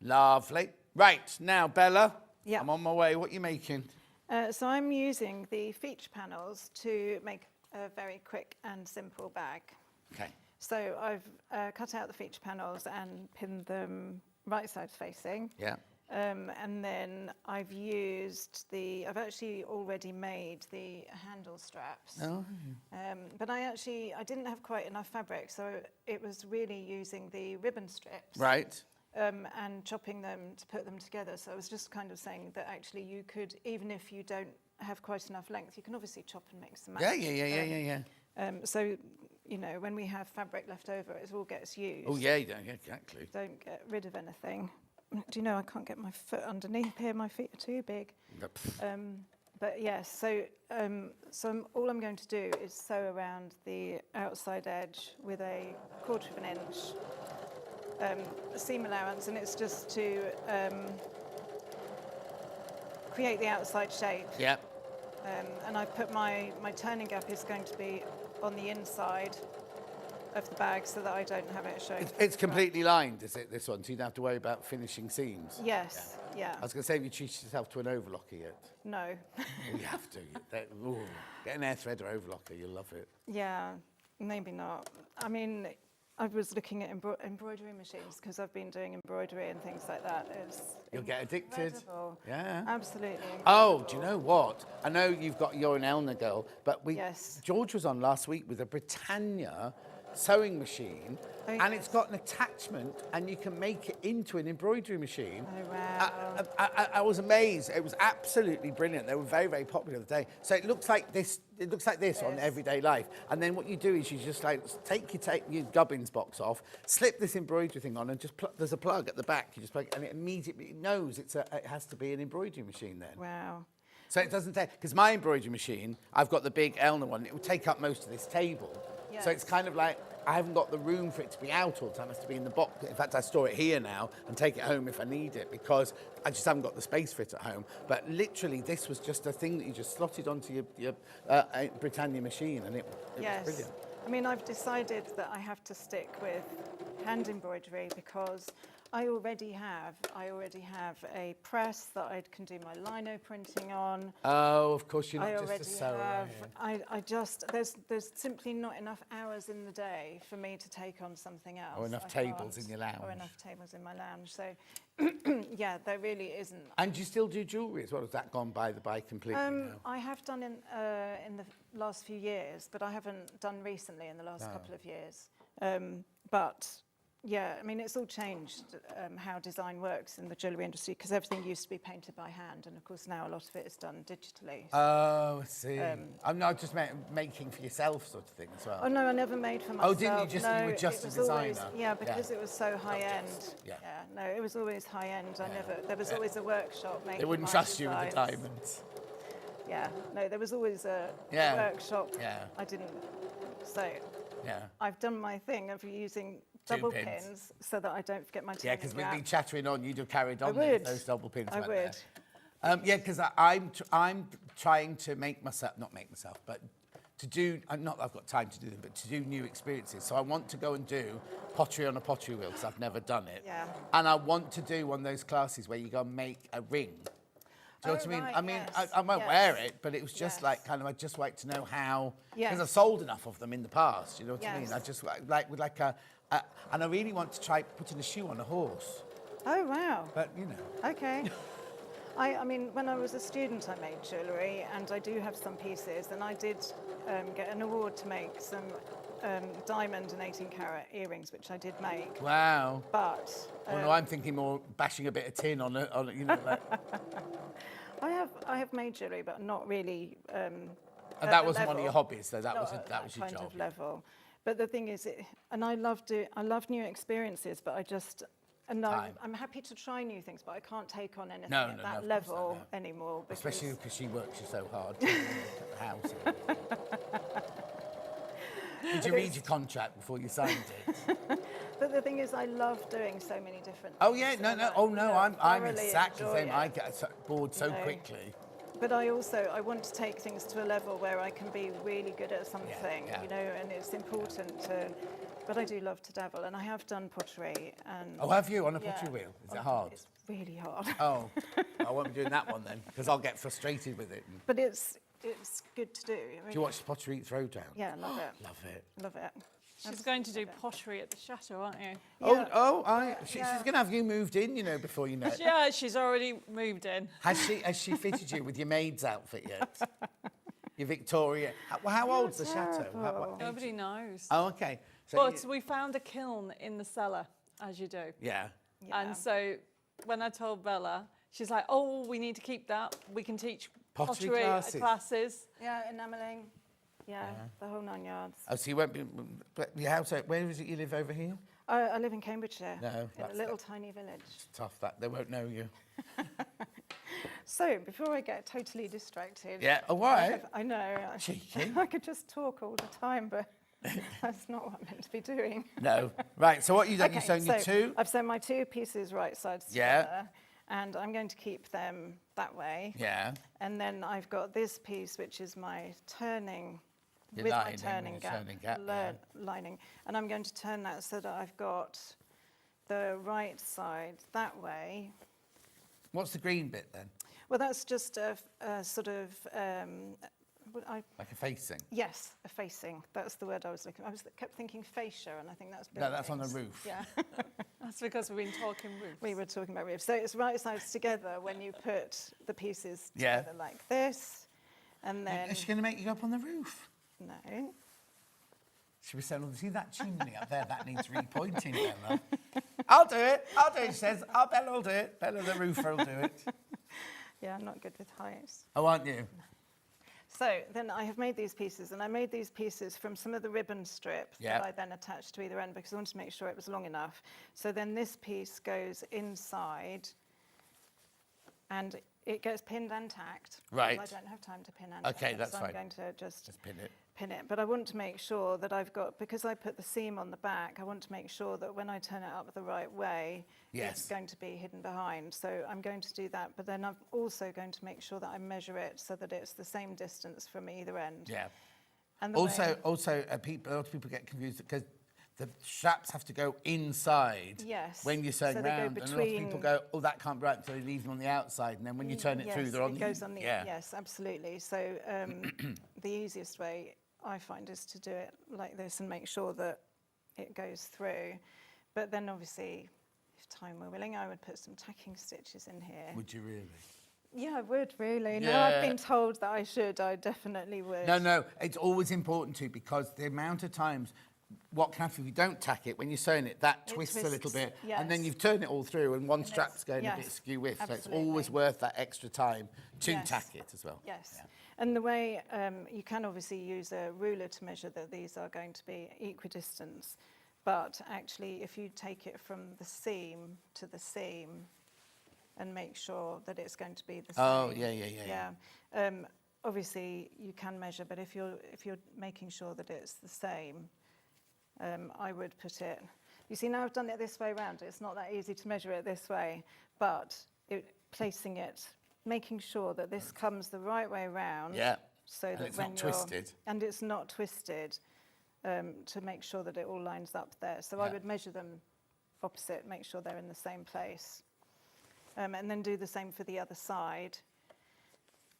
Lovely. Right, now, Bella, I'm on my way. What are you making? So I'm using the feature panels to make a very quick and simple bag. Okay. So I've cut out the feature panels and pinned them right side facing. Yeah. And then I've I've actually already made the handle straps. Oh. But I didn't have quite enough fabric, so it was really using the ribbon strips. Right. And chopping them to put them together. So I was just kind of saying that actually you could, even if you don't have quite enough length, you can obviously chop and mix them up. Yeah. So, you know, when we have fabric left over, it all gets used. Oh, yeah, exactly. Don't get rid of anything. Do you know, I can't get my foot underneath here. My feet are too big. But yes, so all I'm going to do is sew around the outside edge with a 1/4 of an inch seam allowance, and it's just to create the outside shape. Yeah. And I've put my turning gap is going to be on the inside of the bag so that I don't have it showing. It's completely lined, is it, this one? So you don't have to worry about finishing seams? Yes, yeah. I was going to say, have you treated yourself to an overlocker yet? No. Oh, you have to. Ooh, get an air threader overlocker, you'll love it. Yeah, maybe not. I mean, I was looking at embroidery machines because I've been doing embroidery and things like that. You'll get addicted. Incredible. Yeah. Absolutely. Oh, do you know what? I know you're an Elna girl, but Yes. George was on last week with a Britannia sewing machine, and it's got an attachment, and you can make it into an embroidery machine. Oh, wow. I was amazed. It was absolutely brilliant. They were very, very popular the day. So it looks like this. It looks like this on everyday life. And then what you do is you just like take your gubbins box off, slip this embroidery thing on, and just there's a plug at the back. You just plug, and it immediately knows it has to be an embroidery machine then. Wow. So it doesn't take, because my embroidery machine, I've got the big Elna one. It will take up most of this table. So it's kind of like, I haven't got the room for it to be out all the time. It has to be in the box. In fact, I store it here now and take it home if I need it because I just haven't got the space for it at home. But literally, this was just a thing that you just slotted onto your Britannia machine, and it was brilliant. I mean, I've decided that I have to stick with hand embroidery because I already have a press that I can do my lino printing on. Oh, of course, you're not I just already a sewer. have. I just there's simply not enough hours in the day for me to take on something else. Or enough tables in your lounge. Or enough tables in my lounge. So yeah, there really isn't. And do you still do jewellery as well? Has that gone by completely now? I have done in the last few years, but I haven't done recently in the last couple of years. But yeah, I mean, it's all changed how design works in the jewellery industry because everything used to be painted by hand, and of course now a lot of it is done digitally. Oh, I see. I'm not just making for yourself sort of thing as well. Oh no, I never made for myself. Oh, didn't you? Just no, you were just a it was designer. always, yeah, because it was so high end. Yeah. No, it was always high end. I never. There was always a workshop making. They wouldn't my trust you with the designs. diamonds. Yeah, no, there was always a workshop. Yeah. I didn't. So yeah, I've done my thing of using double pins so that I don't forget my turning yeah, because we've wrap. been chattering on, you'd have carried on would. those double pins. I weren't would. there? Yeah, because I'm trying to not make myself, but to do, not that I've got time to do them, but to do new experiences. So I want to go and do pottery on a pottery wheel because I've never done it. Yeah. And I want to do one of those classes where you go and make a ring. Do you know what I mean? Right, I mean, yes, I won't wear it, but it was just like kind of, I just like to know how, because I've sold enough of them in the past, you know what I mean? I just like with like and I really want to try putting a shoe on a horse. Oh, wow. But, you know. Okay. I mean, when I was a student, I made jewellery, and I do have some pieces, and I did get an award to make some diamond and 18-carat earrings, which I did make. Wow. But... well, no, I'm thinking more bashing a bit of tin on you know, like... I have made jewellery, but not really. And that wasn't one of your hobbies, so that was your kind job. of level. But the thing is, I love new experiences, but I'm happy to try new things, but I can't take on anything at that level anymore. Especially because she works you so hard to the house. Did you read your contract before you signed it? But the thing is, I love doing so many different things. Oh yeah, I'm exactly the same. It. I get bored so quickly. But I want to take things to a level where I can be really good at something, you know, and it's important to. But I do love to dabble, and I have done pottery. And oh, have you on a pottery wheel? Is it hard? It's really hard. Oh, I won't be doing that one then, because I'll get frustrated with it. But it's good to do. I mean, do you watch Pottery Throwdown? Yeah, love it. Love it. Love it. She's going to do pottery at the chateau, aren't you? Yeah. She's going to have you moved in, you know, before you know it. Yeah, she's already moved in. Has she fitted you with your maid's outfit yet? Your Victoria. How old's the chateau? What Nobody knows. Oh, okay. So but we found a kiln in the cellar, as you do. Yeah. And so when I told Bella, she's like, "Oh, we need to keep that. We can teach pottery classes." Yeah, enamelling. Yeah, the whole 9 yards. Oh, so you won't be... But your house, where is it you live over here? I live in Cambridgeshire. No, in a little tiny village. It's tough, that. They won't know you. So, before I get totally distracted... Yeah, oh, why? I know. Cheeky. I could just talk all the time, but that's not what I'm meant to be doing. No. Right, so what have you done? You've sewn your two? I've sewn my two pieces right sides together. And I'm going to keep them that way. Yeah. And then I've got this piece, which is my turning with lining, my with turning your gap, turning gap, lining. And I'm going to turn that so that I've got the right side that way. What's the green bit then? Well, that's just a sort of, Like a facing? yes, a facing. That's the word I was looking for. Kept thinking fascia, and I think that's No, that's on the buildings. roof. Yeah. That's because we've been talking roofs. We were talking about roofs. So it's right sides together when you put the pieces Yeah. together like this. And then... Is she going to make you go up on the roof? No. Should we say, see that chimney up there? That needs repointing, Bella. I'll do it, she says. Bella will do it. Bella the roofer will do it. Yeah, I'm not good with heights. Oh, aren't you? So then I have made these pieces, and I made these pieces from some of the ribbon strips Yeah. that I then attached to either end because I wanted to make sure it was long enough. So then this piece goes inside, and it gets pinned and tacked. Right. I don't have time to pin and Okay, tack, that's so fine. I'm going to just pin it. But I want to make sure that I've got, because I put the seam on the back, I want to make sure that when I turn it up the right way, Yes. it's going to be hidden behind. So I'm going to do that, but then I'm also going to make sure that I measure it so that it's the same distance from either end. Yeah. And the Also, way- a lot of people get confused because the straps have to go inside Yes, when you're sewing so they go round. And a lot of people between- go, oh, that can't be right, so they leave them on the outside. And then when you turn it through, Yes, they're on it the... goes on the yeah. Yes, absolutely. So the easiest way I find is to do it like this and make sure that it goes through. But then obviously, if time were willing, I would put some tacking stitches in here. Would you really? Yeah, I would really. Now I've Yeah. been told that I should, I definitely would. No, it's always important to, because the amount of times, what can happen if you don't tack it, when you're sewing it, that It twists a little twists, bit, and then yes. you've turned it all through, and one And strap's going a bit yes, skew with. So it's absolutely. always worth that extra time to Yes. tack it as well. Yes. And the way you can obviously use a ruler to measure that these are going to be equidistant, but actually if you take it from the seam to the seam and make sure that it's going to be the same. Oh, yeah. Obviously you can measure, but if you're making sure that it's the same, I would put it. You see, now I've done it this way around. It's not that easy to measure it this way, but placing it, making sure that this comes the right way around. Yeah. So And that it's when not you're twisted. and it's not twisted, to make sure that it all lines up there. So I Yeah. would measure them opposite, make sure they're in the same place, and then do the same for the other side,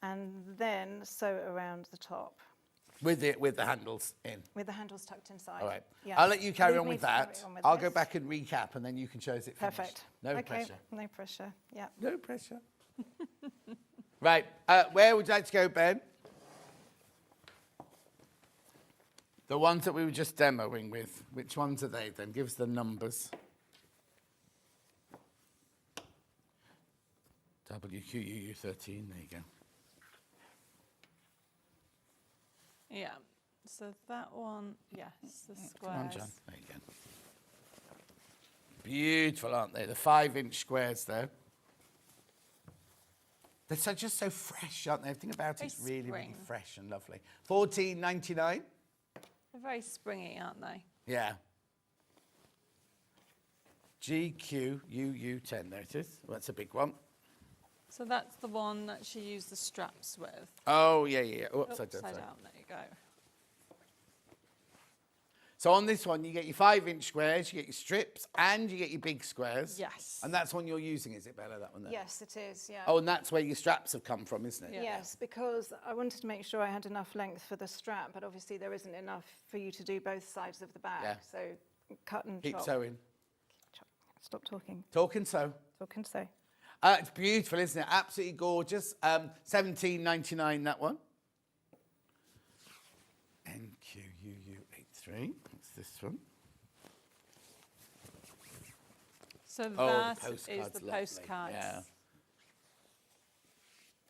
and then sew around the top With the handles in. with the handles tucked inside. All right. Yeah. I'll let you carry Leave on me with to carry that. on with I'll go this. back and recap, and then you can show us it finished. Perfect. No Okay, pressure. no pressure. Yeah. No pressure. Right. Where would you like to go, Ben? The ones that we were just demoing with. Which ones are they then? Give us the numbers. WQUU13, there you go. Yeah. So that one, yes, the Come on, squares. John. There you go. Beautiful, aren't they? The 5-inch squares, though. They're just so fresh, aren't they? Everything about it's Very really, really spring. fresh and lovely. $14.99. They're very springy, aren't they? Yeah. GQUU10, there it is. Well, that's a big one. So that's the one that she used the straps with. Oh, yeah. Oops, Upside sorry. down, there you go. So on this one, you get your 5-inch squares, you get your strips, and you get your big squares. Yes. And that's one you're using, is it, Bella, that one there? Yes, it is. Yeah. Oh, and that's where your straps have come from, isn't it? Yeah. Yes, because I wanted to make sure I had enough length for the strap, but obviously there isn't enough for you to do both sides of the back. Yeah. So cut and Keep chop. sewing. Stop talking. Talk and sew. Talk and sew. It's beautiful, isn't it? Absolutely gorgeous. $17.99, that one. NQUU83. What's this one? So Oh, that the is postcard's the lovely. postcards. Yeah.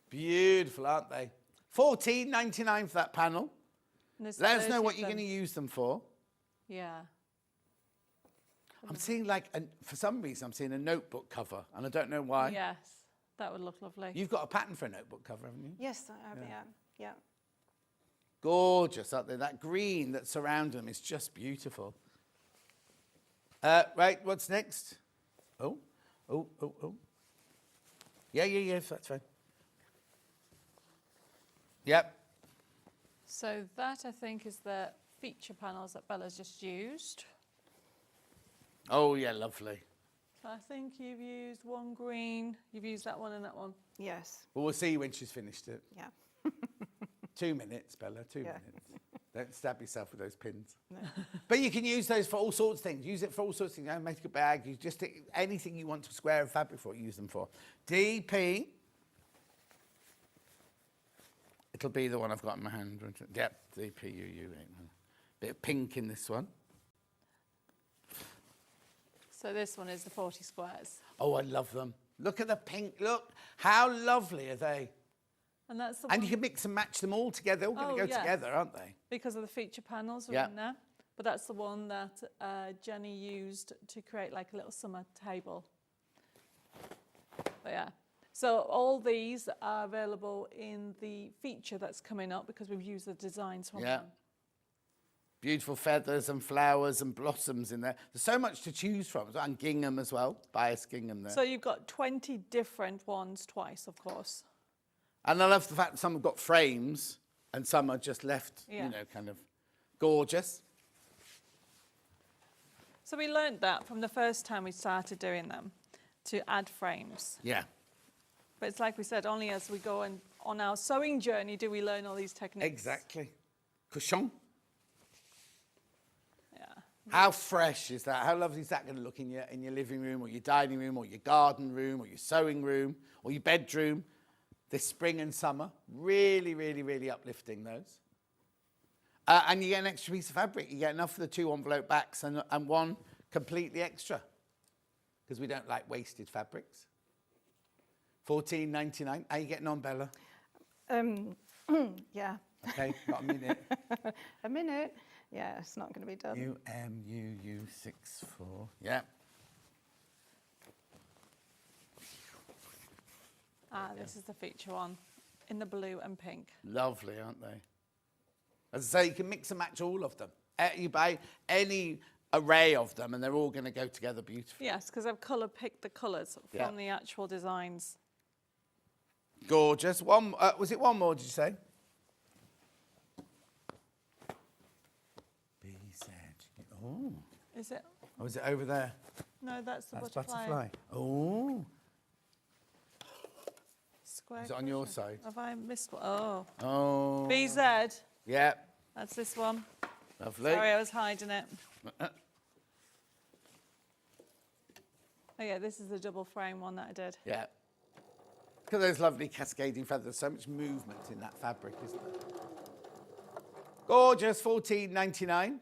Beautiful, aren't they? $14.99 for that panel. And there's Let us 30 know what of you're going to them. use them for. Yeah. I'm seeing for some reason, I'm seeing a notebook cover, and I don't know why. Yes, that would look lovely. You've got a pattern for a notebook cover, haven't you? Yes, I have, yeah. Gorgeous, aren't they? That green that surrounds them is just beautiful. Right, what's next? Oh. Yeah, that's fine. Yep. So that, I think, is the feature panels that Bella's just used. Oh, yeah, lovely. So I think you've used one green, you've used that one and that one. Yes. Well, we'll see when she's finished it. Yeah. 2 minutes, Bella, 2 Yeah. minutes. Don't stab yourself with those pins. No. But you can use those for all sorts of things. Use it for all sorts of things. You know, make a bag. You just anything you want to square of fabric for, use them for. DP. It'll be the one I've got in my hand. Yep, DPUU. Bit of pink in this one. So this one is the 40 squares. Oh, I love them. Look at the pink. Look, how lovely are they? And that's the And one. you can mix and match them all together. They're all going to go together, aren't they? Because of the feature panels are Yeah. in there. But that's the one that Jenny used to create like a little summer table. But yeah. So all these are available in the feature that's coming up because we've used the designs from them. Beautiful feathers and flowers and blossoms in there. There's so much to choose from. And gingham as well. Bias gingham there. So you've got 20 different ones twice, of course. And I love the fact that some have got frames and some are just left, you know, kind of gorgeous. So we learned that from the first time we started doing them, to add frames. Yeah. But it's like we said, only as we go on our sewing journey do we learn all these techniques. Exactly. Cushion. Yeah. How fresh is that? How lovely is that going to look in your living room or your dining room or your garden room or your sewing room or your bedroom this spring and summer? Really, really, really uplifting those. And you get an extra piece of fabric. You get enough for the 2 envelope backs and one completely extra because we don't like wasted fabrics. $14.99. How are you getting on, Bella? Yeah. Okay, got a minute. A minute. Yeah, it's not going to be done. UMUU64. Yeah. This is the feature one in the blue and pink. Lovely, aren't they? As I say, you can mix and match all of them. You buy any array of them and they're all going to go together beautifully. Yes, because I've colour picked the colours from the actual designs. Gorgeous. One, was it one more, did you say? BZ. Oh. Is it? Oh, is it over there? No, that's the That's butterfly. Oh. Square Is it on your cushion. side? Have I missed one? Oh. Oh. BZ. Yeah. That's this one. Lovely. Sorry, I was hiding it. Oh yeah, this is the double frame one that I did. Yeah. Look at those lovely cascading feathers. So much movement in that fabric, isn't there? Gorgeous. $14.99.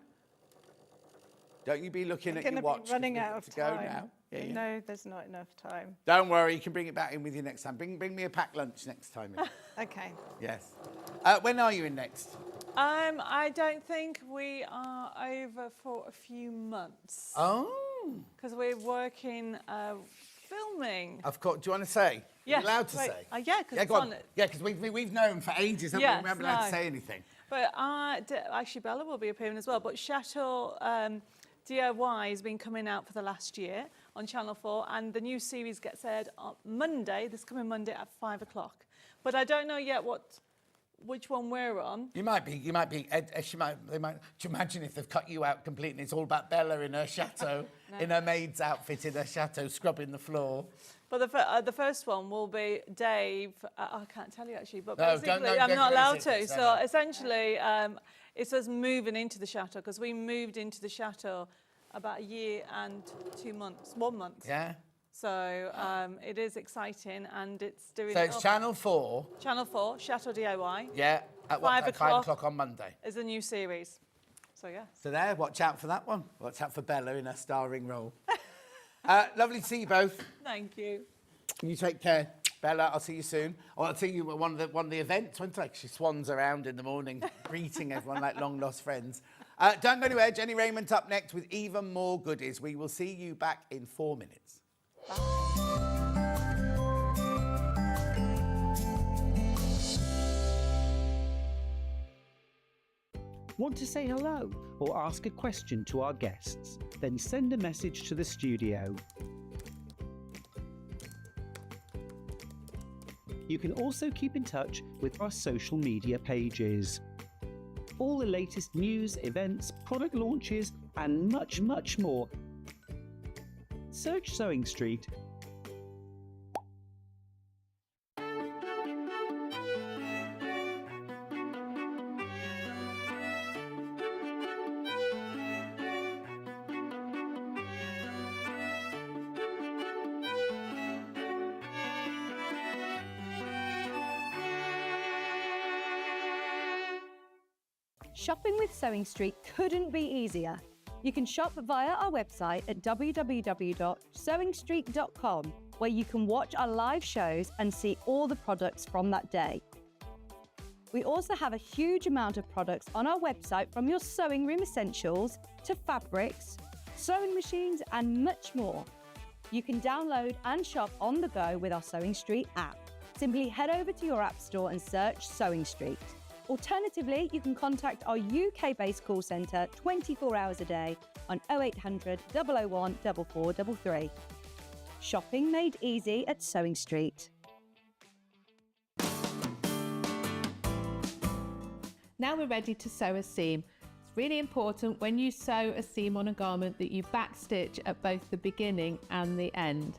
Don't you be looking at your watch. Be running out of to time. go now. Yeah, yeah. No, there's not enough time. Don't worry, you can bring it back in with you next time. Bring me a packed lunch next time. Okay. Yes. When are you in next? I don't think we are over for a few months. Oh. Because we're working, filming. Of course. Do you want to say? Yes. You're allowed to wait. say. Yeah, because it's go on on. it. Yeah, because we've known for ages, haven't we? We haven't allowed to say anything. But actually, Bella will be appearing as well. But Chateau DIY has been coming out for the last year on Channel 4, and the new series gets aired on Monday, this coming Monday at 5 o'clock. But I don't know yet which one we're on. You might be. They might. Do you imagine if they've cut you out completely? It's all about Bella in her chateau, in her maid's outfit in her chateau, scrubbing the floor. But the first one will be Dave. I can't tell you actually, but No, basically don't I'm not allowed to. secrets, So no. essentially, it's us moving into the chateau because we moved into the chateau about a year and 2 months, 1 month. Yeah. So it is exciting, and it's doing. So it's Channel 4. Channel 4, Chateau DIY. Yeah. At 5 what time? 5 o'clock on Monday. Is a new series. So yeah. So there, watch out for that one. Watch out for Bella in her starring role. Lovely to see you both. Thank you. You take care. Bella, I'll see you soon. Or I'll see you at one of the events, won't I? She swans around in the morning, greeting everyone like long-lost friends. Don't go anywhere. Jenny Raymond up next with even more goodies. We will see you back in 4 minutes. Want to say hello or ask a question to our guests? Then send a message to the studio. You can also keep in touch with our social media pages. all the latest news, events, product launches, and much, much more. Search Sewing Street. Shopping with Sewing Street couldn't be easier. You can shop via our website at www.sewingstreet.com, where you can watch our live shows and see all the products from that day. We also have a huge amount of products on our website, from your sewing room essentials to fabrics, sewing machines, and much more. You can download and shop on the go with our Sewing Street app. Simply head over to your app store and search Sewing Street. Alternatively, you can contact our UK-based call centre 24 hours a day on 0800 001 4433. Shopping made easy at Sewing Street. Now we're ready to sew a seam. It's really important when you sew a seam on a garment that you backstitch at both the beginning and the end.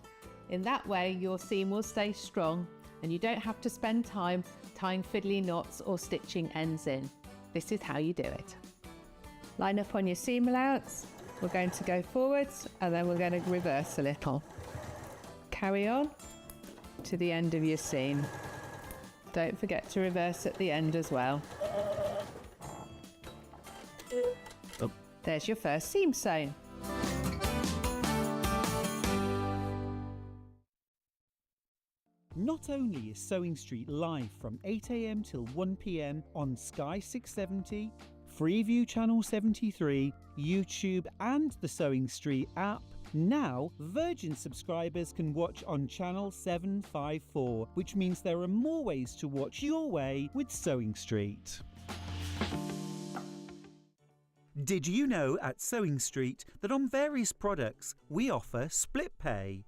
In that way, your seam will stay strong and you don't have to spend time tying fiddly knots or stitching ends in. This is how you do it. Line up on your seam allowance. We're going to go forwards and then we're going to reverse a little. Carry on to the end of your seam. Don't forget to reverse at the end as well. There's your first seam sewn. Not only is Sewing Street live from 8 AM till 1 PM on Sky 670, Freeview Channel 73, YouTube and the Sewing Street app, now Virgin subscribers can watch on Channel 754, which means there are more ways to watch your way with Sewing Street. Did you know at Sewing Street that on various products we offer split pay?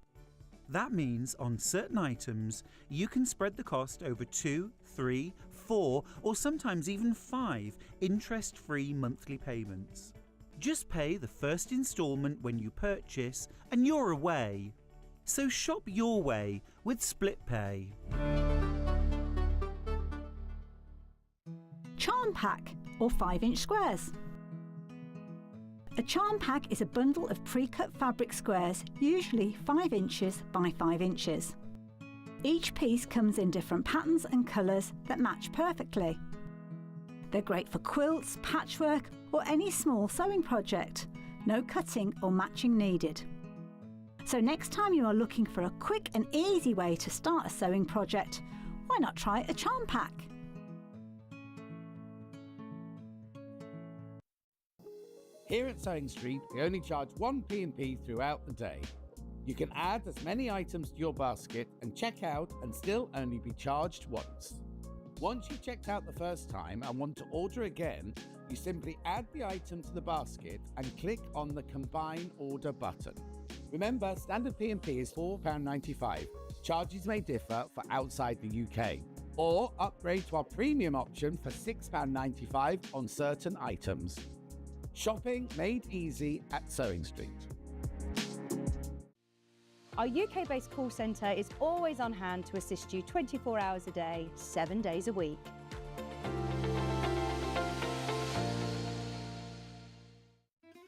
That means on certain items, you can spread the cost over 2, 3, 4, or sometimes even 5 interest-free monthly payments. Just pay the first instalment when you purchase and you're away. So shop your way with split pay. Charm pack or 5-inch squares. A charm pack is a bundle of pre-cut fabric squares, usually 5 inches by 5 inches. Each piece comes in different patterns and colours that match perfectly. They're great for quilts, patchwork, or any small sewing project. No cutting or matching needed. So next time you are looking for a quick and easy way to start a sewing project, why not try a charm pack? Here at Sewing Street, we only charge one P&P throughout the day. You can add as many items to your basket and check out and still only be charged once. Once you've checked out the first time and want to order again, you simply add the item to the basket and click on the Combine Order button. Remember, standard P&P is £4.95. Charges may differ for outside the UK. Or upgrade to our premium option for £6.95 on certain items. Shopping made easy at Sewing Street. Our UK-based call centre is always on hand to assist you 24 hours a day, 7 days a week.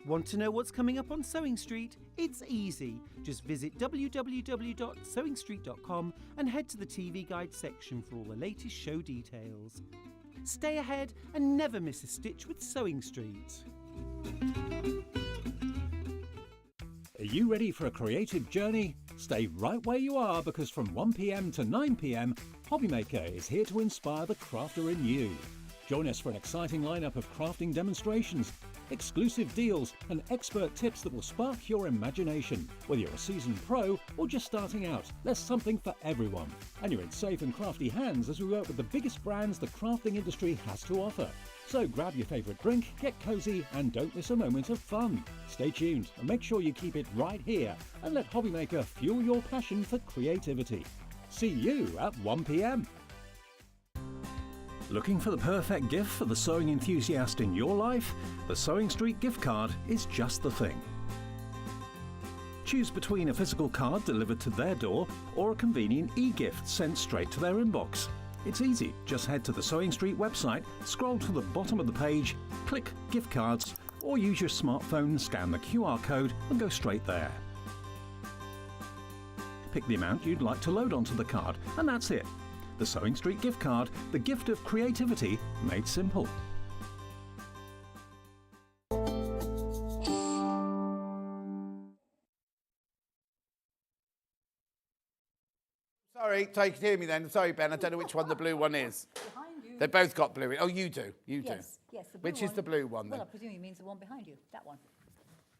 Want to know what's coming up on Sewing Street? It's easy. Just visit www.sewingstreet.com and head to the TV Guide section for all the latest show details. Stay ahead and never miss a stitch with Sewing Street. Are you ready for a creative journey? Stay right where you are, because from 1 PM to 9 PM, Hobbymaker is here to inspire the crafter in you. Join us for an exciting lineup of crafting demonstrations, exclusive deals and expert tips that will spark your imagination. Whether you're a seasoned pro or just starting out, there's something for everyone. And you're in safe and crafty hands as we work with the biggest brands the crafting industry has to offer. So grab your favourite drink, get cosy and don't miss a moment of fun. Stay tuned and make sure you keep it right here and let Hobbymaker fuel your passion for creativity. See you at 1 PM. Looking for the perfect gift for the sewing enthusiast in your life? The Sewing Street gift card is just the thing. Choose between a physical card delivered to their door or a convenient e-gift sent straight to their inbox. It's easy. Just head to the Sewing Street website, scroll to the bottom of the page, click Gift Cards, or use your smartphone, scan the QR code and go straight there. Pick the amount you'd like to load onto the card, and that's it. The Sewing Street gift card, the gift of creativity made simple. Sorry, so you can hear me then. Sorry, Ben, I don't know which one the blue one is. Behind you. They both got blue in. Oh, you do. You do. Yes, the blue Which is the blue one then? Well, I presume it means the one behind you, that one.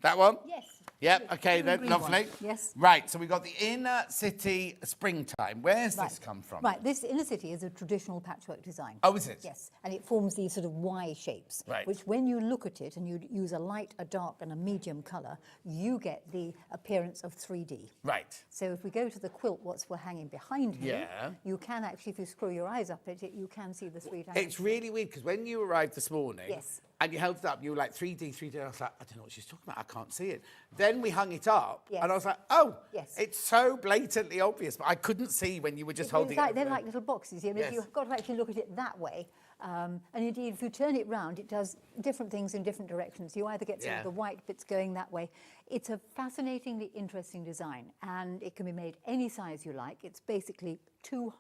That one? Yes. Yep, okay Blue then, and green lovely. one. Yes. Right, so we've got the inner city springtime. Where's Right. this come from? Right, this inner city is a traditional patchwork design. Oh, is it? Yes, and it forms these sort of Y shapes, Right. which when you look at it and you use a light, a dark and a medium colour, you get the appearance of 3D. Right. So if we go to the quilt, what's we're hanging behind me, Yeah. you can actually, if you screw your eyes up at it, you can see the 3D. It's really weird because when you arrived this morning Yes. and you held it up, you were like 3D, 3D. I was like, I don't know what she's talking about. I can't see it. Then we hung it up Yes. and I was like, oh, Yes. it's so blatantly obvious. But I couldn't see when you were just holding it. They're like little boxes, you know, Yes. you've got to actually look at it that way. And indeed, if you turn it round, it does different things in different directions. You either get sort of the white bits going that way. It's a fascinatingly interesting design, and it can be made any size you like. It's basically two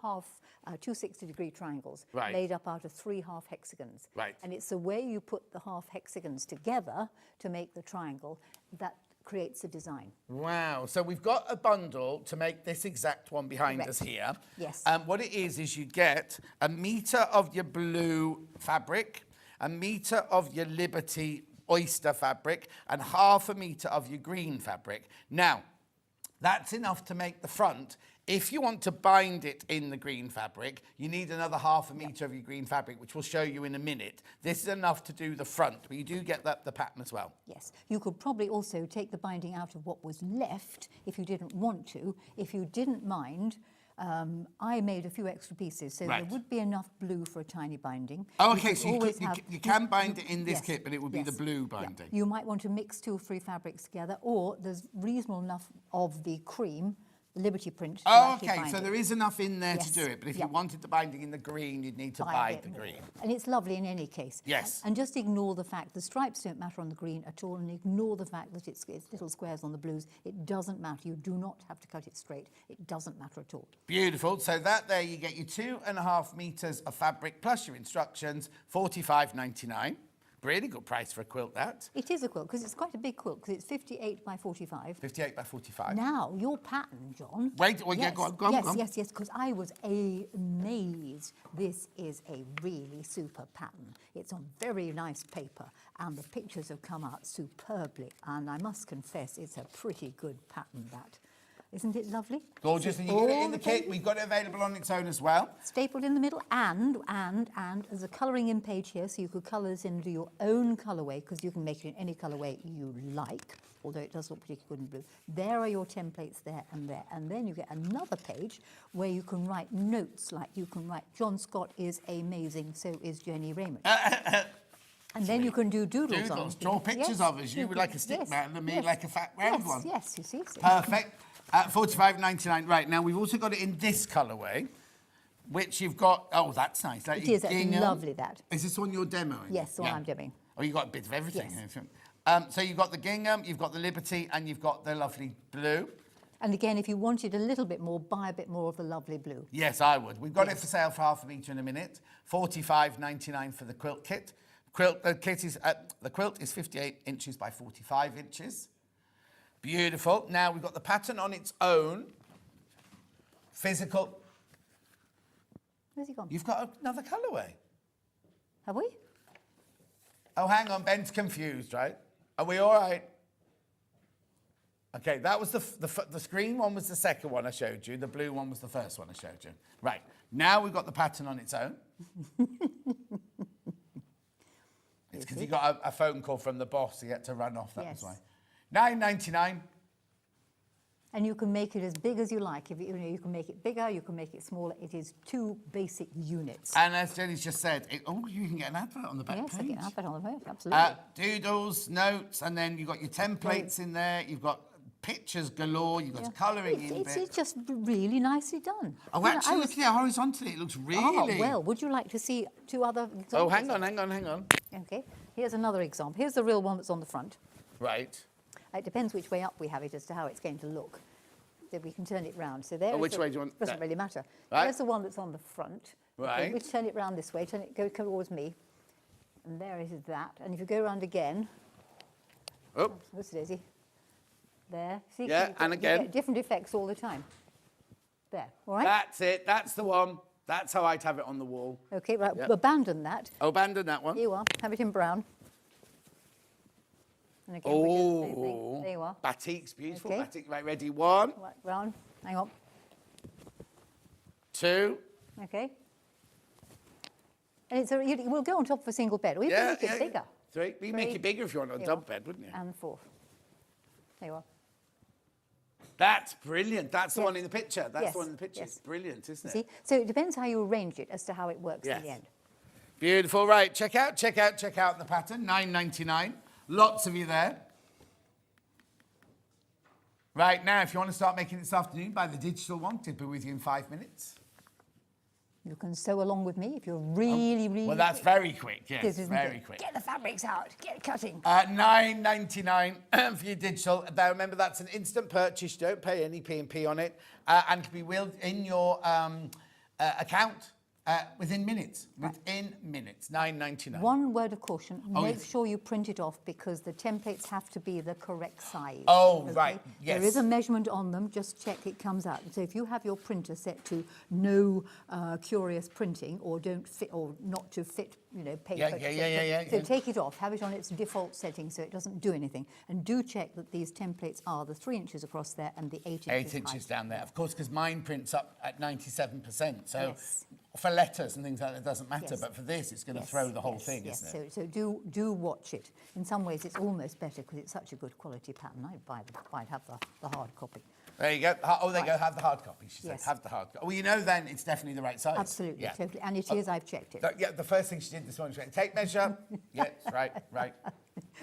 60-degree triangles Right. made up out of 3 half hexagons. Right. And it's the way you put the half hexagons together to make the triangle that creates the design. Wow. So we've got a bundle to make this exact one behind Correct. us here. Yes. What it is you get a metre of your blue fabric, a metre of your Liberty oyster fabric, and half a metre of your green fabric. Now, that's enough to make the front. If you want to bind it in the green fabric, you need another half a metre of your green fabric, which we'll show you in a minute. This is enough to do the front, but you do get the pattern as well. Yes, you could probably also take the binding out of what was left if you didn't want to. If you didn't mind, I made a few extra pieces, so Right. there would be enough blue for a tiny binding. Oh, You okay, could so you always can- you have- can- you can bind it in this yes, kit, but it would be the yes, blue yeah. binding. You might want to mix 2 or 3 fabrics together, or there's reasonable enough of the cream, the Liberty print. to Oh, actually okay, bind so it. there is enough in there to Yes, do it, but if yeah. you wanted the binding in the green, you'd need to Buy buy it. the green. And it's lovely in any case. Yes. And just ignore the fact the stripes don't matter on the green at all, and ignore the fact that it's little squares on the blues. It doesn't matter. You do not have to cut it straight. It doesn't matter at all. Beautiful. So that there you get your 2.5 metres of fabric plus your instructions, $45.99. Really good price for a quilt, that. It is a quilt, because it's quite a big quilt, because it's 58 by 45. 58 by 45. Now, your pattern, John. Wait, well, yeah, go on. Yes, because I was amazed. This is a really super pattern. It's on very nice paper, and the pictures have come out superbly, and I must confess, it's a pretty good pattern, that. Isn't it lovely? Gorgeous. See And you get it all in the kit. We've got it available on its own as well. Stapled in the middle, and there's a colouring in page here, so you could colour this into your own colourway, because you can make it in any colourway you like, although it does look particularly good in blue. There are your templates there, and then you get another page where you can write notes, like you can write, John Scott is amazing, so is Jenny Raymond. And then you can do doodles on Doodles. it. Draw pictures Yes, of us. You could- like a stick yes, man and me yes, like a fat round yes, one. Yes, you see. So- Perfect. $45.99. Right, now we've also got it in this colourway, which you've got, oh, that's nice. Like It your is, that's gingham. lovely, that. Is this one you're demoing? Yes, the one I'm doing. Oh, you've got a bit of everything. Yes. Here. So you've got the gingham, you've got the Liberty, and you've got the lovely blue. And again, if you wanted a little bit more, buy a bit more of the lovely blue. Yes, I would. We've got it for sale for half a metre in a minute. $45.99 for the quilt kit. The quilt is 58 inches by 45 inches. Beautiful. Now we've got the pattern on its own. Physical. Where's he gone? You've got another colourway. Have we? Oh, hang on. Ben's confused, right? Are we all right? Okay, that was the green one was the second one I showed you. The blue one was the first one I showed you. Right. Now we've got the pattern on its own. It's because he got a phone call from the boss. He had to run off. That was why. $9.99. And you can make it as big as you like. If you know, you can make it bigger, you can make it smaller. It is 2 basic units. And as Jenny's just said, you can get an advert on the back Yes, page. I get an advert on the page, absolutely. Doodles, notes, and then you've got your templates in there. You've got pictures galore. You've got colouring in It's bit. just really nicely done. Oh, You know, actually, look at it horizontally. It looks really... Oh, well, would you like to see 2 other examples? Oh, hang on. Okay, here's another example. Here's the real one that's on the front. Right. It depends which way up we have it as to how it's going to look. So we can turn it round. So there. Which way do you want Doesn't that? really matter. Right. There's the one that's on the front. Right. Okay, we turn it round this way. Go towards me. And there it is that. And if you go round again. Oh. What's Daisy? There. See, Yeah, you and again. get different effects all the time. There. All right. That's it. That's the one. That's how I'd have it on the wall. Okay. Right. Yep. Abandon that. Oh, abandon that one. Here you are. Have it in brown. And again, we do the same thing. There you are. Batik's beautiful. Okay. Batik. Right, ready. 1. Right, brown. Hang on. 2. Okay. And it will go on top of a single bed, or you can make it bigger. 3. You make it bigger if you want on a double bed, wouldn't you? And 4. There you are. That's brilliant. That's the one in the picture. That's Yes, the one in the picture. yes. It's brilliant, isn't it? See? So it depends how you arrange it as to how it works in Yes. the end. Beautiful. Right, check out the pattern. £9.99. Lots of you there. Right, now, if you want to start making it this afternoon, buy the digital one. It'll be with you in 5 minutes. You can sew along with me if you're really, really Well, that's quick. very quick, yes, This isn't very it? quick. Get the fabrics out. Get cutting. £9.99 for your digital. Now, remember, that's an instant purchase. Don't pay any P&P on it. And can be willed in your account within minutes. Within minutes. £9.99. One word of caution, Oh, make yes. sure you print it off because the templates have to be the correct size. Oh, right, yes. There is a measurement on them, just check it comes out. So if you have your printer set to no curious printing or don't fit or not to fit, paper. Yeah. So take it off, have it on its default setting so it doesn't do anything. And do check that these templates are the 3 inches across there and the 8 inches 8 inches high. down there, of course, because mine prints up at 97%. So Yes. for letters and things like that, it doesn't matter. Yes. But for this, it's going to Yes, throw the whole yes, thing, yes. isn't it? So do watch it. In some ways, it's almost better because it's such a good quality pattern. I'd have the hard copy. There you go. Oh, there you go. Right. Have the hard copy, she said. Yes. Have the hard copy. Well, you know then it's definitely the right size. Absolutely, Yeah. totally. And it is, I've checked it. Yeah, the first thing she did this morning, she went, tape measure. Yes, right.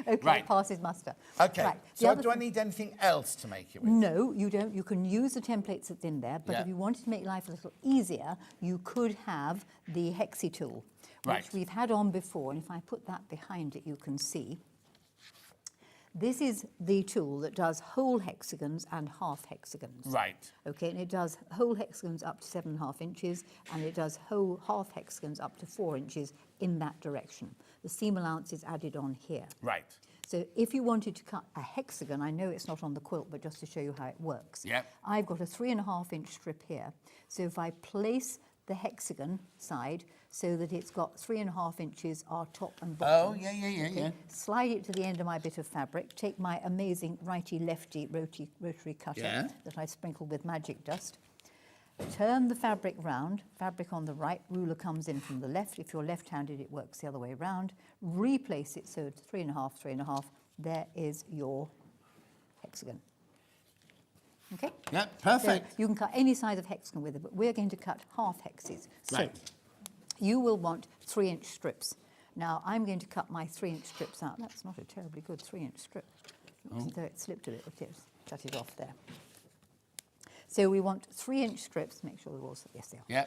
Okay, Right. passes muster. Okay. Right. The So other do I thing- need anything else to make it with? No, you don't. You can use the templates that's in there, but Yeah. if you wanted to make life a little easier, you could have the hexi tool, which Right. we've had on before. And if I put that behind it, you can see. This is the tool that does whole hexagons and half hexagons. Right. Okay, and it does whole hexagons up to 7.5 inches, and it does whole half hexagons up to 4 inches in that direction. The seam allowance is added on here. Right. So if you wanted to cut a hexagon, I know it's not on the quilt, but just to show you how it works. Yep. I've got a 3.5 inch strip here. So if I place the hexagon side so that it's got 3.5 inches are top and bottom. Oh, yeah. Slide it to the end of my bit of fabric, take my amazing righty-lefty rotary cutter Yeah. that I sprinkled with magic dust, turn the fabric round, fabric on the right, ruler comes in from the left. If you're left-handed, it works the other way round. Replace it so it's 3.5, 3.5. There is your hexagon. Okay? Yeah, perfect. So you can cut any size of hexagon with it, but we're going to cut half hexes. So Right. you will want 3 inch strips. Now I'm going to cut my 3 inch strips out. That's not a terribly good 3 inch strip. Looks as though it slipped a little. Cut it off there. So we want 3 inch strips. Make sure the walls, yes they are. Yeah.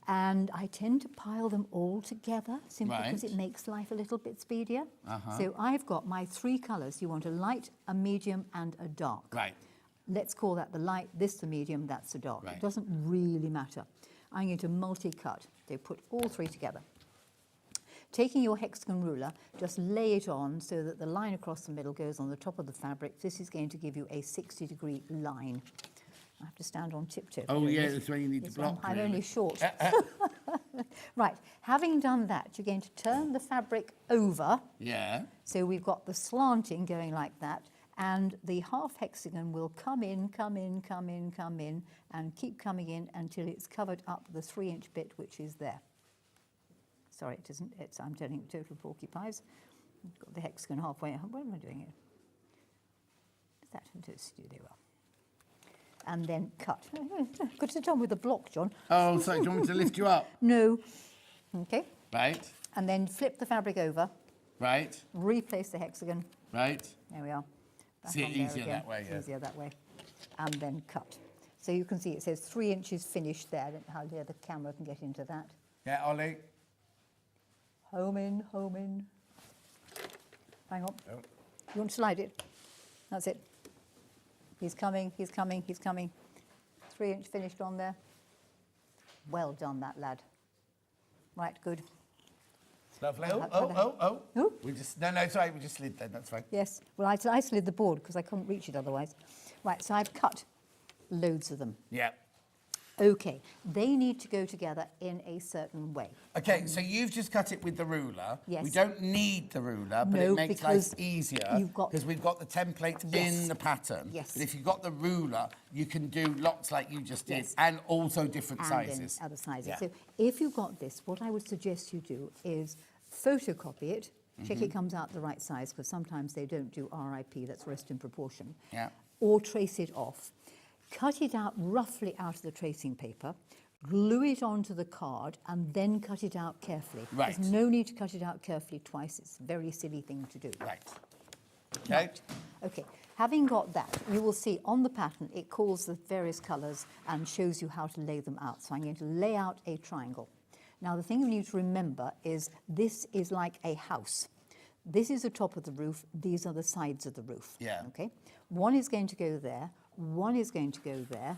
And I tend to pile them all together simply because Right. it makes life a little bit speedier. Uh-huh. So I've got my 3 colours. You want a light, a medium and a dark. Right. Let's call that the light, this the medium, that's the dark. Right. It doesn't really matter. I'm going to multi-cut. So put all 3 together. Taking your hexagon ruler, just lay it on so that the line across the middle goes on the top of the fabric. This is going to give you a 60-degree line. I have to stand on tiptoe. Oh, There it yeah, is. that's where you need to Yes, I'm- block, I'm really. only short. Right, having done that, you're going to turn the fabric over. Yeah. So we've got the slanting going like that, and the half hexagon will come in, and keep coming in until it's covered up the 3 inch bit which is there. Sorry, it isn't. I'm turning total porcupines. I've got the hexagon halfway. Where am I doing it? Is that into the studio? Well, and then cut. Could sit on with a block, John. Oh, so do you want me to lift you up? No. Okay. Right, And then flip the fabric over, right, replace the hexagon. right. There we are. Back See, on there easier again. that way, yeah. Easier that way. And then cut. So you can see it says 3 inches finished there. I don't know how near the camera can get into that. Yeah, Ollie. Home in, home in. Hang on. Oh. You want to slide it? That's it. He's coming, he's coming, he's coming. 3 inch finished on there. Well done, that lad. Right, good. Lovely. Well, Oh. We just, no, sorry, we just slid then, that's fine. Yes. Well, I slid the board because I couldn't reach it otherwise. Right, so I've cut loads of them. Yeah. Okay, they need to go together in a certain way. Okay, so you've just cut it with the ruler. Yes. We don't need the ruler, but No, it makes because life easier you've got- because we've got the template Yes. in the pattern. Yes. But if you've got the ruler, you can do lots like you just did, Yes. and also different And sizes. then other sizes. Yeah. So if you've got this, what I would suggest you do is photocopy it, check Mm-hmm. it comes out the right size, because sometimes they don't do RIP, that's rest in proportion. Yeah. Or trace it off. Cut it out roughly out of the tracing paper, glue it onto the card, and then cut it out carefully. Right. There's no need to cut it out carefully twice. It's a very silly thing to do. Right. Okay. Right. Okay. Having got that, you will see on the pattern it calls the various colours and shows you how to lay them out. So I'm going to lay out a triangle. Now the thing you need to remember is this is like a house. This is the top of the roof, these are the sides of the roof. Yeah. Okay. One is going to go there, one is going to go there,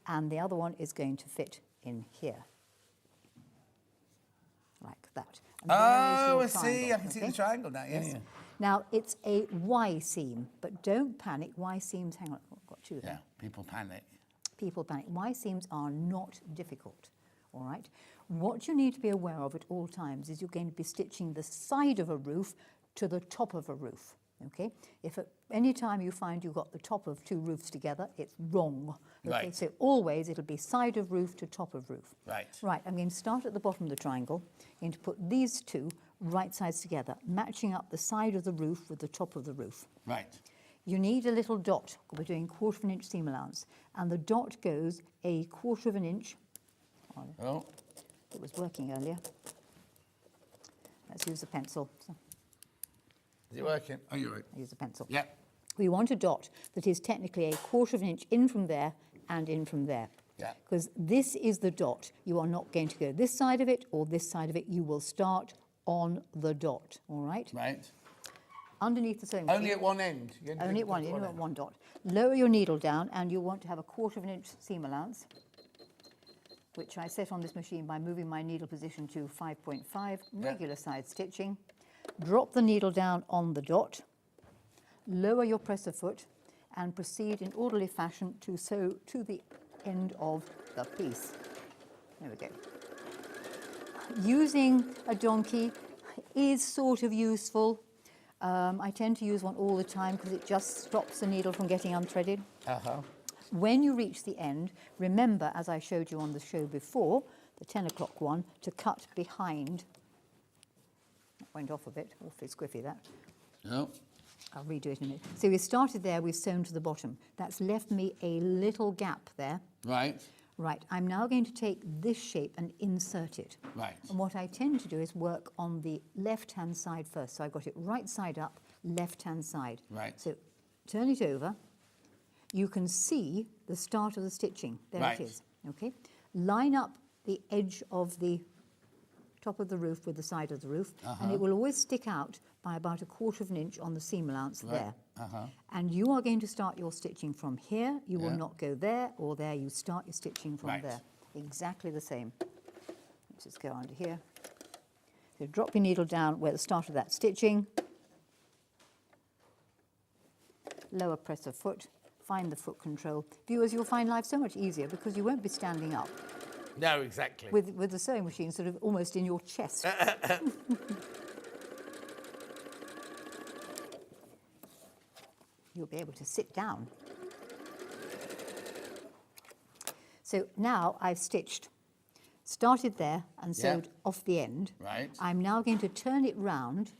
and the other one is going to fit in here. Like that. And there is Oh, your I see. triangle, I can see the okay? triangle now. Yeah, Yes. yeah. Now, it's a Y seam, but don't panic. Y seams, hang on, I've got two there. Yeah, people panic. People panic. Y seams are not difficult, all right? What you need to be aware of at all times is you're going to be stitching the side of a roof to the top of a roof, okay? If at any time you find you've got the top of two roofs together, it's wrong. Okay? Right. So always it'll be side of roof to top of roof. Right. Right, I'm going to start at the bottom of the triangle. I'm going to put these two right sides together, matching up the side of the roof with the top of the roof. Right. You need a little dot. We're doing 1/4 inch seam allowance. And the dot goes a 1/4 inch. Oh. It was working earlier. Let's use a pencil. So Is it working? Oh, you're right. use a pencil. Yeah. We want a dot that is technically a 1/4 inch in from there and in from there. Yeah. Because this is the dot. You are not going to go this side of it or this side of it. You will start on the dot, all right? Right. Underneath the sewing machine. Only at one end. You Only at one, you want one dot. Lower your needle down and you want to have a 1/4 inch seam allowance, which I set on this machine by moving my needle position to 5.5, regular side stitching. Drop the needle down on the dot, lower your presser foot and proceed in orderly fashion to sew to the end of the piece. There we go. Using a donkey is sort of useful. I tend to use one all the time because it just stops the needle from getting unthreaded. Uh-huh. When you reach the end, remember, as I showed you on the show before, the 10 o'clock one, to cut behind. That went off a bit, awfully squiffy that. No. I'll redo it in a minute. So we started there, we've sewn to the bottom. That's left me a little gap there. Right. Right, I'm now going to take this shape and insert it. Right. And what I tend to do is work on the left-hand side first. So I've got it right side up, left-hand side. Right. So turn it over. You can see the start of the stitching. There Right. it is. Okay. Line up the edge of the top of the roof with the side of the roof, and it will always stick out by about a 1/4 inch on the seam allowance there. And you are going to start your stitching from here. You will not go there or there. You start your stitching from Right. there. Exactly the same. Let's just go under here. So drop your needle down where the start of that stitching. Lower presser foot. Find the foot control. Viewers, you'll find life so much easier because you won't be standing up No, exactly. with the sewing machine sort of almost in your chest. You'll be able to sit down. So now I've stitched, started there and sewed off the end. Right. I'm now going to turn it round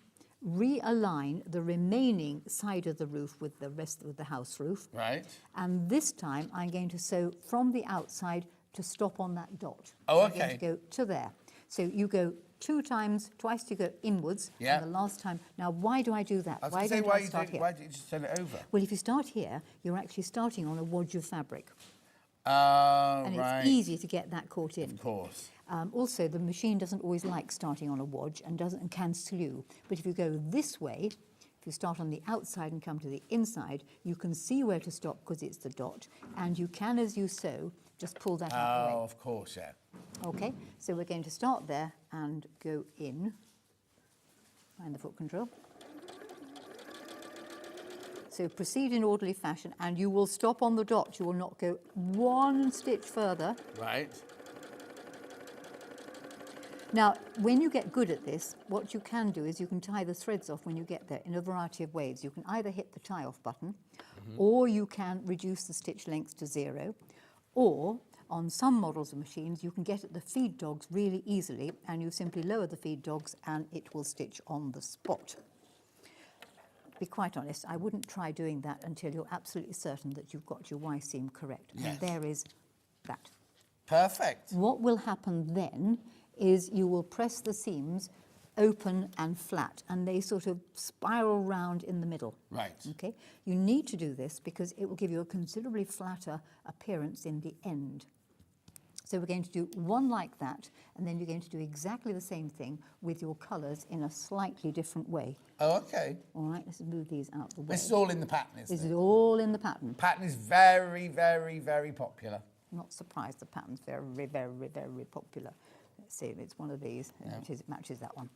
realign the remaining side of the roof with the rest of the house roof. Right. And this time I'm going to sew from the outside to stop on that dot. Oh, I'm going okay. to go to there. So you go twice you go inwards, Yeah. and the last time. Now, why do I do that? I was Why going to say, don't I start here? why do you just turn it over? Well, if you start here, you're actually starting on a wadge of fabric. Oh, And right. it's easy to get that caught in. Of course. Also, the machine doesn't always like starting on a wadge and can slew. But if you go this way, if you start on the outside and come to the inside, you can see where to stop because it's the dot. And you can, as you sew, just pull that out the way. Oh, of course, yeah. Okay, so we're going to start there and go in. Find the foot control. So proceed in orderly fashion, and you will stop on the dot. You will not go one stitch further. Right. Now, when you get good at this, what you can do is you can tie the threads off when you get there in a variety of ways. You can either hit the tie off button, or you can reduce the stitch length to 0, or on some models of machines, you can get at the feed dogs really easily, and you simply lower the feed dogs and it will stitch on the spot. To be quite honest, I wouldn't try doing that until you're absolutely certain that you've got your Y seam correct. Yes. And there is that. Perfect. What will happen then is you will press the seams open and flat, and they sort of spiral round in the middle. Right. Okay. You need to do this because it will give you a considerably flatter appearance in the end. So we're going to do one like that, and then you're going to do exactly the same thing with your colours in a slightly different way. Oh, okay. All right, let's move these out the way. This is all in the pattern, isn't This it? is all in the pattern. Pattern is very, very, very popular. I'm not surprised the pattern's very, very, very popular. Let's see, it's one of these. It matches that one.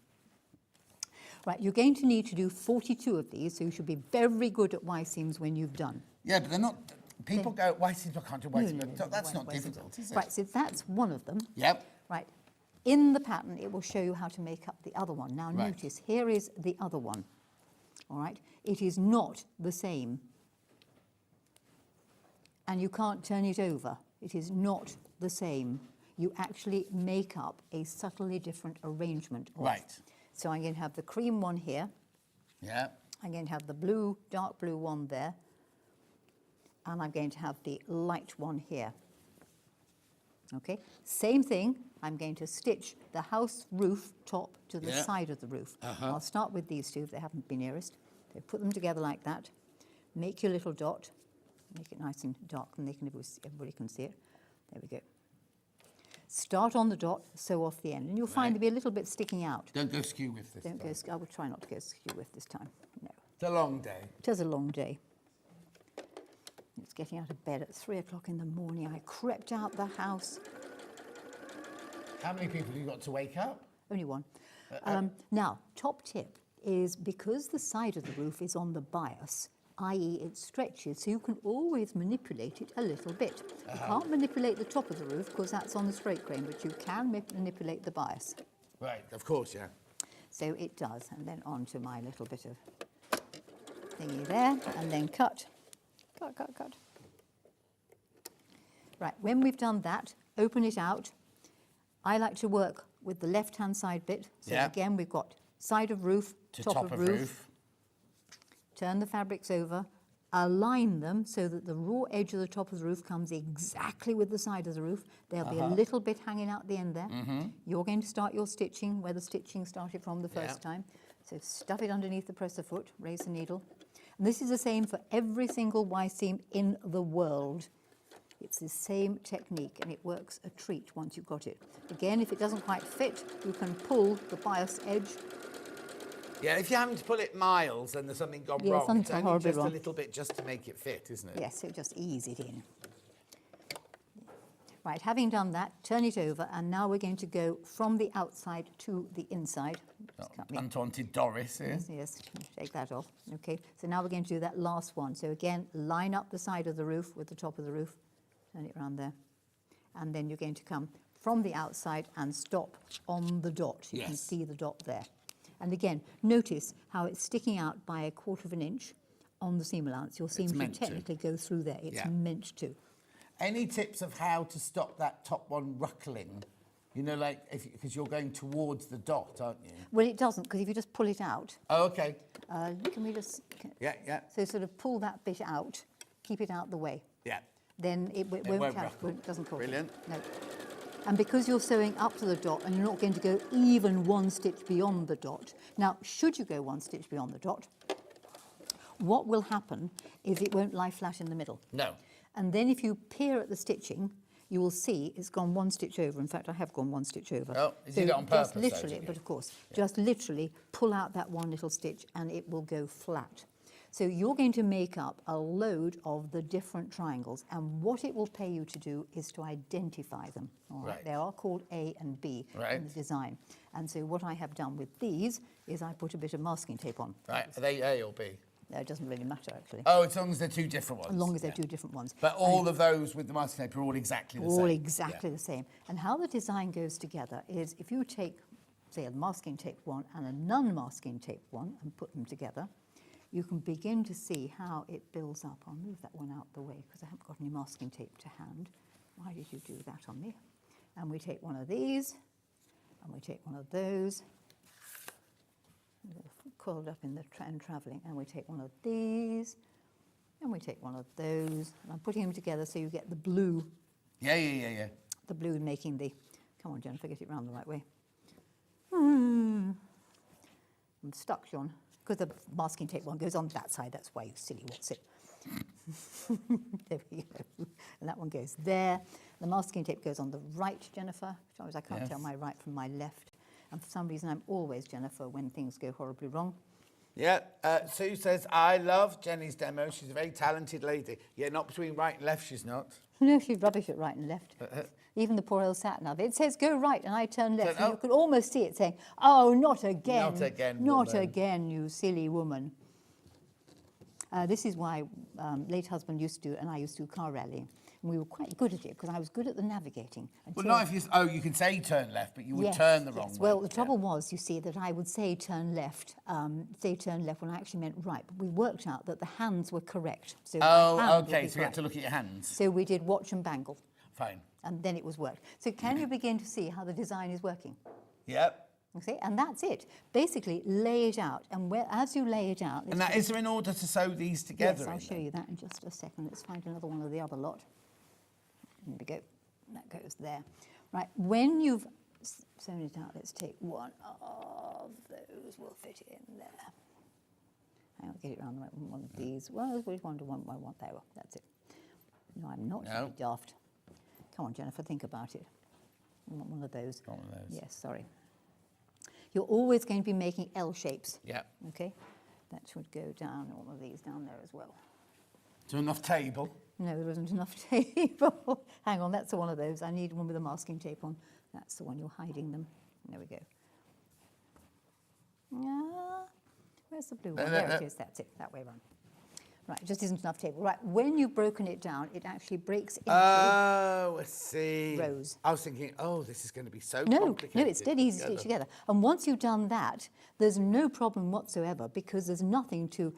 Right, you're going to need to do 42 of these, so you should be very good at Y seams when you've done. Yeah, but they're not... People go, why seems I can't do white seams? No, That's not Y seams. difficult, is it? Right, so that's one of them. Yep. Right, in the pattern, it will show you how to make up the other one. Now, Right. notice, here is the other one. All right, it is not the same. And you can't turn it over. It is not the same. You actually make up a subtly different arrangement. Right. So I'm going to have the cream one here. Yeah. I'm going to have the blue, dark blue one there. And I'm going to have the light one here. Okay, same thing. I'm going to stitch the house roof top to the side of the roof. I'll start with these two if they haven't been nearest. So put them together like that. Make your little dot. Make it nice and dark, and everybody can see it. There we go. Start on the dot, sew off the end, and you'll find there'll be a little bit sticking out. Don't go skew with this. Don't go. I will try not to go skew with this time. No. It's a long day. It is a long day. It's getting out of bed at 3 o'clock in the morning. I crept out the house. How many people have you got to wake up? Only one. Now, top tip is because the side of the roof is on the bias, i.e. it stretches, so you can always manipulate it a little bit. You can't manipulate the top of the roof because that's on the straight crane, but you can manipulate the bias. Right, of course, yeah. So it does. And then on to my little bit of thingy there, and then cut. Cut, cut, cut. Right, when we've done that, open it out. I like to work with the left-hand side bit. So again, we've got side of roof, To top of roof. Turn the fabrics over, align them so that the raw edge of the top of the roof comes exactly with the side of the roof. There'll be a little bit hanging out the end there. You're going to start your stitching where the stitching started from the first time. So stuff it underneath the presser foot, raise the needle. And this is the same for every single Y seam in the world. It's the same technique, and it works a treat once you've got it. Again, if it doesn't quite fit, you can pull the bias edge. Yeah, if you're having to pull it miles and there's something gone wrong, something's it's only horribly just wrong. a little bit just to make it fit, isn't it? Yes, so just ease it in. Right, having done that, turn it over, and now we're going to go from the outside to the inside. Just cut me- Untaunted Doris here. Yes, take that off. Okay, so now we're going to do that last one. So again, line up the side of the roof with the top of the roof. Turn it around there. And then you're going to come from the outside and stop on the dot. You can see the dot there. And again, notice how it's sticking out by 1/4 of an inch on the seam allowance. Your seam should meant to. technically go through there. It's Yeah. meant to. Any tips of how to stop that top one ruckling You know, like, because you're going towards the dot, aren't you? Well, it doesn't, because if you just pull it out... Oh, OK. Can we just... Yeah, yeah. So sort of pull that bit out, keep it out the way. Yeah. Then it won't ruffle. it doesn't cause Brilliant. it. No. And because you're sewing up to the dot and you're not going to go even one stitch beyond the dot. Now, should you go one stitch beyond the dot, what will happen is it won't lie flat in the middle. No. And then if you peer at the stitching, you will see it's gone one stitch over. In fact, I have gone one stitch over. Oh, you did it on purpose, just literally, though, but of course, just literally pull out that one little stitch and it will go flat. So you're going to make up a load of the different triangles, and what it will pay you to do is to identify them. All right. Right. They are called A and B in the design. And so what I have done with these is I put a bit of masking tape on. Right. Are they A or B? No, it doesn't really matter, actually. Oh, as long as they're two different ones. As long as they're two different ones. But all of those with the masking tape are all exactly the same. All exactly the same. And how the design goes together is if you take, say, a masking tape one and a non-masking tape one and put them together, you can begin to see how it builds up. I'll move that one out the way because I haven't got any masking tape to hand. Why did you do that on me? And we take one of these, and we take one of those, coiled up in the travelling, and we take one of these, and we take one of those. And I'm putting them together so you get the blue. Yeah, yeah, yeah, yeah. The blue making the... Come on, Jennifer, get it round the right way. I'm stuck, John. Because the masking tape one goes on that side, that's why you silly what's it. There we go. And that one goes there. The masking tape goes on the right, Jennifer. Sometimes I can't tell my right from my left. And for some reason, I'm always Jennifer when things go horribly wrong. Yeah, Sue says, I love Jenny's demo. She's a very talented lady. Yeah, not between right and left, she's not. No, she's rubbish at right and left. Even the poor old sat-nav. It says go right and I turn left. And you can almost see it saying, oh, not again. Not again, Not woman. again, you silly woman. This is why late husband used to do it and I used to do car rallying. And we were quite good at it because I was good at the navigating. Well, not if you... Oh, you can say turn left, but you would turn the wrong way. Well, the trouble was, you see, that I would say turn left when I actually meant right. But we worked out that the hands were correct. So OK, so you had to look at your hands. So we did watch and bangle. Fine. And then it was worked. So can you begin to see how the design is working? Yep. Okay, and that's it. Basically, lay it out. And as you lay it out... And that is there in order to sew these together? Yes, I'll show you that in just a second. Let's find another one of the other lot. There we go. That goes there. Right, when you've sewn it out, let's take one of those. We'll fit it in there. Hang on, get it around the right one of these. Well, which one do I want? There, that's it. No, I'm not daft. Come on, Jennifer, think about it. I want one of those. One of those. Yes, sorry. You're always going to be making L shapes. Yeah. Okay? That should go down, all of these down there as well. Is there enough table? No, there isn't enough table. Hang on, that's one of those. I need one with a masking tape on. That's the one you're hiding them. There we go. Where's the blue one? There it is. That's it. That way around. Right, it just isn't enough table. Right, when you've broken it down, it actually breaks into I see. rows. I was thinking, oh, this is going to be so No, complicated. it's dead easy to stitch together. And once you've done that, there's no problem whatsoever because there's nothing to,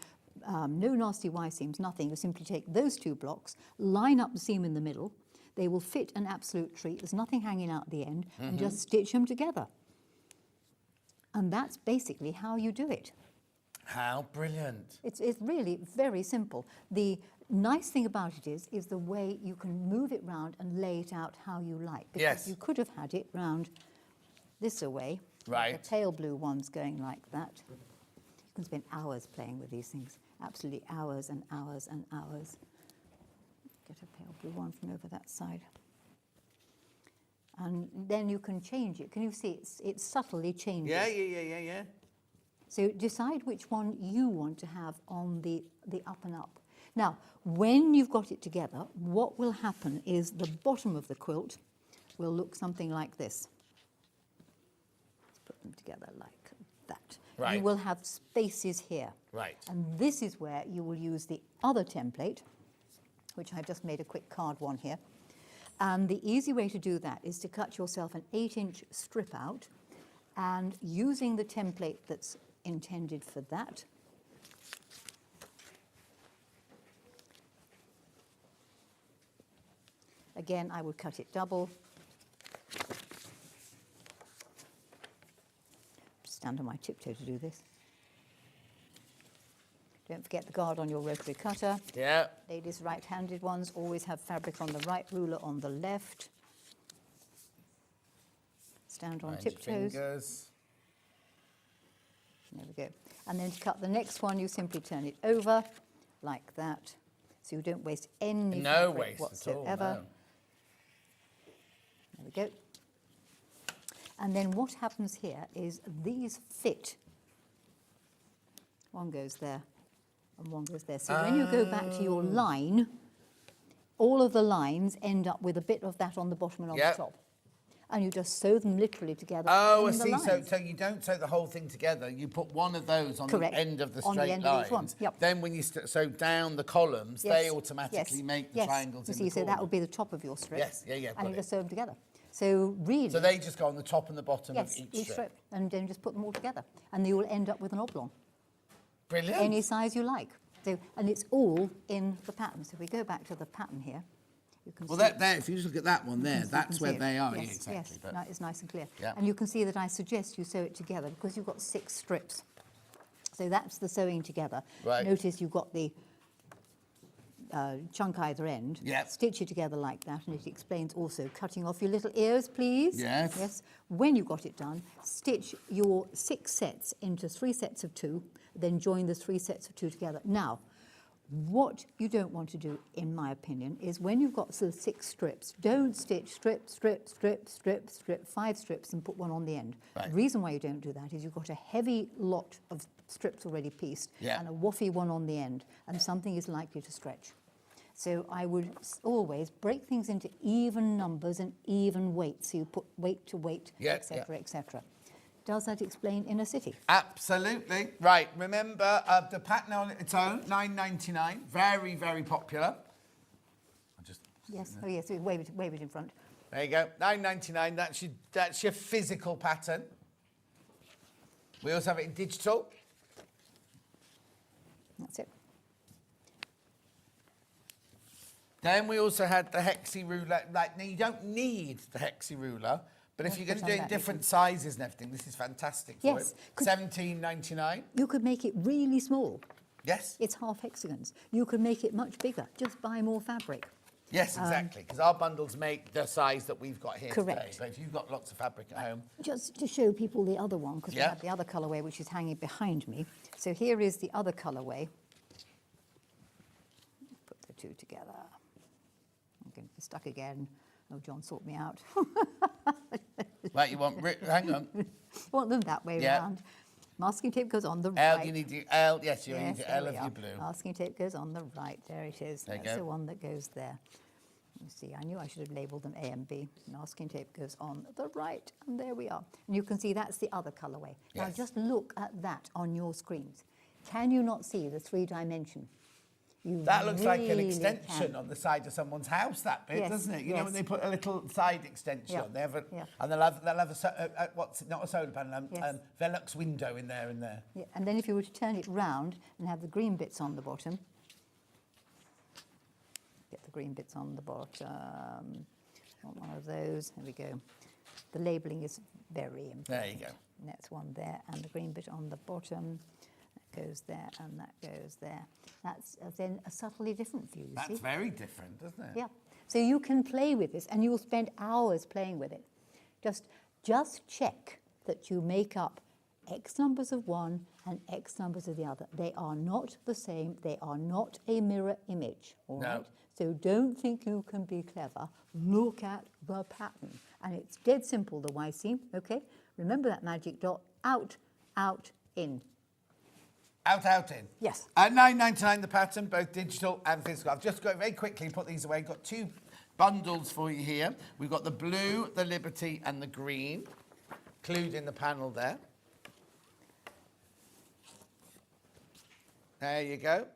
no nasty Y seams, nothing. You simply take those two blocks, line up the seam in the middle. They will fit an absolute treat. There's nothing hanging out at the end, and just stitch them together. And that's basically how you do it. How brilliant. It's really very simple. The nice thing about it is the way you can move it round and lay it out how you like. Because you could have had it round this away. Right. The pale blue one's going like that. You can spend hours playing with these things. Absolutely hours and hours and hours. Get a pale blue one from over that side. And then you can change it. Can you see it subtly changes? Yeah. So decide which one you want to have on the up and up. Now, when you've got it together, what will happen is the bottom of the quilt will look something like this. Let's put them together like that. Right. You will have spaces here. Right. And this is where you will use the other template, which I've just made a quick card one here. And the easy way to do that is to cut yourself an 8-inch strip out, and using the template that's intended for that, again, I would cut it double, stand on my tiptoe to do this. Don't forget the guard on your rotary cutter. Yeah. Ladies, right-handed ones always have fabric on the right, ruler on the left. Stand on Mind your tiptoes. fingers. There we go. And then to cut the next one, you simply turn it over like that, so you don't waste any No fabric waste whatsoever. at all, no. There we go. And then what happens here is these fit. One goes there and one goes there. So when you go back to your line, all of the lines end up with a bit of that on the bottom and on Yep. the top. And you just sew them literally together. Oh, I in the see. lines. So you don't sew the whole thing together. You put one of those on Correct. the end of the On the straight end of each one, lines. yep. Then when you sew down the columns, they automatically make the yes. triangles You in see, the so that corner. would be the top of your strip. Yes, yeah, And got you it. just sew them together. So really... So they just go on the top and the bottom yes, of each strip. and then just put them all together. And you will end up with an oblong. Brilliant. Any size you like. So, and it's all in the pattern. So if we go back to the pattern here, you can Well, see... that there, if you just look at that one there, you that's can where see it. they are. Yes, Yeah, exactly. yes, But no, it's nice and clear. Yeah. And you can see that I suggest you sew it together because you've got 6 strips. So that's the sewing together. Right. Notice you've got the chunk either end. Yep. Stitch it together like that, and it explains also cutting off your little ears, please. Yes. Yes. When you've got it done, stitch your 6 sets into 3 sets of 2, then join the 3 sets of 2 together. Now, what you don't want to do, in my opinion, is when you've got sort of 6 strips, don't stitch strip, strip, strip, strip, strip, 5 strips and put one on the end. Right. The reason why you don't do that is you've got a heavy lot of strips already pieced and a waffy one on the end, and something is likely to stretch. So I would always break things into even numbers and even weights. So you put weight to weight, etc., etc. Does that explain in a city? Absolutely. Right, remember the pattern on its own, $9.99, very, very popular. Yes, oh yes, wave it in front. There you go, $9.99, that's your physical pattern. We also have it in digital. That's it. Then we also had the hexi ruler. Like, now you don't need the hexi ruler, but if Yes, you're going to put do on it in that, different sizes and everything, this is fantastic for Yes, it. $17.99. You could make it really small. Yes. It's half hexagons. You could make it much bigger. Just buy more fabric. Yes, exactly, because our bundles make the size that we've got here today. Correct. So if you've got lots of fabric at home. Just to show people the other one, because we Yeah. have the other colourway which is hanging behind me. So here is the other colourway. Put the 2 together. I'm going to be stuck again. Oh, John, sort me out. Right, you want, hang on. Want them that way Yeah. round. Masking tape goes on the L, right. you need the L, yes, you need the there L we of are. your blue. Masking tape goes on the right. There it is. There you That's go. the one that goes there. You see, I knew I should have labelled them A and B. Masking tape goes on the right, and there we are. And you can see that's the other colourway. Now Yes. just look at that on your screens. Can you not see the 3-dimension? You That looks like an really extension can. on the side of someone's house, that bit, Yes, doesn't it? You know, yes. when they put a little side extension Yeah, on, they have a, yeah. and they'll have what's not a solar panel, Yes. Velux window in there. Yeah, and then if you were to turn it round and have the green bits on the bottom, get the green bits on the bottom, want one of those, there we go. The labelling is very important. There you go. And that's one there, and the green bit on the bottom, that goes there, and that goes there. That's then a subtly different view, you see. That's very different, isn't it? Yeah. So you can play with this, and you will spend hours playing with it. Just check that you make up X numbers of one and X numbers of the other. They are not the same. They are not a mirror image, all No. right? So don't think you can be clever. Look at the pattern. And it's dead simple, the Y seam, okay? Remember that magic dot, out, out, in. Out, out, in. Yes. At $9.99 the pattern, both digital and physical. I've just got very quickly put these away. Got 2 bundles for you here. We've got the blue, the Liberty, and the green, included in the panel there. There you go.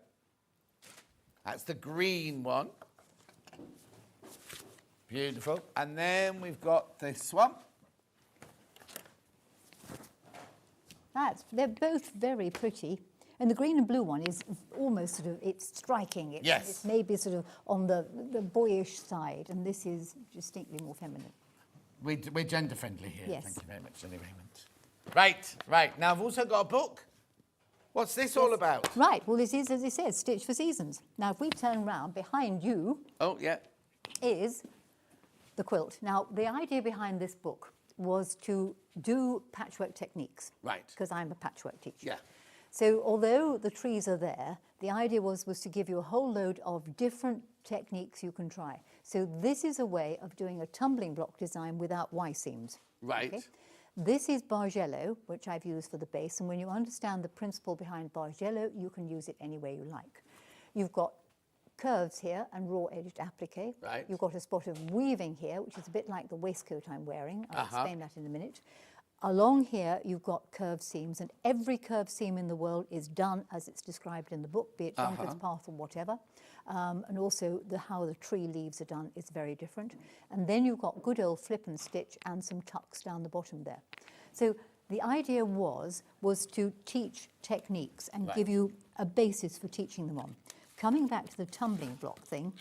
That's the green one. Beautiful. And then we've got this one. They're both very pretty. And the green and blue one is almost sort of, it's striking. It's maybe sort of on the boyish side, and this is distinctly more feminine. We're gender friendly here. Yes. Thank you very much, Jenny Raymond. Right. Now, I've also got a book. What's this all about? Right, well, this is, as it says, Stitch for Seasons. Now, if we turn round, behind you is the quilt. Now, the idea behind this book was to do patchwork techniques. Right. Because I'm a patchwork teacher. Yeah. So although the trees are there, the idea was to give you a whole load of different techniques you can try. So this is a way of doing a tumbling block design without Y-seams. Right. Okay? This is Bargello, which I've used for the base, and when you understand the principle behind Bargello, you can use it any way you like. You've got curves here and raw-edged applique. Right. You've got a spot of weaving here, which is a bit like the waistcoat I'm wearing. I'll explain that in a minute. Along here, you've got curved seams, and every curved seam in the world is done as it's described in the book, be it Duncan's Path or whatever. And also how the tree leaves are done is very different. And then you've got good old flip and stitch and some tucks down the bottom there. So the idea was to teach techniques and give you a basis for teaching them on. Coming back to the tumbling block thing,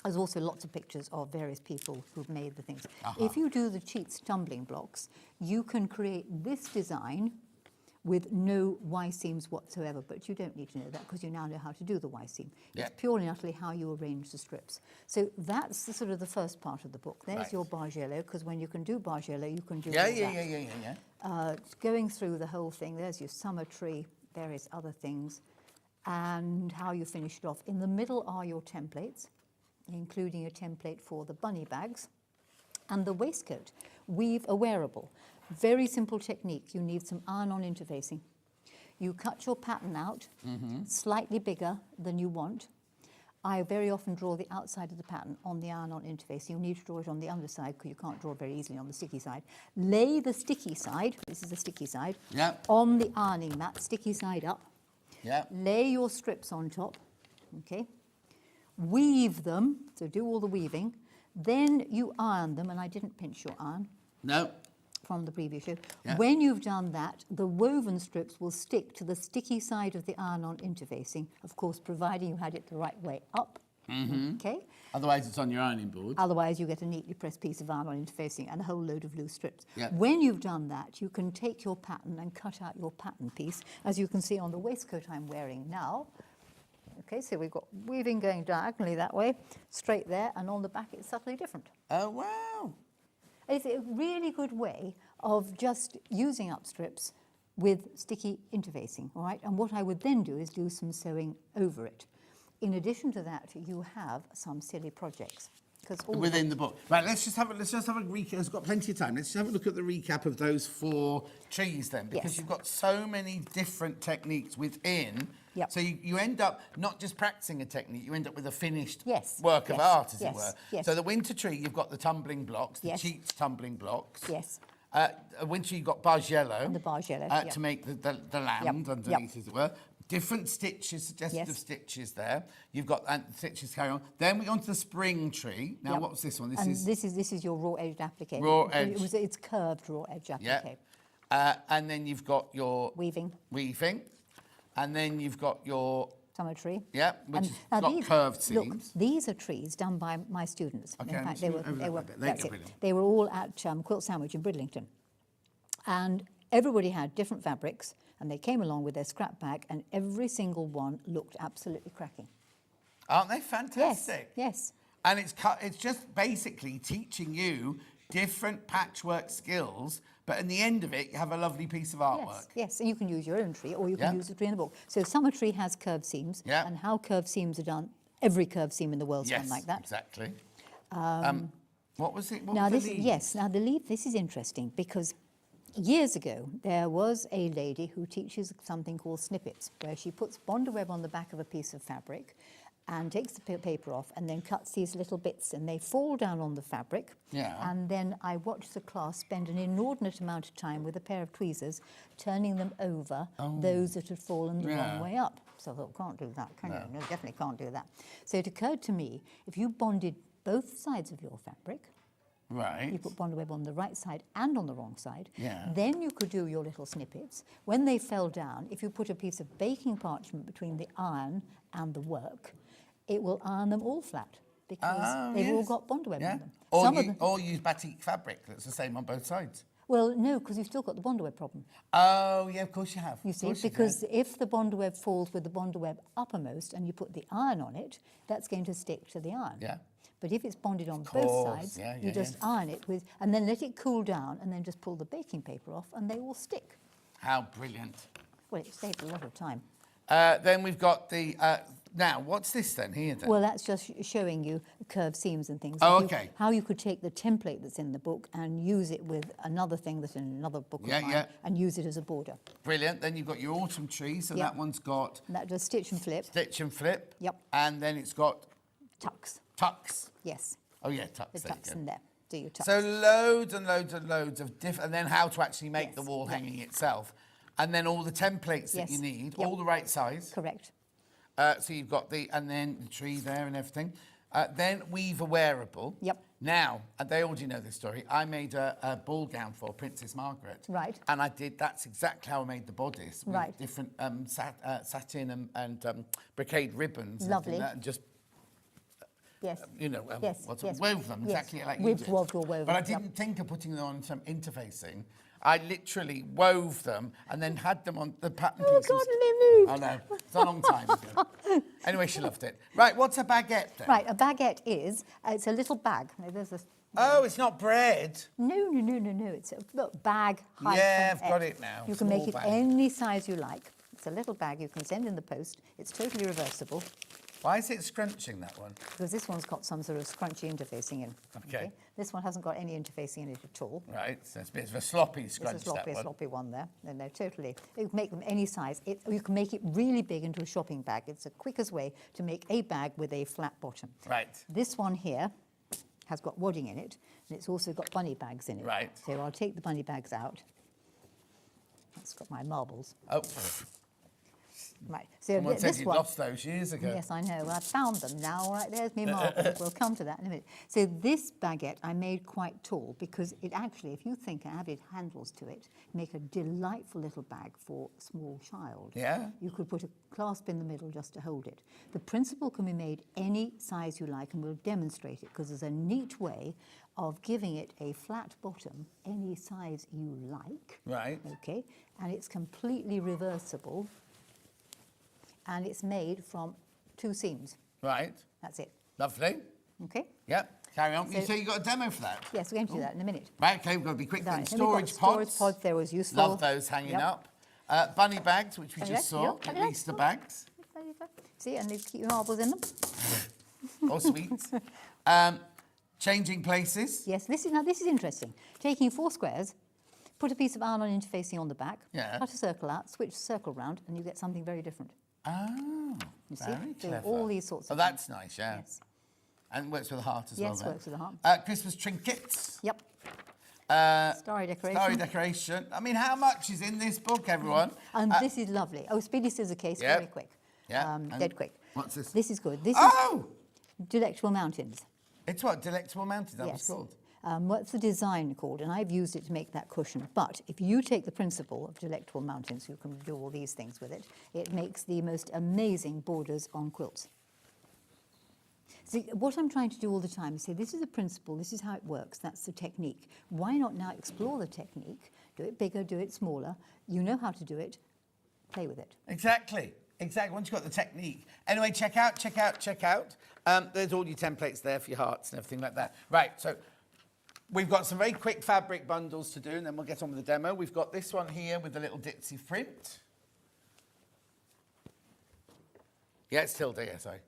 there's also lots of pictures of various people who've made the things. If you do the Cheats tumbling blocks, you can create this design with no Y-seams whatsoever, but you don't need to know that because you now know how to do the Y-seam. It's purely and utterly how you arrange the strips. So that's the sort of the first part of the book. There's your Bargello, because when you can do Bargello, you can do all that. Going through the whole thing, there's your summer tree, various other things, and how you finish it off. In the middle are your templates, including a template for the bunny bags and the waistcoat. Weave a wearable. Very simple technique. You need some iron-on interfacing. You cut your pattern out slightly bigger than you want. I very often draw the outside of the pattern on the iron-on interface. You need to draw it on the underside because you can't draw it very easily on the sticky side. Lay the sticky side, this is the sticky side, on the ironing mat, sticky side up. Lay your strips on top, okay? Weave them, so do all the weaving. Then you iron them, and I didn't pinch your iron. No. From the previous show. When you've done that, the woven strips will stick to the sticky side of the iron-on interfacing, of course, providing you had it the right way up. Okay? Otherwise, it's on your ironing board. Otherwise, you get a neatly pressed piece of iron-on interfacing and a whole load of loose strips. When you've done that, you can take your pattern and cut out your pattern piece, as you can see on the waistcoat I'm wearing now. Okay, so we've got weaving going diagonally that way, straight there, and on the back it's subtly different. Oh, wow. It's a really good way of just using up strips with sticky interfacing, all right? And what I would then do is do some sewing over it. In addition to that, you have some silly projects. Within the book. Right, let's just have a recap. It's got plenty of time. Let's just have a look at the recap of those 4 trees then, because you've got so many different techniques within. So you end up not just practicing a technique, you end up with a finished work of art, as it were. So the winter tree, you've got the tumbling blocks, the Cheats tumbling blocks. Winter, you've got Bargello. And the Bargello, to make the land underneath, as it were. Different stitches, suggestive stitches there. You've got stitches carry on. Then we go on to the spring tree. Now, what was this one? This is your raw-edged applique. It's curved raw-edged applique. And then you've got your weaving. And then you've got your summer tree. Which has got curved seams. Look, these are trees done by my students. In fact, they were all at Quilt Sandwich in Bridlington. And everybody had different fabrics, and they came along with their scrap bag, and every single one looked absolutely cracking. Aren't they fantastic? Yes. And it's just basically teaching you different patchwork skills, but in the end of it, you have a lovely piece of artwork. Yes, and you can use your own tree, or you can use the tree in the book. So summer tree has curved seams, and how curved seams are done, every curved seam in the world is done like that. Exactly. What was it? Now the leaf, this is interesting, because years ago, there was a lady who teaches something called snippets, where she puts bondweb on the back of a piece of fabric and takes the paper off and then cuts these little bits, and they fall down on the fabric. And then I watched the class spend an inordinate amount of time with a pair of tweezers turning them over, those that had fallen the wrong way up. So I thought, can't do that, can you? No, definitely can't do that. So it occurred to me, if you bonded both sides of your fabric, you put bondweb on the right side and on the wrong side. Then you could do your little snippets. When they fell down, if you put a piece of baking parchment between the iron and the work, it will iron them all flat because they've all got bondweb on them. Or use batik fabric that's the same on both sides. Well, no, because you've still got the Bondo web problem. Oh, yeah, of course you have. You Of see, course you because do. if the Bondo web falls with the Bondo web uppermost and you put the iron on it, that's going to stick to the iron. Yeah. But if it's bonded on both course, sides, yeah, you yeah, just iron it with, and then let it cool down, and then just pull the baking paper off, and they will stick. How brilliant. Well, it saves a lot of time. Then we've got the, now, what's this then here then? Well, that's just showing you curved seams and things. Oh, If you- okay. How you could take the template that's in the book and use it with another thing that's in another book Yeah, of mine yeah. and use it as a border. Brilliant. Then you've got your autumn tree, so Yep. that one's got And that does stitch and flip. stitch and flip. Yep. And then it's got Tucks. tucks. Yes. Oh, yeah, tucks. The there you tucks go. in there. Do your tucks. So loads and loads and loads of different, and then how to actually make the Yes, wall yeah. hanging itself. And then all the templates that you Yes, need, yep. all the right size. Correct. So you've got and then the tree there and everything. Then weave a wearable. Yep. Now, and they already know this story, I made a ball gown for Princess Margaret. Right. And that's exactly how I made the bodice. With Right. different satin and brocade ribbons. And Lovely. everything like that, and just, Yes. Yes, yes. wove them Yes. exactly like you Ribbed, did. woved or woven, But I yep. didn't think of putting them on some interfacing. I literally wove them and then had them on the pattern Oh, pieces. God, and they moved. I know. It's a long time ago. Anyway, she loved it. Right, what's a baguette then? Right, a baguette is, it's a little bag. Now, there's a, Oh, it's not bread. no. It's a look, bag, hyphen, Yeah, I've got F. it now. You can Small make it bag. any size you like. It's a little bag you can send in the post. It's totally reversible Why is it scrunching, that one? because this one's got some sort of scrunchy interfacing in. Okay. This one hasn't got any interfacing in it at all. Right, so it's a bit of a sloppy scrunch, It's a that one. sloppy one there. And they're totally, you can make them any size. You can make it really big into a shopping bag. It's the quickest way to make a bag with a flat bottom. Right. This one here has got wadding in it, and it's also got bunny bags in it. Right. So I'll take the bunny bags out. It's got my marbles. Oh, Right. So someone said this you one. lost those years ago. Yes, I know. Well, I found them now. All right, there's me marbles. We'll come to that in a minute. So this baguette I made quite tall because it actually, if you think added handles to it, make a delightful little bag for a small child. Yeah. You could put a clasp in the middle just to hold it. The principle can be made any size you like, and we'll demonstrate it because there's a neat way of giving it a flat bottom any size you like. Right. Okay, and it's completely reversible. And it's made from 2 seams. Right. That's it. Lovely. Okay? Yep. Carry on. You So- say you got a demo for that? Yes, we're going to do that in a minute. Right, okay, we've got to be quick then. Right, then we've got Storage pods. Storage pods, they was useful. Love those hanging Yep. up. Bunny bags, which we Bunny just bags, saw. yeah, bunny Easter bags. bags. There you go. See, and they keep your marbles in them. Or sweets. Changing places. Yes, this is interesting. Taking 4 squares, put a piece of iron-on interfacing on the back, Yeah. cut a circle out, switch the circle round, and you get something very different. Oh, You see? very Do clever. all these sorts Oh, of that's nice, yeah. Yes. And works with the heart as well. Yes, then. works with the heart. Christmas trinkets. Yep. Starry decoration. Starry decoration. I mean, how much is in this book, everyone? And this is lovely. Oh, speedy scissor case, Yep. very quick. Yeah, and Dead quick. what's this? This is good. This Oh! is Delectable Mountains. It's what? Delectable Mountains, that was Yes. called. What's the design called? And I've used it to make that cushion. But if you take the principle of Delectable Mountains, you can do all these things with it. It makes the most amazing borders on quilts. See, what I'm trying to do all the time is say, this is the principle, this is how it works, that's the technique. Why not now explore the technique, do it bigger, do it smaller, you know how to do it, play with it. Exactly. Once you've got the technique. Anyway, check out. There's all your templates there for your hearts and everything like that. Right, so we've got some very quick fabric bundles to do, and then we'll get on with the demo. We've got this one here with the little ditzy print. Yeah, it's Tilda, yeah, sorry.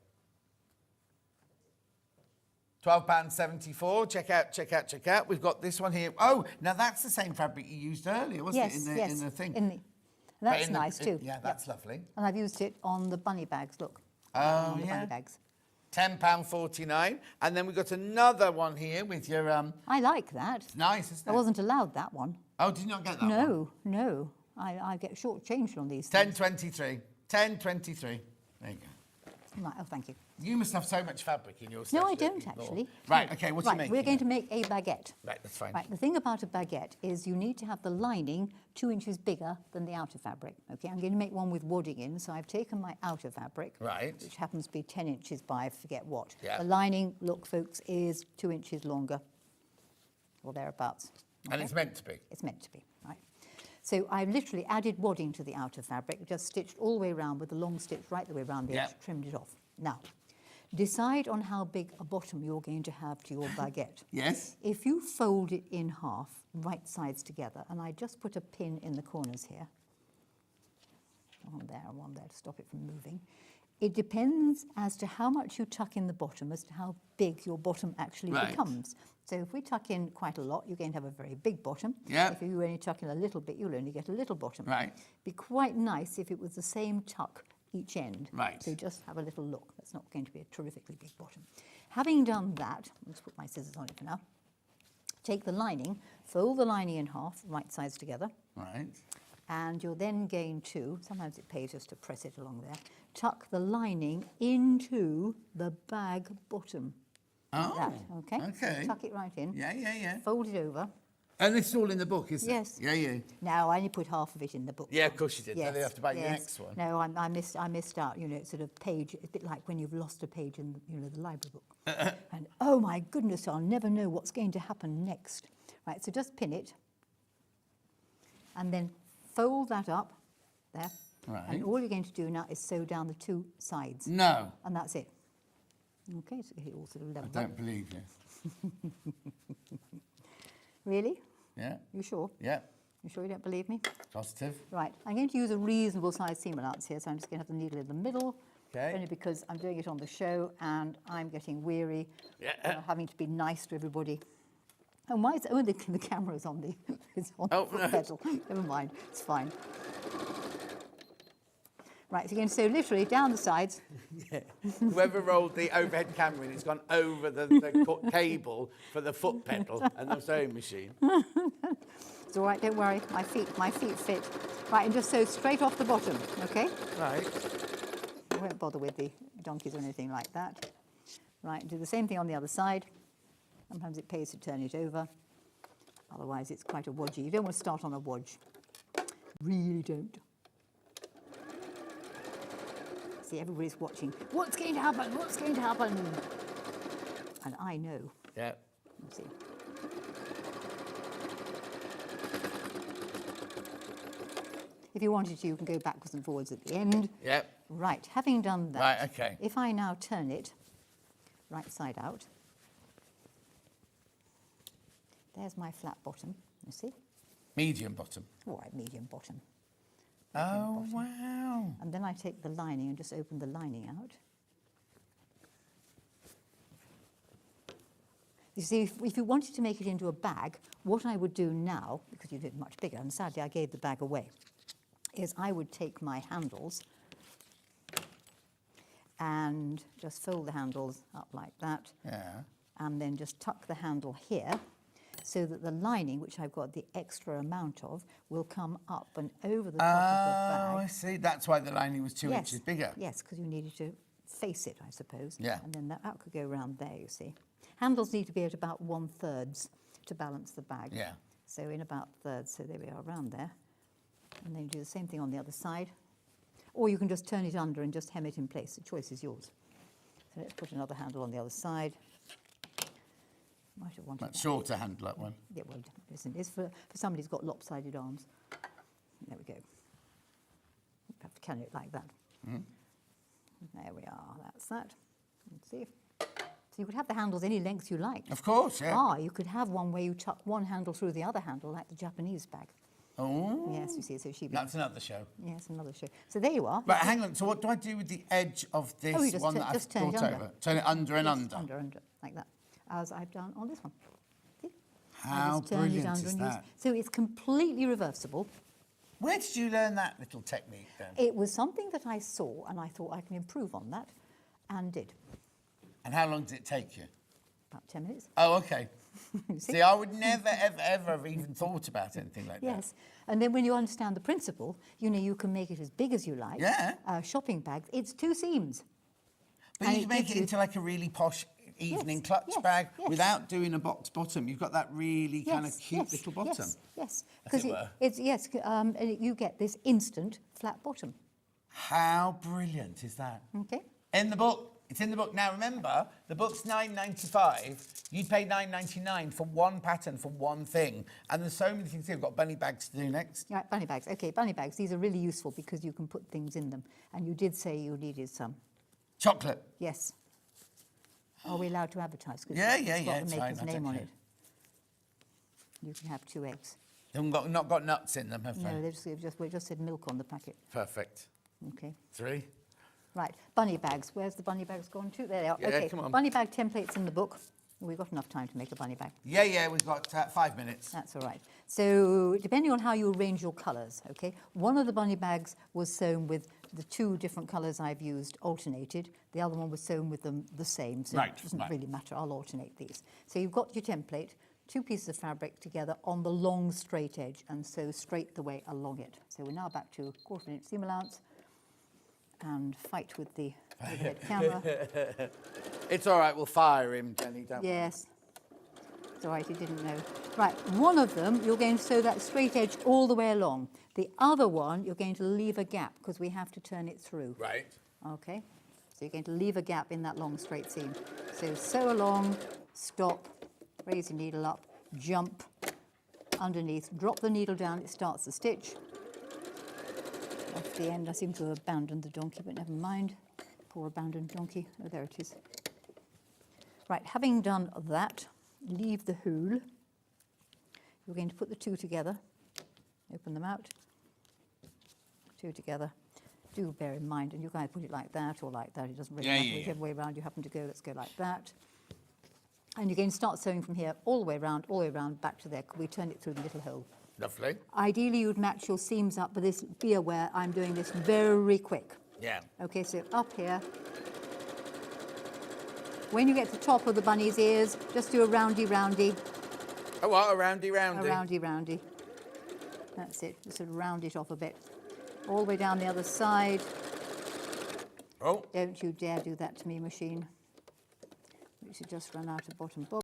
£12.74. Check out. We've got this one here. Oh, now that's the same fabric you used earlier, wasn't it? In the thing. That's nice too. Yeah, that's lovely. And I've used it on the bunny bags, look. Oh, on the yeah. bunny bags. £10.49. And then we've got another one here with your... I like that. It's nice, isn't it? I wasn't allowed that one. Oh, did you not get that one? No. I get short-changed on these things. £10.23. There you go. Right, oh, thank you. You must have so much fabric in your stuff. No, I don't actually. Right, No. okay, what right, are you making? we're going to make a baguette. Right, that's fine. Right, the thing about a baguette is you need to have the lining 2 inches bigger than the outer fabric. Okay, I'm going to make one with wadding in, so I've taken my outer fabric, Right. which happens to be 10 inches by forget what. Yeah. The lining, look, folks, is 2 inches longer, or thereabouts. And it's meant to be. It's meant to be, right? So I've literally added wadding to the outer fabric, just stitched all the way around with the long stitch right the way around the edge, trimmed it off. Now, decide on how big a bottom you're going to have to your baguette. Yes. If you fold it in half, right sides together, and I just put a pin in the corners here, one there and one there to stop it from moving. It depends as to how much you tuck in the bottom, as to how big your bottom actually becomes. So if we tuck in quite a lot, you're going to have a very big bottom. Yeah. If you only tuck in a little bit, you'll only get a little bottom. Right. Be quite nice if it was the same tuck each end. Right. So just have a little look. That's not going to be a terrifically big bottom. Having done that, I'll just put my scissors on it for now. Take the lining, fold the lining in half, right sides together. Right. And you're then going to, sometimes it pays just to press it along there, tuck the lining into the bag bottom. Like that, okay? Okay. Tuck it right in. Yeah, yeah, yeah. Fold it over. And it's all in the book, isn't Yes. it? Yeah, yeah. Now, I only put half of it in the book. Yeah, of course you did. Yes, Then they have to buy the yes. next one. No, I missed out, you know, it's sort of page, a bit like when you've lost a page in, you know, the library book. And, oh my goodness, I'll never know what's going to happen next. Right, so just pin it. And then fold that up, there. Right. And all you're going to do now is sew down the two sides. No. And that's it. Okay, so get it all sort of level. I don't believe you. Really? Yeah. You sure? Yeah. You sure you don't believe me? Positive. Right, I'm going to use a reasonable size seam allowance here, so I'm just going to have the needle in the middle. Okay. Only because I'm doing it on the show and I'm getting weary, having to be nice to everybody. And why is the camera's on the, it's on the foot pedal? Never mind, it's fine. Right, so you're going to sew literally down the sides. Yeah. Whoever rolled the overhead camera in, it's gone over the cable for the foot pedal and the sewing machine. It's all right, don't worry. My feet fit. Right, and just sew straight off the bottom, okay? Right. I won't bother with the donkeys or anything like that. Right, do the same thing on the other side. Sometimes it pays to turn it over. Otherwise, it's quite a wodgy. You don't want to start on a wodge. Really don't. See, everybody's watching. What's going to happen? What's going to happen? And I know. Yeah. Let's see. If you wanted to, you can go backwards and forwards at the end. Yep. Right, having done that, Right, okay. if I now turn it right side out, there's my flat bottom, you see? Medium bottom. All right, medium bottom. Oh, wow. And then I take the lining and just open the lining out. You see, if you wanted to make it into a bag, what I would do now, because you did it much bigger, and sadly I gave the bag away, is I would take my handles and just fold the handles up like that. Yeah. And then just tuck the handle here so that the lining, which I've got the extra amount of, will come up and over the top of the bag. Oh, I see. That's why the lining was 2 inches bigger. Yes, because you needed to face it, I suppose. Yeah. And then that could go around there, you see. Handles need to be at about 1/3 to balance the bag. Yeah. So in about thirds, so there we are, around there. And then do the same thing on the other side. Or you can just turn it under and just hem it in place. The choice is yours. So let's put another handle on the other side. Might have wanted Much shorter handle, that one. Yeah, well, listen, it's for somebody who's got lopsided arms. There we go. You have to carry it like that. Mm. There we are, that's that. Let's see. So you could have the handles any length you like. Of course, yeah. You could have one where you tuck one handle through the other handle, like the Japanese bag. Oh. Yes, you see, so she... That's another show. Yes, another show. So there you are. But hang on, so what do I do with the edge of this you just one turn- that just I've turn it brought under. over? Turn it under and Yes, under. Under, like that, as I've done on this one. See? I How just turn it brilliant under is and use- that? So it's completely reversible. Where did you learn that little technique then? It was something that I saw and I thought I can improve on that, and did. And how long did it take you? About 10 minutes. Oh, okay. See? See, I would never, ever have even thought about anything like that. Yes, and then when you understand the principle, you know, you can make it as big as you like. Yeah. Shopping bags, it's 2 seams. But And you it can make gives it you- into like a really posh evening Yes, clutch yes, bag yes. without doing a box bottom. You've got that really kind of cute little bottom. Yes, yes. As it Because were. you get this instant flat bottom. How brilliant is that? Okay. In the book, It's in the book. Now, remember, the book's £9.95. You'd pay £9.99 for one pattern for one thing. And there's so many things here. We've got bunny bags to do next. Right, bunny bags. OK, bunny bags. These are really useful because you can put things in them. And you did say you needed some. Chocolate. Yes. Are we allowed to advertise? 'Cause Yeah, it's yeah, got yeah, the it's maker's fine, I name don't on care. it. You can have 2 eggs. They've not got nuts in them, have they? No, we just said milk on the packet. Perfect. OK. 3. Right, bunny bags. Where's the bunny bags gone to? There they are. Yeah, OK, come on. bunny bag templates in the book. We've got enough time to make a bunny bag. Yeah, we've got 5 minutes. That's all right. So depending on how you arrange your colours, OK, one of the bunny bags was sewn with the 2 different colours I've used alternated. The other one was sewn with them the same, so it doesn't really matter. I'll alternate these. So you've got your template, 2 pieces of fabric together on the long straight edge and sew straight the way along it. So we're now back to 1/4 inch seam allowance and fight with the overhead camera. It's all right, we'll fire him, Jenny, don't Yes. It's all right, he didn't know. Right, one of them, you're going to sew that straight edge all the way along. The other one, you're going to leave a gap because we have to turn it through. Right. OK? So you're going to leave a gap in that long straight seam. So sew along, stop, raise your needle up, jump underneath, drop the needle down, it starts the stitch. Off the end, I seem to have abandoned the donkey, but never mind. Poor abandoned donkey. Oh, there it is. Right, having done that, leave the hool. You're going to put the 2 together. Open them out. 2 together. Do bear in mind, and you can either put it like that or like that. It doesn't really matter whichever way around you happen to go. Let's go like that. And you're going to start sewing from here all the way around, back to there. We turn it through the little hole. Lovely. Ideally, you'd match your seams up, but this, be aware, I'm doing this very quick. Yeah. OK, so up here. When you get to the top of the bunny's ears, just do a roundy. Oh, what? A roundy? A roundy. That's it. Just sort of round it off a bit. All the way down the other side. Oh. Don't you dare do that to me, machine. We should just run out of bottom bob.